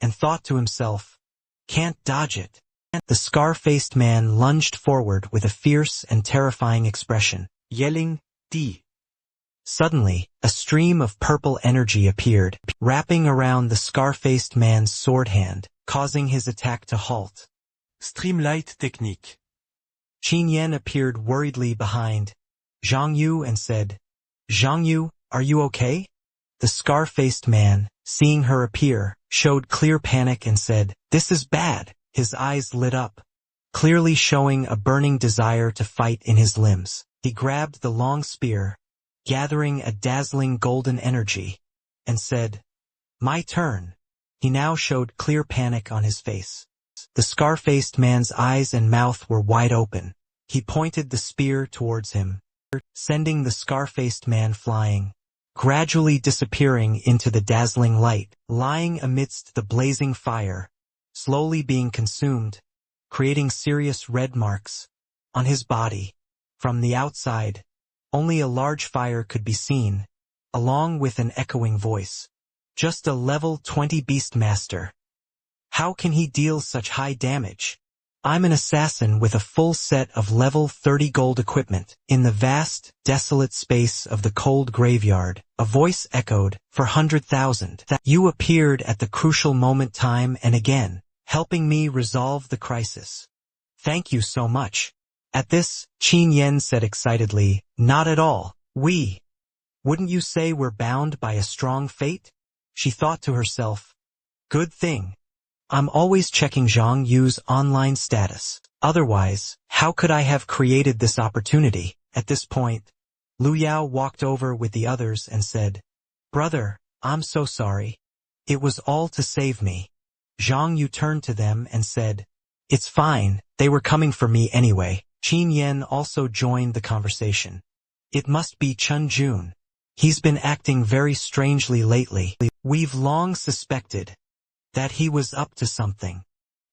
and thought to himself, can't dodge it. The scar-faced man lunged forward with a fierce and terrifying expression, yelling, D. Suddenly, a stream of purple energy appeared, wrapping around the scar-faced man's sword hand, causing his attack to halt. Streamlight technique. Qin Yan appeared worriedly behind Zhang Yu and said, Zhang Yu, are you okay? The scar-faced man, seeing her appear, showed clear panic and said, this is bad. His eyes lit up, clearly showing a burning desire to fight in his limbs. He grabbed the long spear, gathering a dazzling golden energy, and said, my turn. He now showed clear panic on his face. The scar-faced man's eyes and mouth were wide open. He pointed the spear towards him, sending the scar-faced man flying, gradually disappearing into the dazzling light, lying amidst the blazing fire, slowly being consumed, creating serious red marks on his body. From the outside, only a large fire could be seen, along with an echoing voice. Just a level 20 Beastmaster. How can he deal such high damage? I'm an assassin with a full set of level 30 gold equipment. In the vast, desolate space of the cold graveyard, a voice echoed, for 100,000. You appeared at the crucial moment time and again, helping me resolve the crisis. Thank you so much. At this, Qin Yan said excitedly, not at all. Wouldn't you say we're bound by a strong fate? She thought to herself, good thing. I'm always checking Zhang Yu's online status. Otherwise, how could I have created this opportunity? At this point, Lu Yao walked over with the others and said, brother, I'm so sorry. It was all to save me. Zhang Yu turned to them and said, it's fine, they were coming for me anyway. Qin Yan also joined the conversation. It must be Chen Jun. He's been acting very strangely lately. We've long suspected that he was up to something.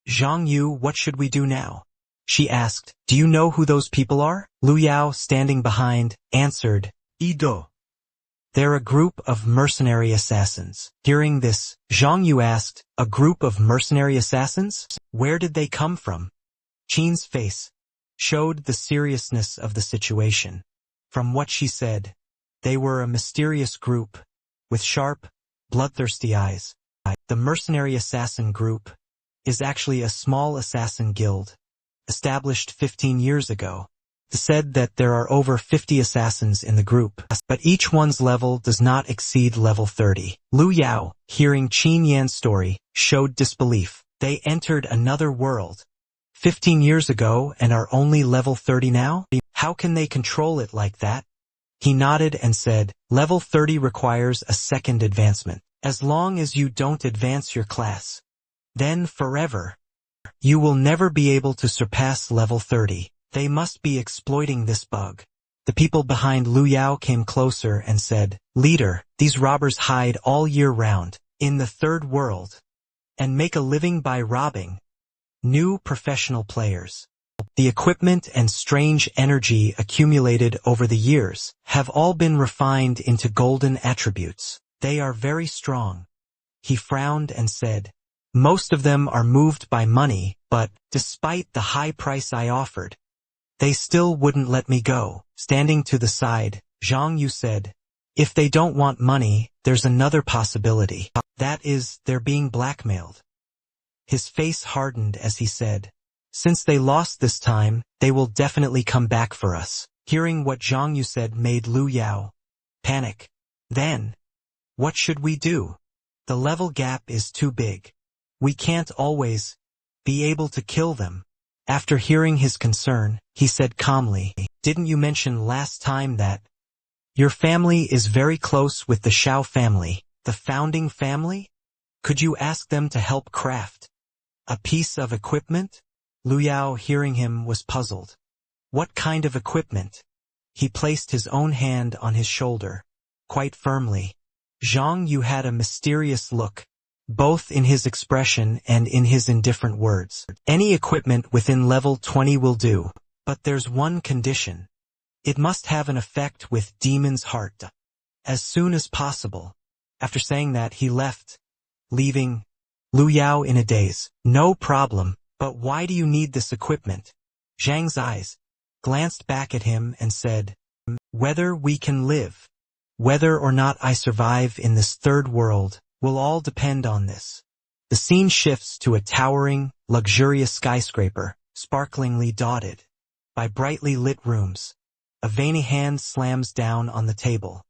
Zhang Yu, what should we do now? She asked, do you know who those people are? Lu Yao, standing behind, answered, Ido. They're a group of mercenary assassins. Hearing this, Zhang Yu asked, a group of mercenary assassins? Where did they come from? Qin's face showed the seriousness of the situation. From what she said, they were a mysterious group with sharp, bloodthirsty eyes. The mercenary assassin group is actually a small assassin guild, established 15 years ago. It said that there are over 50 assassins in the group, but each one's level does not exceed level 30. Lu Yao, hearing Qin Yan's story, showed disbelief. They entered another world 15 years ago and are only level 30 now? How can they control it like that? He nodded and said, level 30 requires a second advancement. As long as you don't advance your class, then forever, you will never be able to surpass level 30. They must be exploiting this bug. The people behind Lu Yao came closer and said, leader, these robbers hide all year round in the third world and make a living by robbing new professional players. The equipment and strange energy accumulated over the years have all been refined into golden attributes. They are very strong. He frowned and said, most of them are moved by money, but, despite the high price I offered, they still wouldn't let me go. Standing to the side, Zhang Yu said, if they don't want money, there's another possibility. That is, they're being blackmailed. His face hardened as he said, since they lost this time, they will definitely come back for us. Hearing what Zhang Yu said made Lu Yao panic. Then, what should we do? The level gap is too big. We can't always be able to kill them. After hearing his concern, he said calmly, didn't you mention last time that your family is very close with the Shao family, the founding family? Could you ask them to help craft a piece of equipment? Lu Yao, hearing him, was puzzled. What kind of equipment? He placed his own hand on his shoulder, quite firmly. Zhang Yu had a mysterious look, both in his expression and in his indifferent words. Any equipment within level 20 will do, but there's one condition. It must have an effect with Demon's Heart. As soon as possible. After saying that, he left, leaving Lu Yao in a daze. No problem, but why do you need this equipment? Zhang's eyes glanced back at him and said, whether we can live, whether or not I survive in this third world, will all depend on this. The scene shifts to a towering, luxurious skyscraper, sparklingly dotted by brightly lit rooms. A veiny hand slams down on the table.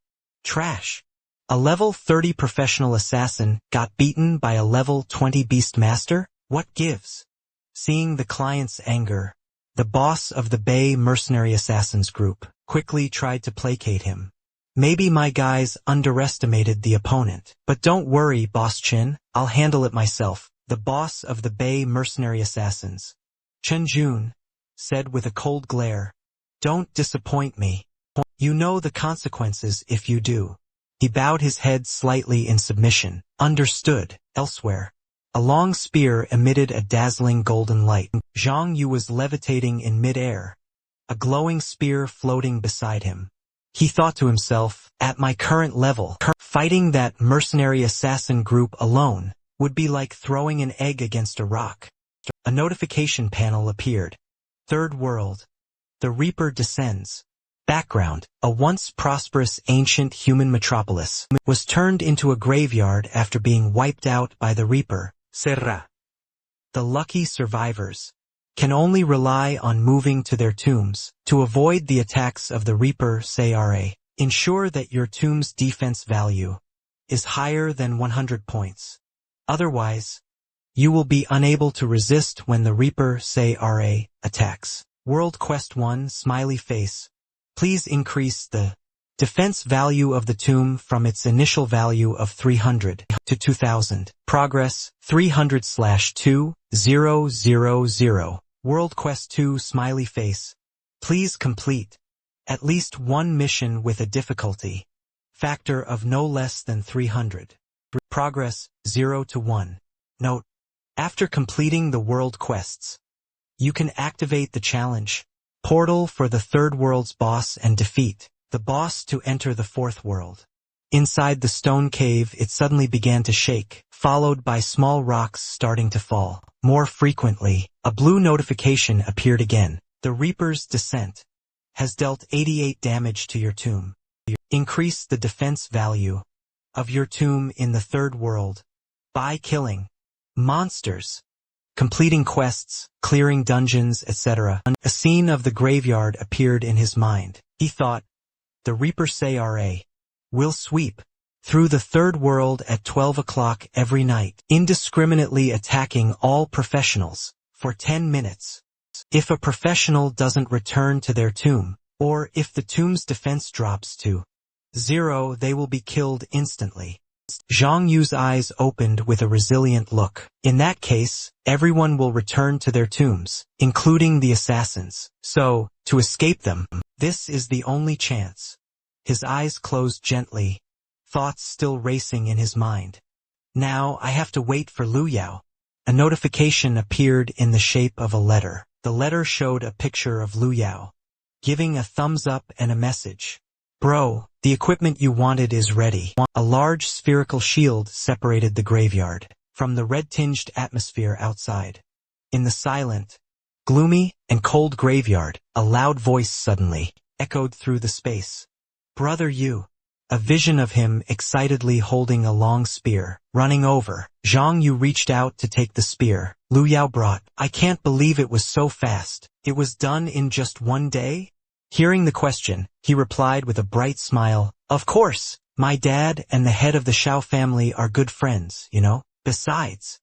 Trash. A level 30 professional assassin got beaten by a level 20 beast master? What gives? Seeing the client's anger, the boss of the Bay Mercenary Assassins group quickly tried to placate him. Maybe my guys underestimated the opponent. But don't worry, Boss Chin, I'll handle it myself. The boss of the Bay Mercenary Assassins, Chen Jun, said with a cold glare. Don't disappoint me. You know the consequences if you do. He bowed his head slightly in submission. Understood. Elsewhere, a long spear emitted a dazzling golden light. Zhang Yu was levitating in mid-air, a glowing spear floating beside him. He thought to himself, at my current level, fighting that mercenary assassin group alone would be like throwing an egg against a rock. A notification panel appeared. Third world. The Reaper descends. Background. A once prosperous ancient human metropolis was turned into a graveyard after being wiped out by the Reaper. Serra. The lucky survivors can only rely on moving to their tombs to avoid the attacks of the Reaper. Serra. Ensure that your tomb's defense value is higher than 100 points. Otherwise, you will be unable to resist when the Reaper. Serra attacks. World Quest 1 smiley face. Please increase the defense value of the tomb from its initial value of 300 to 2000. Progress 300/2000. World Quest 2 smiley face. Please complete at least one mission with a difficulty factor of no less than 300. Progress 0 to 1. Note: after completing the world quests, you can activate the challenge portal for the third world's boss and defeat the boss to enter the fourth world. Inside the stone cave, it suddenly began to shake, followed by small rocks starting to fall. More frequently, a blue notification appeared again. The Reaper's descent has dealt 88 damage to your tomb. Increase the defense value of your tomb in the third world by killing monsters, completing quests, clearing dungeons, etc. A scene of the graveyard appeared in his mind. He thought, the Reaper Serra will sweep through the third world at 12 o'clock every night, indiscriminately attacking all professionals for 10 minutes. If a professional doesn't return to their tomb, or if the tomb's defense drops to 0, they will be killed instantly. Zhang Yu's eyes opened with a resilient look. In that case, everyone will return to their tombs, including the assassins. So, to escape them, this is the only chance. His eyes closed gently, thoughts still racing in his mind. Now I have to wait for Lu Yao. A notification appeared in the shape of a letter. The letter showed a picture of Lu Yao, giving a thumbs up and a message. Bro, the equipment you wanted is ready. A large spherical shield separated the graveyard from the red-tinged atmosphere outside. In the silent, gloomy, and cold graveyard, a loud voice suddenly echoed through the space. Brother Yu. A vision of him excitedly holding a long spear, running over. Zhang Yu reached out to take the spear. Lu Yao brought. I can't believe it was so fast. It was done in just one day? Hearing the question, he replied with a bright smile. Of course, my dad and the head of the Shao family are good friends, you know? Besides,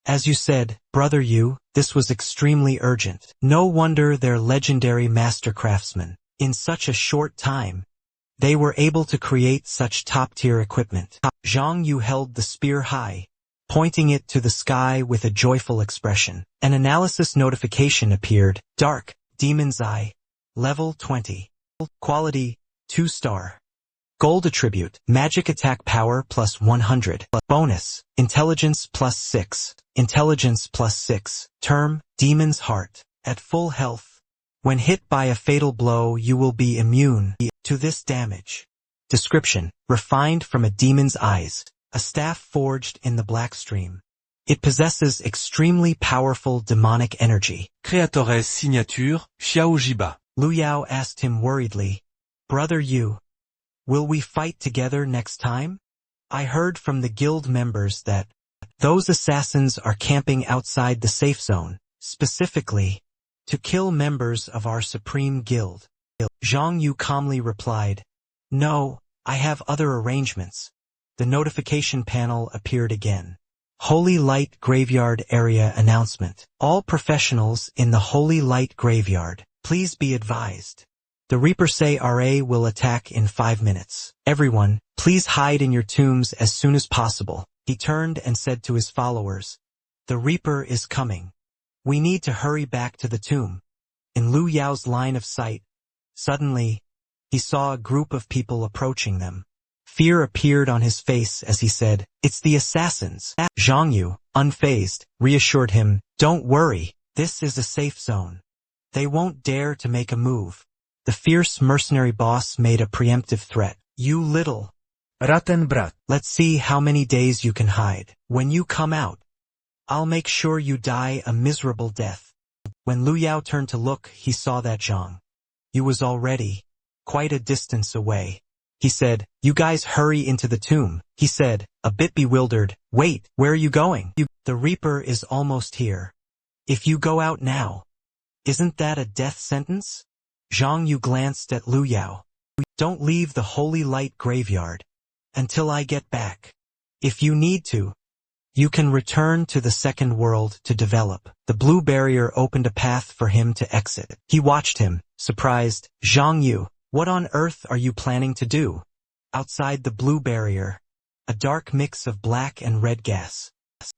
as you said, Brother Yu, this was extremely urgent. No wonder they're legendary master craftsmen. In such a short time, they were able to create such top-tier equipment. Zhang Yu held the spear high, pointing it to the sky with a joyful expression. An analysis notification appeared. Dark, Demon's Eye, level 20. Quality, 2-star. Gold attribute, magic attack power plus 100. Bonus, intelligence plus 6. Intelligence plus 6. Term, Demon's Heart. At full health, when hit by a fatal blow you will be immune to this damage. Description, refined from a demon's eyes, a staff forged in the black stream. It possesses extremely powerful demonic energy. Créatoresse signature, Xiao Jiba. Lu Yao asked him worriedly, Brother Yu, will we fight together next time? I heard from the guild members that those assassins are camping outside the safe zone, specifically to kill members of our supreme guild. Zhang Yu calmly replied, No, I have other arrangements. The notification panel appeared again. Holy Light Graveyard Area Announcement. All professionals in the Holy Light Graveyard, please be advised. The Reaper Say RA will attack in 5 minutes. Everyone, please hide in your tombs as soon as possible. He turned and said to his followers, The Reaper is coming. We need to hurry back to the tomb. In Lu Yao's line of sight, suddenly, he saw a group of people approaching them. Fear appeared on his face as he said, It's the assassins. Zhang Yu, unfazed, reassured him, Don't worry, this is a safe zone. They won't dare to make a move. The fierce mercenary boss made a preemptive threat. You little Ratan brat. Let's see how many days you can hide. When you come out, I'll make sure you die a miserable death. When Lu Yao turned to look, he saw that Zhang Yu was already quite a distance away. He said, You guys hurry into the tomb. He said, a bit bewildered, Wait, where are you going? The Reaper is almost here. If you go out now, isn't that a death sentence? Zhang Yu glanced at Lu Yao. Don't leave the Holy Light Graveyard until I get back. If you need to, you can return to the second world to develop. The blue barrier opened a path for him to exit. He watched him, surprised. Zhang Yu, what on earth are you planning to do? Outside the blue barrier, a dark mix of black and red gas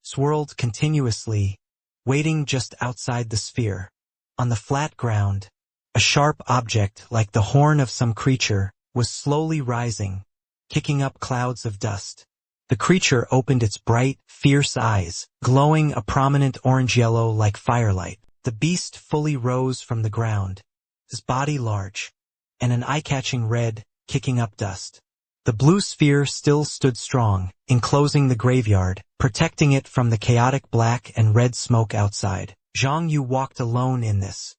swirled continuously, waiting just outside the sphere. On the flat ground, a sharp object like the horn of some creature was slowly rising, kicking up clouds of dust. The creature opened its bright, fierce eyes, glowing a prominent orange-yellow like firelight. The beast fully rose from the ground, his body large, and an eye-catching red, kicking up dust. The blue sphere still stood strong, enclosing the graveyard, protecting it from the chaotic black and red smoke outside. Zhang Yu walked alone in this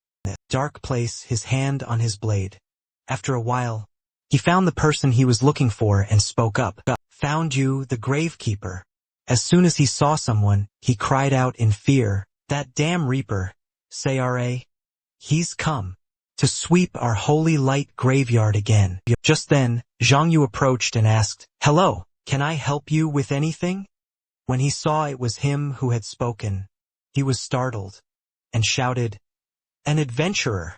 dark place, his hand on his blade. After a while, he found the person he was looking for and spoke up. Found you, the gravekeeper. As soon as he saw someone, he cried out in fear, That damn Reaper, Say RA. He's come to sweep our Holy Light Graveyard again. Just then, Zhang Yu approached and asked, Hello, can I help you with anything? When he saw it was him who had spoken, he was startled and shouted, An adventurer.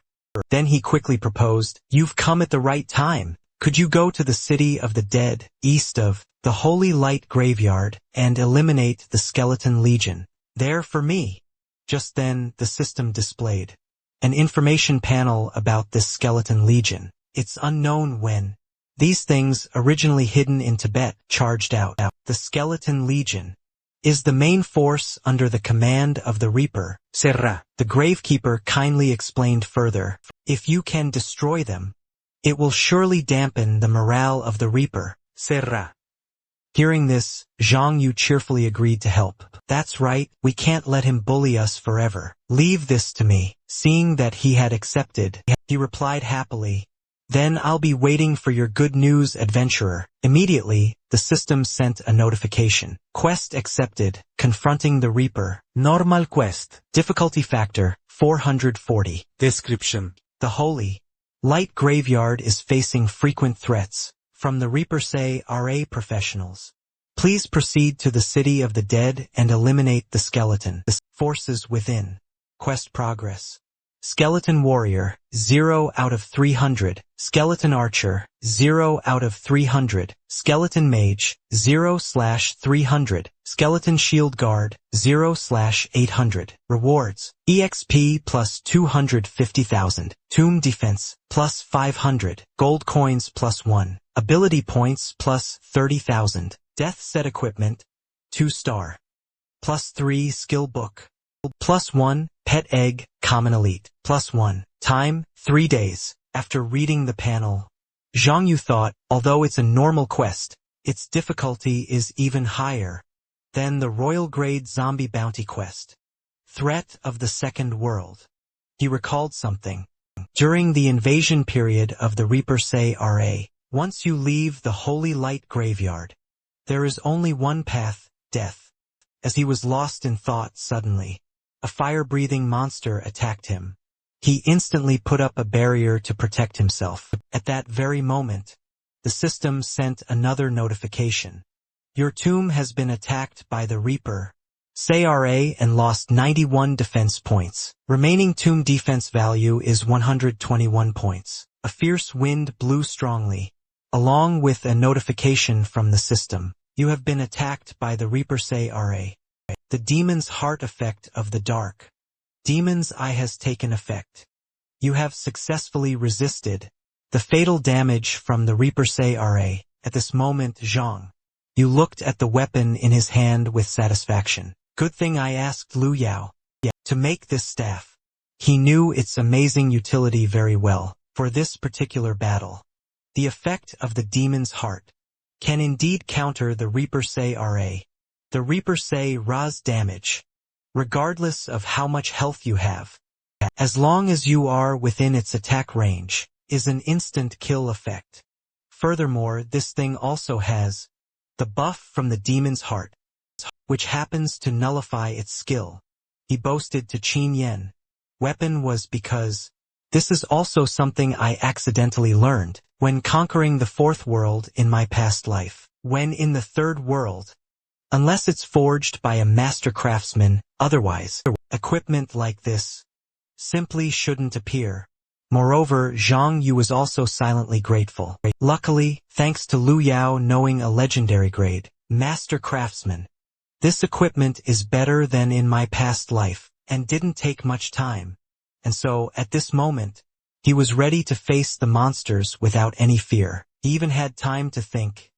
Then he quickly proposed, You've come at the right time. Could you go to the city of the dead, east of the Holy Light Graveyard, and eliminate the Skeleton Legion? There for me. Just then, the system displayed an information panel about this Skeleton Legion. It's unknown when these things, originally hidden in Tibet, charged out. The Skeleton Legion is the main force under the command of the Reaper, Serra. The Gravekeeper kindly explained further, If you can destroy them, It will surely dampen the morale of the Reaper. Serra. Hearing this, Zhang Yu cheerfully agreed to help. That's right, we can't let him bully us forever. Leave this to me. Seeing that he had accepted, he replied happily, "Then I'll be waiting for your good news, adventurer." Immediately, the system sent a notification. Quest accepted, confronting the Reaper. Normal quest. Difficulty factor, 440. Description. The Holy Light Graveyard is facing frequent threats from the Reaper RA professionals. Please proceed to the City of the Dead and eliminate the skeleton. Forces within. Quest progress. Skeleton Warrior, 0 out of 300. Skeleton Archer, 0 out of 300. Skeleton Mage, 0/300. Skeleton Shield Guard, 0/800. Rewards. EXP plus 250,000. Tomb Defense, plus 500. Gold Coins plus 1. Ability Points plus 30,000. Death Set Equipment, 2-star. Plus 3 Skill Book. Plus 1, Pet Egg, Common Elite. Plus 1. Time, 3 days. After reading the panel, Zhang Yu thought, although it's a normal quest, its difficulty is even higher than the Royal Grade Zombie Bounty quest. Threat of the Second World. He recalled something. During the invasion period of the Reaper RA, once you leave the Holy Light Graveyard, there is only one path, death. As he was lost in thought suddenly, a fire-breathing monster attacked him. He instantly put up a barrier to protect himself. At that very moment, the system sent another notification. Your tomb has been attacked by the Reaper RA and lost 91 defense points. Remaining tomb defense value is 121 points. A fierce wind blew strongly, along with a notification from the system. You have been attacked by the Reaper RA. The Demon's Heart effect of the Dark Demon's Eye has taken effect. You have successfully resisted the fatal damage from the Reaper RA. At this moment, Zhang Yu looked at the weapon in his hand with satisfaction. Good thing I asked Lu Yao to make this staff. He knew its amazing utility very well for this particular battle. The effect of the Demon's Heart can indeed counter the Reaper RA. The Reaper RA's damage, regardless of how much health you have, as long as you are within its attack range, is an instant kill effect. Furthermore, this thing also has the buff from the Demon's Heart, which happens to nullify its skill. He boasted to Qin Yen. Weapon was because this is also something I accidentally learned when conquering the fourth world in my past life. When in the third world, unless it's forged by a master craftsman, otherwise, equipment like this simply shouldn't appear. Moreover, Zhang Yu was also silently grateful. Luckily, thanks to Lu Yao knowing a legendary grade, master craftsman, this equipment is better than in my past life, and didn't take much time. And so, at this moment, he was ready to face the monsters without any fear. He even had time to think,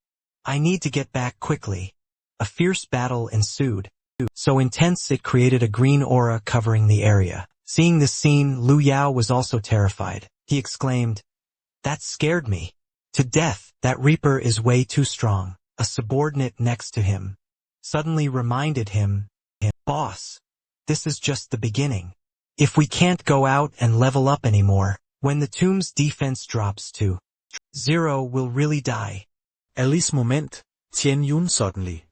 I need to get back quickly. A fierce battle ensued, so intense it created a green aura covering the area. Seeing this scene, Lu Yao was also terrified. He exclaimed, that scared me to death. That Reaper is way too strong. A subordinate next to him suddenly reminded him, boss, this is just the beginning. If we can't go out and level up anymore, when the tomb's defense drops to 0, we'll really die. Ellis moment, Tian Yun suddenly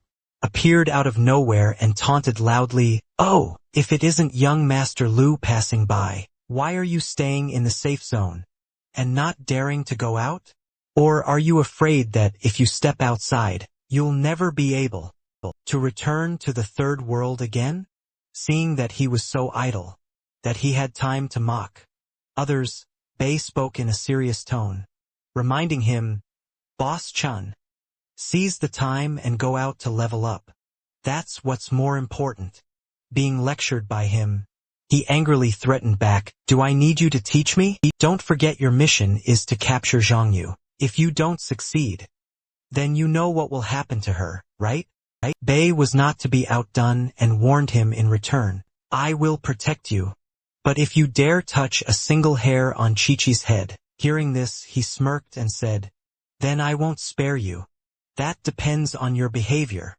appeared out of nowhere and taunted loudly, oh, if it isn't young Master Lu passing by, why are you staying in the safe zone and not daring to go out? Or are you afraid that if you step outside, you'll never be able to return to the third world again? Seeing that he was so idle that he had time to mock others, Bei spoke in a serious tone, reminding him, Boss Chun, seize the time and go out to level up. That's what's more important. Being lectured by him, he angrily threatened back, do I need you to teach me? Don't forget your mission is to capture Zhang Yu. If you don't succeed, then you know what will happen to her, right? Bei was not to be outdone and warned him in return, I will protect you. But if you dare touch a single hair on Chi-Chi's head, Hearing this, he smirked and said, "Then I won't spare you. That depends on your behavior.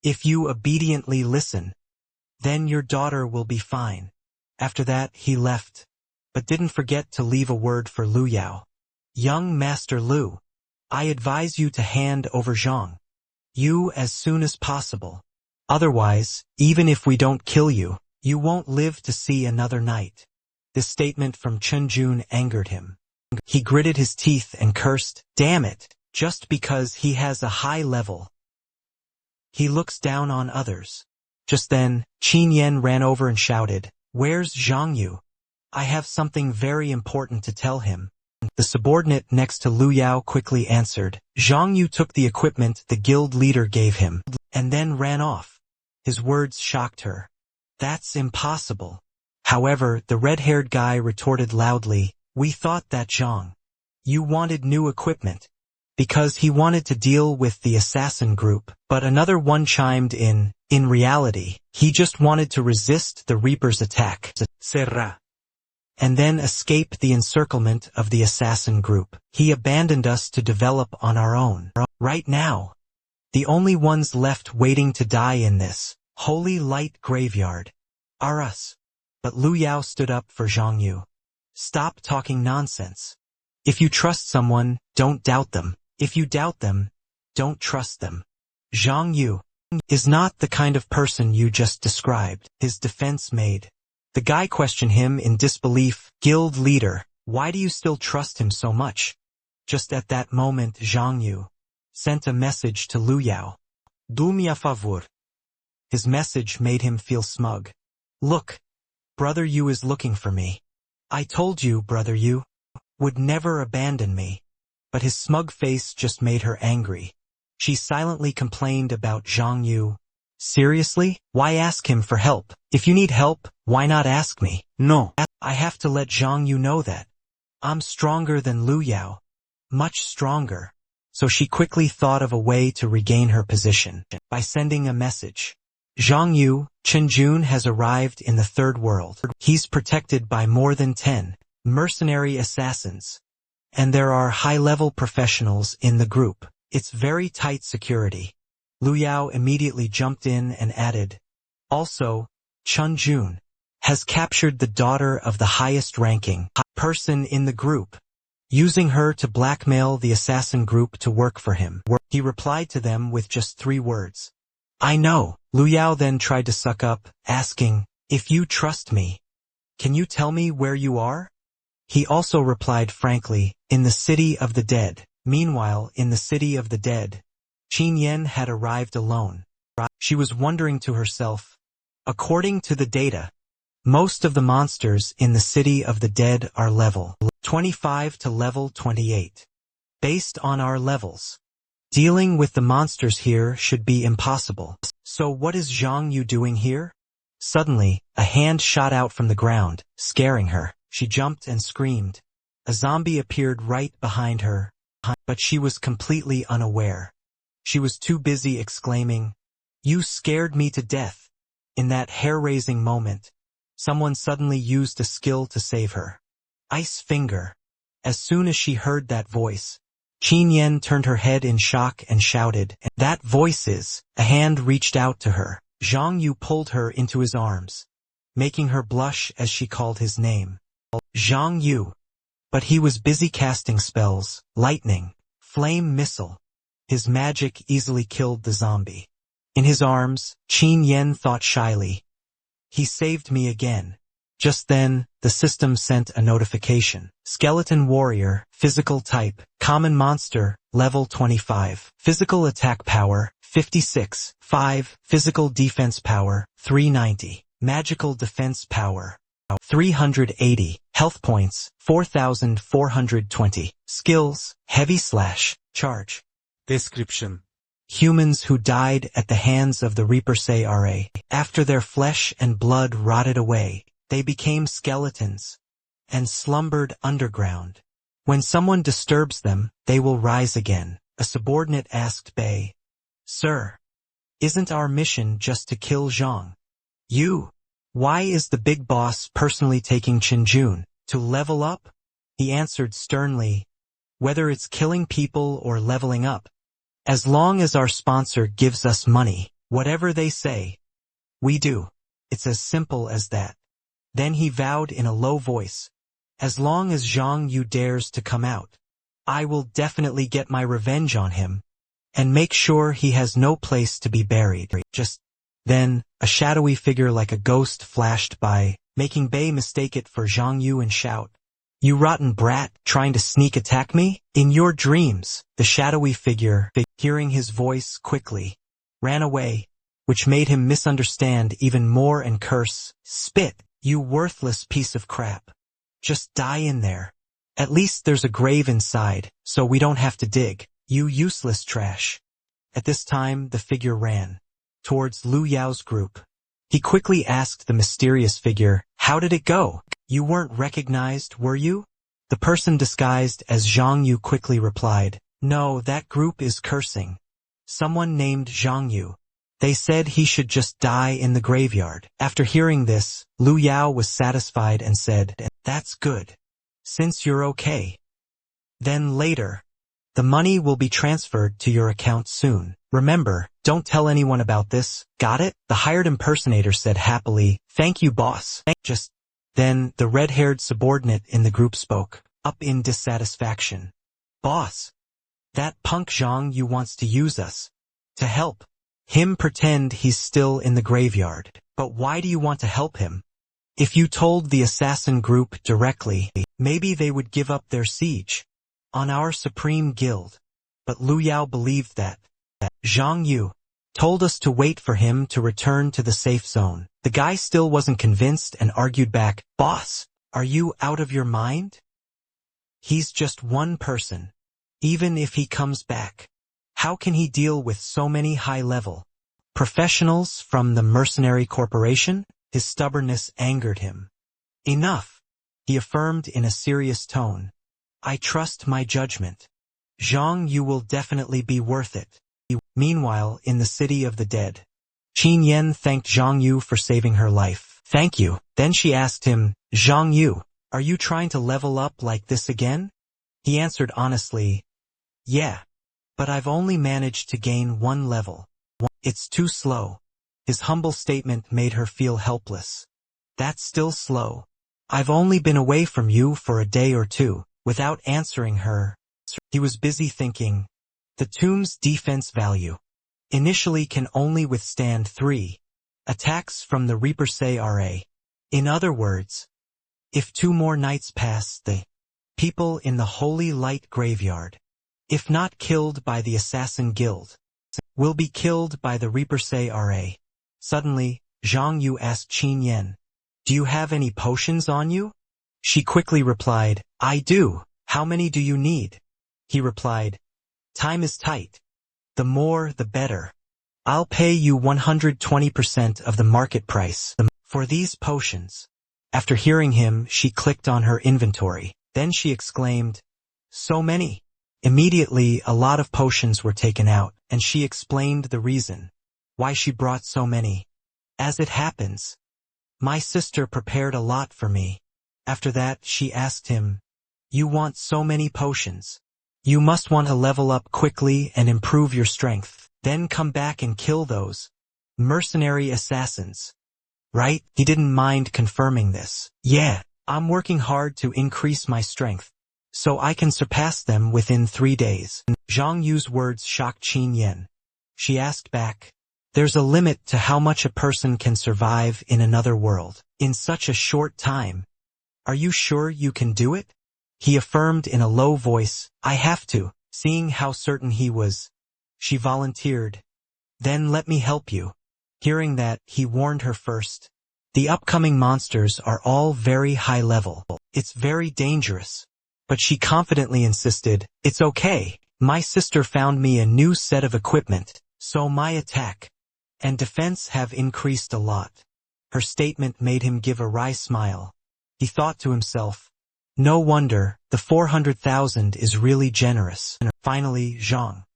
If you obediently listen, then your daughter will be fine." After that, he left, but didn't forget to leave a word for Lu Yao. "Young Master Lu, I advise you to hand over Zhang Yu as soon as possible. Otherwise, even if we don't kill you, you won't live to see another night." This statement from Chen Jun angered him. He gritted his teeth and cursed, "Damn it, just because he has a high level, he looks down on others." Just then, Qin Yan ran over and shouted, "Where's Zhang Yu? I have something very important to tell him." The subordinate next to Lu Yao quickly answered, "Zhang Yu took the equipment the guild leader gave him, and then ran off." His words shocked her. "That's impossible." However, the red-haired guy retorted loudly, "We thought that Zhang Yu wanted new equipment because he wanted to deal with the assassin group, but another one chimed in reality, he just wanted to resist the Reaper's attack, Serra, and then escape the encirclement of the assassin group. He abandoned us to develop on our own. Right now, the only ones left waiting to die in this holy light graveyard are us." But Lu Yao stood up for Zhang Yu. "Stop talking nonsense. If you trust someone, don't doubt them. If you doubt them, don't trust them. Zhang Yu is not the kind of person you just described." His defense made. The guy questioned him in disbelief, "Guild leader, why do you still trust him so much?" Just at that moment, Zhang Yu sent a message to Lu Yao. "Do-me a favor." His message made him feel smug. "Look, Brother Yu is looking for me. I told you Brother Yu would never abandon me." But his smug face just made her angry. She silently complained about Zhang Yu. "Seriously? Why ask him for help? If you need help, why not ask me?" "No. I have to let Zhang Yu know that I'm stronger than Lu Yao. Much stronger." So she quickly thought of a way to regain her position by sending a message. "Zhang Yu, Chen Jun has arrived in the third world. He's protected by more than 10 mercenary assassins. And there are high-level professionals in the group. It's very tight security." Lu Yao immediately jumped in and added, "Also, Chen Jun has captured the daughter of the highest-ranking person in the group, using her to blackmail the assassin group to work for him." He replied to them with just 3 words. "I know." Lu Yao then tried to suck up, asking, "If you trust me, can you tell me where you are?" He also replied frankly, "In the city of the dead." Meanwhile, in the city of the dead, Qin Yan had arrived alone. She was wondering to herself, according to the data, most of the monsters in the city of the dead are level 25 to level 28. Based on our levels, dealing with the monsters here should be impossible. So what is Zhang Yu doing here? Suddenly, a hand shot out from the ground, scaring her. She jumped and screamed. A zombie appeared right behind her, but she was completely unaware. She was too busy exclaiming, "You scared me to death." In that hair-raising moment, someone suddenly used a skill to save her. Ice Finger. As soon as she heard that voice, Qin Yan turned her head in shock and shouted, "That voice is..." A hand reached out to her. Zhang Yu pulled her into his arms, making her blush as she called his name. Zhang Yu. But he was busy casting spells, lightning, flame missile. His magic easily killed the zombie. In his arms, Qin Yan thought shyly, "He saved me again." Just then, the system sent a notification. Skeleton Warrior, Physical Type, Common Monster, Level 25. Physical Attack Power, 56. 5. Physical Defense Power, 390. Magical Defense Power, 380. Health Points, 4,420. Skills, Heavy Slash, Charge. Description. Humans who died at the hands of the Reaper Ra. After their flesh and blood rotted away, they became skeletons and slumbered underground. When someone disturbs them, they will rise again. A subordinate asked Bei, "Sir, isn't our mission just to kill Zhang Yu? Why is the big boss personally taking Chen Jun to level up?" He answered sternly, "Whether it's killing people or leveling up. As long as our sponsor gives us money, whatever they say, we do. It's as simple as that." Then he vowed in a low voice, "As long as Zhang Yu dares to come out, I will definitely get my revenge on him, and make sure he has no place to be buried." Just then, a shadowy figure like a ghost flashed by, making Bei mistake it for Zhang Yu and shout, "You rotten brat, trying to sneak attack me? In your dreams." The shadowy figure, hearing his voice quickly, ran away, which made him misunderstand even more and curse, "Spit, you worthless piece of crap. Just die in there. At least there's a grave inside, so we don't have to dig, you useless trash." At this time, the figure ran towards Lu Yao's group. He quickly asked the mysterious figure, "How did it go? You weren't recognized, were you?" The person disguised as Zhang Yu quickly replied, "No, that group is cursing someone named Zhang Yu. They said he should just die in the graveyard." After hearing this, Lu Yao was satisfied and said, "That's good. Since you're okay. Then later, the money will be transferred to your account soon. Remember, don't tell anyone about this, got it?" The hired impersonator said happily, "Thank you, boss." Just then, the red-haired subordinate in the group spoke up in dissatisfaction. "Boss, that punk Zhang Yu wants to use us to help him pretend he's still in the graveyard. But why do you want to help him? If you told the assassin group directly, maybe they would give up their siege on our supreme guild." But Lu Yao believed that Zhang Yu told us to wait for him to return to the safe zone. The guy still wasn't convinced and argued back, "Boss, are you out of your mind? He's just one person. Even if he comes back, how can he deal with so many high-level professionals from the mercenary corporation?" His stubbornness angered him. "Enough," he affirmed in a serious tone. "I trust my judgment. Zhang Yu will definitely be worth it." Meanwhile, in the city of the dead, Qin Yan thanked Zhang Yu for saving her life. "Thank you." Then she asked him, "Zhang Yu, are you trying to level up like this again?" He answered honestly, "Yeah. But I've only managed to gain 1 level. It's too slow." His humble statement made her feel helpless. "That's still slow. I've only been away from you for a day or two." Without answering her, he was busy thinking, the tomb's defense value initially can only withstand 3 attacks from the Reaper Ra. In other words, if 2 more nights pass, the people in the Holy Light Graveyard, if not killed by the Assassin Guild, will be killed by the Reaper Ra. Suddenly, Zhang Yu asked Qin Yan, "Do you have any potions on you?" She quickly replied, "I do. How many do you need?" He replied, "Time is tight. The more, the better. I'll pay you 120% of the market price for these potions." After hearing him, she clicked on her inventory. Then she exclaimed, "So many." Immediately, a lot of potions were taken out, and she explained the reason why she brought so many. "As it happens, my sister prepared a lot for me." After that, she asked him, "You want so many potions? You must want to level up quickly and improve your strength. Then come back and kill those mercenary assassins, right?" He didn't mind confirming this. "Yeah, I'm working hard to increase my strength, so I can surpass them within 3 days." Zhang Yu's words shocked Qin Yan. She asked back, "There's a limit to how much a person can survive in another world in such a short time. Are you sure you can do it?" He affirmed in a low voice, "I have to." Seeing how certain he was, she volunteered, "Then let me help you." Hearing that, he warned her first, "The upcoming monsters are all very high level. It's very dangerous." But she confidently insisted, "It's okay. My sister found me a new set of equipment, so my attack and defense have increased a lot." Her statement made him give a wry smile. He thought to himself, "No wonder, the 400,000 is really generous." Finally, Zhang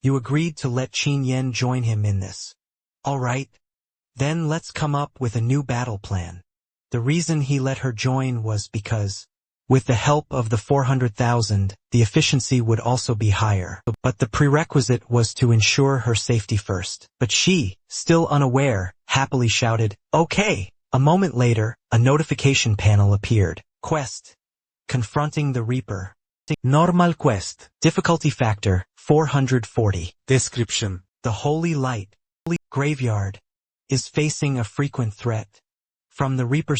Yu agreed to let Qin Yan join him in this. "All right. Then let's come up with a new battle plan." The reason he let her join was because With the help of the 400,000, the efficiency would also be higher. But the prerequisite was to ensure her safety first. But she, still unaware, happily shouted, "Okay!" A moment later, a notification panel appeared. Quest: confronting the Reaper. Normal quest. Difficulty factor, 440. Description. The Holy Light Graveyard is facing a frequent threat from the Reaper.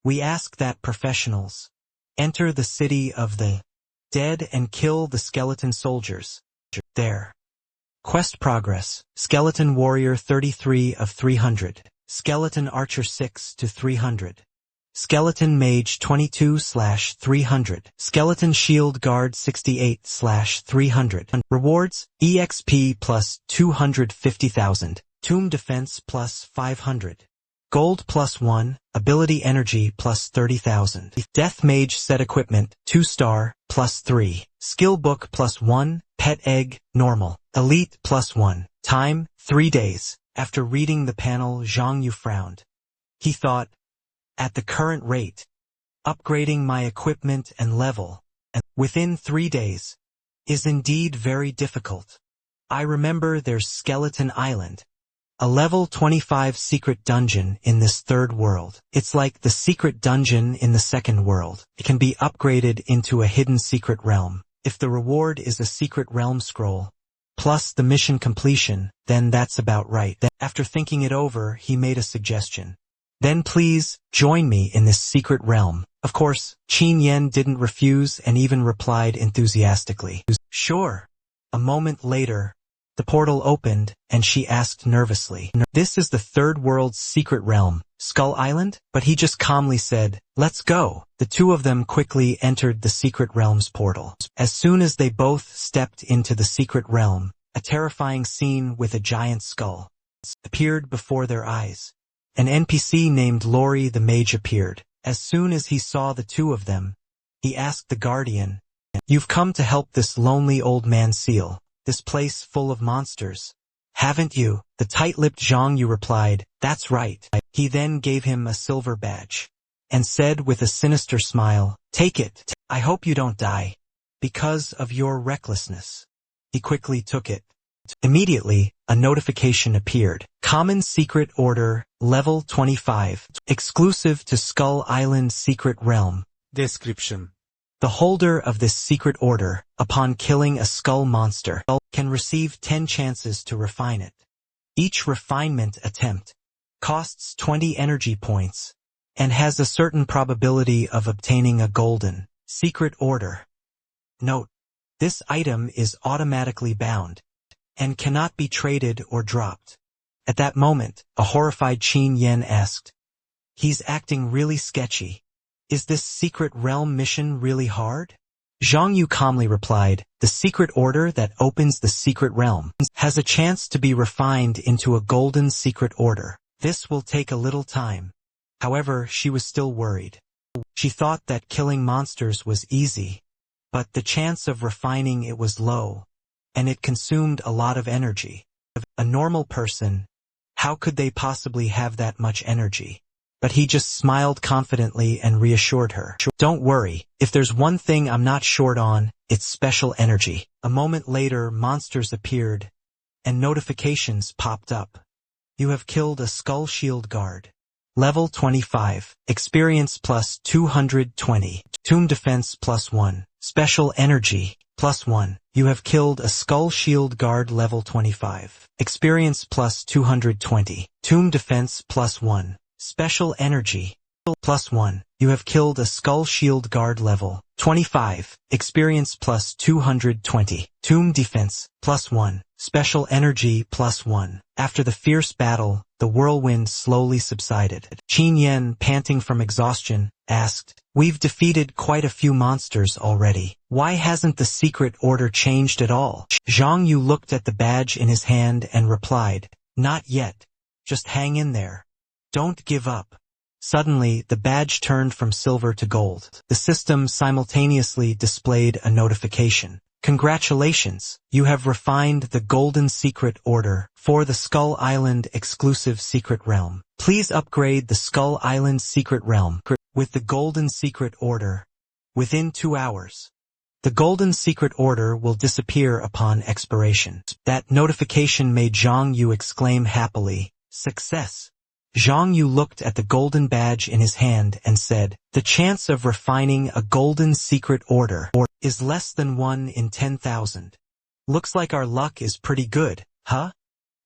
We ask that professionals enter the city of the dead and kill the skeleton soldiers there. Quest progress: Skeleton Warrior 33 of 300. Skeleton Archer 6 to 300. Skeleton Mage 22/300. Skeleton Shield Guard 68/300. Rewards: EXP plus 250,000. Tomb Defense plus 500. Gold plus 1, Ability Energy plus 30,000. Death Mage Set Equipment, 2-star, plus 3. Skill Book plus 1, Pet Egg, Normal. Elite plus 1. Time, 3 days. After reading the panel, Zhang Yu frowned. He thought, at the current rate, upgrading my equipment and level, within 3 days, is indeed very difficult. I remember there's Skeleton Island, a level 25 secret dungeon in this third world. It's like the secret dungeon in the second world. It can be upgraded into a hidden secret realm. If the reward is a secret realm scroll, plus the mission completion, then that's about right. After thinking it over, he made a suggestion. Then please, join me in this secret realm. Of course, Qin Yen didn't refuse and even replied enthusiastically. Sure. A moment later, the portal opened, and she asked nervously, "This is the third world's secret realm, Skull Island?" But he just calmly said, "Let's go." The two of them quickly entered the secret realm's portal. As soon as they both stepped into the secret realm, a terrifying scene with a giant skull appeared before their eyes. An NPC named Lori the Mage appeared. As soon as he saw the two of them, he asked the Guardian, "You've come to help this lonely old man seal this place full of monsters, haven't you?" The tight-lipped Zhang Yu replied, "That's right." He then gave him a silver badge and said with a sinister smile, "Take it. I hope you don't die because of your recklessness." He quickly took it. Immediately, a notification appeared. Common Secret Order, Level 25, exclusive to Skull Island Secret Realm. Description. The holder of this secret order, upon killing a skull monster, can receive 10 chances to refine it. Each refinement attempt costs 20 energy points and has a certain probability of obtaining a golden secret order. Note: this item is automatically bound and cannot be traded or dropped. At that moment, a horrified Qin Yen asked, "He's acting really sketchy. Is this secret realm mission really hard?" Zhang Yu calmly replied, "The secret order that opens the secret realm has a chance to be refined into a golden secret order. This will take a little time." However, she was still worried. She thought that killing monsters was easy, but the chance of refining it was low, and it consumed a lot of energy. A normal person, how could they possibly have that much energy? But he just smiled confidently and reassured her. "Don't worry, if there's one thing I'm not short on, it's special energy." A moment later, monsters appeared, and notifications popped up. You have killed a Skull Shield Guard. Level 25, Experience plus 220, Tomb Defense plus 1, Special Energy plus 1. You have killed a Skull Shield Guard level 25. Experience plus 220, Tomb Defense plus 1. Special Energy plus 1. You have killed a Skull Shield Guard level 25. Experience plus 220. Tomb Defense plus 1. Special Energy plus 1. After the fierce battle, the whirlwind slowly subsided. Qin Yen, panting from exhaustion, asked, "We've defeated quite a few monsters already. Why hasn't the secret order changed at all?" Zhang Yu looked at the badge in his hand and replied, "Not yet. Just hang in there. Don't give up." Suddenly, the badge turned from silver to gold. The system simultaneously displayed a notification. Congratulations, you have refined the Golden Secret Order for the Skull Island exclusive secret realm. Please upgrade the Skull Island secret realm with the Golden Secret Order within 2 hours. The Golden Secret Order will disappear upon expiration. That notification made Zhang Yu exclaim happily, "Success!" Zhang Yu looked at the golden badge in his hand and said, "The chance of refining a Golden Secret Order is less than 1 in 10,000. Looks like our luck is pretty good, huh?"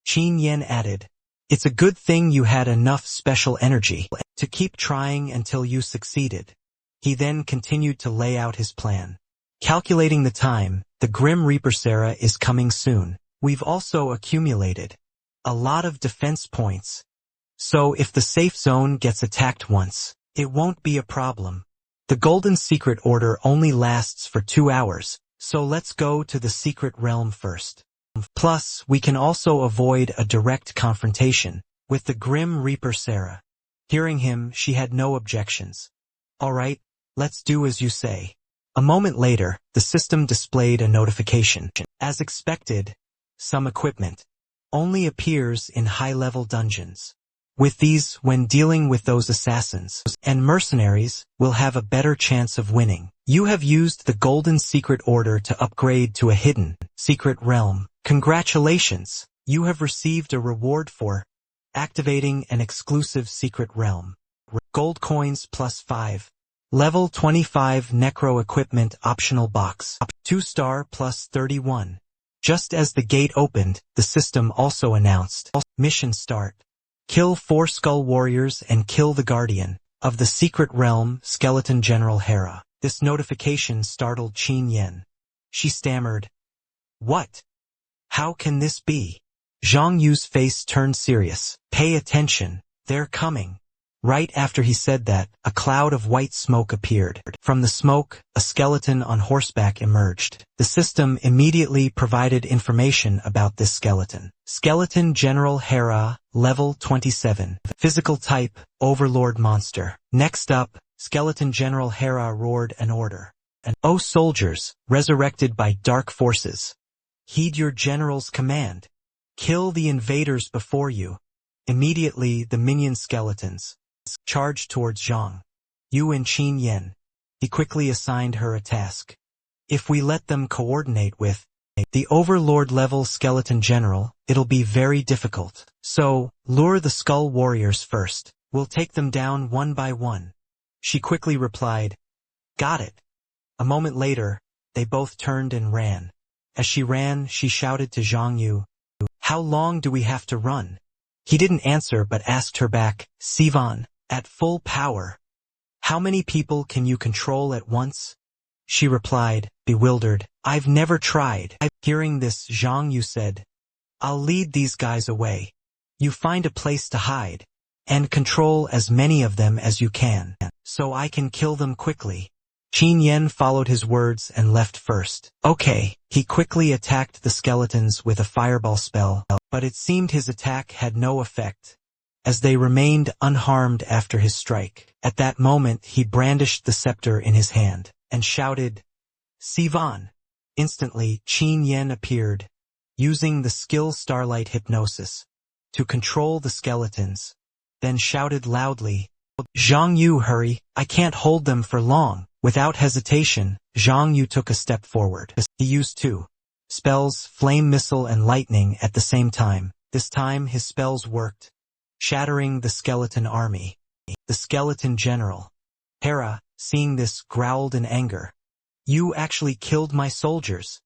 Qin Yen added, "It's a good thing you had enough special energy to keep trying until you succeeded." He then continued to lay out his plan. Calculating the time, the Grim Reaper Sarah is coming soon. We've also accumulated a lot of defense points. So if the safe zone gets attacked once, it won't be a problem. The Golden Secret Order only lasts for 2 hours, so let's go to the secret realm first. Plus, we can also avoid a direct confrontation with the Grim Reaper Sarah. Hearing him, she had no objections. "Alright, let's do as you say." A moment later, the system displayed a notification. As expected, some equipment only appears in high-level dungeons. With these, when dealing with those assassins and mercenaries, will have a better chance of winning. You have used the Golden Secret Order to upgrade to a hidden secret realm. Congratulations! You have received a reward for activating an exclusive secret realm. Gold coins +5. Level 25 Necro Equipment Optional Box. 2-star +31. Just as the gate opened, the system also announced, "Mission start. Kill 4 Skull Warriors and kill the Guardian of the Secret Realm, Skeleton General Hera." This notification startled Qin Yen. She stammered, "What? How can this be?" Zhang Yu's face turned serious. "Pay attention, they're coming." Right after he said that, a cloud of white smoke appeared. From the smoke, a skeleton on horseback emerged. The system immediately provided information about this skeleton. Skeleton General Hera, level 27. Physical type, Overlord Monster. Next up, Skeleton General Hera roared an order. "O soldiers, resurrected by dark forces, heed your general's command. Kill the invaders before you." Immediately, the minion skeletons charged towards Zhang Yu and Qin Yen. He quickly assigned her a task. "If we let them coordinate with the Overlord-level Skeleton General, it'll be very difficult. So, lure the Skull Warriors first. We'll take them down one by one." She quickly replied, "Got it." A moment later, they both turned and ran. As she ran, she shouted to Zhang Yu, "How long do we have to run?" He didn't answer but asked her back, "Sivan, at full power, how many people can you control at once?" She replied, bewildered, "I've never tried." Hearing this, Zhang Yu said, "I'll lead these guys away. You find a place to hide, and control as many of them as you can, so I can kill them quickly." Qin Yen followed his words and left first. Okay, he quickly attacked the skeletons with a fireball spell, but it seemed his attack had no effect, as they remained unharmed after his strike. At that moment he brandished the scepter in his hand, and shouted, "Sivan!" Instantly, Qin Yen appeared, using the skill Starlight Hypnosis to control the skeletons, then shouted loudly, "Zhang Yu, hurry, I can't hold them for long." Without hesitation, Zhang Yu took a step forward. He used 2 spells, Flame Missile and Lightning, at the same time. This time his spells worked, shattering the skeleton army. The skeleton general, Hera, seeing this, growled in anger. "You actually killed my soldiers."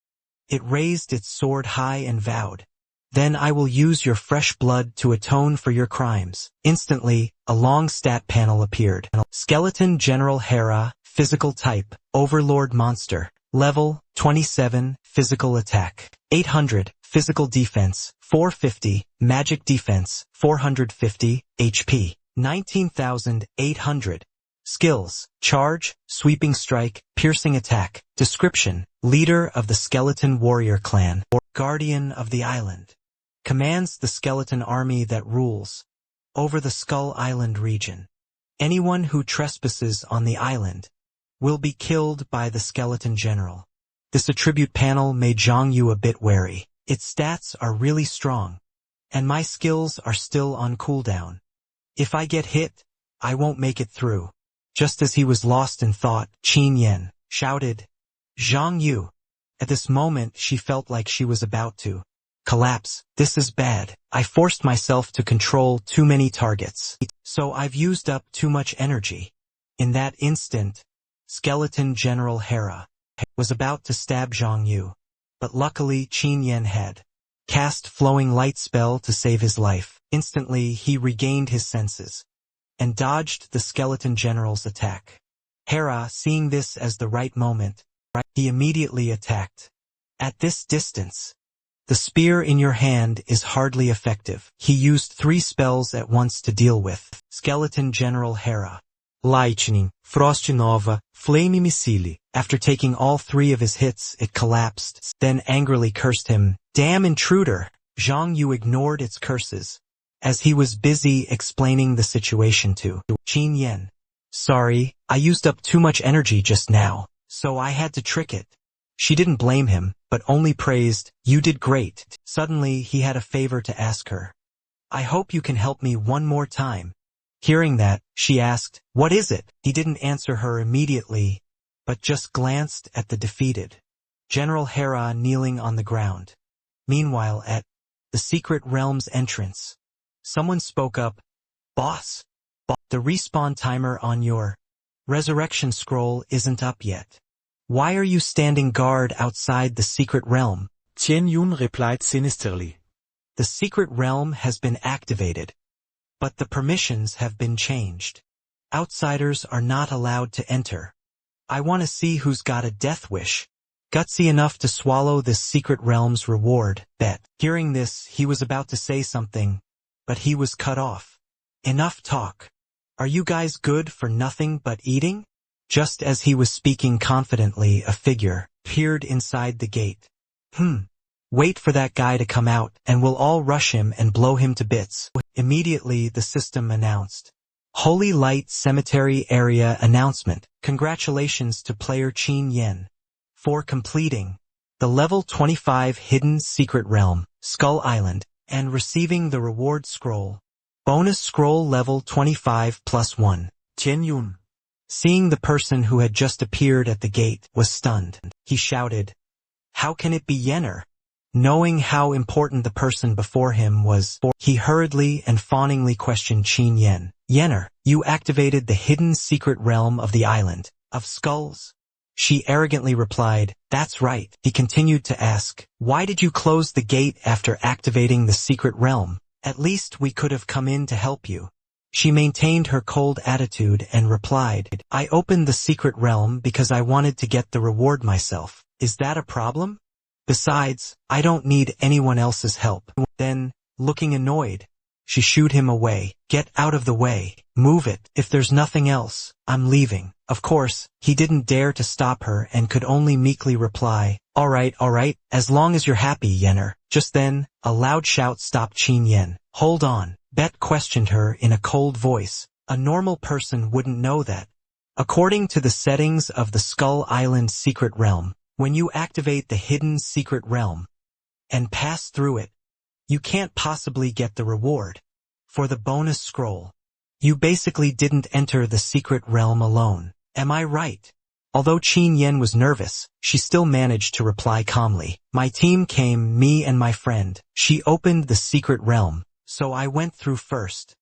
It raised its sword high and vowed, "Then I will use your fresh blood to atone for your crimes." Instantly, a long stat panel appeared. Skeleton General Hera, physical type, Overlord Monster. Level, 27, physical attack, 800, physical defense, 450, magic defense, 450, HP, 19,800. Skills, charge, sweeping strike, piercing attack. Description, leader of the Skeleton Warrior Clan, or guardian of the island. Commands the skeleton army that rules over the Skull Island region. Anyone who trespasses on the island will be killed by the skeleton general. This attribute panel made Zhang Yu a bit wary. Its stats are really strong, and my skills are still on cooldown. If I get hit, I won't make it through. Just as he was lost in thought, Qin Yan shouted, Zhang Yu. At this moment she felt like she was about to collapse. This is bad. I forced myself to control too many targets. So I've used up too much energy. In that instant, Skeleton General Hera was about to stab Zhang Yu, but luckily Qin Yan had cast Flowing Light spell to save his life. Instantly he regained his senses and dodged the Skeleton General's attack. Hera, seeing this as the right moment, he immediately attacked. At this distance, the spear in your hand is hardly effective. He used 3 spells at once to deal with Skeleton General Hera. Lightning, Frost Nova, Flame Missile. After taking all 3 of his hits, it collapsed, then angrily cursed him. Damn intruder! Zhang Yu ignored its curses, as he was busy explaining the situation to Qin Yan. Sorry, I used up too much energy just now, so I had to trick it. She didn't blame him, but only praised, you did great. Suddenly he had a favor to ask her. I hope you can help me one more time. Hearing that, she asked, what is it? He didn't answer her immediately, but just glanced at the defeated General Hera kneeling on the ground. Meanwhile, at the secret realm's entrance, someone spoke up, Boss, the respawn timer on your resurrection scroll isn't up yet. Why are you standing guard outside the secret realm? Tian Yun replied sinisterly. The secret realm has been activated, but the permissions have been changed. Outsiders are not allowed to enter. I want to see who's got a death wish. Gutsy enough to swallow this secret realm's reward, bet. Hearing this, he was about to say something, but he was cut off. Enough talk. Are you guys good for nothing but eating? Just as he was speaking confidently, a figure peered inside the gate. Wait for that guy to come out, and we'll all rush him and blow him to bits. Immediately the system announced. Holy Light Cemetery Area Announcement. Congratulations to player Qin Yan for completing the level 25 Hidden Secret Realm, Skull Island, and receiving the reward scroll. Bonus scroll level 25 plus 1. Tian Yun, Seeing the person who had just appeared at the gate, was stunned. He shouted, how can it be Yenner? Knowing how important the person before him was, he hurriedly and fawningly questioned Qin Yan. Yenner, you activated the hidden secret realm of the island of skulls? She arrogantly replied, that's right. He continued to ask, why did you close the gate after activating the secret realm? At least we could have come in to help you. She maintained her cold attitude and replied, I opened the secret realm because I wanted to get the reward myself. Is that a problem? Besides, I don't need anyone else's help. Then, looking annoyed, she shooed him away. Get out of the way. Move it. If there's nothing else, I'm leaving. Of course, he didn't dare to stop her and could only meekly reply, all right, as long as you're happy, Yenner. Just then, a loud shout stopped Qin Yan. Hold on. Bet questioned her in a cold voice. A normal person wouldn't know that. According to the settings of the Skull Island Secret Realm, when you activate the hidden secret realm and pass through it, you can't possibly get the reward for the bonus scroll. You basically didn't enter the secret realm alone. Am I right? Although Qin Yan was nervous, she still managed to reply calmly. My team came, me and my friend. She opened the secret realm, so I went through first.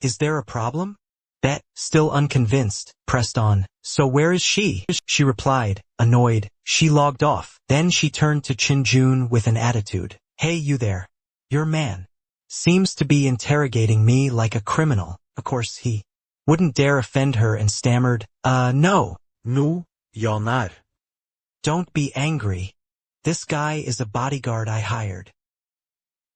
Is there a problem? Bet, still unconvinced, pressed on. So where is she? She replied, annoyed. She logged off. Then she turned to Qinjun with an attitude. Hey you there. Your man seems to be interrogating me like a criminal. Of course he wouldn't dare offend her and stammered, no. No, you're not. Don't be angry. This guy is a bodyguard I hired.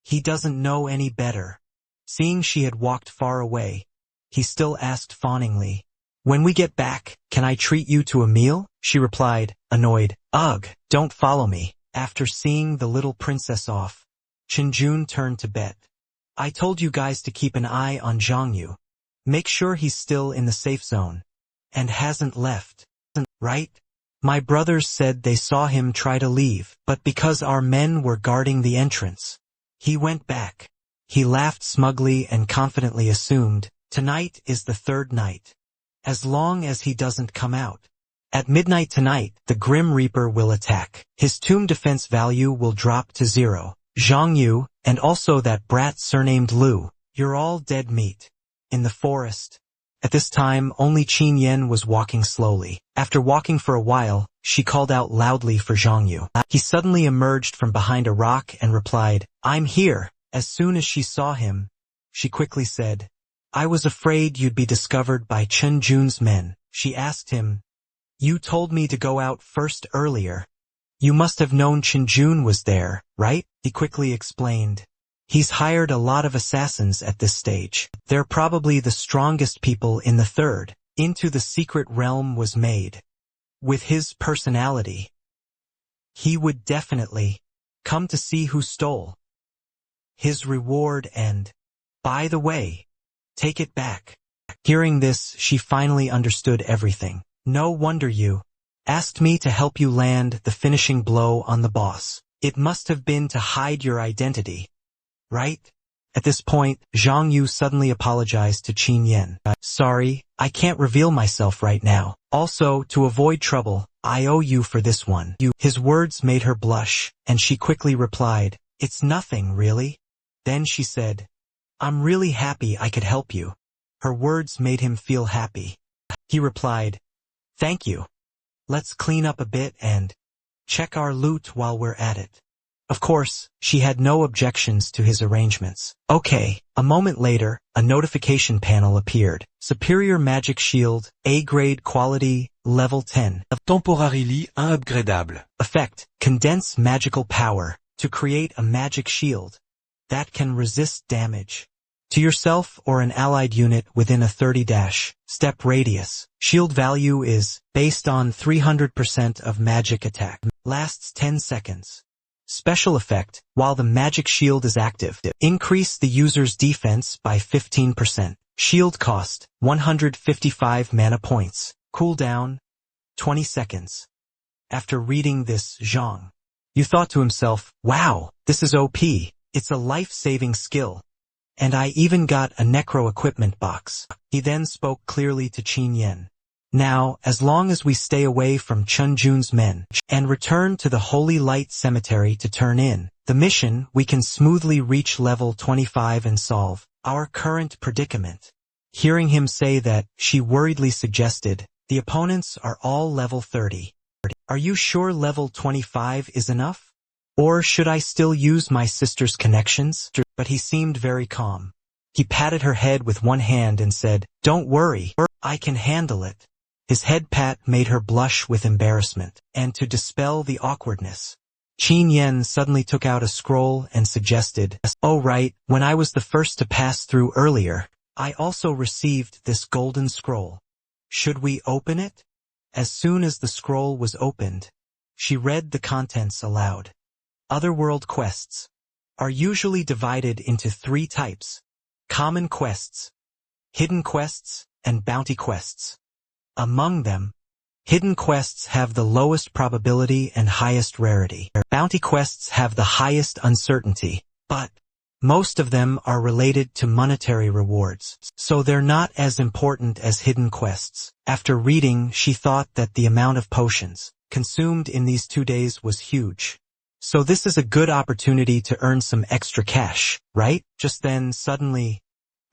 He doesn't know any better. Seeing she had walked far away, he still asked fawningly, when we get back, can I treat you to a meal? She replied, annoyed, ugh, don't follow me. After seeing the little princess off, Qinjun turned to Bet. I told you guys to keep an eye on Zhang Yu. Make sure he's still in the safe zone and hasn't left, right? My brothers said they saw him try to leave, but because our men were guarding the entrance, he went back. He laughed smugly and confidently assumed, tonight is the third night. As long as he doesn't come out. At midnight tonight, the Grim Reaper will attack. His tomb defense value will drop to 0. Zhang Yu, and also that brat surnamed Lu, you're all dead meat. In the forest. At this time, only Qin Yan was walking slowly. After walking for a while, she called out loudly for Zhang Yu. He suddenly emerged from behind a rock and replied, I'm here. As soon as she saw him, she quickly said, I was afraid you'd be discovered by Chen Jun's men. She asked him, you told me to go out first earlier. You must have known Chen Jun was there, right? He quickly explained. He's hired a lot of assassins at this stage. They're probably the strongest people in the third. Into the secret realm was made. With his personality, he would definitely come to see who stole his reward and, by the way, take it back. Hearing this, she finally understood everything. No wonder you asked me to help you land the finishing blow on the boss. It must have been to hide your identity, right? At this point, Zhang Yu suddenly apologized to Qin Yan. Sorry, I can't reveal myself right now. Also, to avoid trouble, I owe you for this one. His words made her blush, and she quickly replied, it's nothing, really. Then she said, I'm really happy I could help you. Her words made him feel happy. He replied, thank you. Let's clean up a bit and check our loot while we're at it. Of course, she had no objections to his arrangements. Okay, a moment later, a notification panel appeared. Superior Magic Shield, A-grade quality, level 10. Temporarily upgradable. Effect, condense magical power to create a magic shield that can resist damage to yourself or an allied unit within a 30-step radius. Shield value is based on 300% of magic attack. Lasts 10 seconds. Special effect, while the magic shield is active, increase the user's defense by 15%. Shield cost, 155 mana points. Cooldown, 20 seconds. After reading this, Zhang Yu thought to himself, wow, this is OP. It's a life-saving skill. And I even got a necro equipment box. He then spoke clearly to Qin Yan. Now, as long as we stay away from Chen Jun's men and return to the Holy Light Cemetery to turn in the mission, we can smoothly reach level 25 and solve our current predicament. Hearing him say that, she worriedly suggested, the opponents are all level 30. Are you sure level 25 is enough? Or should I still use my sister's connections? But he seemed very calm. He patted her head with one hand and said, don't worry, I can handle it. His head pat made her blush with embarrassment, and to dispel the awkwardness, Qin Yan suddenly took out a scroll and suggested, oh right, when I was the first to pass through earlier, I also received this golden scroll. Should we open it? As soon as the scroll was opened, she read the contents aloud. Otherworld quests are usually divided into 3 types: common quests, hidden quests, and bounty quests. Among them, hidden quests have the lowest probability and highest rarity. Bounty quests have the highest uncertainty, but most of them are related to monetary rewards, so they're not as important as hidden quests. After reading, she thought that the amount of potions consumed in these 2 days was huge. So this is a good opportunity to earn some extra cash, right? Just then, suddenly,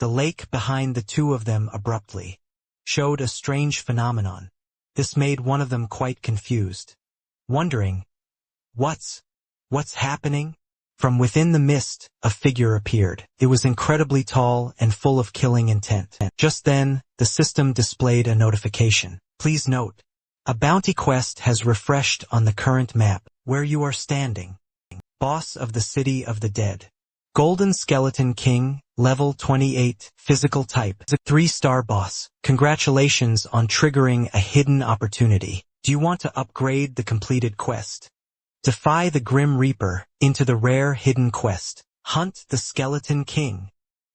the lake behind the 2 of them abruptly showed a strange phenomenon. This made one of them quite confused, wondering, what's happening? From within the mist, a figure appeared. It was incredibly tall and full of killing intent. Just then, the system displayed a notification. Please note, a bounty quest has refreshed on the current map where you are standing. Boss of the City of the Dead. Golden Skeleton King, level 28, physical type, 3-star boss. Congratulations on triggering a hidden opportunity. Do you want to upgrade the completed quest? Defy the Grim Reaper into the rare hidden quest. Hunt the Skeleton King.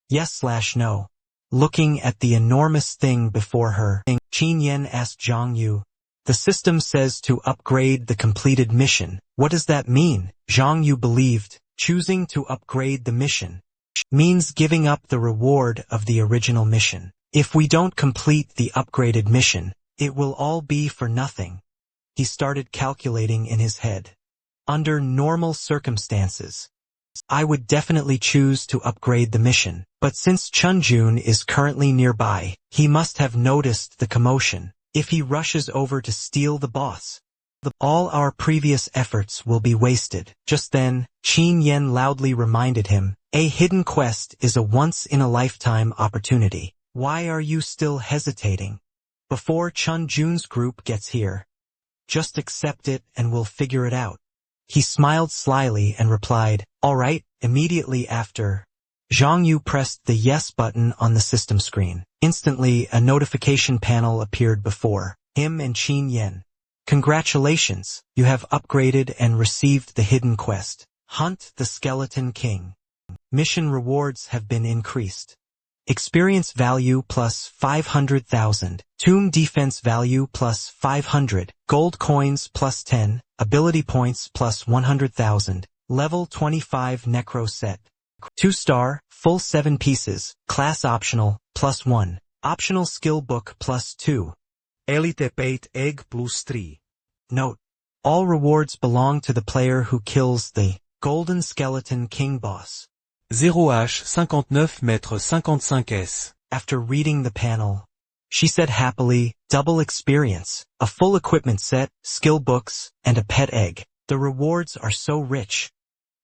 Yes/no. Looking at the enormous thing before her, Qin Yan asked Zhang Yu, The system says to upgrade the completed mission. What does that mean? Zhang Yu believed, choosing to upgrade the mission means giving up the reward of the original mission. If we don't complete the upgraded mission, it will all be for nothing. He started calculating in his head. Under normal circumstances, I would definitely choose to upgrade the mission, but since Chunjun is currently nearby, he must have noticed the commotion. If he rushes over to steal the boss, all our previous efforts will be wasted. Just then, Qin Yen loudly reminded him, a hidden quest is a once-in-a-lifetime opportunity. Why are you still hesitating? Before Chun Jun's group gets here, just accept it and we'll figure it out. He smiled slyly and replied, all right. Immediately after, Zhang Yu pressed the yes button on the system screen. Instantly, a notification panel appeared before him and Qin Yen. Congratulations, you have upgraded and received the hidden quest. Hunt the Skeleton King. Mission rewards have been increased. Experience value plus 500,000. Tomb defense value plus 500. Gold coins plus 10. Ability points plus 100,000. Level 25 Necro set. 2-star, full 7 pieces. Class optional, plus 1. Optional skill book plus 2. Elite Bait Egg plus 3. Note: all rewards belong to the player who kills the Golden Skeleton King boss. 0H 59 mètres 55 S. After reading the panel, she said happily, double experience, a full equipment set, skill books, and a pet egg. The rewards are so rich.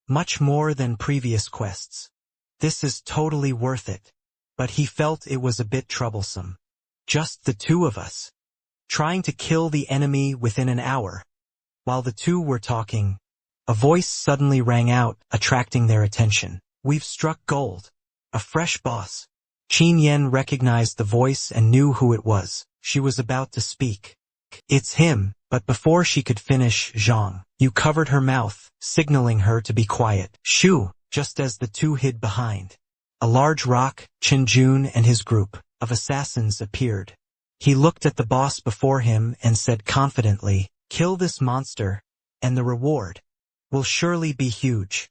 Much more than previous quests. This is totally worth it. But he felt it was a bit troublesome. Just the two of us. Trying to kill the enemy within an hour. While the two were talking, a voice suddenly rang out, attracting their attention. We've struck gold. A fresh boss. Qin Yen recognized the voice and knew who it was. She was about to speak. It's him, but before she could finish, Zhang Yu covered her mouth, signaling her to be quiet. Shoo! Just as the two hid behind a large rock, Qinjun and his group of assassins appeared. He looked at the boss before him and said confidently, kill this monster, and the reward will surely be huge.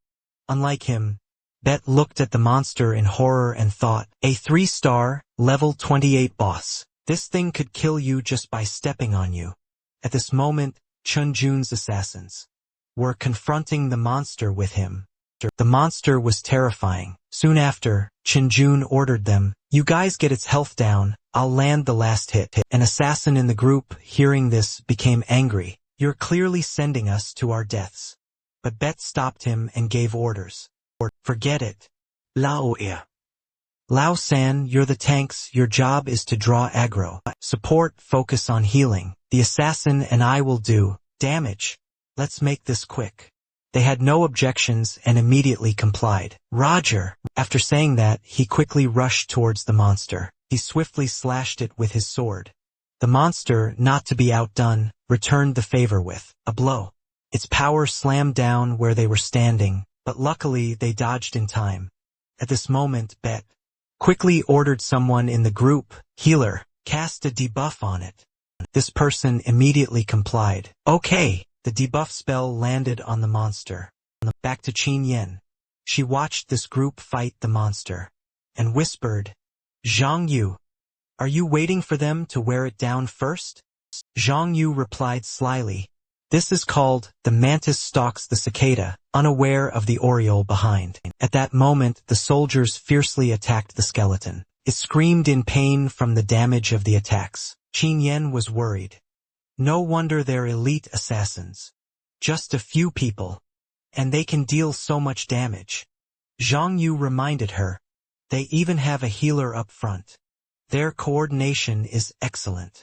Unlike him, Bet looked at the monster in horror and thought, a 3-star, level 28 boss. This thing could kill you just by stepping on you. At this moment, Chunjun's assassins were confronting the monster with him. The monster was terrifying. Soon after, Chunjun ordered them, you guys get its health down, I'll land the last hit. An assassin in the group, hearing this, became angry. You're clearly sending us to our deaths. But Bet stopped him and gave orders. Forget it. Lao San, you're the tanks, your job is to draw aggro. Support, focus on healing. The assassin and I will do damage. Let's make this quick. They had no objections and immediately complied. Roger. After saying that, he quickly rushed towards the monster. He swiftly slashed it with his sword. The monster, not to be outdone, returned the favor with a blow. Its power slammed down where they were standing, but luckily they dodged in time. At this moment, Bet quickly ordered someone in the group, healer, cast a debuff on it. This person immediately complied. Okay, the debuff spell landed on the monster. Back to Qin Yen. She watched this group fight the monster and whispered, Zhang Yu, are you waiting for them to wear it down first? Zhang Yu replied slyly, this is called, the mantis stalks the cicada, unaware of the oriole behind. At that moment, the soldiers fiercely attacked the skeleton. It screamed in pain from the damage of the attacks. Qin Yen was worried. No wonder they're elite assassins. Just a few people. And they can deal so much damage. Zhang Yu reminded her. They even have a healer up front. Their coordination is excellent.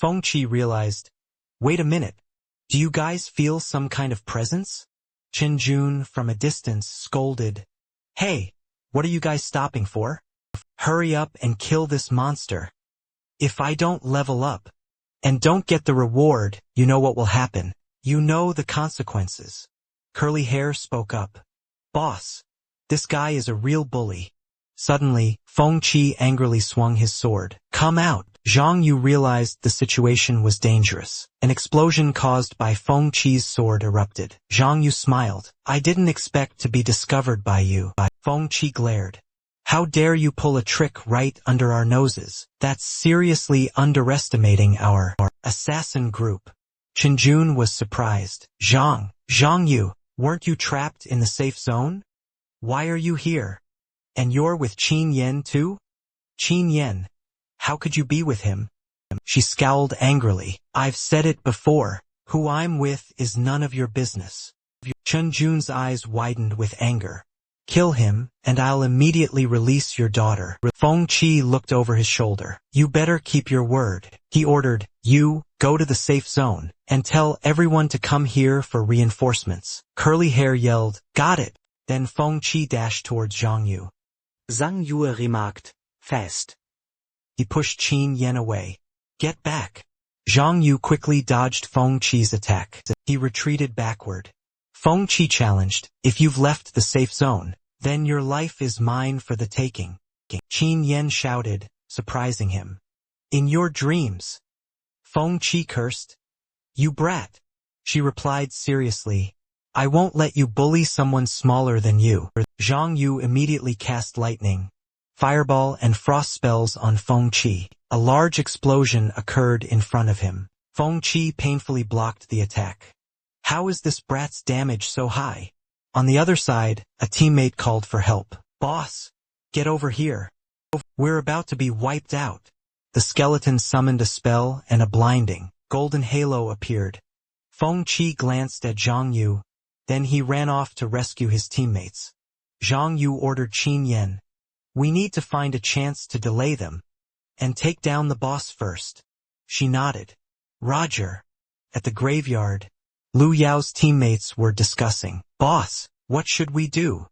Fengqi realized, wait a minute. Do you guys feel some kind of presence? Qinjun from a distance scolded. Hey, what are you guys stopping for? Hurry up and kill this monster. If I don't level up and don't get the reward, you know what will happen. You know the consequences. Curly Hair spoke up. Boss, this guy is a real bully. Suddenly, Feng Qi angrily swung his sword. Come out! Zhang Yu realized the situation was dangerous. An explosion caused by Feng Qi's sword erupted. Zhang Yu smiled. I didn't expect to be discovered by you. Feng Qi glared. How dare you pull a trick right under our noses? That's seriously underestimating our assassin group. Qinjun was surprised. Zhang Yu, weren't you trapped in the safe zone? Why are you here? And you're with Qin Yen too? Qin Yen. How could you be with him? She scowled angrily. I've said it before. Who I'm with is none of your business. Qinjun's eyes widened with anger. Kill him, and I'll immediately release your daughter. Feng Qi looked over his shoulder. You better keep your word. He ordered. You, go to the safe zone, and tell everyone to come here for reinforcements. Curly Hair yelled, got it. Then Feng Qi dashed towards Zhang Yu. Zhang Yu remarked, fast. He pushed Qin Yen away. Get back. Zhang Yu quickly dodged Feng Qi's attack. He retreated backward. Feng Qi challenged, if you've left the safe zone, then your life is mine for the taking. Qin Yen shouted, surprising him. In your dreams. Feng Qi cursed. You brat. She replied seriously. I won't let you bully someone smaller than you. Zhang Yu immediately cast lightning, fireball and frost spells on Feng Qi. A large explosion occurred in front of him. Feng Qi painfully blocked the attack. How is this brat's damage so high? On the other side, a teammate called for help. Boss, get over here. We're about to be wiped out. The skeleton summoned a spell and a blinding, golden halo appeared. Feng Qi glanced at Zhang Yu. Then he ran off to rescue his teammates. Zhang Yu ordered Qin Yen. We need to find a chance to delay them. And take down the boss first. She nodded. Roger. At the graveyard, Lu Yao's teammates were discussing. Boss, what should we do?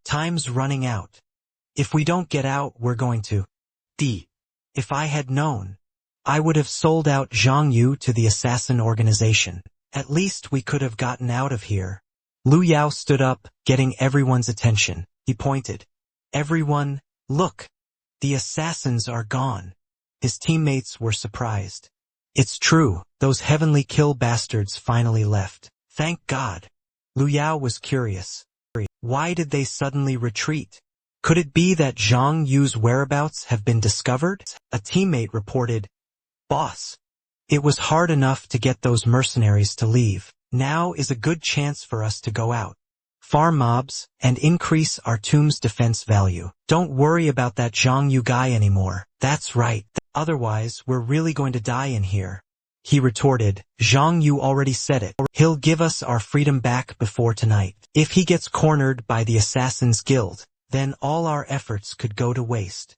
Time's running out. If we don't get out, we're going to. If I had known, I would have sold out Zhang Yu to the assassin organization. At least we could have gotten out of here. Lu Yao stood up, getting everyone's attention. He pointed. Everyone, look. The assassins are gone. His teammates were surprised. It's true, those heavenly kill bastards finally left. Thank God. Lu Yao was curious. Why did they suddenly retreat? Could it be that Zhang Yu's whereabouts have been discovered? A teammate reported. Boss. It was hard enough to get those mercenaries to leave. Now is a good chance for us to go out. Farm mobs, and increase our tomb's defense value. Don't worry about that Zhang Yu guy anymore. That's right. Otherwise, we're really going to die in here. He retorted. Zhang Yu already said it. He'll give us our freedom back before tonight. If he gets cornered by the Assassin's Guild, then all our efforts could go to waste.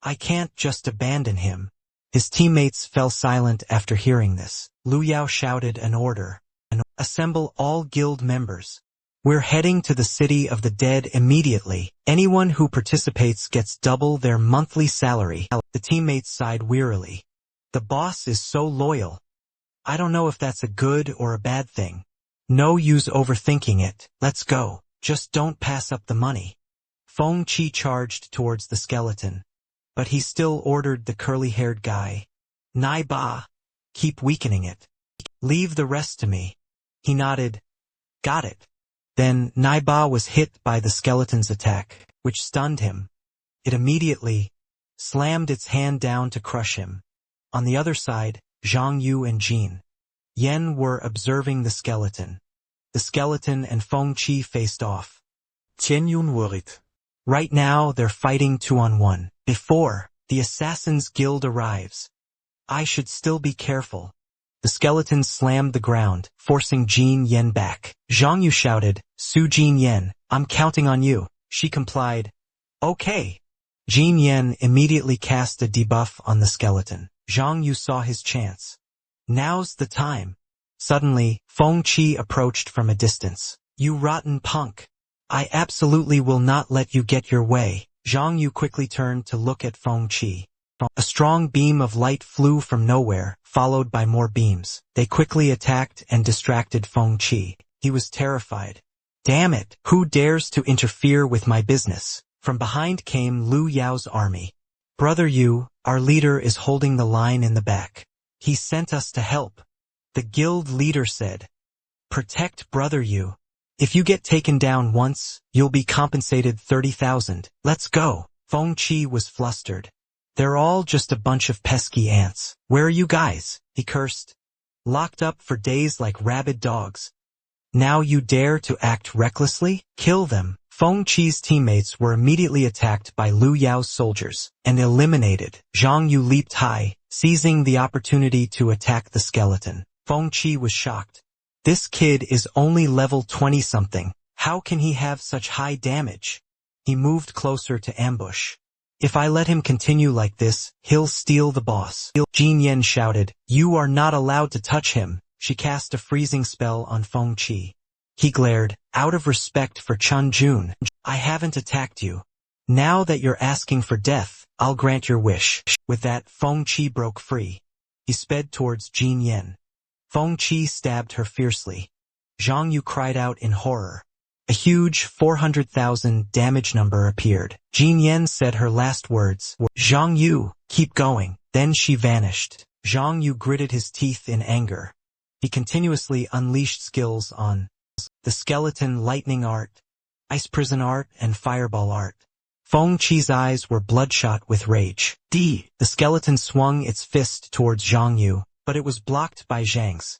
I can't just abandon him. His teammates fell silent after hearing this. Lu Yao shouted an order. Assemble all guild members. We're heading to the city of the dead immediately. Anyone who participates gets double their monthly salary. The teammates sighed wearily. The boss is so loyal. I don't know if that's a good or a bad thing. No use overthinking it. Let's go. Just don't pass up the money. Feng Qi charged towards the skeleton. But he still ordered the curly-haired guy. Nai Ba. Keep weakening it. Leave the rest to me. He nodded. Got it. Then Nai Ba was hit by the skeleton's attack, which stunned him. It immediately slammed its hand down to crush him. On the other side, Zhang Yu and Jin Yen were observing the skeleton. The skeleton and Feng Qi faced off. Tianyun worried. Right now they're fighting 2-on-1. Before the Assassin's Guild arrives, I should still be careful. The skeleton slammed the ground, forcing Jin Yen back. Zhang Yu shouted, Su Jin Yen, I'm counting on you. She complied. Okay. Jin Yen immediately cast a debuff on the skeleton. Zhang Yu saw his chance. Now's the time. Suddenly, Feng Qi approached from a distance. You rotten punk. I absolutely will not let you get your way. Zhang Yu quickly turned to look at Feng Qi. A strong beam of light flew from nowhere, followed by more beams. They quickly attacked and distracted Feng Qi. He was terrified. Damn it! Who dares to interfere with my business? From behind came Lu Yao's army. Brother Yu, our leader is holding the line in the back. He sent us to help. The guild leader said. Protect Brother Yu. If you get taken down once, you'll be compensated 30,000. Let's go. Feng Qi was flustered. They're all just a bunch of pesky ants. Where are you guys? He cursed. Locked up for days like rabid dogs. Now you dare to act recklessly? Kill them. Feng Qi's teammates were immediately attacked by Lu Yao's soldiers and eliminated. Zhang Yu leaped high, seizing the opportunity to attack the skeleton. Feng Qi was shocked. This kid is only level 20-something. How can he have such high damage? He moved closer to ambush. If I let him continue like this, he'll steal the boss. Jin Yan shouted, You are not allowed to touch him. She cast a freezing spell on Feng Qi. He glared, out of respect for Chun Jun. I haven't attacked you. Now that you're asking for death, I'll grant your wish. With that, Feng Qi broke free. He sped towards Jin Yan. Feng Qi stabbed her fiercely. Zhang Yu cried out in horror. A huge 400,000 damage number appeared. Jin Yan said her last words were, Zhang Yu, keep going. Then she vanished. Zhang Yu gritted his teeth in anger. He continuously unleashed skills on the skeleton lightning art, ice prison art, and fireball art. Feng Qi's eyes were bloodshot with rage. The skeleton swung its fist towards Zhang Yu, but it was blocked by Zhang's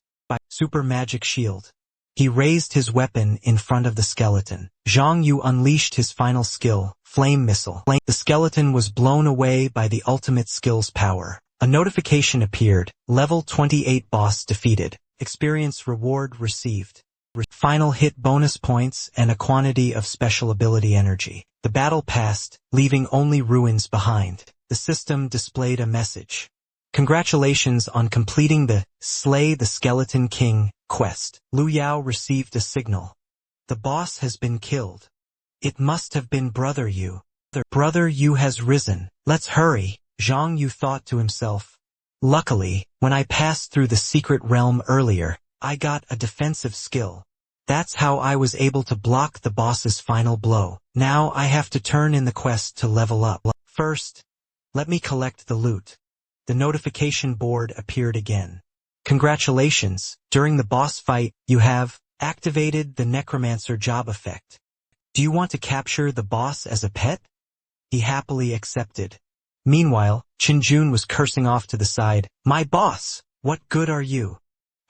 super magic shield. He raised his weapon in front of the skeleton. Zhang Yu unleashed his final skill, Flame Missile. The skeleton was blown away by the ultimate skill's power. A notification appeared, level 28 boss defeated, experience reward received. Final hit bonus points and a quantity of special ability energy. The battle passed, leaving only ruins behind. The system displayed a message. Congratulations on completing the Slay the Skeleton King quest. Lu Yao received a signal. The boss has been killed. It must have been Brother Yu. Brother Yu has risen. Let's hurry, Zhang Yu thought to himself. Luckily, when I passed through the secret realm earlier, I got a defensive skill. That's how I was able to block the boss's final blow. Now I have to turn in the quest to level up. First, let me collect the loot. The notification board appeared again. Congratulations, during the boss fight, you have activated the Necromancer job effect. Do you want to capture the boss as a pet? He happily accepted. Meanwhile, Qinjun was cursing off to the side. My boss, what good are you?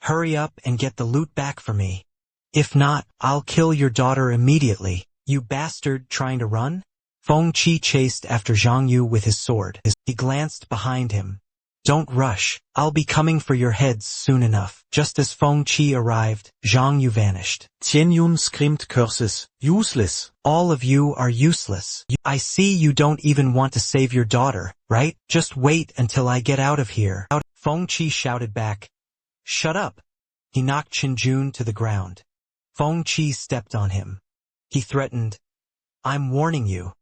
Hurry up and get the loot back for me. If not, I'll kill your daughter immediately. You bastard trying to run? Feng Qi chased after Zhang Yu with his sword. He glanced behind him. Don't rush. I'll be coming for your heads soon enough. Just as Feng Qi arrived, Zhang Yu vanished. Tianyun screamed curses. Useless. All of you are useless. I see you don't even want to save your daughter, right? Just wait until I get out of here. Feng Qi shouted back. Shut up. He knocked Qinjun to the ground. Feng Qi stepped on him. He threatened. I'm warning you.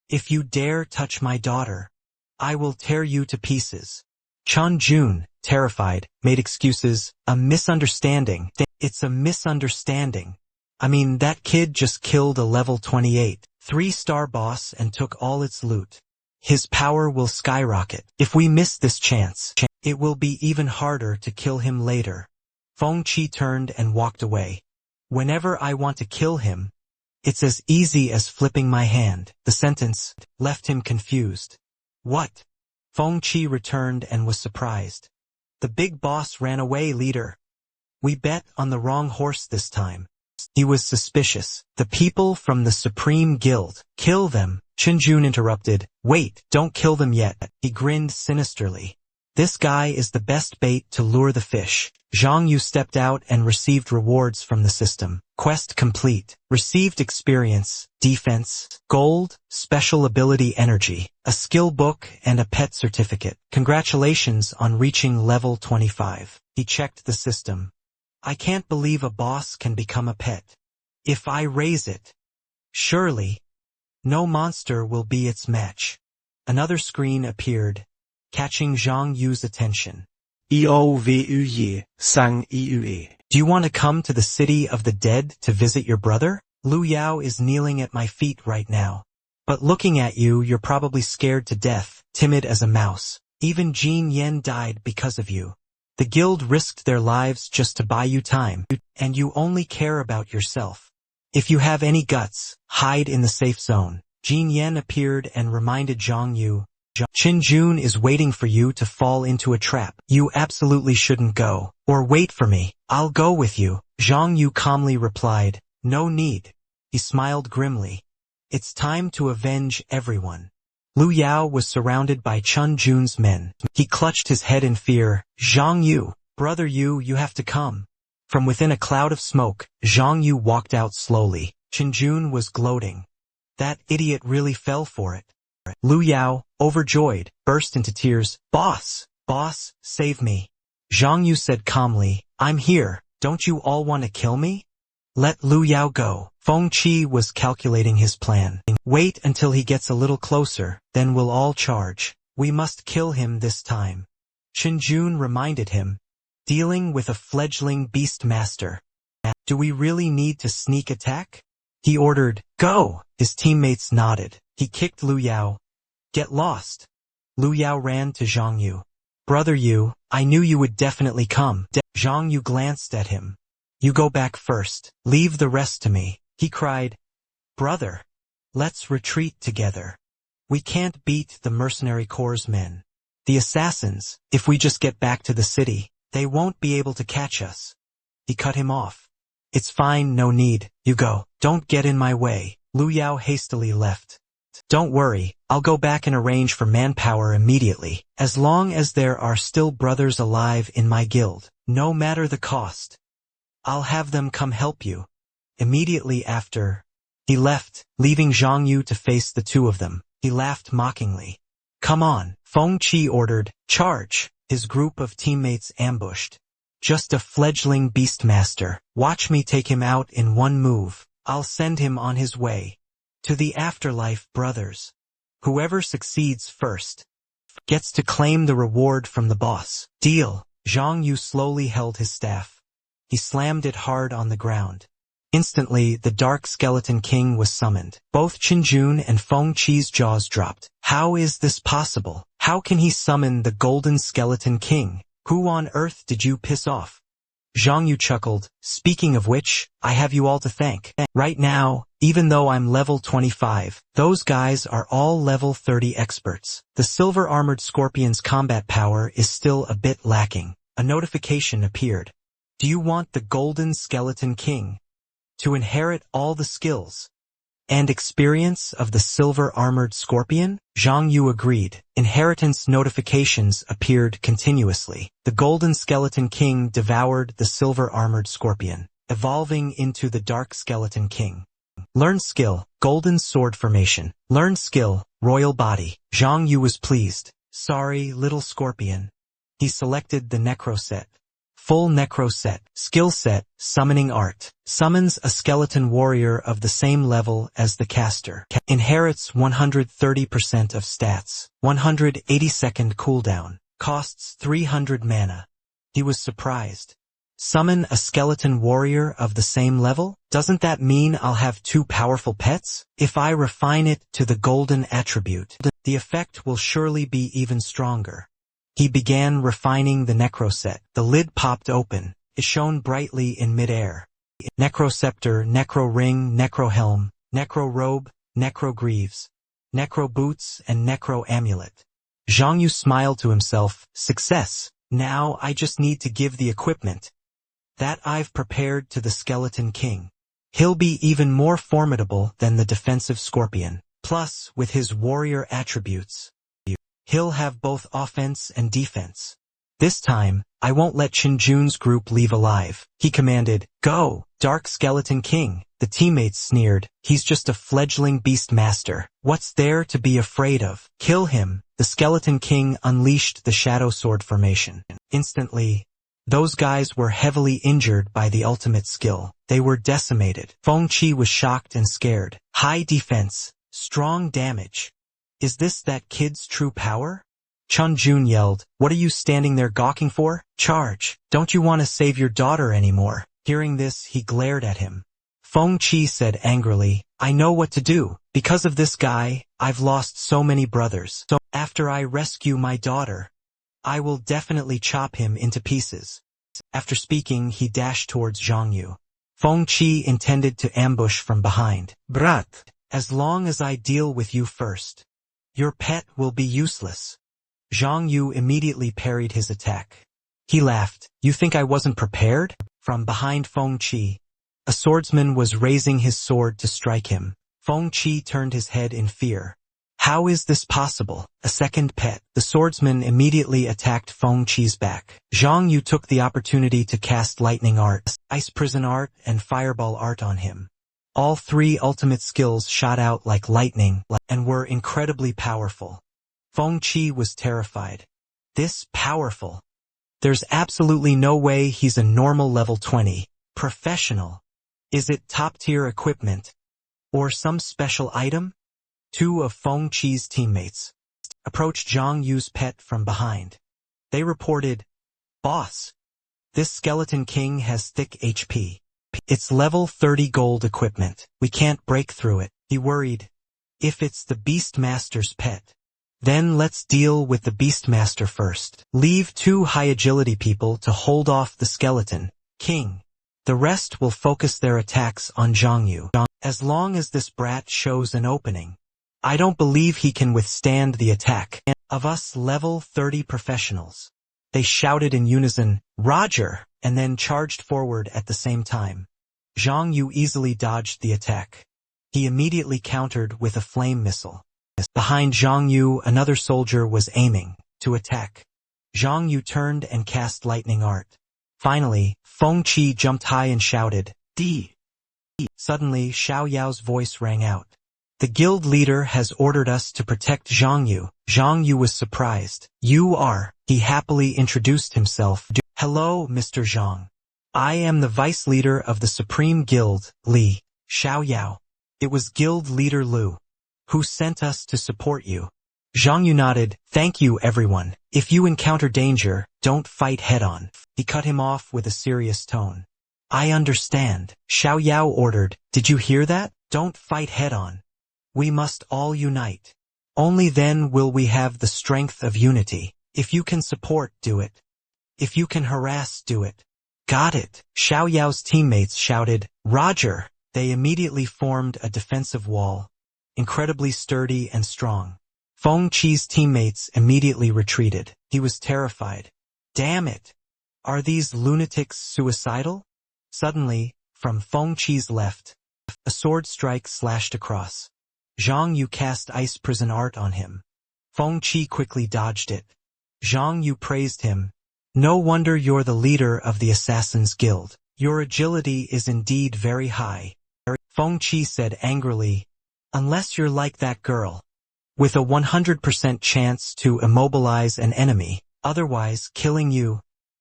If you dare touch my daughter, I will tear you to pieces. Chun Jun, terrified, made excuses. A misunderstanding. It's a misunderstanding. I mean, that kid just killed a level 28, 3-star boss and took all its loot. His power will skyrocket. If we miss this chance, it will be even harder to kill him later. Feng Qi turned and walked away. Whenever I want to kill him, it's as easy as flipping my hand. The sentence left him confused. What? Feng Qi returned and was surprised. The big boss ran away, leader. We bet on the wrong horse this time. He was suspicious. The people from the Supreme Guild. Kill them. Qinjun interrupted. Wait, don't kill them yet. He grinned sinisterly. This guy is the best bait to lure the fish. Zhang Yu stepped out and received rewards from the system. Quest complete. Received experience, defense, gold, special ability energy, a skill book, and a pet certificate. Congratulations on reaching level 25. He checked the system. I can't believe a boss can become a pet. If I raise it, surely, no monster will be its match. Another screen appeared, catching Zhang Yu's attention. IOVUE, Sang IUE. Do you want to come to the city of the dead to visit your brother? Lu Yao is kneeling at my feet right now. But looking at you, you're probably scared to death, timid as a mouse. Even Jin Yen died because of you. The guild risked their lives just to buy you time, and you only care about yourself. If you have any guts, hide in the safe zone. Jin Yen appeared and reminded Zhang Yu, Qin Jun is waiting for you to fall into a trap. You absolutely shouldn't go. Or wait for me. I'll go with you. Zhang Yu calmly replied, no need. He smiled grimly. It's time to avenge everyone. Lu Yao was surrounded by Chun Jun's men. He clutched his head in fear. Zhang Yu, brother Yu, you have to come. From within a cloud of smoke, Zhang Yu walked out slowly. Qin Jun was gloating. That idiot really fell for it. Lu Yao, overjoyed, burst into tears. Boss, save me. Zhang Yu said calmly, I'm here. Don't you all want to kill me? Let Lu Yao go. Feng Qi was calculating his plan. Wait until he gets a little closer, then we'll all charge. We must kill him this time. Qin Jun reminded him, dealing with a fledgling beast master. Do we really need to sneak attack? He ordered, go! His teammates nodded. He kicked Lu Yao. Get lost. Lu Yao ran to Zhang Yu. Brother Yu, I knew you would definitely come. Zhang Yu glanced at him. You go back first. Leave the rest to me. He cried. Brother, let's retreat together. We can't beat the mercenary corps men. The assassins, if we just get back to the city, they won't be able to catch us. He cut him off. It's fine, no need. You go. Don't get in my way. Lu Yao hastily left. Don't worry, I'll go back and arrange for manpower immediately, as long as there are still brothers alive in my guild, no matter the cost. I'll have them come help you. Immediately after, he left, leaving Zhang Yu to face the two of them. He laughed mockingly. Come on, Feng Qi ordered, charge. His group of teammates ambushed. Just a fledgling beastmaster. Watch me take him out in one move. I'll send him on his way. To the afterlife, brothers. Whoever succeeds first gets to claim the reward from the boss. Deal. Zhang Yu slowly held his staff. He slammed it hard on the ground. Instantly, the Dark Skeleton King was summoned. Both Qin Jun and Feng Qi's jaws dropped. How is this possible? How can he summon the Golden Skeleton King? Who on earth did you piss off? Zhang Yu chuckled. Speaking of which, I have you all to thank. Right now, even though I'm level 25, those guys are all level 30 experts. The silver-armored scorpion's combat power is still a bit lacking. A notification appeared. Do you want the Golden Skeleton King to inherit all the skills and experience of the silver-armored scorpion? Zhang Yu agreed. Inheritance notifications appeared continuously. The Golden Skeleton King devoured the silver-armored scorpion, evolving into the Dark Skeleton King. Learn skill, Golden Sword Formation. Learn skill, Royal Body. Zhang Yu was pleased. Sorry, little scorpion. He selected the Necro set. Full Necro set. Skill set, Summoning Art. Summons a skeleton warrior of the same level as the caster. Inherits 130% of stats. 180-second cooldown. Costs 300 mana. He was surprised. Summon a skeleton warrior of the same level? Doesn't that mean I'll have two powerful pets? If I refine it to the golden attribute, the effect will surely be even stronger. He began refining the Necroset. The lid popped open. It shone brightly in midair. Necroscepter, Necro-ring, Necro-helm, Necro-robe, Necro-greaves, Necro-boots, and Necro-amulet. Zhang Yu smiled to himself. Success. Now I just need to give the equipment that I've prepared to the Skeleton King. He'll be even more formidable than the defensive scorpion. Plus, with his warrior attributes, he'll have both offense and defense. This time, I won't let Qin Jun's group leave alive. He commanded, Go, Dark Skeleton King. The teammates sneered. He's just a fledgling beast master. What's there to be afraid of? Kill him. The Skeleton King unleashed the Shadow Sword Formation. Instantly, those guys were heavily injured by the ultimate skill. They were decimated. Feng Qi was shocked and scared. High defense, strong damage. Is this that kid's true power? Chun Jun yelled, What are you standing there gawking for? Charge! Don't you want to save your daughter anymore? Hearing this, he glared at him. Feng Qi said angrily, I know what to do, Because of this guy, I've lost so many brothers. So after I rescue my daughter, I will definitely chop him into pieces. After speaking, he dashed towards Zhang Yu. Feng Qi intended to ambush from behind. Brat, as long as I deal with you first, your pet will be useless. Zhang Yu immediately parried his attack. He laughed. You think I wasn't prepared? From behind Feng Qi, a swordsman was raising his sword to strike him. Feng Qi turned his head in fear. How is this possible? A second pet. The swordsman immediately attacked Feng Qi's back. Zhang Yu took the opportunity to cast lightning art, ice prison art, and fireball art on him. All three ultimate skills shot out like lightning and were incredibly powerful. Feng Qi was terrified. This powerful? There's absolutely no way he's a normal level 20 professional. Is it top-tier equipment? Or some special item? Two of Feng Qi's teammates approached Zhang Yu's pet from behind. They reported, Boss, this skeleton king has thick HP. It's level 30 gold equipment. We can't break through it. He worried. If it's the Beastmaster's pet, then let's deal with the Beastmaster first. Leave two high agility people to hold off the skeleton king. The rest will focus their attacks on Zhang Yu. As long as this brat shows an opening, I don't believe he can withstand the attack of us level 30 professionals. They shouted in unison, Roger, and then charged forward at the same time. Zhang Yu easily dodged the attack. He immediately countered with a flame missile. Behind Zhang Yu, another soldier was aiming to attack. Zhang Yu turned and cast lightning art. Finally, Feng Qi jumped high and shouted, D. Suddenly, Xiao Yao's voice rang out. The guild leader has ordered us to protect Zhang Yu. Zhang Yu was surprised. You are. He happily introduced himself. Hello, Mr. Zhang. I am the vice leader of the Supreme Guild, Li. Xiao Yao. It was guild leader Lu who sent us to support you. Zhang Yu nodded. Thank you, everyone. If you encounter danger, don't fight head-on. He cut him off with a serious tone. I understand. Xiao Yao ordered. Did you hear that? Don't fight head-on. We must all unite. Only then will we have the strength of unity. If you can support, do it. If you can harass, do it. Got it. Xiao Yao's teammates shouted, Roger. They immediately formed a defensive wall, incredibly sturdy and strong. Feng Qi's teammates immediately retreated. He was terrified. Damn it. Are these lunatics suicidal? Suddenly, from Feng Qi's left, a sword strike slashed across. Zhang Yu cast ice prison art on him. Feng Qi quickly dodged it. Zhang Yu praised him. No wonder you're the leader of the Assassin's Guild. Your agility is indeed very high. Feng Qi said angrily, unless you're like that girl, with a 100% chance to immobilize an enemy, otherwise killing you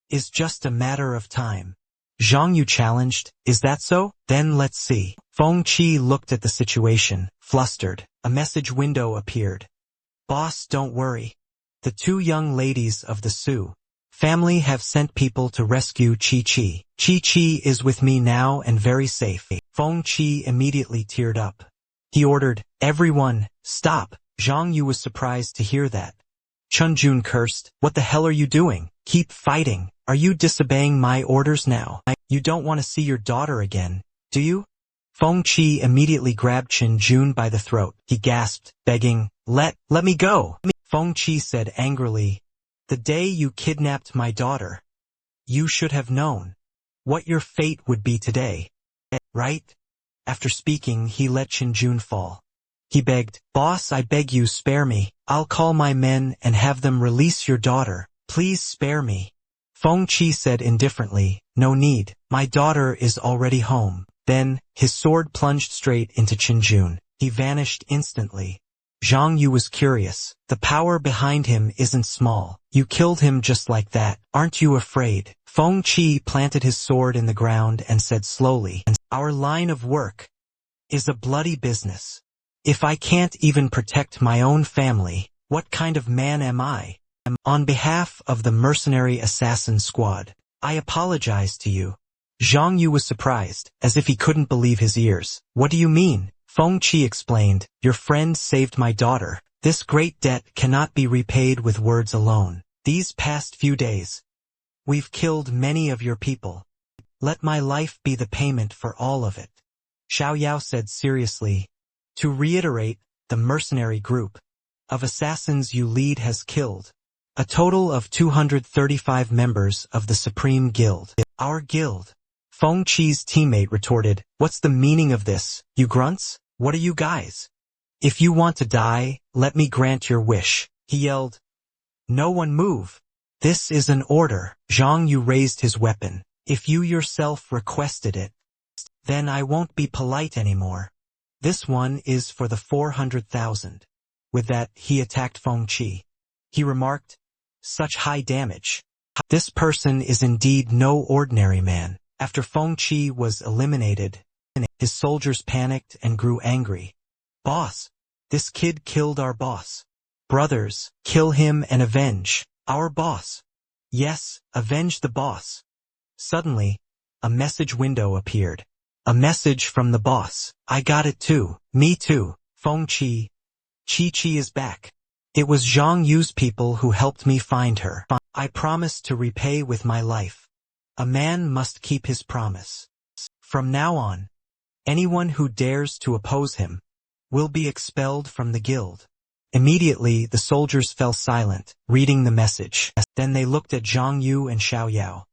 is just a matter of time. Zhang Yu challenged, is that so? Then let's see. Feng Qi looked at the situation, flustered. A message window appeared. Boss, don't worry. The two young ladies of the Su family have sent people to rescue Chi-Chi. Chi-Chi is with me now and very safe. Feng Qi immediately teared up. He ordered, everyone, stop. Zhang Yu was surprised to hear that. Chun Jun cursed, what the hell are you doing? Keep fighting. Are you disobeying my orders now? You don't want to see your daughter again, do you? Feng Qi immediately grabbed Chun Jun by the throat. He gasped, begging, let me go. Feng Qi said angrily, the day you kidnapped my daughter, you should have known what your fate would be today, right? After speaking, he let Chun Jun fall. He begged, boss, I beg you, spare me. I'll call my men and have them release your daughter. Please spare me. Feng Qi said indifferently, no need. My daughter is already home. Then, his sword plunged straight into Chun Jun. He vanished instantly. Zhang Yu was curious. The power behind him isn't small. You killed him just like that. Aren't you afraid? Feng Qi planted his sword in the ground and said slowly, our line of work is a bloody business. If I can't even protect my own family, what kind of man am I? On behalf of the mercenary assassin squad, I apologize to you. Zhang Yu was surprised, as if he couldn't believe his ears. What do you mean? Feng Qi explained, your friend saved my daughter. This great debt cannot be repaid with words alone. These past few days, we've killed many of your people. Let my life be the payment for all of it. Xiao Yao said seriously. To reiterate, the mercenary group of assassins you lead has killed a total of 235 members of the Supreme Guild. Our guild. Feng Qi's teammate retorted, what's the meaning of this, you grunts? What are you guys? If you want to die, let me grant your wish, he yelled. No one move. This is an order. Zhang Yu raised his weapon. If you yourself requested it, then I won't be polite anymore. This one is for the 400,000. With that, he attacked Feng Qi. He remarked, such high damage. This person is indeed no ordinary man. After Feng Qi was eliminated, his soldiers panicked and grew angry. Boss, this kid killed our boss. Brothers, kill him and avenge our boss. Yes, avenge the boss. Suddenly, a message window appeared. A message from the boss. I got it too. Me too. Feng Qi. Qi is back. It was Zhang Yu's people who helped me find her. I promised to repay with my life. A man must keep his promise. From now on, anyone who dares to oppose him will be expelled from the guild. Immediately, the soldiers fell silent, reading the message. Then they looked at Zhang Yu and Xiao Yao.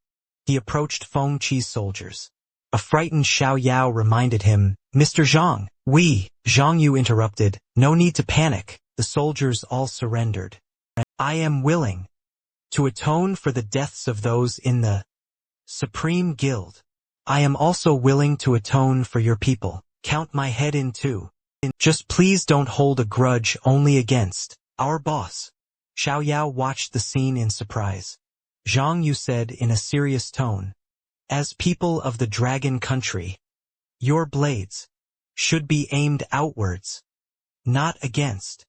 He approached Feng Qi's soldiers. A frightened Xiao Yao reminded him, Mr. Zhang, Zhang Yu interrupted, no need to panic. The soldiers all surrendered. I am willing to atone for the deaths of those in the Supreme Guild. I am also willing to atone for your people. Count my head in too. Just please don't hold a grudge only against our boss. Xiao Yao watched the scene in surprise. Zhang Yu said in a serious tone, as people of the Dragon Country, your blades should be aimed outwards, not against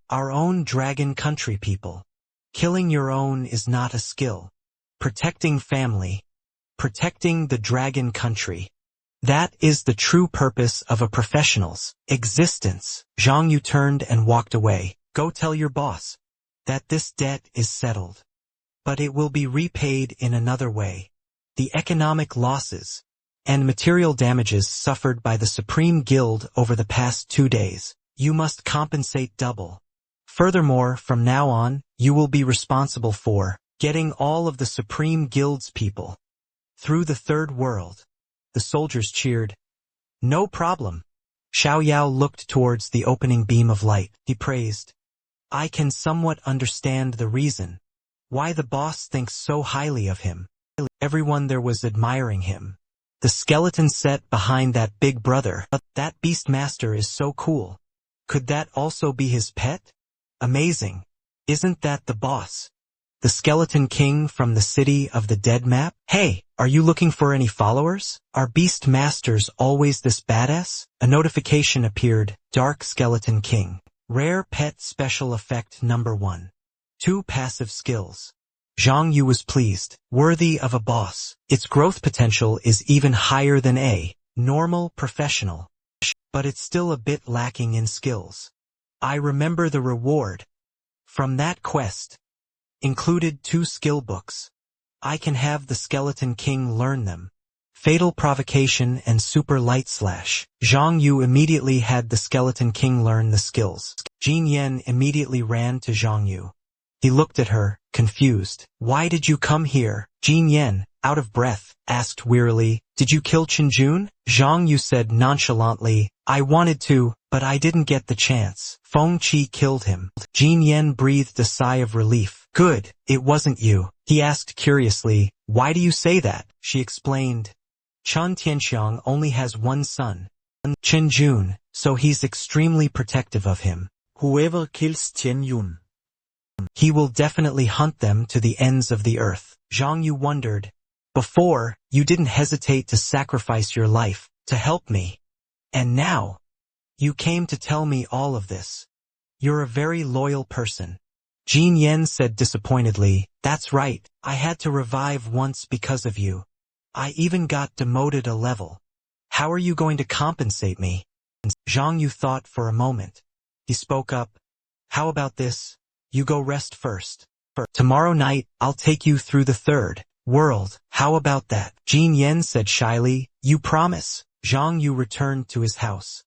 our own Dragon Country people. Killing your own is not a skill. Protecting family, protecting the Dragon Country, that is the true purpose of a professional's existence. Zhang Yu turned and walked away. Go tell your boss that this debt is settled. But it will be repaid in another way. The economic losses and material damages suffered by the Supreme Guild over the past 2 days, you must compensate double. Furthermore, from now on, you will be responsible for getting all of the Supreme Guild's people through the third world. The soldiers cheered. No problem. Xiao Yao looked towards the opening beam of light. He praised. I can somewhat understand the reason why the boss thinks so highly of him. Everyone there was admiring him. The skeleton set behind that big brother. That beast master is so cool. Could that also be his pet? Amazing. Isn't that the boss? The Skeleton King from the City of the Dead map? Hey, are you looking for any followers? Are beast masters always this badass? A notification appeared. Dark Skeleton King. Rare pet special effect number 1. 2 passive skills. Zhang Yu was pleased. Worthy of a boss. Its growth potential is even higher than a normal professional. But it's still a bit lacking in skills. I remember the reward from that quest included 2 skill books. I can have the Skeleton King learn them. Fatal Provocation and Super Light Slash. Zhang Yu immediately had the Skeleton King learn the skills. Jin Yan immediately ran to Zhang Yu. He looked at her, confused. Why did you come here? Jin Yan, out of breath, asked wearily, did you kill Chenjun? Zhang Yu said nonchalantly, I wanted to, but I didn't get the chance. Feng Qi killed him. Jin Yan breathed a sigh of relief. Good, it wasn't you. He asked curiously, why do you say that? She explained. Chen Tianxiang only has one son, Chenjun, so he's extremely protective of him. Whoever kills Tianyun, he will definitely hunt them to the ends of the earth. Zhang Yu wondered. Before, you didn't hesitate to sacrifice your life to help me. And now, you came to tell me all of this. You're a very loyal person. Jin Yan said disappointedly, that's right, I had to revive once because of you. I even got demoted a level. How are you going to compensate me? Zhang Yu thought for a moment. He spoke up. How about this? You go rest first. Tomorrow night, I'll take you through the third world. How about that? Jin Yen said shyly. You promise? Zhang Yu returned to his house.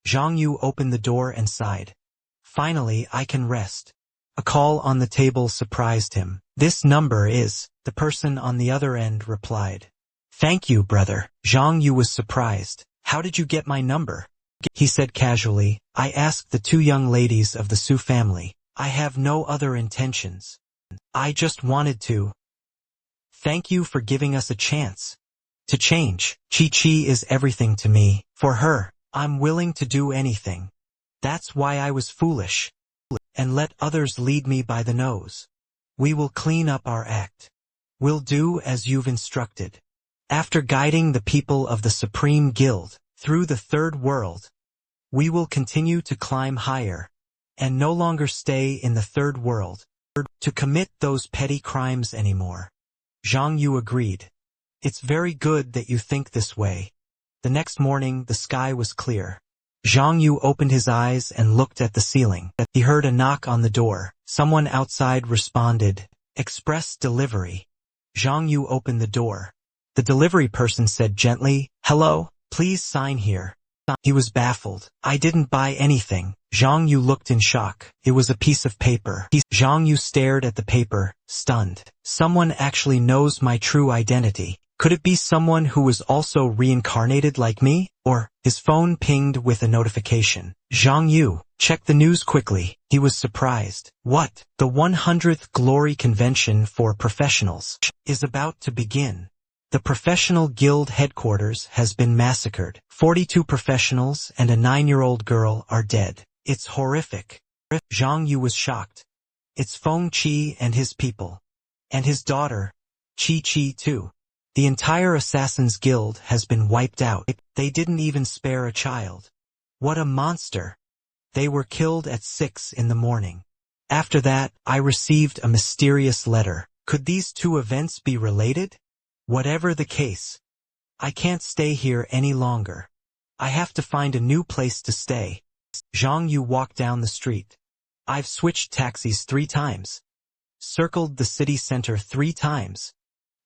Zhang Yu opened the door and sighed. Finally, I can rest. A call on the table surprised him. This number is, the person on the other end replied. Thank you, brother. Zhang Yu was surprised. How did you get my number? He said casually. I asked the two young ladies of the Su family. I have no other intentions. I just wanted to. Thank you for giving us a chance to change. Chi-Chi is everything to me. For her, I'm willing to do anything. That's why I was foolish. And let others lead me by the nose. We will clean up our act. We'll do as you've instructed. After guiding the people of the Supreme Guild through the third world, we will continue to climb higher and no longer stay in the third world to commit those petty crimes anymore. Zhang Yu agreed. It's very good that you think this way. The next morning, the sky was clear. Zhang Yu opened his eyes and looked at the ceiling. He heard a knock on the door. Someone outside responded, Express delivery. Zhang Yu opened the door. The delivery person said gently, Hello, please sign here. He was baffled. I didn't buy anything. Zhang Yu looked in shock. It was a piece of paper. Zhang Yu stared at the paper, stunned. Someone actually knows my true identity. Could it be someone who was also reincarnated like me? Or, his phone pinged with a notification. Zhang Yu, check the news quickly. He was surprised. What? The 100th Glory Convention for Professionals is about to begin. The Professional Guild headquarters has been massacred. 42 professionals and a 9-year-old girl are dead. It's horrific. Zhang Yu was shocked. It's Feng Qi and his people. And his daughter, Chi too. The entire Assassin's Guild has been wiped out. They didn't even spare a child. What a monster. They were killed at 6 in the morning. After that, I received a mysterious letter. Could these two events be related? Whatever the case, I can't stay here any longer. I have to find a new place to stay. Zhang Yu walked down the street. I've switched taxis 3 times, circled the city center 3 times,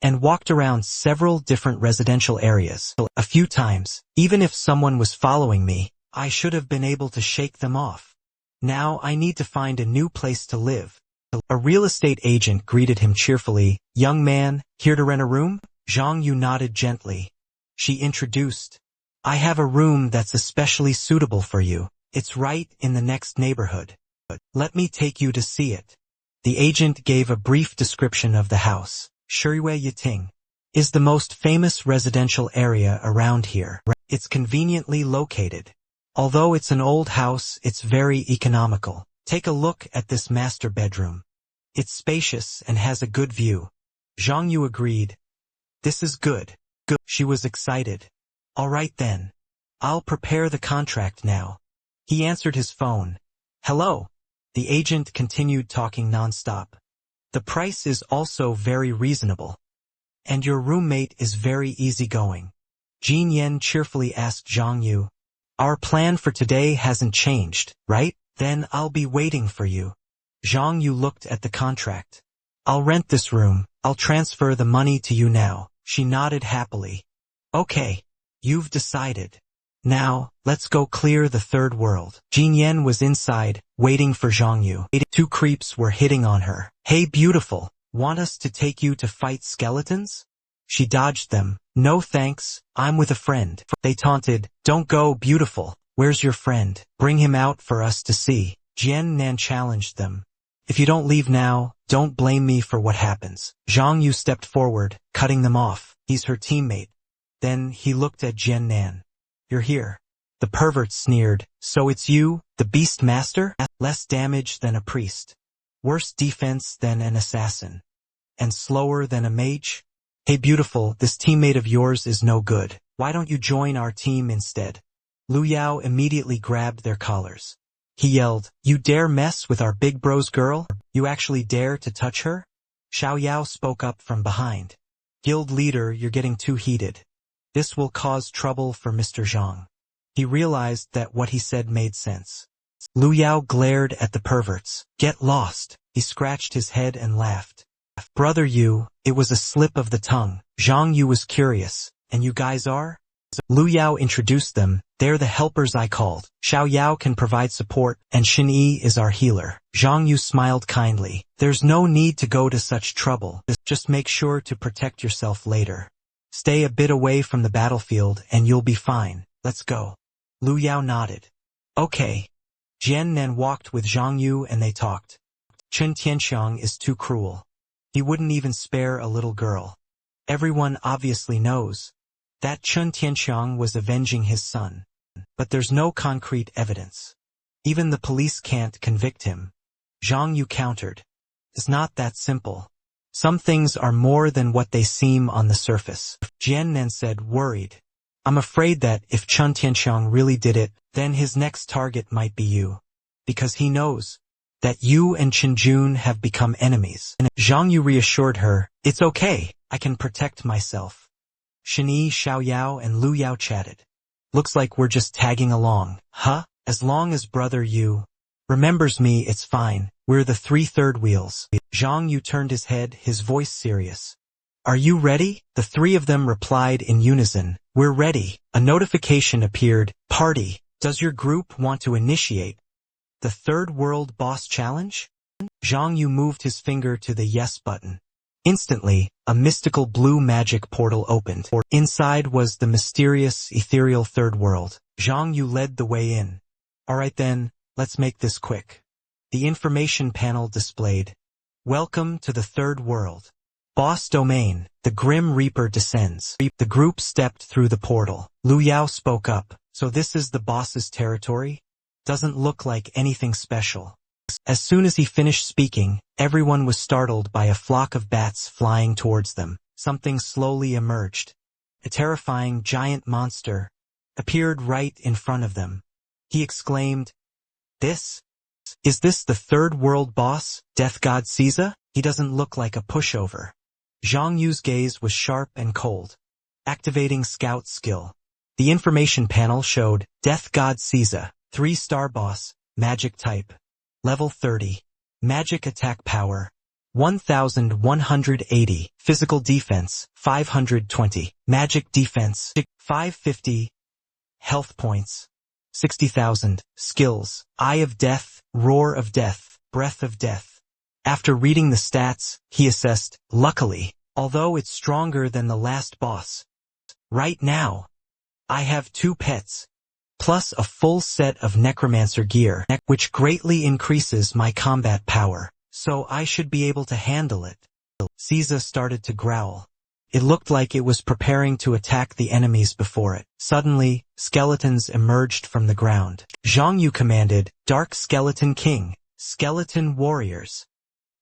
and walked around several different residential areas. A few times, even if someone was following me, I should have been able to shake them off. Now I need to find a new place to live. A real estate agent greeted him cheerfully. Young man, here to rent a room? Zhang Yu nodded gently. She introduced. I have a room that's especially suitable for you. It's right in the next neighborhood. Let me take you to see it. The agent gave a brief description of the house. Shuiwei Yiting is the most famous residential area around here. It's conveniently located. Although it's an old house, it's very economical. Take a look at this master bedroom. It's spacious and has a good view. Zhang Yu agreed. This is good. Good. She was excited. All right then. I'll prepare the contract now. He answered his phone. Hello. The agent continued talking nonstop. The price is also very reasonable. And your roommate is very easygoing. Jin Yen cheerfully asked Zhang Yu. Our plan for today hasn't changed, right? Then I'll be waiting for you. Zhang Yu looked at the contract. I'll rent this room. I'll transfer the money to you now. She nodded happily. Okay. You've decided. Now, let's go clear the third world. Jin Yen was inside, waiting for Zhang Yu. 2 creeps were hitting on her. Hey beautiful, want us to take you to fight skeletons? She dodged them. No thanks, I'm with a friend. They taunted, don't go beautiful. Where's your friend? Bring him out for us to see. Jian Nan challenged them. If you don't leave now, don't blame me for what happens. Zhang Yu stepped forward, cutting them off. He's her teammate. Then he looked at Jian Nan. You're here. The pervert sneered. So it's you, the beast master? Less damage than a priest. Worse defense than an assassin. And slower than a mage? Hey beautiful, this teammate of yours is no good. Why don't you join our team instead? Lu Yao immediately grabbed their collars. He yelled, you dare mess with our big bro's girl? You actually dare to touch her? Xiao Yao spoke up from behind. Guild leader, you're getting too heated. This will cause trouble for Mr. Zhang. He realized that what he said made sense. Lu Yao glared at the perverts. Get lost. He scratched his head and laughed. Brother Yu, it was a slip of the tongue. Zhang Yu was curious. And you guys are? Lu Yao introduced them. They're the helpers I called. Xiao Yao can provide support, and Xin Yi is our healer. Zhang Yu smiled kindly. There's no need to go to such trouble. Just make sure to protect yourself later. Stay a bit away from the battlefield and you'll be fine. Let's go. Lu Yao nodded. Okay. Jian Nan walked with Zhang Yu and they talked. Chen Tianxiang is too cruel. He wouldn't even spare a little girl. Everyone obviously knows that Chen Tianxiang was avenging his son. But there's no concrete evidence. Even the police can't convict him. Zhang Yu countered. It's not that simple. Some things are more than what they seem on the surface. Jian Nan said, worried. I'm afraid that if Chen Tianxiang really did it, then his next target might be you. Because he knows that you and Chen Jun have become enemies. Zhang Yu reassured her, it's okay, I can protect myself. Xin Yi, Xiao Yao and Lu Yao chatted. Looks like we're just tagging along. Huh? As long as brother Yu remembers me, it's fine. We're the 3/3 wheels. Zhang Yu turned his head, his voice serious. Are you ready? The three of them replied in unison. We're ready. A notification appeared. Party. Does your group want to initiate the Third World Boss Challenge? Zhang Yu moved his finger to the yes button. Instantly, a mystical blue magic portal opened. Inside was the mysterious, ethereal Third World. Zhang Yu led the way in. Alright then, let's make this quick. The information panel displayed. Welcome to the Third World. Boss Domain, the Grim Reaper descends. The group stepped through the portal. Lu Yao spoke up. So this is the boss's territory? Doesn't look like anything special. As soon as he finished speaking, everyone was startled by a flock of bats flying towards them. Something slowly emerged. A terrifying giant monster appeared right in front of them. He exclaimed, Is this the Third World boss, Death God Caesar? He doesn't look like a pushover. Zhang Yu's gaze was sharp and cold. Activating scout skill. The information panel showed Death God Caesar, 3-star boss, magic type. Level 30. Magic attack power. 1180. Physical defense. 520. Magic defense. 550. Health points. 60,000. Skills. Eye of Death, Roar of Death, Breath of Death. After reading the stats, he assessed, luckily, although it's stronger than the last boss. Right now, I have 2 pets, plus a full set of necromancer gear, which greatly increases my combat power, so I should be able to handle it. Caesar started to growl. It looked like it was preparing to attack the enemies before it. Suddenly, skeletons emerged from the ground. Zhang Yu commanded, Dark Skeleton King, Skeleton Warriors.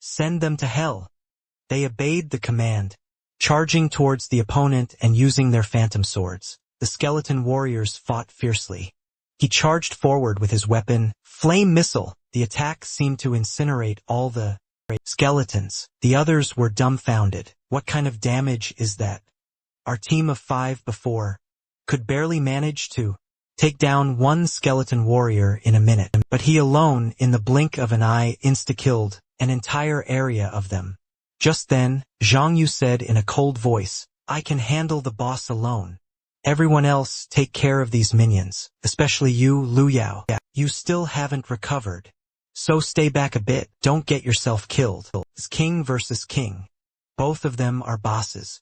Send them to hell. They obeyed the command, charging towards the opponent and using their phantom swords. The skeleton warriors fought fiercely. He charged forward with his weapon, Flame Missile. The attack seemed to incinerate all the skeletons. The others were dumbfounded. What kind of damage is that? Our team of 5 before could barely manage to take down 1 skeleton warrior in a minute, but he alone, in the blink of an eye, insta-killed an entire area of them. Just then, Zhang Yu said in a cold voice, I can handle the boss alone. Everyone else take care of these minions, especially you, Lu Yao. You still haven't recovered. So stay back a bit, don't get yourself killed. It's king versus king. Both of them are bosses.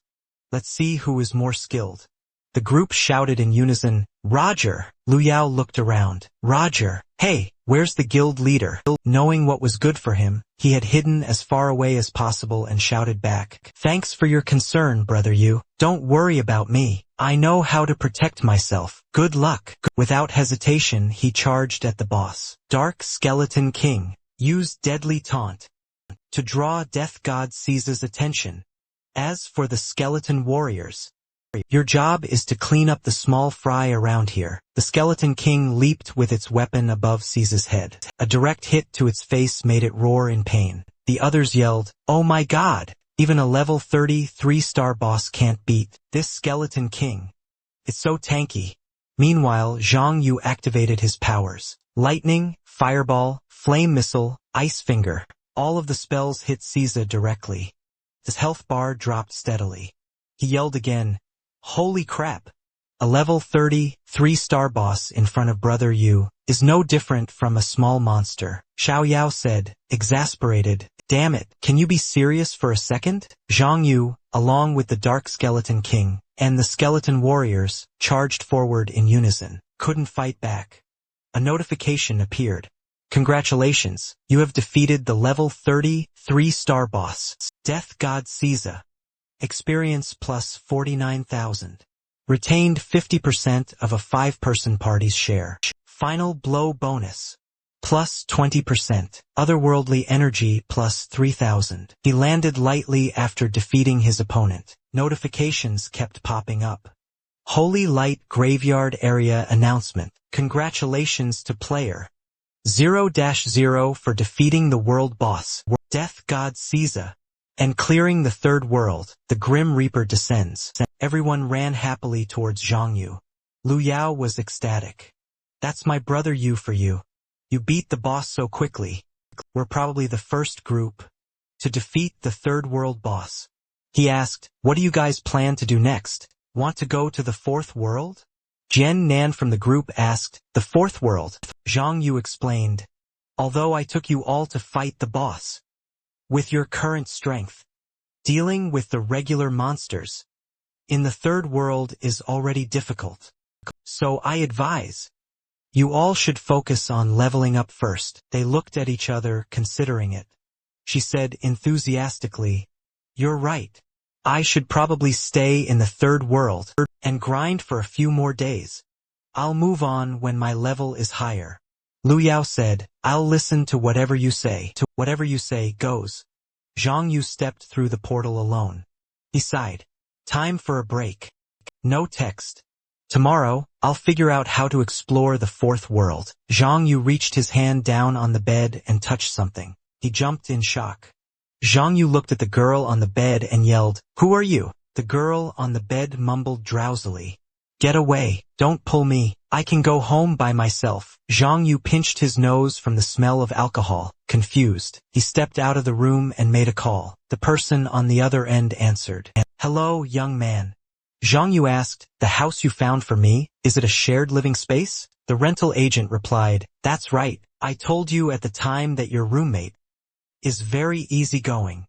Let's see who is more skilled. The group shouted in unison, Roger! Lu Yao looked around. Roger! Hey, where's the guild leader? Knowing what was good for him, he had hidden as far away as possible and shouted back, Thanks for your concern, brother Yu. Don't worry about me. I know how to protect myself. Good luck. Without hesitation, he charged at the boss. Dark Skeleton King used deadly taunt to draw Death God Caesar's attention. As for the skeleton warriors, your job is to clean up the small fry around here. The Skeleton King leaped with its weapon above Caesar's head. A direct hit to its face made it roar in pain. The others yelled, Oh my god! Even a level 30 3-star boss can't beat this Skeleton King. It's so tanky. Meanwhile, Zhang Yu activated his powers. Lightning, fireball, flame missile, ice finger. All of the spells hit Caesar directly. His health bar dropped steadily. He yelled again, "Holy crap!" A level 30, 3-star boss in front of Brother Yu is no different from a small monster. Xiao Yao said, exasperated, "Damn it, can you be serious for a second?" Zhang Yu, along with the Dark Skeleton King, and the Skeleton Warriors, charged forward in unison, couldn't fight back. A notification appeared. "Congratulations, you have defeated the level 30, 3-star boss. Death God Caesar. Experience plus 49,000. Retained 50% of a 5-person party's share. Final blow bonus. Plus 20%. Otherworldly energy plus 3,000. He landed lightly after defeating his opponent. Notifications kept popping up. Holy Light Graveyard Area Announcement. Congratulations to player 0-0 for defeating the world boss, Death God Caesar, and clearing the third world. The Grim Reaper descends. Everyone ran happily towards Zhang Yu. Lu Yao was ecstatic. "That's my brother Yu for you. You beat the boss so quickly. We're probably the first group to defeat the third world boss." He asked, "What do you guys plan to do next? Want to go to the fourth world?" Jian Nan from the group asked, "The fourth world?" Zhang Yu explained, "Although I took you all to fight the boss. With your current strength, dealing with the regular monsters in the third world is already difficult. So I advise you all should focus on leveling up first." They looked at each other, considering it. She said enthusiastically, "You're right. I should probably stay in the third world and grind for a few more days. I'll move on when my level is higher." Lu Yao said, "I'll listen to whatever you say. To whatever you say goes." Zhang Yu stepped through the portal alone. He sighed. "Time for a break. No text. Tomorrow, I'll figure out how to explore the fourth world." Zhang Yu reached his hand down on the bed and touched something. He jumped in shock. Zhang Yu looked at the girl on the bed and yelled, "Who are you?" The girl on the bed mumbled drowsily, "Get away, don't pull me, I can go home by myself." Zhang Yu pinched his nose from the smell of alcohol, confused. He stepped out of the room and made a call. The person on the other end answered. "Hello, young man." Zhang Yu asked, "The house you found for me, is it a shared living space?" The rental agent replied, "That's right, I told you at the time that your roommate is very easygoing."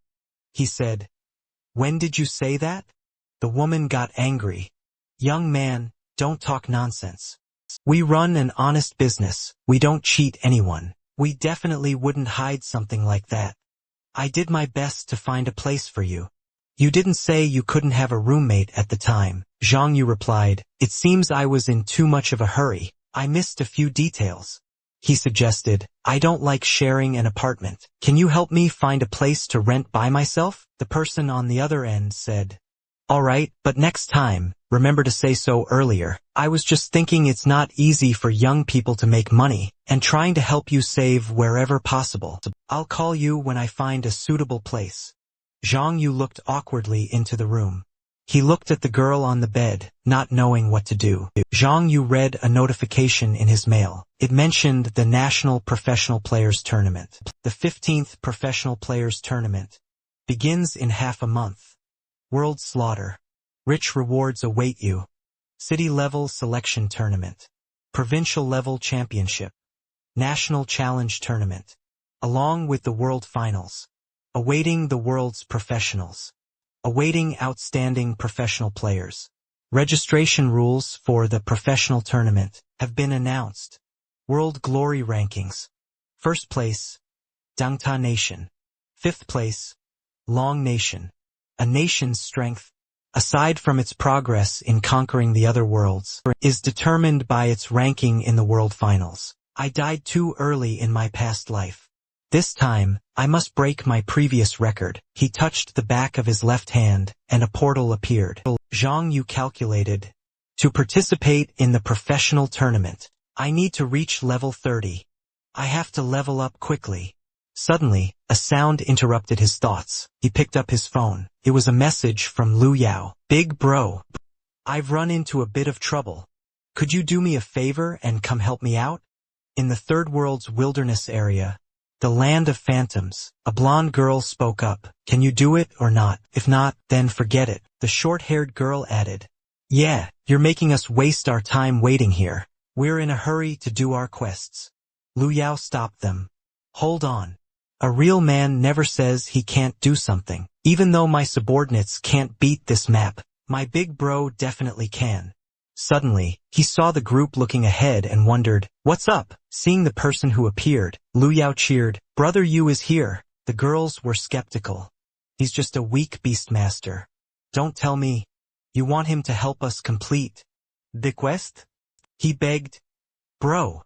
He said, "When did you say that?" The woman got angry. "Young man, don't talk nonsense. We run an honest business, we don't cheat anyone. We definitely wouldn't hide something like that. I did my best to find a place for you. You didn't say you couldn't have a roommate at the time." Zhang Yu replied, "It seems I was in too much of a hurry. I missed a few details." He suggested, "I don't like sharing an apartment. Can you help me find a place to rent by myself?" The person on the other end said, "All right, but next time, remember to say so earlier. I was just thinking it's not easy for young people to make money, and trying to help you save wherever possible. I'll call you when I find a suitable place." Zhang Yu looked awkwardly into the room. He looked at the girl on the bed, not knowing what to do. Zhang Yu read a notification in his mail. It mentioned the National Professional Players Tournament. The 15th Professional Players Tournament begins in half a month. World Slaughter. Rich rewards await you. City-level selection tournament. Provincial-level championship. National Challenge Tournament. Along with the World Finals. Awaiting the world's professionals. Awaiting outstanding professional players. Registration rules for the professional tournament have been announced. World Glory Rankings. First place, Dangta Nation. Fifth place, Long Nation. A nation's strength, aside from its progress in conquering the other worlds, is determined by its ranking in the world finals. I died too early in my past life. This time, I must break my previous record. He touched the back of his left hand, and a portal appeared. Zhang Yu calculated, to participate in the professional tournament, I need to reach level 30. I have to level up quickly. Suddenly, a sound interrupted his thoughts. He picked up his phone. It was a message from Lu Yao. "Big bro, I've run into a bit of trouble. Could you do me a favor and come help me out? In the third world's wilderness area, the land of phantoms, a blonde girl spoke up. Can you do it or not? If not, then forget it. The short-haired girl added. Yeah, you're making us waste our time waiting here. We're in a hurry to do our quests. Lu Yao stopped them. Hold on. A real man never says he can't do something. Even though my subordinates can't beat this map, my big bro definitely can. Suddenly, he saw the group looking ahead and wondered, what's up? Seeing the person who appeared, Lu Yao cheered, Brother Yu is here. The girls were skeptical. He's just a weak beastmaster. Don't tell me. You want him to help us complete the quest? He begged. Bro,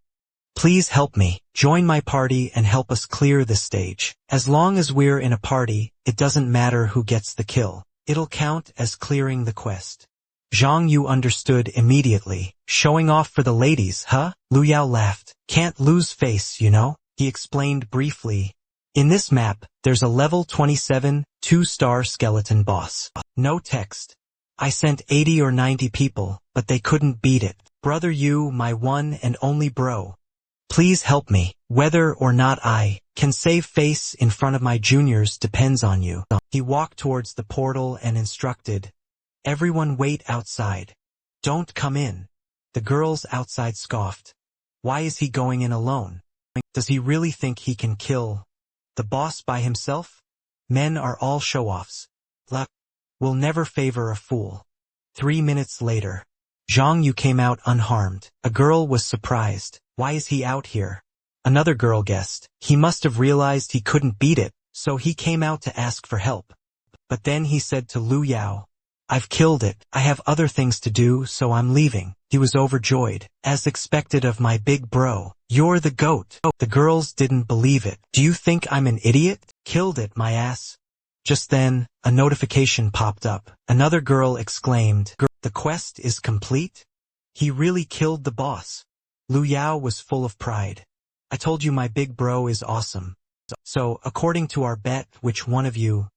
please help me. Join my party and help us clear this stage. As long as we're in a party, it doesn't matter who gets the kill. It'll count as clearing the quest. Zhang Yu understood immediately. Showing off for the ladies, huh? Lu Yao laughed. Can't lose face, you know? He explained briefly. In this map, there's a level 27, 2-star skeleton boss. No text. I sent 80 or 90 people, but they couldn't beat it. Brother Yu, my one and only bro. Please help me. Whether or not I can save face in front of my juniors depends on you. He walked towards the portal and instructed. Everyone wait outside. Don't come in. The girls outside scoffed. Why is he going in alone? Does he really think he can kill the boss by himself? Men are all show-offs. Luck will never favor a fool. 3 minutes later, Zhang Yu came out unharmed. A girl was surprised. Why is he out here? Another girl guessed. He must have realized he couldn't beat it, so he came out to ask for help. But then he said to Lu Yao, I've killed it. I have other things to do, so I'm leaving. He was overjoyed. As expected of my big bro. You're the goat. The girls didn't believe it. Do you think I'm an idiot? Killed it, my ass. Just then, a notification popped up. Another girl exclaimed, the quest is complete? He really killed the boss. Lu Yao was full of pride. I told you my big bro is awesome. So, according to our bet, which one of you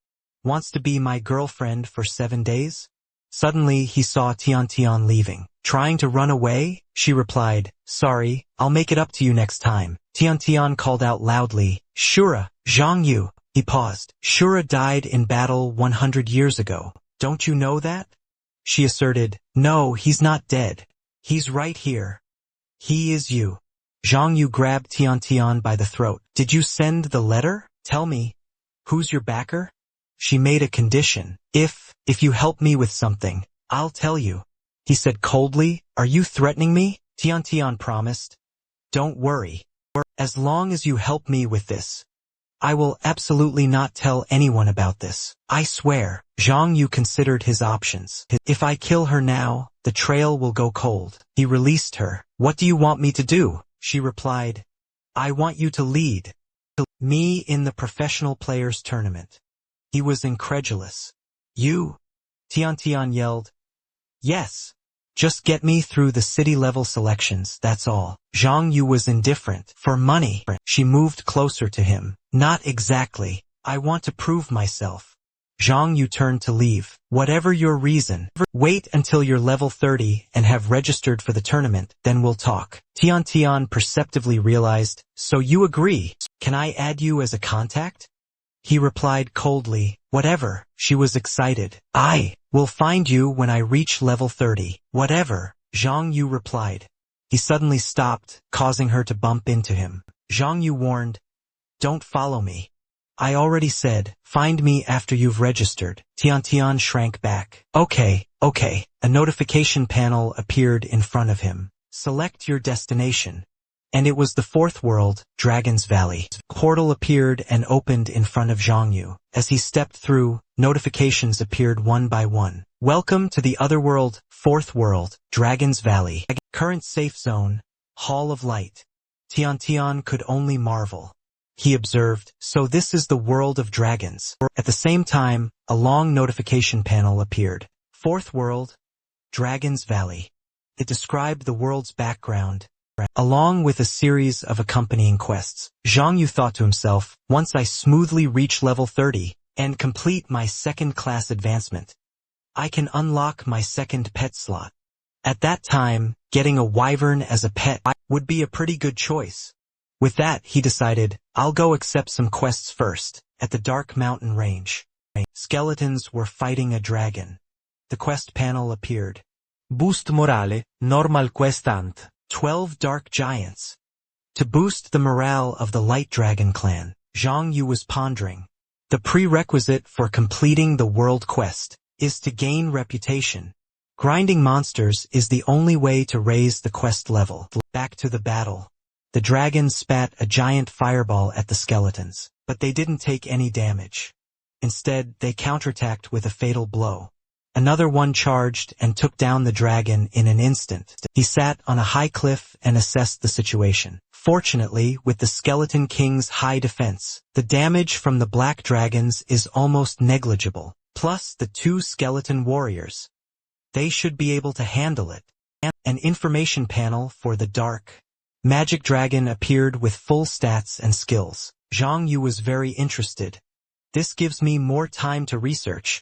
wants to be my girlfriend for 7 days? Suddenly, he saw Tian leaving. Trying to run away? She replied, sorry, I'll make it up to you next time. Tian called out loudly, Shura, Zhang Yu. He paused. Shura died in battle 100 years ago. Don't you know that? She asserted, no, he's not dead. He's right here. He is you. Zhang Yu grabbed Tian by the throat. Did you send the letter? Tell me. Who's your backer? She made a condition. If you help me with something, I'll tell you. He said coldly, are you threatening me? Tian promised. Don't worry. As long as you help me with this, I will absolutely not tell anyone about this. I swear. Zhang Yu considered his options. If I kill her now, the trail will go cold. He released her. What do you want me to do? She replied. I want you to lead me in the professional players tournament. He was incredulous. You? Tian yelled. Yes. Just get me through the city-level selections, that's all. Zhang Yu was indifferent. For money. She moved closer to him. Not exactly. I want to prove myself. Zhang Yu turned to leave. Whatever your reason, wait until you're level 30 and have registered for the tournament, then we'll talk. Tian perceptively realized, so you agree. Can I add you as a contact? He replied coldly, whatever. She was excited. I will find you when I reach level 30. Whatever, Zhang Yu replied. He suddenly stopped, causing her to bump into him. Zhang Yu warned, don't follow me. I already said, find me after you've registered. Tian shrank back. Okay. A notification panel appeared in front of him. Select your destination. And it was the fourth world, Dragon's Valley. A portal appeared and opened in front of Zhang Yu. As he stepped through, notifications appeared one by one. Welcome to the other world, fourth world, Dragon's Valley. Current safe zone, Hall of Light. Tian could only marvel. He observed, so this is the world of dragons. At the same time, a long notification panel appeared. Fourth world, Dragon's Valley. It described the world's background, along with a series of accompanying quests. Zhang Yu thought to himself, once I smoothly reach level 30 and complete my second class advancement, I can unlock my second pet slot. At that time, getting a wyvern as a pet would be a pretty good choice. With that, he decided, I'll go accept some quests first. At the dark mountain range, skeletons were fighting a dragon. The quest panel appeared. Boost morale, normal quest ant. 12 dark giants. To boost the morale of the Light Dragon clan, Zhang Yu was pondering. The prerequisite for completing the world quest is to gain reputation. Grinding monsters is the only way to raise the quest level. Back to the battle. The dragons spat a giant fireball at the skeletons, but they didn't take any damage. Instead, they counterattacked with a fatal blow. Another one charged and took down the dragon in an instant. He sat on a high cliff and assessed the situation. Fortunately, with the Skeleton King's high defense, the damage from the black dragons is almost negligible. Plus the 2 skeleton warriors. They should be able to handle it. An information panel for the dark magic dragon appeared with full stats and skills. Zhang Yu was very interested. This gives me more time to research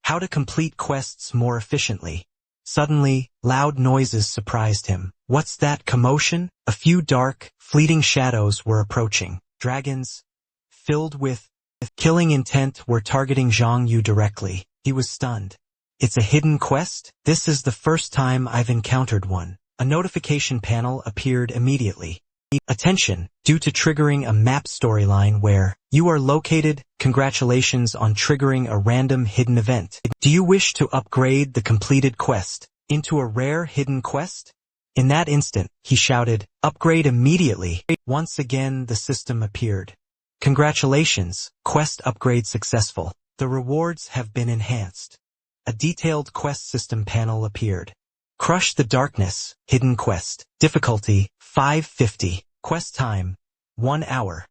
how to complete quests more efficiently. Suddenly, loud noises surprised him. What's that commotion? A few dark, fleeting shadows were approaching. Dragons, filled with killing intent, were targeting Zhang Yu directly. He was stunned. It's a hidden quest? This is the first time I've encountered one. A notification panel appeared immediately. Attention, due to triggering a map storyline where you are located, congratulations on triggering a random hidden event. Do you wish to upgrade the completed quest into a rare hidden quest? In that instant, he shouted, upgrade immediately. Once again, the system appeared. Congratulations, quest upgrade successful. The rewards have been enhanced. A detailed quest system panel appeared. Crush the Darkness, hidden quest. Difficulty, 550. Quest time, 1 hour.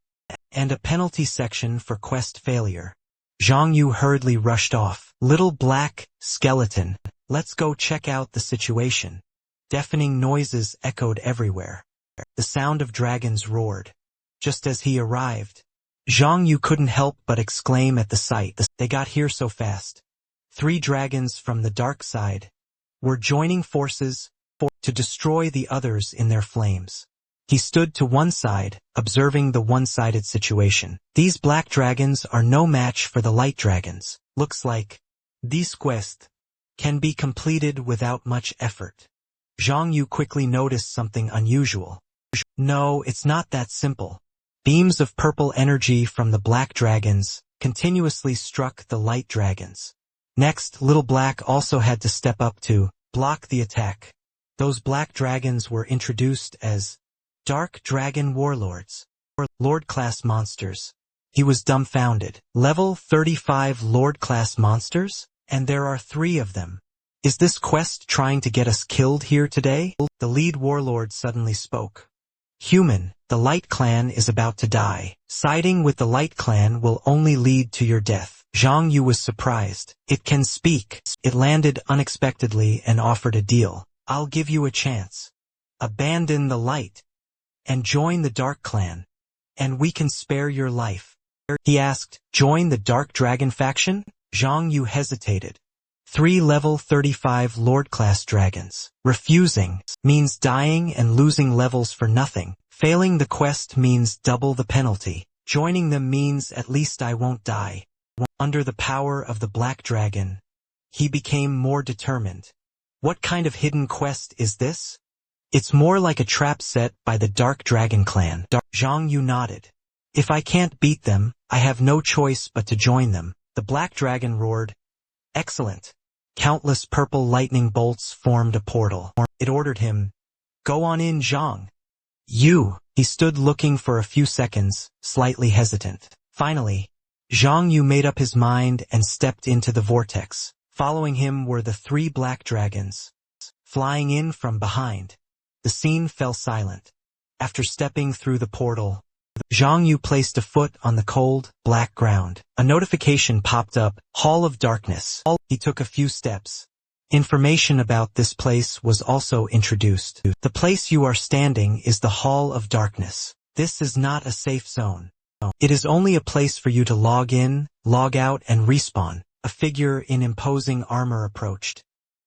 And a penalty section for quest failure. Zhang Yu hurriedly rushed off. Little black skeleton, let's go check out the situation. Deafening noises echoed everywhere. The sound of dragons roared. Just as he arrived, Zhang Yu couldn't help but exclaim at the sight. They got here so fast. 3 dragons from the dark side were joining forces to destroy the others in their flames. He stood to one side, observing the one-sided situation. These black dragons are no match for the light dragons. Looks like this quest can be completed without much effort. Zhang Yu quickly noticed something unusual. No, it's not that simple. Beams of purple energy from the black dragons continuously struck the light dragons. Next, Little Black also had to step up to block the attack. Those black dragons were introduced as Dark Dragon Warlords, or Lord-class monsters. He was dumbfounded. Level 35 Lord-class monsters? And there are 3 of them. Is this quest trying to get us killed here today? The lead warlord suddenly spoke. Human, the Light Clan is about to die. Siding with the Light Clan will only lead to your death. Zhang Yu was surprised. It can speak. It landed unexpectedly and offered a deal. I'll give you a chance. Abandon the light and join the Dark Clan, and we can spare your life. He asked, join the Dark Dragon faction? Zhang Yu hesitated. 3 level 35 Lord-class dragons. Refusing means dying and losing levels for nothing. Failing the quest means double the penalty. Joining them means at least I won't die. Under the power of the Black Dragon, he became more determined. What kind of hidden quest is this? It's more like a trap set by the Dark Dragon clan. Zhang Yu nodded. If I can't beat them, I have no choice but to join them. The Black Dragon roared. Excellent. Countless purple lightning bolts formed a portal. It ordered him, go on in, Zhang. He stood looking for a few seconds, slightly hesitant. Finally, Zhang Yu made up his mind and stepped into the vortex. Following him were the 3 black dragons, flying in from behind. The scene fell silent. After stepping through the portal, Zhang Yu placed a foot on the cold, black ground. A notification popped up, Hall of Darkness. He took a few steps. Information about this place was also introduced. The place you are standing is the Hall of Darkness. This is not a safe zone. It is only a place for you to log in, log out, and respawn. A figure in imposing armor approached.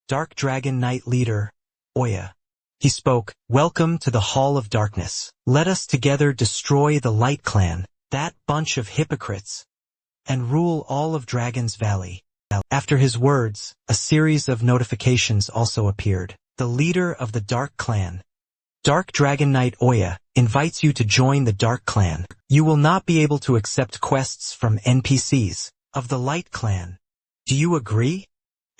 Dark Dragon Knight Leader, Oya. He spoke, "Welcome to the Hall of Darkness. Let us together destroy the Light Clan, that bunch of hypocrites, and rule all of Dragon's Valley." After his words, a series of notifications also appeared. The leader of the Dark Clan, Dark Dragon Knight Oya, invites you to join the Dark Clan. You will not be able to accept quests from NPCs of the Light Clan. Do you agree?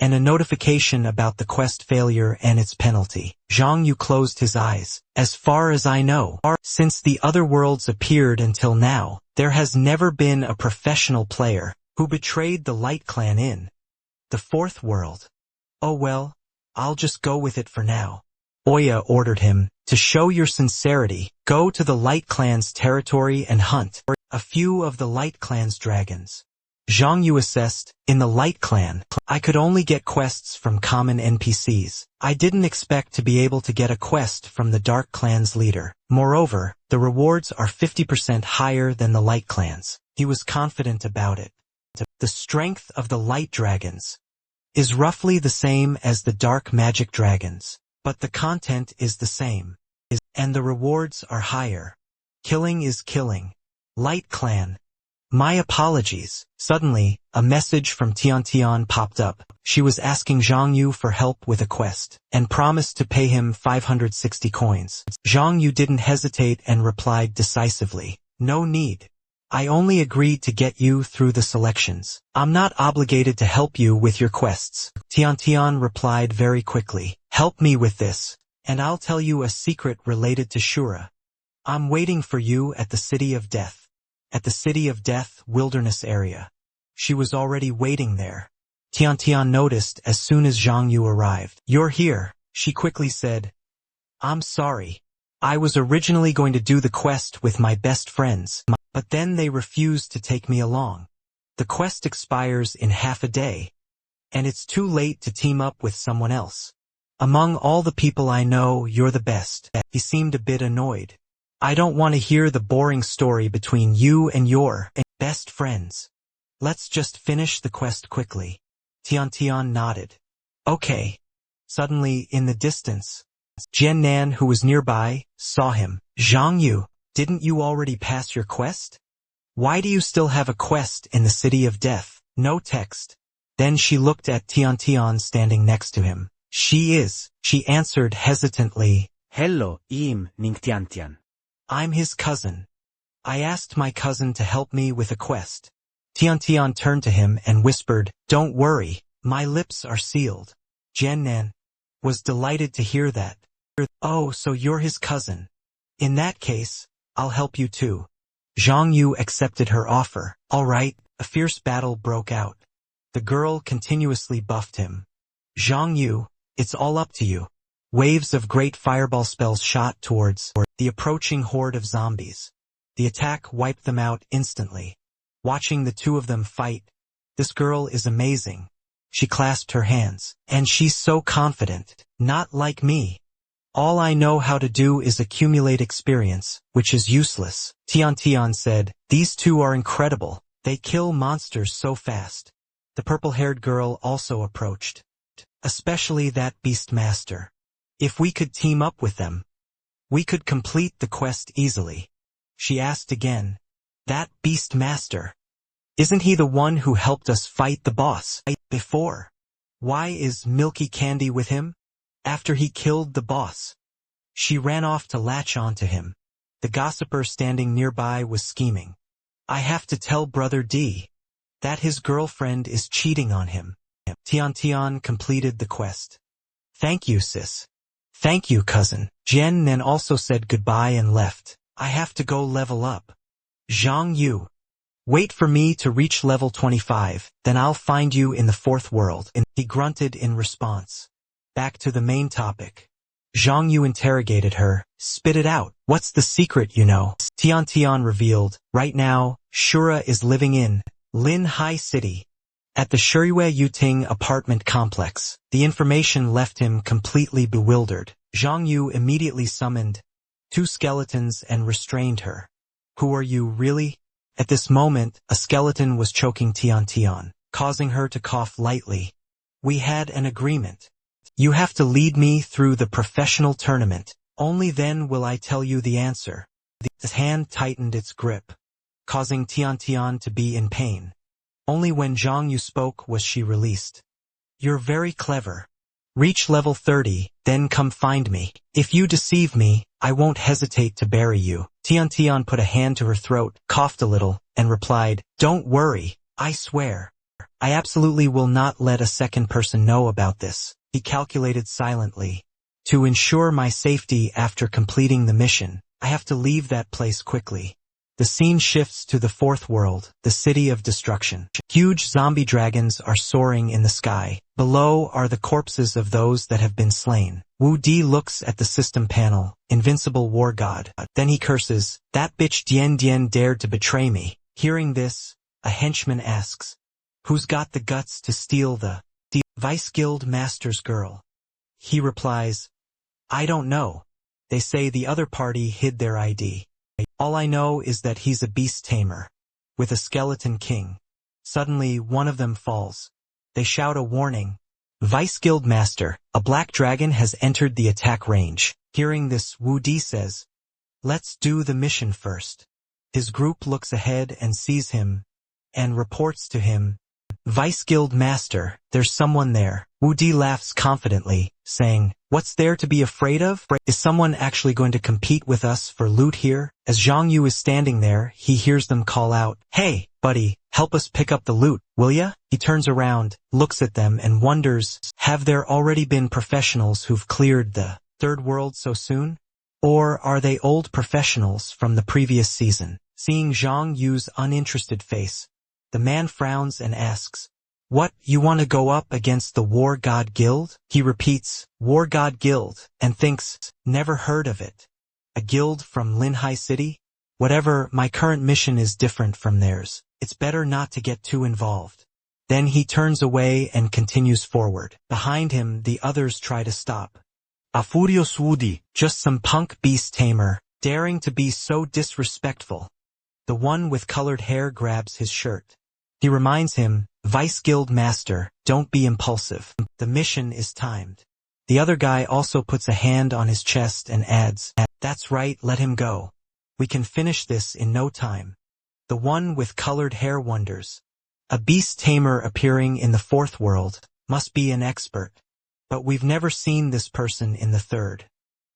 And a notification about the quest failure and its penalty. Zhang Yu closed his eyes. As far as I know, since the other worlds appeared until now, there has never been a professional player who betrayed the Light Clan in the fourth world. Oh well, I'll just go with it for now. Oya ordered him, to show your sincerity, go to the Light Clan's territory and hunt a few of the Light Clan's dragons. Zhang Yu assessed, in the Light Clan, I could only get quests from common NPCs. I didn't expect to be able to get a quest from the Dark Clan's leader. Moreover, the rewards are 50% higher than the Light Clan's. He was confident about it. The strength of the Light Dragons is roughly the same as the Dark Magic Dragons, but the content is the same, and the rewards are higher. Killing is killing. Light Clan. My apologies. Suddenly, a message from Tian popped up. She was asking Zhang Yu for help with a quest, and promised to pay him 560 coins. Zhang Yu didn't hesitate and replied decisively, "No need. I only agreed to get you through the selections. I'm not obligated to help you with your quests." Tian replied very quickly, "Help me with this, and I'll tell you a secret related to Shura. I'm waiting for you at the City of Death. At the City of Death wilderness area." She was already waiting there. Tian noticed as soon as Zhang Yu arrived. "You're here," she quickly said. "I'm sorry. I was originally going to do the quest with my best friends, but then they refused to take me along. The quest expires in half a day, and it's too late to team up with someone else. Among all the people I know, you're the best." He seemed a bit annoyed. "I don't want to hear the boring story between you and your best friends. Let's just finish the quest quickly." Tian nodded. "Okay." Suddenly, in the distance, Jian Nan, who was nearby, saw him. "Zhang Yu, didn't you already pass your quest? Why do you still have a quest in the City of Death? No text." Then she looked at Tian standing next to him. She answered hesitantly, Hello, Ning Tian. "I'm his cousin. I asked my cousin to help me with a quest." Tian turned to him and whispered, "Don't worry, my lips are sealed." Jian Nan was delighted to hear that. "Oh, so you're his cousin. In that case, I'll help you too." Zhang Yu accepted her offer. All right, a fierce battle broke out. The girl continuously buffed him. "Zhang Yu, it's all up to you." Waves of great fireball spells shot towards the approaching horde of zombies. The attack wiped them out instantly. Watching the two of them fight, this girl is amazing. She clasped her hands. "And she's so confident. Not like me. All I know how to do is accumulate experience, which is useless." Tian said, "These two are incredible. They kill monsters so fast." The purple-haired girl also approached. "Especially that beast master. If we could team up with them, we could complete the quest easily." She asked again, "That beast master? Isn't he the one who helped us fight the boss before? Why is Milky Candy with him? After he killed the boss?" She ran off to latch onto him. The gossiper standing nearby was scheming. "I have to tell Brother D that his girlfriend is cheating on him." Tian completed the quest. "Thank you, sis." "Thank you, cousin." Jian Nan also said goodbye and left. "I have to go level up. Zhang Yu, wait for me to reach level 25, then I'll find you in the fourth world." He grunted in response. Back to the main topic. Zhang Yu interrogated her. "Spit it out. What's the secret you know?" Tian revealed, "Right now, Shura is living in Lin Hai City, at the Shuriwei Yuting apartment complex." The information left him completely bewildered. Zhang Yu immediately summoned 2 skeletons and restrained her. "Who are you really?" At this moment, a skeleton was choking Tian, causing her to cough lightly. "We had an agreement. You have to lead me through the professional tournament. Only then will I tell you the answer. His hand tightened its grip, causing Tian to be in pain. Only when Zhang Yu spoke was she released. You're very clever. Reach level 30, then come find me. If you deceive me, I won't hesitate to bury you. Tian put a hand to her throat, coughed a little, and replied, Don't worry, I swear. I absolutely will not let a second person know about this. He calculated silently. To ensure my safety after completing the mission, I have to leave that place quickly. The scene shifts to the fourth world, the city of destruction. Huge zombie dragons are soaring in the sky. Below are the corpses of those that have been slain. Wu Di looks at the system panel, invincible war god. Then he curses, That bitch Dian dared to betray me. Hearing this, a henchman asks, Who's got the guts to steal the Vice Guild Master's girl? He replies, I don't know. They say the other party hid their ID. All I know is that he's a beast tamer, with a skeleton king. Suddenly, one of them falls. They shout a warning. Vice Guild Master, a black dragon has entered the attack range. Hearing this, Wu Di says, Let's do the mission first. His group looks ahead and sees him, and reports to him, Vice Guild Master, there's someone there. Wu Di laughs confidently, saying, What's there to be afraid of? Is someone actually going to compete with us for loot here? As Zhang Yu is standing there, he hears them call out, Hey, buddy, help us pick up the loot, will ya? He turns around, looks at them and wonders, have there already been professionals who've cleared the third world so soon? Or are they old professionals from the previous season? Seeing Zhang Yu's uninterested face, the man frowns and asks, What, you want to go up against the War God Guild? He repeats, War God Guild, and thinks, never heard of it. A guild from Linhai City? Whatever, my current mission is different from theirs. It's better not to get too involved. Then he turns away and continues forward. Behind him, the others try to stop. A furious Wu Di, just some punk beast tamer, daring to be so disrespectful. The one with colored hair grabs his shirt. He reminds him, Vice Guild Master, don't be impulsive. The mission is timed. The other guy also puts a hand on his chest and adds, That's right, let him go. We can finish this in no time. The one with colored hair wonders. A beast tamer appearing in the fourth world must be an expert. But we've never seen this person in the third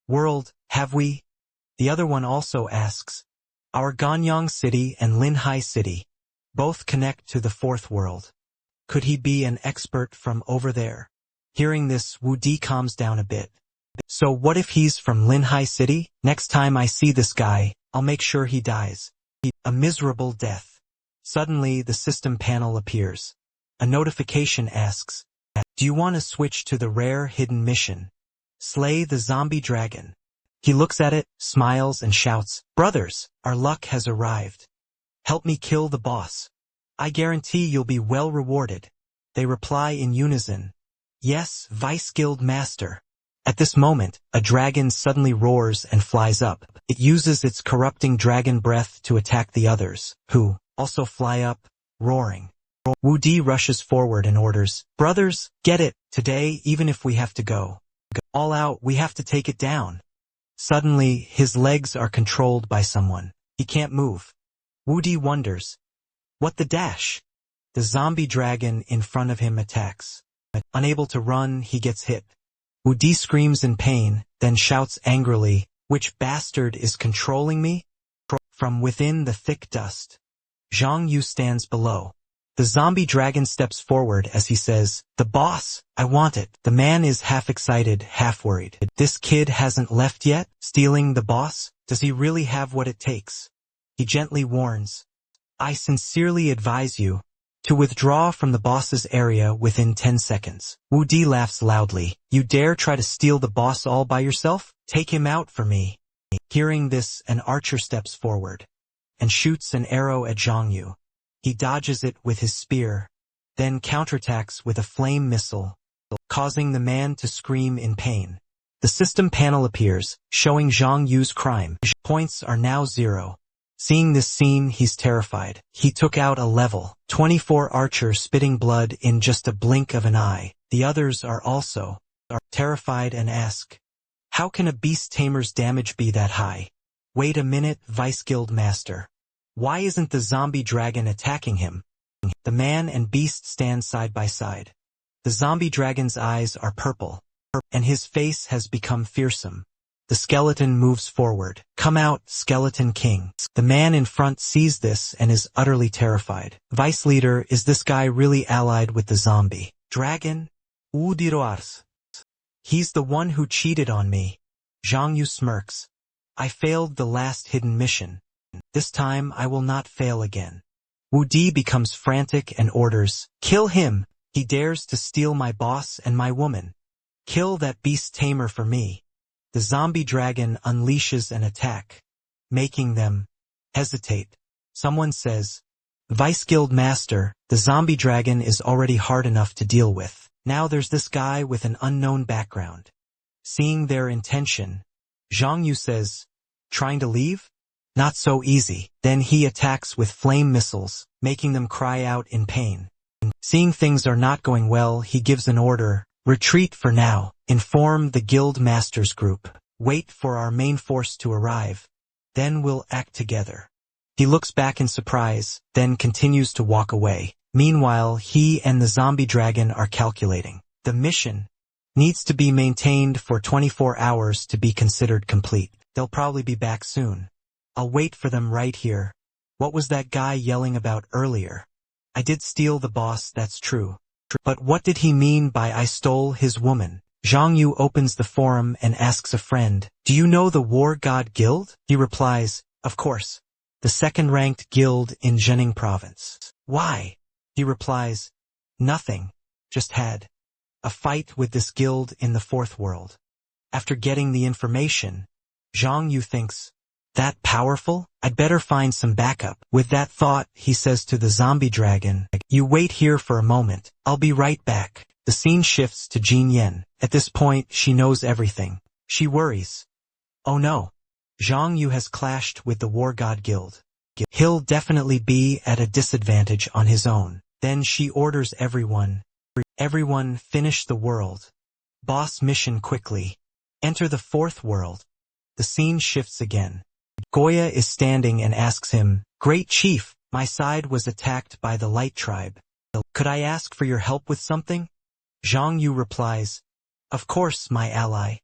world, have we? The other one also asks, Our Ganyang City and Linhai City both connect to the fourth world. Could he be an expert from over there? Hearing this, Wu Di calms down a bit. So what if he's from Linhai City? Next time I see this guy, I'll make sure he dies. A miserable death. Suddenly, the system panel appears. A notification asks, Do you want to switch to the rare hidden mission? Slay the zombie dragon. He looks at it, smiles and shouts, Brothers, our luck has arrived. Help me kill the boss. I guarantee you'll be well rewarded. They reply in unison. Yes, Vice Guild Master. At this moment, a dragon suddenly roars and flies up. It uses its corrupting dragon breath to attack the others, who also fly up, roaring. Wu Di rushes forward and orders, Brothers, get it, today even if we have to go all out, we have to take it down. Suddenly, his legs are controlled by someone. He can't move. Wu Di wonders, What the dash? The zombie dragon in front of him attacks. Unable to run, he gets hit. Wu Di screams in pain, then shouts angrily, Which bastard is controlling me? From within the thick dust, Zhang Yu stands below. The zombie dragon steps forward as he says, The boss, I want it. The man is half excited, half worried. This kid hasn't left yet? Stealing the boss? Does he really have what it takes? He gently warns, I sincerely advise you to withdraw from the boss's area within 10 seconds. Wu Di laughs loudly. You dare try to steal the boss all by yourself? Take him out for me. Hearing this, an archer steps forward and shoots an arrow at Zhang Yu. He dodges it with his spear, then counterattacks with a flame missile, causing the man to scream in pain. The system panel appears, showing Zhang Yu's crime. Points are now 0. Seeing this scene, he's terrified. He took out a level 24 archer spitting blood in just a blink of an eye. The others are also. terrified and ask, "How can a beast tamer's damage be that high?" "Wait a minute, Vice Guild Master. Why isn't the zombie dragon attacking him?" The man and beast stand side by side. The zombie dragon's eyes are purple, and his face has become fearsome. The skeleton moves forward. "Come out, Skeleton King." The man in front sees this and is utterly terrified. Vice leader, is this guy really allied with the zombie dragon? Udiroars. He's the one who cheated on me. Zhang Yu smirks. I failed the last hidden mission. This time I will not fail again. Wu Di becomes frantic and orders, "Kill him! He dares to steal my boss and my woman. Kill that beast tamer for me." The zombie dragon unleashes an attack, making them hesitate. Someone says, "Vice Guild Master, the zombie dragon is already hard enough to deal with. Now there's this guy with an unknown background." Seeing their intention, Zhang Yu says, "Trying to leave? Not so easy." Then he attacks with flame missiles, making them cry out in pain. Seeing things are not going well, he gives an order, "Retreat for now. Inform the Guild Masters group. Wait for our main force to arrive. Then we'll act together." He looks back in surprise, then continues to walk away. Meanwhile, he and the zombie dragon are calculating. The mission needs to be maintained for 24 hours to be considered complete. They'll probably be back soon. I'll wait for them right here. What was that guy yelling about earlier? I did steal the boss, that's true. But what did he mean by I stole his woman? Zhang Yu opens the forum and asks a friend, "Do you know the War God Guild?" He replies, "Of course. The second-ranked guild in Zhening province." "Why?" He replies, "Nothing. Just had a fight with this guild in the fourth world." After getting the information, Zhang Yu thinks, "That powerful? I'd better find some backup." With that thought, he says to the zombie dragon, "You wait here for a moment. I'll be right back." The scene shifts to Jin Yen. At this point, she knows everything. She worries. Oh no. Zhang Yu has clashed with the War God Guild. He'll definitely be at a disadvantage on his own. Then she orders everyone finish the world. Boss mission quickly. Enter the fourth world. The scene shifts again. Goya is standing and asks him, "Great Chief, my side was attacked by the Light Tribe. Could I ask for your help with something?" Zhang Yu replies, "Of course, my ally."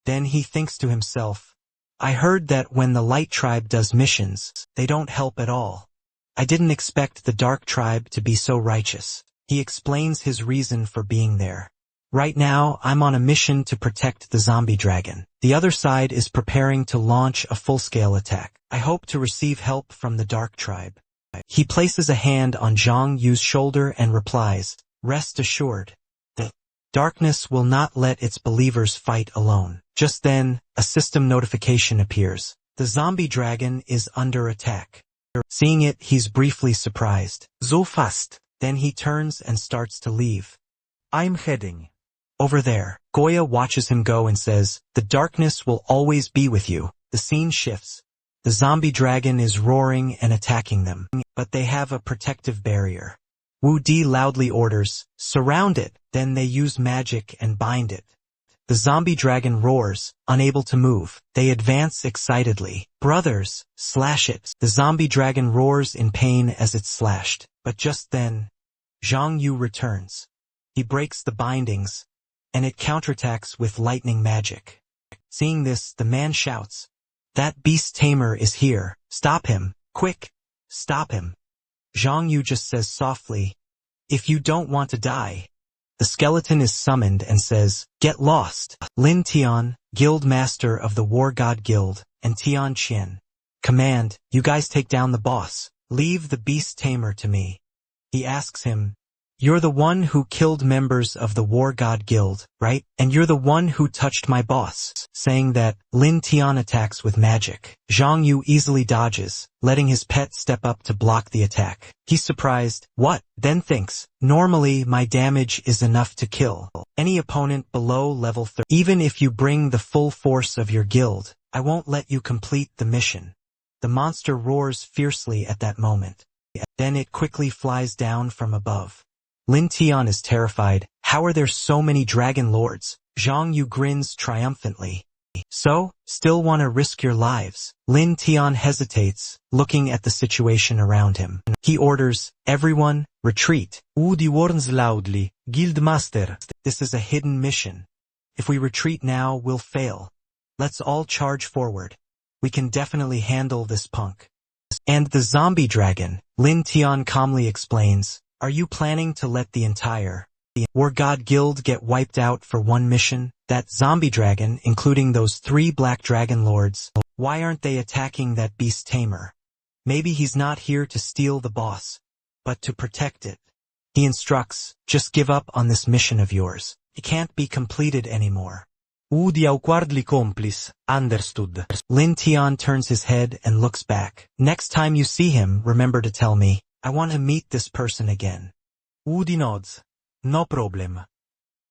Then he thinks to himself, "I heard that when the Light Tribe does missions, they don't help at all. I didn't expect the Dark Tribe to be so righteous." He explains his reason for being there. "Right now, I'm on a mission to protect the zombie dragon. The other side is preparing to launch a full-scale attack. I hope to receive help from the Dark Tribe." He places a hand on Zhang Yu's shoulder and replies, "Rest assured. The darkness will not let its believers fight alone." Just then, a system notification appears. The zombie dragon is under attack. Seeing it, he's briefly surprised. "So fast." Then he turns and starts to leave. I'm heading over there. Goya watches him go and says, "The darkness will always be with you." The scene shifts. The zombie dragon is roaring and attacking them, but they have a protective barrier. Wu Di loudly orders, "Surround it." Then they use magic and bind it. The zombie dragon roars, unable to move. They advance excitedly. "Brothers, slash it." The zombie dragon roars in pain as it's slashed. But just then, Zhang Yu returns. He breaks the bindings, and it counterattacks with lightning magic. Seeing this, the man shouts, "That beast tamer is here. Stop him. Quick, stop him." Zhang Yu just says softly, "If you don't want to die." The skeleton is summoned and says, "Get lost." Lin Tian, guild master of the War God Guild, and Tian Qian, command, "You guys take down the boss. Leave the beast tamer to me." He asks him, "You're the one who killed members of the War God Guild, right? And you're the one who touched my boss." Saying that, Lin Tian attacks with magic. Zhang Yu easily dodges, letting his pet step up to block the attack. He's surprised. What? Then thinks, normally my damage is enough to kill any opponent below level 30. Even if you bring the full force of your guild, I won't let you complete the mission. The monster roars fiercely at that moment. Then it quickly flies down from above. Lin Tian is terrified. How are there so many dragon lords? Zhang Yu grins triumphantly. So, still want to risk your lives? Lin Tian hesitates, looking at the situation around him. He orders, everyone, retreat. Woody warns loudly, Guildmaster. This is a hidden mission. If we retreat now, we'll fail. Let's all charge forward. We can definitely handle this punk. And the zombie dragon, Lin Tian calmly explains, are you planning to let the entire War God Guild get wiped out for one mission? That zombie dragon, including those 3 black dragon lords, why aren't they attacking that beast tamer? Maybe he's not here to steal the boss, but to protect it. He instructs, just give up on this mission of yours. It can't be completed anymore. Woody auquardly complice, understood. Lin Tian turns his head and looks back. Next time you see him, remember to tell me. I want to meet this person again. Woody nods. No problem.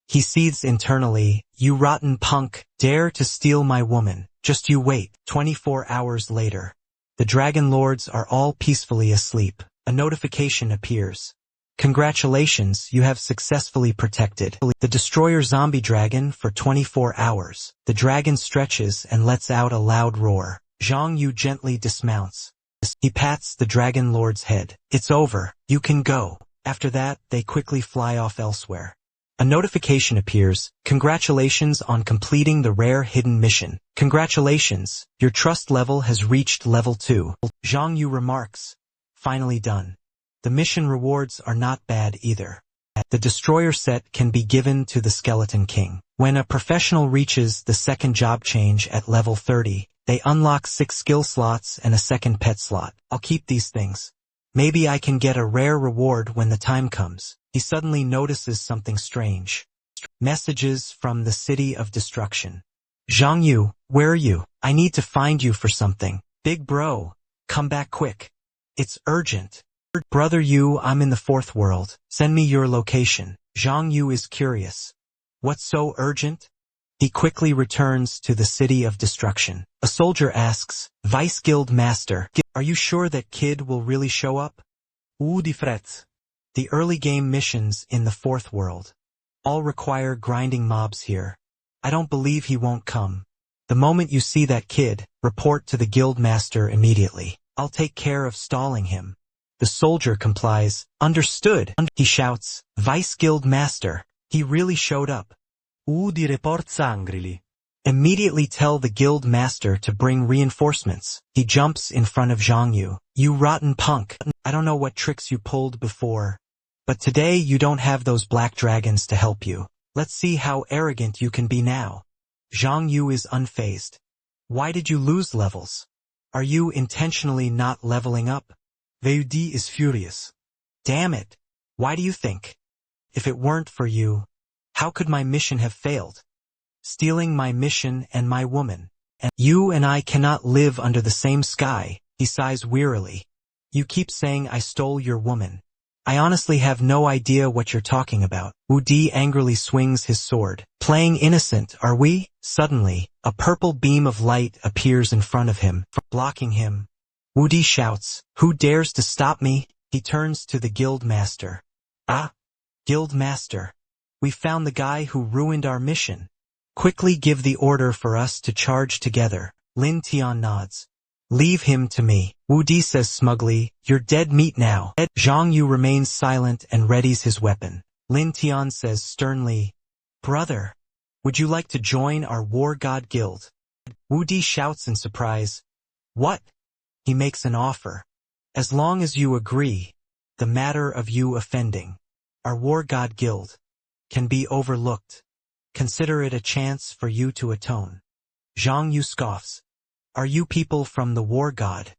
He seethes internally, you rotten punk, dare to steal my woman. Just you wait. 24 hours later. The dragon lords are all peacefully asleep. A notification appears. Congratulations, you have successfully protected the destroyer zombie dragon for 24 hours. The dragon stretches and lets out a loud roar. Zhang Yu gently dismounts. He pats the dragon lord's head. It's over, you can go. After that, they quickly fly off elsewhere. A notification appears. Congratulations on completing the rare hidden mission. Congratulations, your trust level has reached level 2. Zhang Yu remarks. Finally done. The mission rewards are not bad either. The destroyer set can be given to the Skeleton King. When a professional reaches the second job change at level 30, they unlock 6 skill slots and a second pet slot. I'll keep these things. Maybe I can get a rare reward when the time comes. He suddenly notices something strange. Messages from the City of Destruction. Zhang Yu, where are you? I need to find you for something. Big bro, come back quick. It's urgent. Brother Yu, I'm in the 4th world. Send me your location. Zhang Yu is curious. What's so urgent? He quickly returns to the City of Destruction. A soldier asks, Vice Guild Master, are you sure that kid will really show up? Woody frets. The early game missions in the 4th world all require grinding mobs here. I don't believe he won't come. The moment you see that kid, report to the guild master immediately. I'll take care of stalling him. The soldier complies. Understood. He shouts, Vice Guild Master, he really showed up. Woody reports angrily. Immediately tell the guild master to bring reinforcements. He jumps in front of Zhang Yu. You rotten punk. I don't know what tricks you pulled before, but today you don't have those black dragons to help you. Let's see how arrogant you can be now. Zhang Yu is unfazed. Why did you lose levels? Are you intentionally not leveling up? Woody is furious. Damn it. Why do you think? If it weren't for you, how could my mission have failed? Stealing my mission and my woman. And you and I cannot live under the same sky. He sighs wearily. You keep saying I stole your woman. I honestly have no idea what you're talking about. Woody angrily swings his sword. Playing innocent, are we? Suddenly, a purple beam of light appears in front of him, blocking him. Woody shouts, who dares to stop me? He turns to the guild master. Ah, guild master. We found the guy who ruined our mission. Quickly give the order for us to charge together. Lin Tian nods. Leave him to me. Woody says smugly, you're dead meat now. Zhang Yu remains silent and readies his weapon. Lin Tian says sternly, brother, would you like to join our war god guild? Woody shouts in surprise. What? He makes an offer. As long as you agree, the matter of you offending our war god guild can be overlooked. Consider it a chance for you to atone. Zhang Yu scoffs. Are you people from the war god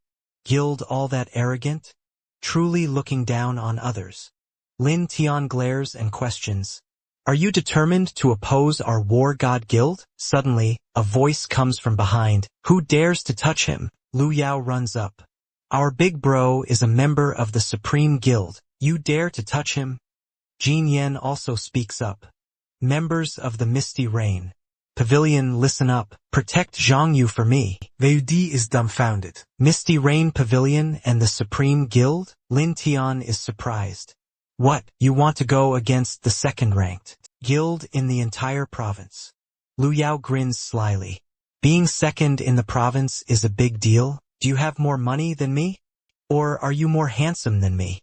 guild all that arrogant? Truly looking down on others? Lin Tian glares and questions. Are you determined to oppose our war god guild? Suddenly, a voice comes from behind. Who dares to touch him? Lu Yao runs up. Our big bro is a member of the Supreme Guild. You dare to touch him? Jin Yen also speaks up. Members of the Misty Rain Pavilion, listen up. Protect Zhang Yu for me. Woody is dumbfounded. Misty Rain Pavilion and the Supreme Guild? Lin Tian is surprised. What, you want to go against the second-ranked guild in the entire province? Lu Yao grins slyly. Being second in the province is a big deal? Do you have more money than me? Or are you more handsome than me?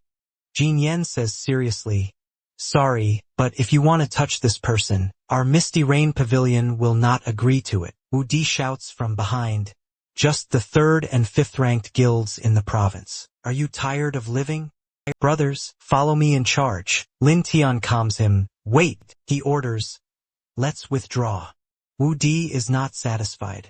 Jin Yen says seriously, sorry, but if you want to touch this person, our Misty Rain Pavilion will not agree to it. Wu Di shouts from behind. Just the 3rd and 5th ranked guilds in the province. Are you tired of living? Brothers, follow me in charge. Lin Tian calms him. Wait, he orders. Let's withdraw. Wu Di is not satisfied.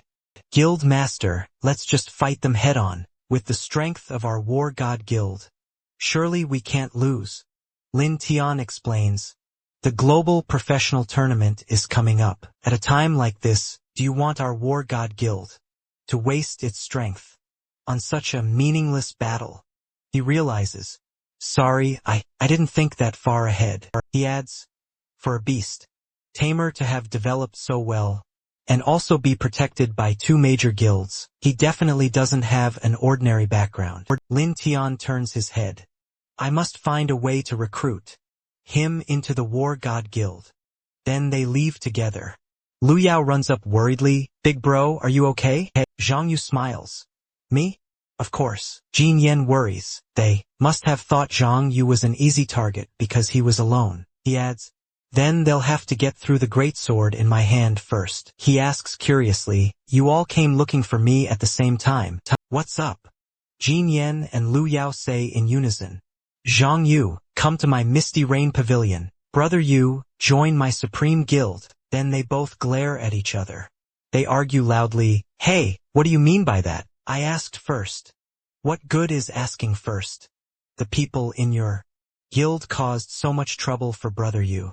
Guild master, let's just fight them head on, with the strength of our war god guild. Surely we can't lose. Lin Tian explains. The global professional tournament is coming up. At a time like this, do you want our war god guild to waste its strength on such a meaningless battle? He realizes. Sorry, I didn't think that far ahead. He adds, for a beast tamer to have developed so well, and also be protected by 2 major guilds, he definitely doesn't have an ordinary background. Lin Tian turns his head. I must find a way to recruit him into the War God Guild. Then they leave together. Lu Yao runs up worriedly. Big bro, are you okay? Zhang Yu smiles. Me? Of course. Jin Yen worries. They must have thought Zhang Yu was an easy target because he was alone. He adds, then they'll have to get through the greatsword in my hand first. He asks curiously, you all came looking for me at the same time. What's up? Jin Yen and Lu Yao say in unison. Zhang Yu, come to my Misty Rain Pavilion. Brother Yu, join my Supreme Guild. Then they both glare at each other. They argue loudly. Hey, what do you mean by that? I asked first. What good is asking first? The people in your guild caused so much trouble for Brother Yu.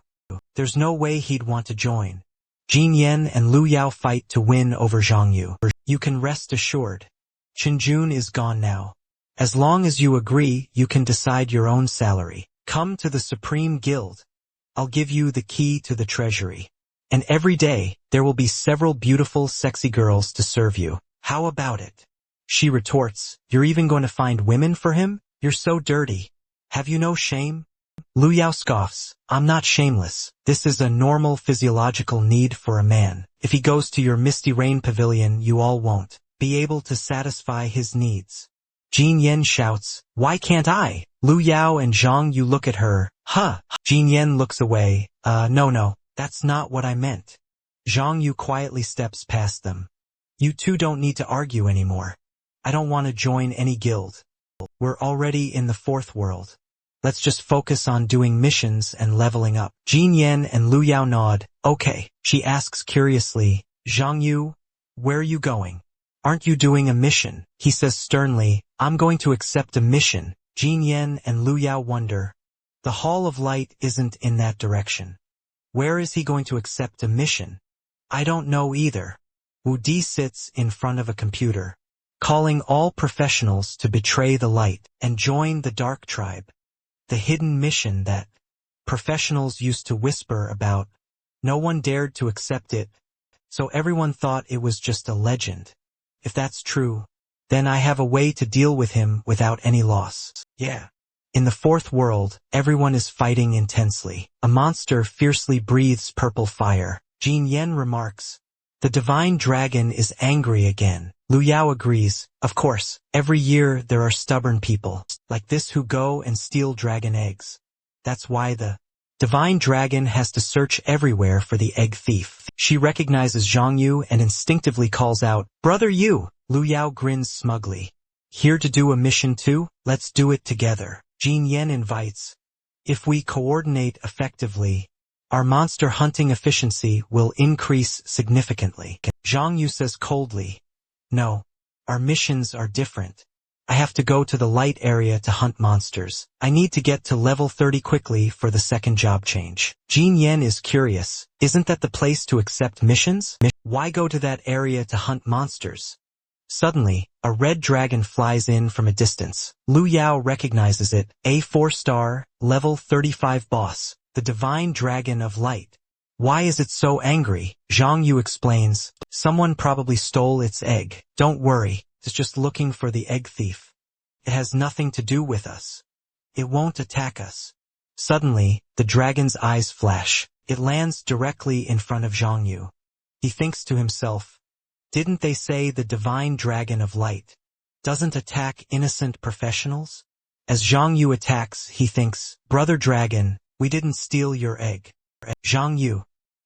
There's no way he'd want to join. Jin Yen and Lu Yao fight to win over Zhang Yu. You can rest assured. Qinjun is gone now. As long as you agree, you can decide your own salary. Come to the Supreme Guild. I'll give you the key to the treasury. And every day, there will be several beautiful, sexy girls to serve you. How about it? She retorts, you're even going to find women for him? You're so dirty. Have you no shame? Lu Yao scoffs, I'm not shameless. This is a normal physiological need for a man. If he goes to your Misty Rain Pavilion, you all won't be able to satisfy his needs. Jin Yen shouts, why can't I? Lu Yao and Zhang Yu look at her. Huh. Jin Yen looks away. No, that's not what I meant. Zhang Yu quietly steps past them. You two don't need to argue anymore. I don't want to join any guild. We're already in the 4th world. Let's just focus on doing missions and leveling up. Jin Yen and Lu Yao nod. Okay. She asks curiously, Zhang Yu, where are you going? Aren't you doing a mission? He says sternly, I'm going to accept a mission. Jin Yen and Lu Yao wonder. The Hall of Light isn't in that direction. Where is he going to accept a mission? I don't know either. Wu Di sits in front of a computer, calling all professionals to betray the light and join the Dark Tribe. The hidden mission that professionals used to whisper about. No one dared to accept it, so everyone thought it was just a legend. If that's true, then I have a way to deal with him without any loss. Yeah. In the 4th world, everyone is fighting intensely. A monster fiercely breathes purple fire. Jin Yen remarks, the divine dragon is angry again. Lu Yao agrees. Of course, every year there are stubborn people like this who go and steal dragon eggs. That's why the divine dragon has to search everywhere for the egg thief. She recognizes Zhang Yu and instinctively calls out, Brother Yu! Lu Yao grins smugly. Here to do a mission too? Let's do it together. Jin Yen invites. If we coordinate effectively, our monster hunting efficiency will increase significantly. Zhang Yu says coldly, no, our missions are different. I have to go to the light area to hunt monsters. I need to get to level 30 quickly for the second job change. Jin Yen is curious. Isn't that the place to accept missions? Why go to that area to hunt monsters? Suddenly, a red dragon flies in from a distance. Lu Yao recognizes it. A 4-star, level 35 boss, the divine dragon of light. Why is it so angry? Zhang Yu explains. Someone probably stole its egg. Don't worry, it's just looking for the egg thief. It has nothing to do with us. It won't attack us. Suddenly, the dragon's eyes flash. It lands directly in front of Zhang Yu. He thinks to himself, didn't they say the divine dragon of light doesn't attack innocent professionals? As Zhang Yu attacks, he thinks, brother dragon, we didn't steal your egg. Zhang Yu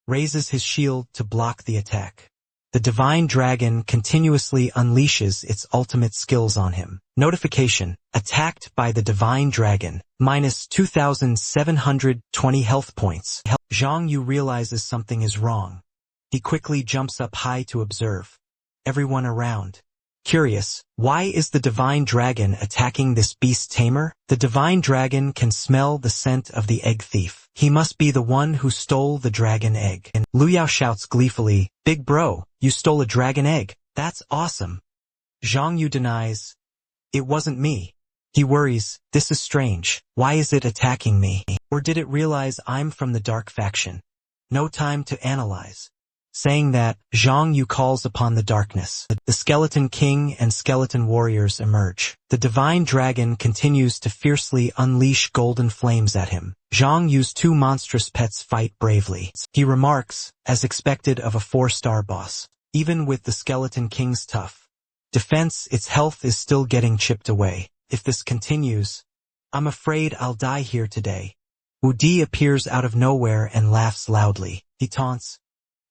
raises his shield to block the attack. The divine dragon continuously unleashes its ultimate skills on him. Notification: attacked by the divine dragon, minus 2,720 health points. Zhang Yu realizes something is wrong. He quickly jumps up high to observe everyone around. Curious, why is the divine dragon attacking this beast tamer? The divine dragon can smell the scent of the egg thief. He must be the one who stole the dragon egg. And Lu Yao shouts gleefully, big bro, you stole a dragon egg. That's awesome. Zhang Yu denies, it wasn't me. He worries, this is strange. Why is it attacking me? Or did it realize I'm from the dark faction? No time to analyze. Saying that, Zhang Yu calls upon the darkness. The Skeleton King and Skeleton Warriors emerge. The divine dragon continues to fiercely unleash golden flames at him. Zhang Yu's two monstrous pets fight bravely. He remarks, as expected of a 4-star boss, even with the Skeleton King's tough defense, its health is still getting chipped away. If this continues, I'm afraid I'll die here today. Wu Di appears out of nowhere and laughs loudly. He taunts,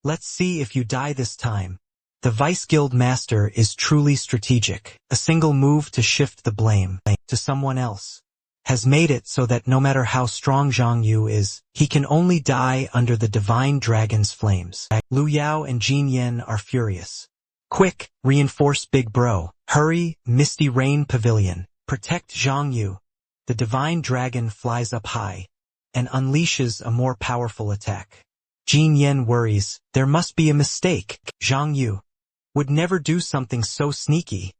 let's see if you die this time. The Vice Guild Master is truly strategic. A single move to shift the blame to someone else has made it so that no matter how strong Zhang Yu is, he can only die under the divine dragon's flames. Lu Yao and Jin Yen are furious. Quick, reinforce Big Bro. Hurry, Misty Rain Pavilion. Protect Zhang Yu. The divine dragon flies up high and unleashes a more powerful attack. Jin Yen worries, there must be a mistake. Zhang Yu would never do something so sneaky.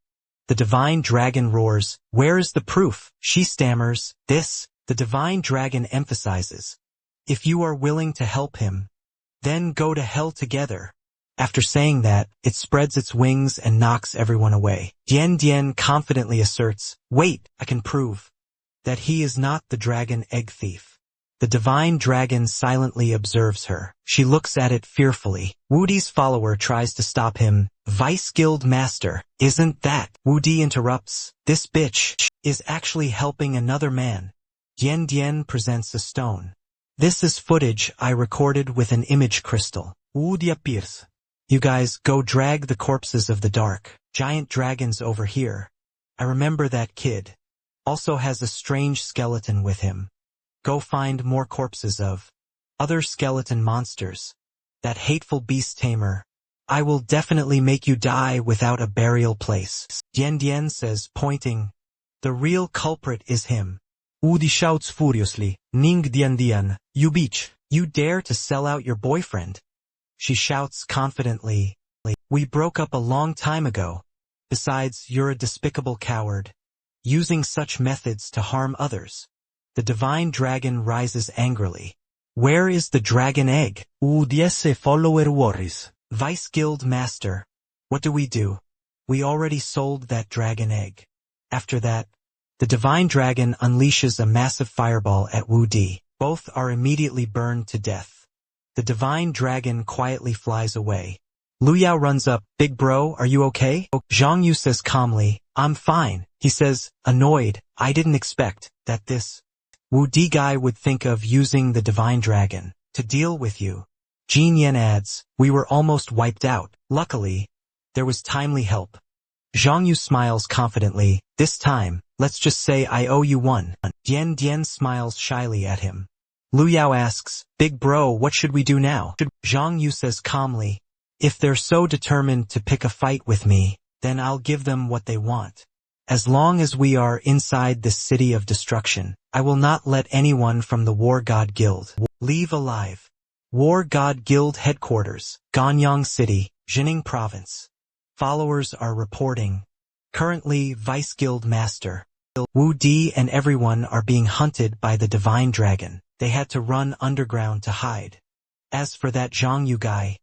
The divine dragon roars, where is the proof? She stammers, this. The divine dragon emphasizes, if you are willing to help him, then go to hell together. After saying that, it spreads its wings and knocks everyone away. Dian Dian confidently asserts, wait, I can prove that he is not the dragon egg thief. The divine dragon silently observes her. She looks at it fearfully. Wu Di's follower tries to stop him. Vice Guild Master, isn't that? Wu Di interrupts. This bitch is actually helping another man. Dian Dian presents a stone. This is footage I recorded with an image crystal. Wu Di appears. You guys go drag the corpses of the dark giant dragons over here. I remember that kid also has a strange skeleton with him. Go find more corpses of other skeleton monsters. That hateful beast tamer. I will definitely make you die without a burial place. Dian Dian says, pointing. The real culprit is him. Wu Di shouts furiously, Ning Dian Dian, you bitch. You dare to sell out your boyfriend? She shouts confidently. We broke up a long time ago. Besides, you're a despicable coward, using such methods to harm others. The divine dragon rises angrily. Where is the dragon egg? Wu Di's follower worries. Vice Guild Master, what do? We already sold that dragon egg. After that, the divine dragon unleashes a massive fireball at Wu Di. Both are immediately burned to death. The divine dragon quietly flies away. Lu Yao runs up, big bro, are you okay? Zhang Yu says calmly, I'm fine. He says, annoyed, I didn't expect that this Wu Di guy would think of using the divine dragon to deal with you. Jin Yen adds, we were almost wiped out. Luckily, there was timely help. Zhang Yu smiles confidently, this time, let's just say I owe you one. Dian Dian smiles shyly at him. Lu Yao asks, big bro, what should we do now? Zhang Yu says calmly, if they're so determined to pick a fight with me, then I'll give them what they want. As long as we are inside this city of destruction, I will not let anyone from the War God Guild leave alive. War God Guild Headquarters, Ganyang City, Jining Province. Followers are reporting. Currently, Vice Guild Master Wu Di and everyone are being hunted by the Divine Dragon. They had to run underground to hide. As for that Zhang Yu guy,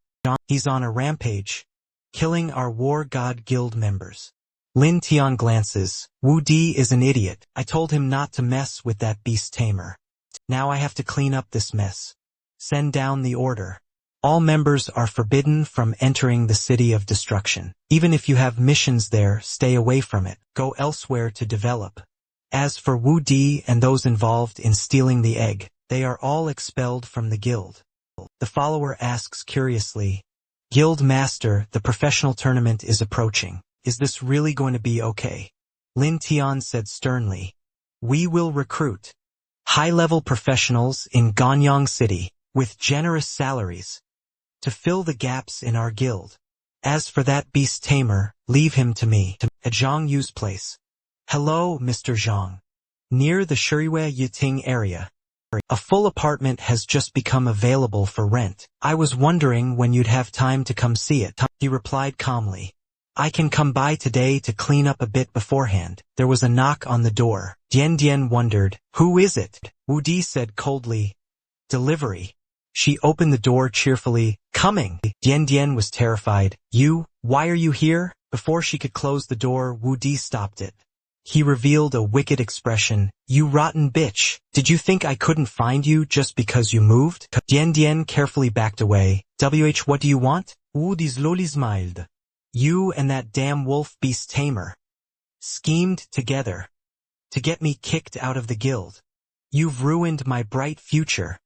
he's on a rampage, killing our War God Guild members. Lin Tian glances. Wu Di is an idiot. I told him not to mess with that beast tamer. Now I have to clean up this mess. Send down the order. All members are forbidden from entering the city of destruction. Even if you have missions there, stay away from it. Go elsewhere to develop. As for Wu Di and those involved in stealing the egg, they are all expelled from the guild. The follower asks curiously, Guild Master, the professional tournament is approaching. Is this really going to be okay? Lin Tian said sternly, we will recruit high-level professionals in Ganyang City with generous salaries to fill the gaps in our guild. As for that beast tamer, leave him to me. At Zhang Yu's place. Hello, Mr. Zhang. Near the Shuriwei Yiting area. A full apartment has just become available for rent. I was wondering when you'd have time to come see it. He replied calmly. I can come by today to clean up a bit beforehand. There was a knock on the door. Dian Dian wondered, who is it? Wu Di said coldly, delivery. She opened the door cheerfully, coming. Dian Dian was terrified. Why are you here? Before she could close the door, Wu Di stopped it. He revealed a wicked expression. You rotten bitch. Did you think I couldn't find you just because you moved? Dian Dian carefully backed away. What do you want? Wu Di slowly smiled. You and that damn wolf beast tamer schemed together to get me kicked out of the guild. You've ruined my bright future.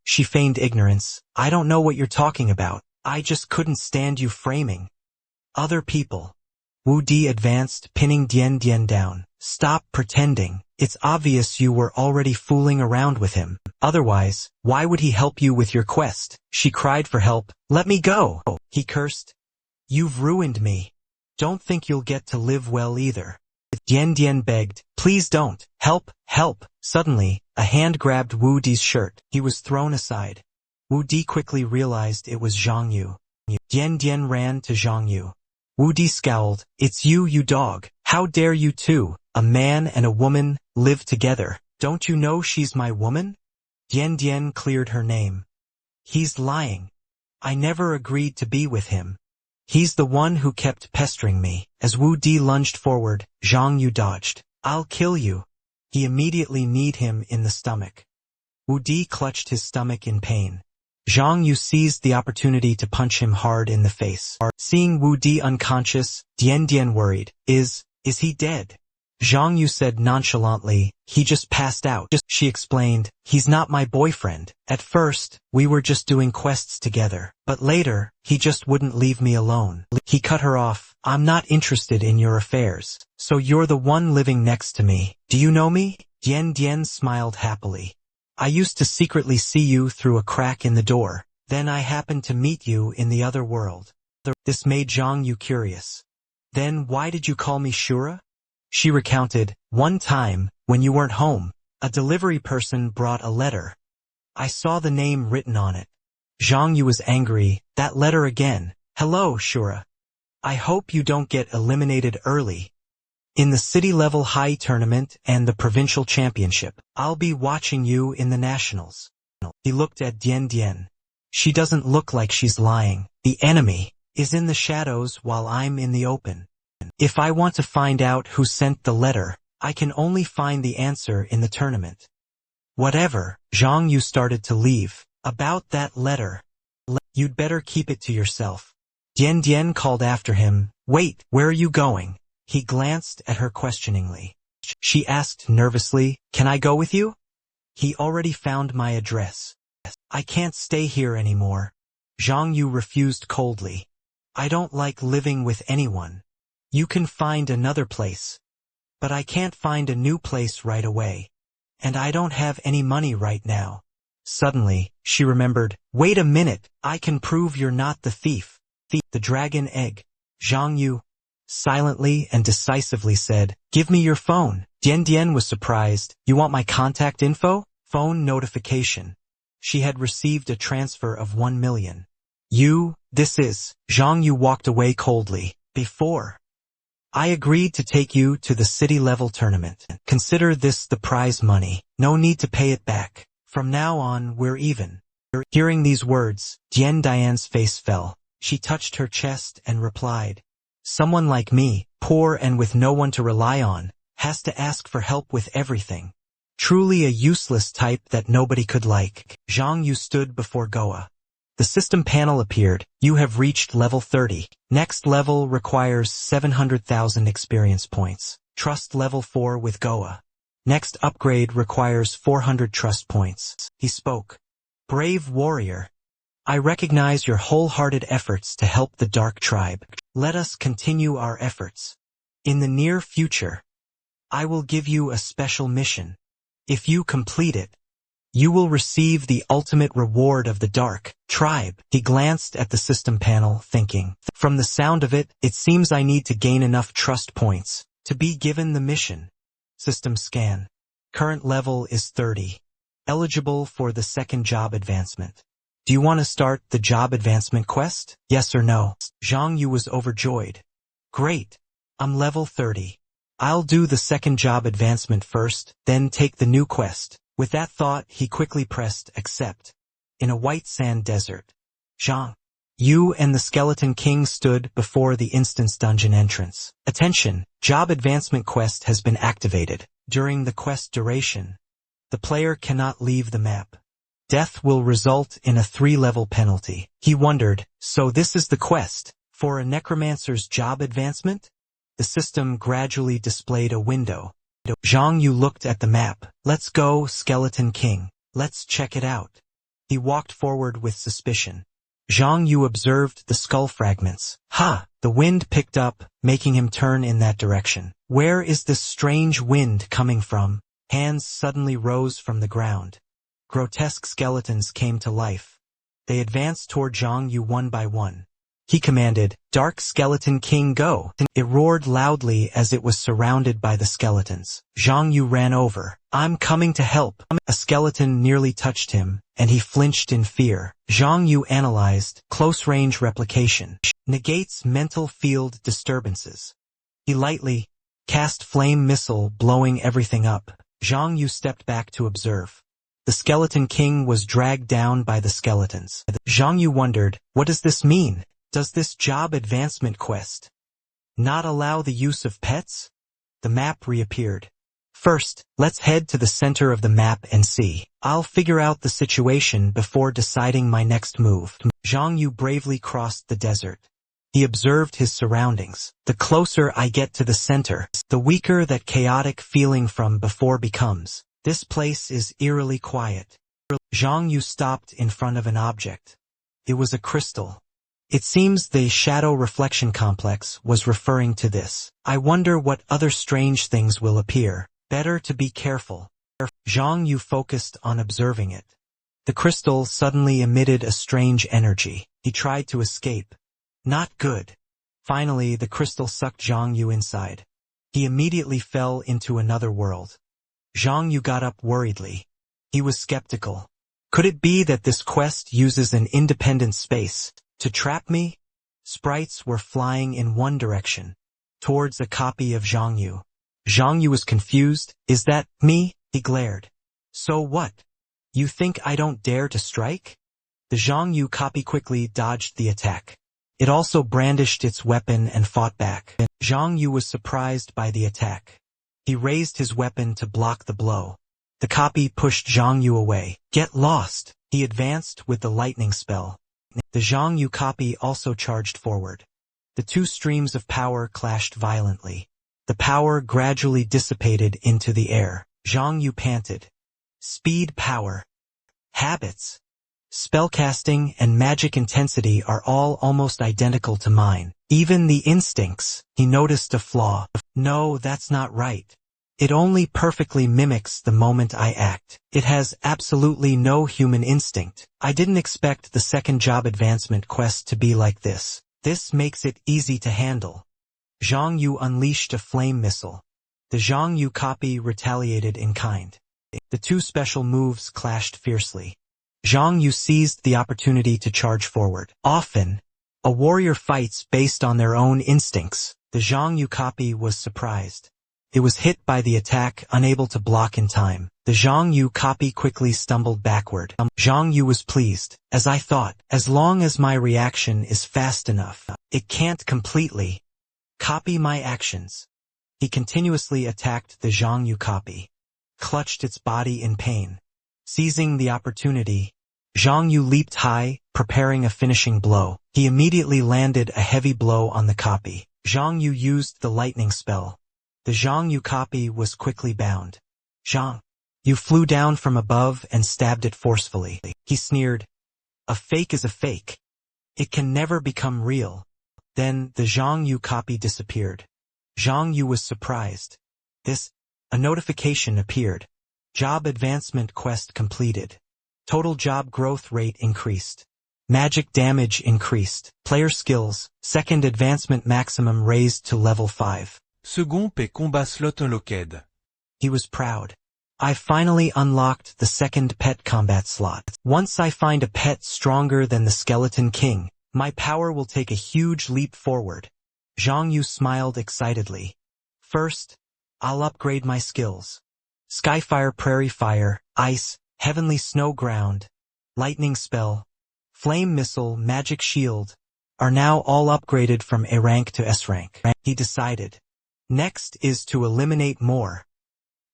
She feigned ignorance. I don't know what you're talking about. I just couldn't stand you framing other people. Wu Di advanced, pinning Dian Dian down. Stop pretending. It's obvious you were already fooling around with him. Otherwise, why would he help you with your quest? She cried for help. Let me go. He cursed. You've ruined me. Don't think you'll get to live well either. Dian Dian begged. Please don't. Help, help. Suddenly, a hand grabbed Wu Di's shirt. He was thrown aside. Wu Di quickly realized it was Zhang Yu. Dian Dian ran to Zhang Yu. Wu Di scowled. It's you, you dog. How dare you two, a man and a woman, live together? Don't you know she's my woman? Dian Dian cleared her name. He's lying. I never agreed to be with him. He's the one who kept pestering me. As Wu Di lunged forward, Zhang Yu dodged. I'll kill you. He immediately kneed him in the stomach. Wu Di clutched his stomach in pain. Zhang Yu seized the opportunity to punch him hard in the face. Seeing Wu Di unconscious, Dian Dian worried. Is he dead? Zhang Yu said nonchalantly, he just passed out. She explained, he's not my boyfriend. At first, we were just doing quests together. But later, he just wouldn't leave me alone. He cut her off. I'm not interested in your affairs. So you're the one living next to me. Do you know me? Dian Dian smiled happily. I used to secretly see you through a crack in the door. Then I happened to meet you in the other world. This made Zhang Yu curious. Then why did you call me Shura? She recounted, one time, when you weren't home, a delivery person brought a letter. I saw the name written on it. Zhang Yu was angry. That letter again. Hello, Shura. I hope you don't get eliminated early. In the city-level high tournament and the provincial championship, I'll be watching you in the nationals. He looked at Dian Dian. She doesn't look like she's lying. The enemy is in the shadows while I'm in the open. If I want to find out who sent the letter, I can only find the answer in the tournament. Whatever. Zhang Yu started to leave. About that letter. You'd better keep it to yourself. Dian Dian called after him. Wait, where are you going? He glanced at her questioningly. She asked nervously, can I go with you? He already found my address. I can't stay here anymore. Zhang Yu refused coldly. I don't like living with anyone. You can find another place. But I can't find a new place right away. And I don't have any money right now. Suddenly, she remembered, wait a minute, I can prove you're not the thief. The dragon egg. Zhang Yu silently and decisively said, give me your phone. Dian Dian was surprised. You want my contact info? Phone notification. She had received a transfer of 1 million. This is. Zhang Yu walked away coldly. Before. I agreed to take you to the city-level tournament. Consider this the prize money. No need to pay it back. From now on, we're even. Hearing these words, Dian Dian's face fell. She touched her chest and replied, someone like me, poor and with no one to rely on, has to ask for help with everything. Truly a useless type that nobody could like. Zhang Yu stood before Goa. The The system panel appeared. You have reached level 30. Next level requires 700,000 experience points. Trust level 4 with Goa. Next upgrade requires 400 trust points. He spoke. Brave warrior, I recognize your wholehearted efforts to help the Dark Tribe. Let us continue our efforts. In the near future, I will give you a special mission. If you complete it, you will receive the ultimate reward of the Dark Tribe. He glanced at the system panel, thinking, from the sound of it, it seems I need to gain enough trust points to be given the mission. System scan. Current level is 30. Eligible for the second job advancement. Do you want to start the job advancement quest? Yes or no? Zhang Yu was overjoyed. Great. I'm level 30. I'll do the second job advancement first, then take the new quest. With that thought, he quickly pressed accept. In a white sand desert, Zhang Yu and the Skeleton King stood before the instance dungeon entrance. Attention, job advancement quest has been activated. During the quest duration, the player cannot leave the map. Death will result in a 3-level penalty. He wondered, so this is the quest for a necromancer's job advancement? The system gradually displayed a window. Zhang Yu looked at the map. Let's go, Skeleton King. Let's check it out. He walked forward with suspicion. Zhang Yu observed the skull fragments. Ha! The wind picked up, making him turn in that direction. Where is this strange wind coming from? Hands suddenly rose from the ground. Grotesque skeletons came to life. They advanced toward Zhang Yu one by one. He commanded, Dark Skeleton King, go! It roared loudly as it was surrounded by the skeletons. Zhang Yu ran over. I'm coming to help. A skeleton nearly touched him, and he flinched in fear. Zhang Yu analyzed. Close-range replication. Negates mental field disturbances. He lightly cast flame missile, blowing everything up. Zhang Yu stepped back to observe. The Skeleton King was dragged down by the skeletons. Zhang Yu wondered, what does this mean? Does this job advancement quest not allow the use of pets? The map reappeared. First, let's head to the center of the map and see. I'll figure out the situation before deciding my next move. Zhang Yu bravely crossed the desert. He observed his surroundings. The closer I get to the center, the weaker that chaotic feeling from before becomes. This place is eerily quiet. Zhang Yu stopped in front of an object. It was a crystal. It seems the shadow reflection complex was referring to this. I wonder what other strange things will appear. Better to be careful. Zhang Yu focused on observing it. The crystal suddenly emitted a strange energy. He tried to escape. Not good. Finally, the crystal sucked Zhang Yu inside. He immediately fell into another world. Zhang Yu got up worriedly. He was skeptical. Could it be that this quest uses an independent space to trap me? Sprites were flying in one direction, towards a copy of Zhang Yu. Zhang Yu was confused. Is that me? He glared. So what? You think I don't dare to strike? The Zhang Yu copy quickly dodged the attack. It also brandished its weapon and fought back. Zhang Yu was surprised by the attack. He raised his weapon to block the blow. The copy pushed Zhang Yu away. Get lost! He advanced with the lightning spell. The Zhang Yu copy also charged forward. The two streams of power clashed violently. The power gradually dissipated into the air. Zhang Yu panted. Speed, power, habits, spellcasting, and magic intensity are all almost identical to mine. Even the instincts. He noticed a flaw. No, that's not right. It only perfectly mimics the moment I act. It has absolutely no human instinct. I didn't expect the second job advancement quest to be like this. This makes it easy to handle. Zhang Yu unleashed a flame missile. The Zhang Yu copy retaliated in kind. The two special moves clashed fiercely. Zhang Yu seized the opportunity to charge forward. Often, a warrior fights based on their own instincts. The Zhang Yu copy was surprised. It was hit by the attack, unable to block in time. The Zhang Yu copy quickly stumbled backward. Zhang Yu was pleased. As I thought, as long as my reaction is fast enough, it can't completely copy my actions. He continuously attacked the Zhang Yu copy, clutched its body in pain. Seizing the opportunity, Zhang Yu leaped high, preparing a finishing blow. He immediately landed a heavy blow on the copy. Zhang Yu used the lightning spell. The Zhang Yu copy was quickly bound. Zhang Yu flew down from above and stabbed it forcefully. He sneered, "A fake is a fake. It can never become real." Then the Zhang Yu copy disappeared. Zhang Yu was surprised. A notification appeared. Job advancement quest completed. Total job growth rate increased. Magic damage increased. Player skills, second advancement maximum raised to level 5. Second et combat slot unlocked. He was proud. I finally unlocked the second pet combat slot. Once I find a pet stronger than the Skeleton King, my power will take a huge leap forward. Zhang Yu smiled excitedly. First, I'll upgrade my skills. Skyfire, Prairie Fire, Ice, Heavenly Snow Ground, Lightning Spell, Flame Missile, Magic Shield, are now all upgraded from A rank to S rank. He decided. Next is to eliminate more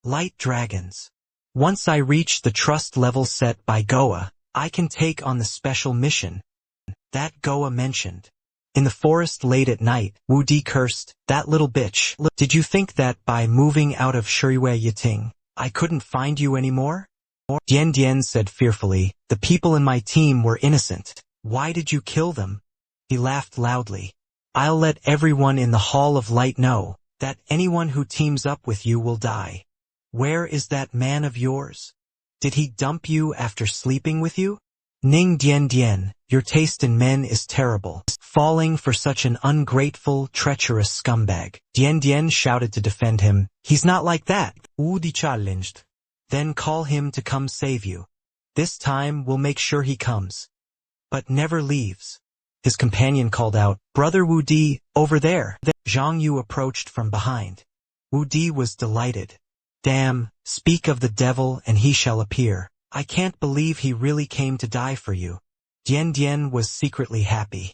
light dragons. Once I reach the trust level set by Goa, I can take on the special mission that Goa mentioned. In the forest late at night, Wu Di cursed, "That little bitch. Did you think that by moving out of Shuriwei Yiting, I couldn't find you anymore?" Dian Dian said fearfully, "The people in my team were innocent. Why did you kill them?" He laughed loudly. "I'll let everyone in the Hall of Light know that anyone who teams up with you will die. Where is that man of yours? Did he dump you after sleeping with you? Ning Dian Dian, your taste in men is terrible. Falling for such an ungrateful, treacherous scumbag." Dian Dian shouted to defend him. "He's not like that," Wu Di challenged. "Then call him to come save you. This time we'll make sure he comes, but never leaves." His companion called out, "Brother Wu Di, over there." Zhang Yu approached from behind. Wu Di was delighted. "Damn, speak of the devil and he shall appear. I can't believe he really came to die for you." Dian Dian was secretly happy.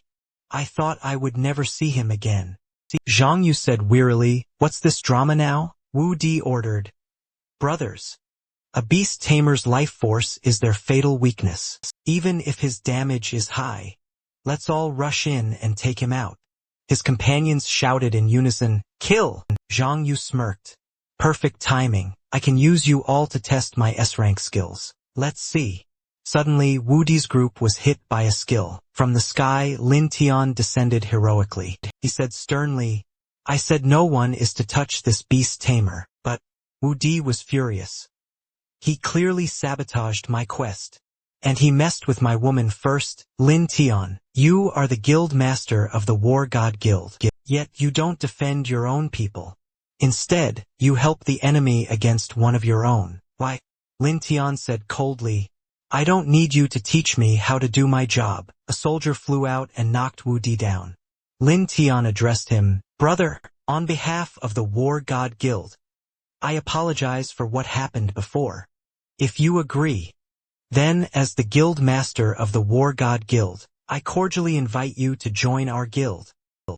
"I thought I would never see him again." Zhang Yu said wearily, "What's this drama now?" Wu Di ordered, "Brothers, a beast tamer's life force is their fatal weakness. Even if his damage is high, let's all rush in and take him out." His companions shouted in unison, "Kill!" Zhang Yu smirked. "Perfect timing. I can use you all to test my S-rank skills. Let's see." Suddenly, Wu Di's group was hit by a skill. From the sky, Lin Tian descended heroically. He said sternly, "I said no one is to touch this beast tamer." But Wu Di was furious. "He clearly sabotaged my quest. And he messed with my woman first. Lin Tian, you are the guild master of the War God Guild. Yet you don't defend your own people. Instead, you help the enemy against one of your own. Why?" Lin Tian said coldly, "I don't need you to teach me how to do my job." A soldier flew out and knocked Wu Di down. Lin Tian addressed him, "Brother, on behalf of the War God Guild, I apologize for what happened before. If you agree, then as the guild master of the War God Guild, I cordially invite you to join our guild.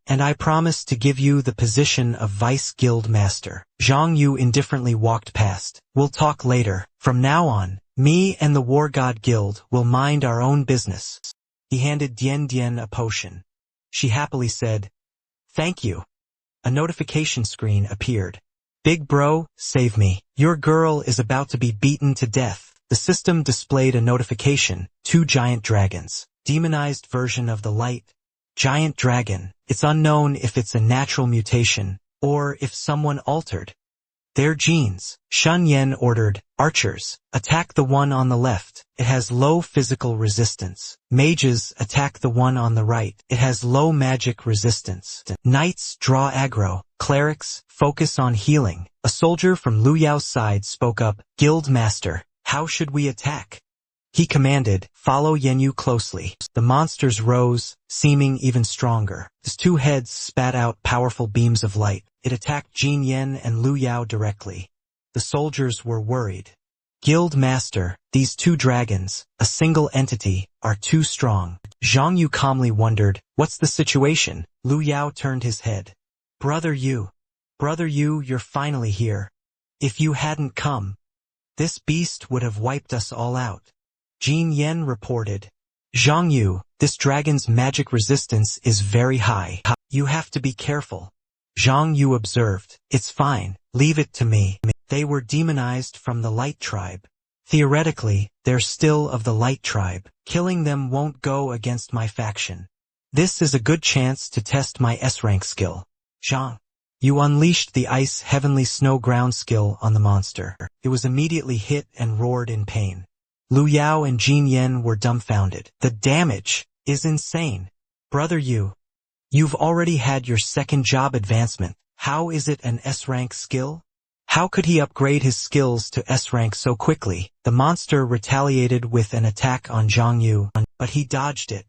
And I promise to give you the position of Vice Guild Master." Zhang Yu indifferently walked past. "We'll talk later. From now on, me and the War God Guild will mind our own business." He handed Dian Dian a potion. She happily said, "Thank you." A notification screen appeared. "Big bro, save me. Your girl is about to be beaten to death." The system displayed a notification, 2 giant dragons. Demonized version of the light. Giant dragon. It's unknown if it's a natural mutation, or if someone altered their genes. Shun Yen ordered, "Archers, attack the one on the left. It has low physical resistance. Mages, attack the one on the right. It has low magic resistance. Knights, draw aggro. Clerics, focus on healing." A soldier from Lu Yao's side spoke up, "Guild Master, how should we attack?" He commanded, "Follow Yenyu closely." The monsters rose, seeming even stronger. His 2 heads spat out powerful beams of light. It attacked Jin Yen and Lu Yao directly. The soldiers were worried. "Guild Master, these 2 dragons, a single entity, are too strong." Zhang Yu calmly wondered, "What's the situation?" Lu Yao turned his head. Brother Yu, you're finally here. If you hadn't come, this beast would have wiped us all out." Jin Yen reported. Zhang Yu, this dragon's magic resistance is very high. You have to be careful. Zhang Yu observed. It's fine, leave it to me. They were demonized from the Light Tribe. Theoretically, they're still of the Light Tribe. Killing them won't go against my faction. This is a good chance to test my S-rank skill. Zhang Yu unleashed the Ice Heavenly Snow Ground skill on the monster. It was immediately hit and roared in pain. Lu Yao and Jin Yen were dumbfounded. The damage is insane. Brother Yu, you've already had your second job advancement. How is it an S-rank skill? How could he upgrade his skills to S-rank so quickly? The monster retaliated with an attack on Zhang Yu, but he dodged it.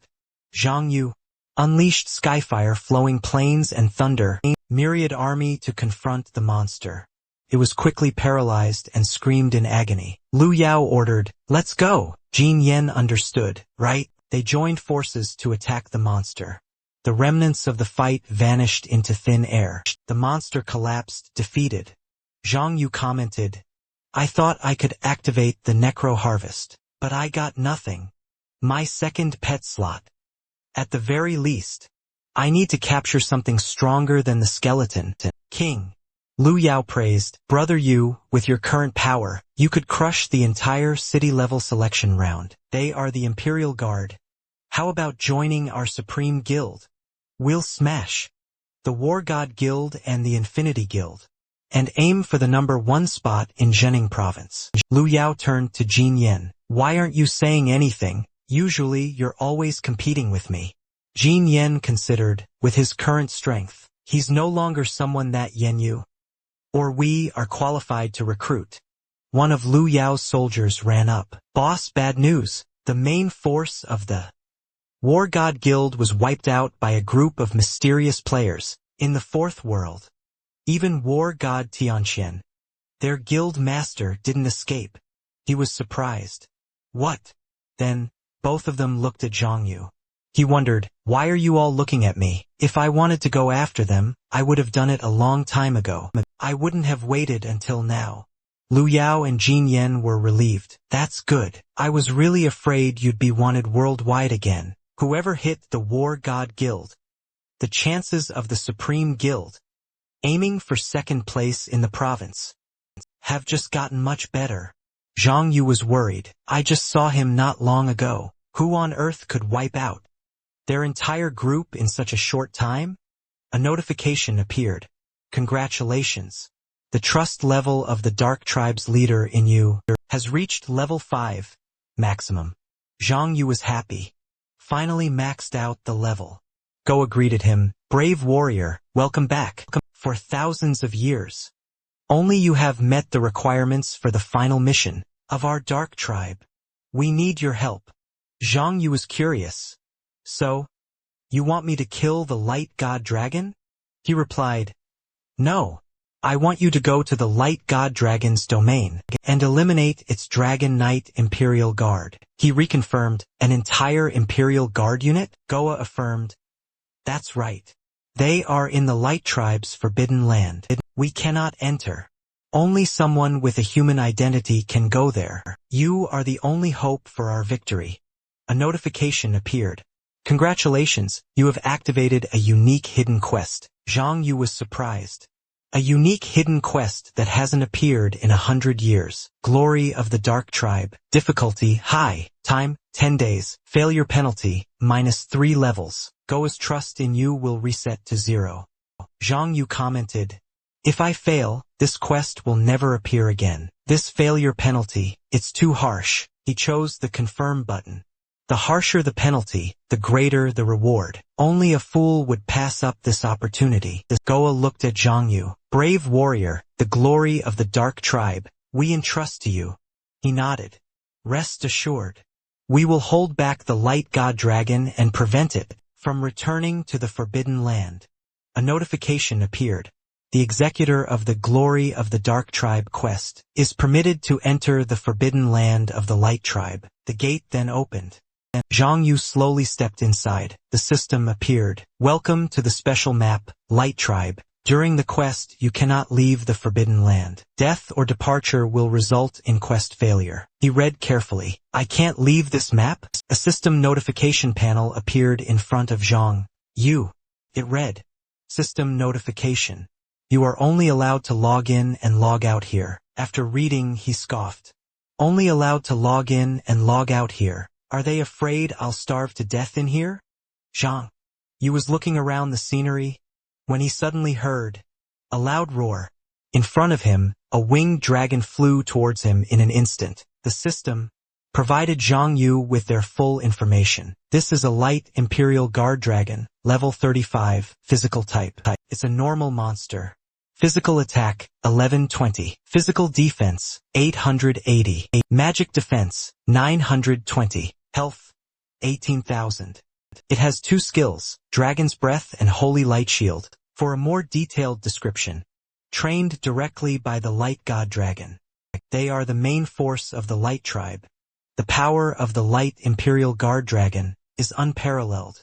Zhang Yu unleashed skyfire, flowing plains and thunder, myriad army to confront the monster. It was quickly paralyzed and screamed in agony. Lu Yao ordered, "Let's go." Jin Yen understood, right? They joined forces to attack the monster. The remnants of the fight vanished into thin air. The monster collapsed, defeated. Zhang Yu commented, I thought I could activate the Necro Harvest, but I got nothing. My second pet slot. At the very least, I need to capture something stronger than the skeleton. King Lu Yao praised, Brother Yu, with your current power, you could crush the entire city-level selection round. They are the Imperial Guard. How about joining our Supreme Guild? We'll smash the War God Guild and the Infinity Guild, and aim for the #1 spot in Zhening Province. Lu Yao turned to Jin Yen. Why aren't you saying anything? Usually you're always competing with me. Jin Yen considered, with his current strength, he's no longer someone that Yen Yu or we are qualified to recruit. One of Lu Yao's soldiers ran up. Boss, bad news. The main force of the War God Guild was wiped out by a group of mysterious players in the Fourth World. Even War God Tianqian, their guild master, didn't escape. He was surprised. What? Then, both of them looked at Zhang Yu. He wondered, why are you all looking at me? If I wanted to go after them, I would have done it a long time ago. I wouldn't have waited until now. Lu Yao and Jin Yen were relieved. That's good. I was really afraid you'd be wanted worldwide again. Whoever hit the War God Guild, the chances of the Supreme Guild aiming for second place in the province have just gotten much better. Zhang Yu was worried. I just saw him not long ago. Who on earth could wipe out their entire group in such a short time? A notification appeared. Congratulations. The trust level of the Dark Tribe's leader in you has reached level 5, maximum. Zhang Yu was happy. Finally maxed out the level. Goa greeted him. Brave warrior, welcome back. For thousands of years. Only you have met the requirements for the final mission of our Dark Tribe. We need your help. Zhang Yu was curious. So, you want me to kill the Light God Dragon? He replied, No. I want you to go to the Light God Dragon's domain and eliminate its Dragon Knight Imperial Guard. He reconfirmed, an entire Imperial Guard unit? Goa affirmed, That's right. They are in the Light Tribe's forbidden land. We cannot enter. Only someone with a human identity can go there. You are the only hope for our victory. A notification appeared. Congratulations, you have activated a unique hidden quest. Zhang Yu was surprised. A unique hidden quest that hasn't appeared in 100 years. Glory of the Dark Tribe. Difficulty, high. Time, 10 days. Failure penalty, -3 levels. Goa's trust in you will reset to 0. Zhang Yu commented, If I fail, this quest will never appear again. This failure penalty, it's too harsh. He chose the confirm button. The harsher the penalty, the greater the reward. Only a fool would pass up this opportunity. Goa looked at Zhang Yu. Brave warrior, the glory of the Dark Tribe, we entrust to you. He nodded. Rest assured. We will hold back the Light God Dragon and prevent it from returning to the Forbidden Land. A notification appeared. The executor of the Glory of the Dark Tribe quest is permitted to enter the Forbidden Land of the Light Tribe. The gate then opened. Zhang Yu slowly stepped inside. The system appeared. Welcome to the special map, Light Tribe. During the quest, you cannot leave the Forbidden Land. Death or departure will result in quest failure. He read carefully. I can't leave this map? A system notification panel appeared in front of Zhang Yu. It read, System notification. You are only allowed to log in and log out here. After reading, he scoffed. Only allowed to log in and log out here. Are they afraid I'll starve to death in here? Zhang Yu was looking around the scenery when he suddenly heard a loud roar. In front of him, a winged dragon flew towards him in an instant. The system provided Zhang Yu with their full information. This is a light Imperial Guard dragon, level 35, physical type. It's a normal monster. Physical attack, 1120. Physical defense, 880. Magic defense, 920. Health, 18,000. It has 2 skills, Dragon's Breath and Holy Light Shield. For a more detailed description, trained directly by the Light God Dragon. They are the main force of the Light Tribe. The power of the Light Imperial Guard Dragon is unparalleled.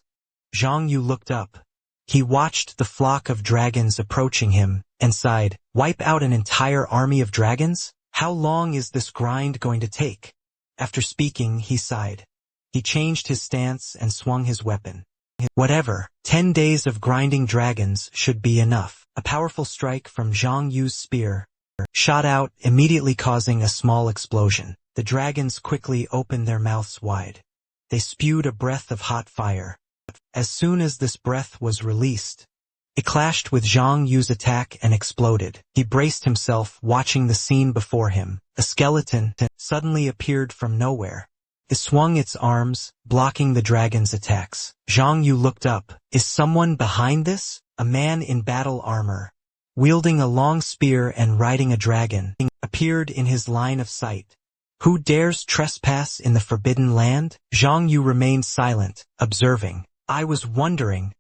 Zhang Yu looked up. He watched the flock of dragons approaching him and sighed, wipe out an entire army of dragons? How long is this grind going to take? After speaking, he sighed. He changed his stance and swung his weapon. Whatever, 10 days of grinding dragons should be enough. A powerful strike from Zhang Yu's spear shot out, immediately causing a small explosion. The dragons quickly opened their mouths wide. They spewed a breath of hot fire. As soon as this breath was released, it clashed with Zhang Yu's attack and exploded. He braced himself, watching the scene before him. A skeleton suddenly appeared from nowhere. It swung its arms, blocking the dragon's attacks. Zhang Yu looked up. Is someone behind this? A man in battle armor, wielding a long spear and riding a dragon, appeared in his line of sight. Who dares trespass in the Forbidden Land? Zhang Yu remained silent, observing. I was wondering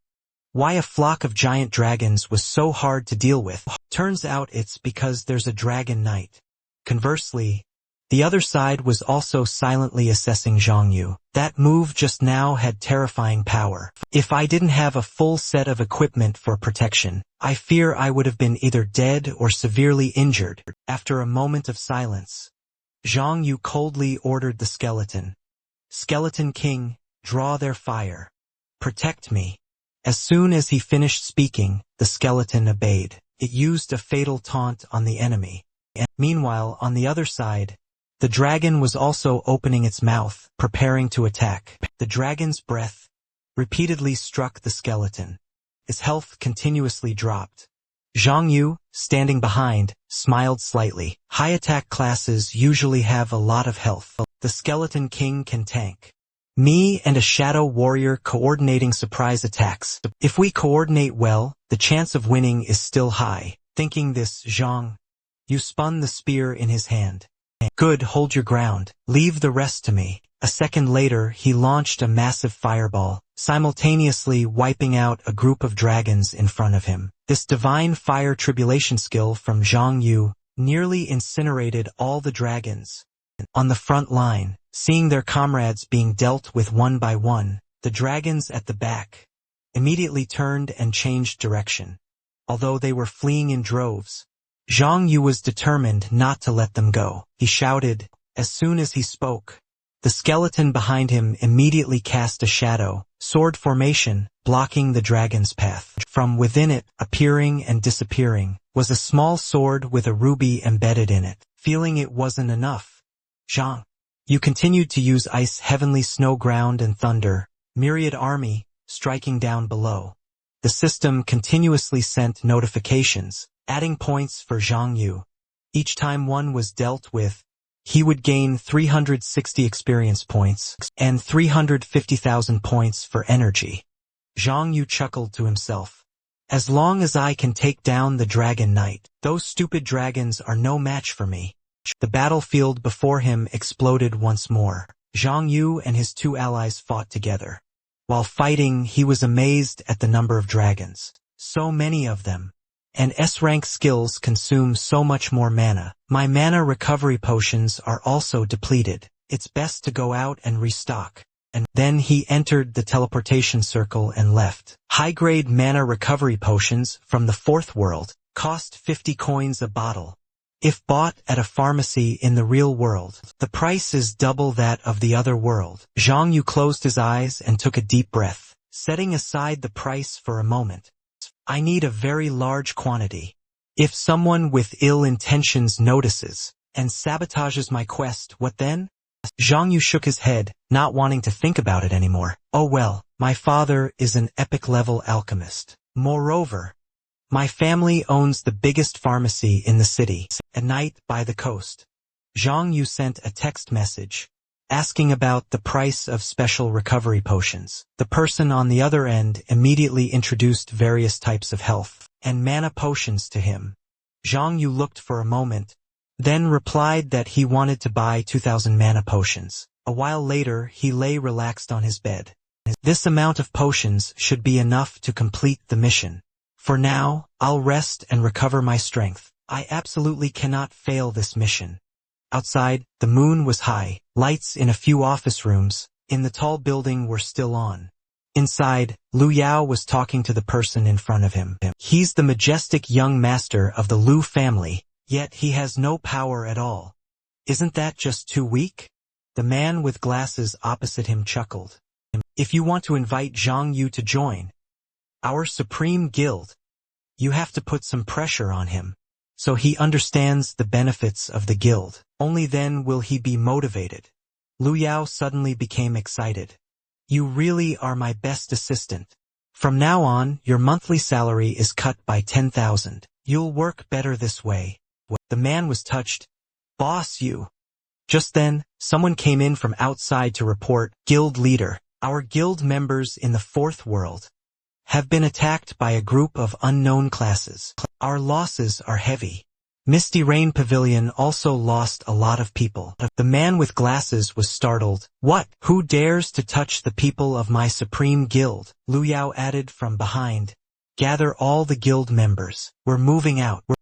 why a flock of giant dragons was so hard to deal with. Turns out it's because there's a dragon knight. Conversely, the other side was also silently assessing Zhang Yu. That move just now had terrifying power. If I didn't have a full set of equipment for protection, I fear I would have been either dead or severely injured. After a moment of silence, Zhang Yu coldly ordered the skeleton. Skeleton King, draw their fire. Protect me. As soon as he finished speaking, the skeleton obeyed. It used a fatal taunt on the enemy. Meanwhile, on the other side, the dragon was also opening its mouth, preparing to attack. The dragon's breath repeatedly struck the skeleton. Its health continuously dropped. Zhang Yu, standing behind, smiled slightly. High attack classes usually have a lot of health. The Skeleton King can tank. Me and a Shadow Warrior coordinating surprise attacks. If we coordinate well, the chance of winning is still high. Thinking this, Zhang Yu spun the spear in his hand. Good, hold your ground. Leave the rest to me. A second later, he launched a massive fireball, simultaneously wiping out a group of dragons in front of him. This divine fire tribulation skill from Zhang Yu nearly incinerated all the dragons. On the front line, seeing their comrades being dealt with one by one, the dragons at the back immediately turned and changed direction. Although they were fleeing in droves, Zhang Yu was determined not to let them go. He shouted. As soon as he spoke, the skeleton behind him immediately cast a shadow, sword formation, blocking the dragon's path. From within it, appearing and disappearing, was a small sword with a ruby embedded in it. Feeling it wasn't enough, Zhang Yu continued to use ice, heavenly snow, ground and thunder, myriad army, striking down below. The system continuously sent notifications, adding points for Zhang Yu. Each time one was dealt with, he would gain 360 experience points and 350,000 points for energy. Zhang Yu chuckled to himself. As long as I can take down the Dragon Knight, those stupid dragons are no match for me. The battlefield before him exploded once more. Zhang Yu and his two allies fought together. While fighting, he was amazed at the number of dragons. So many of them. And S-rank skills consume so much more mana. My mana recovery potions are also depleted. It's best to go out and restock. and then he entered the teleportation circle and left. High-grade mana recovery potions from the fourth world cost 50 coins a bottle. If bought at a pharmacy in the real world, the price is double that of the other world. Zhang Yu closed his eyes and took a deep breath, setting aside the price for a moment. I need a very large quantity. If someone with ill intentions notices and sabotages my quest, what then? Zhang Yu shook his head, not wanting to think about it anymore. Oh well, my father is an epic-level alchemist. Moreover, my family owns the biggest pharmacy in the city. At night, by the coast, Zhang Yu sent a text message asking about the price of special recovery potions. The person on the other end immediately introduced various types of health and mana potions to him. Zhang Yu looked for a moment, then replied that he wanted to buy 2,000 mana potions. A while later, he lay relaxed on his bed. This amount of potions should be enough to complete the mission. For now, I'll rest and recover my strength. I absolutely cannot fail this mission. Outside, the moon was high. Lights in a few office rooms in the tall building were still on. Inside, Lu Yao was talking to the person in front of him. He's the majestic young master of the Lu family, yet he has no power at all. Isn't that just too weak? The man with glasses opposite him chuckled. If you want to invite Zhang Yu to join our supreme guild, you have to put some pressure on him, so he understands the benefits of the guild. Only then will he be motivated. Lu Yao suddenly became excited. You really are my best assistant. From now on, your monthly salary is cut by 10,000. You'll work better this way. The man was touched. Boss, you. Just then, someone came in from outside to report, Guild leader, our guild members in the fourth world have been attacked by a group of unknown classes. Our losses are heavy. Misty Rain Pavilion also lost a lot of people. The man with glasses was startled. What? Who dares to touch the people of my supreme guild? Lu Yao added from behind. Gather all the guild members. We're moving out.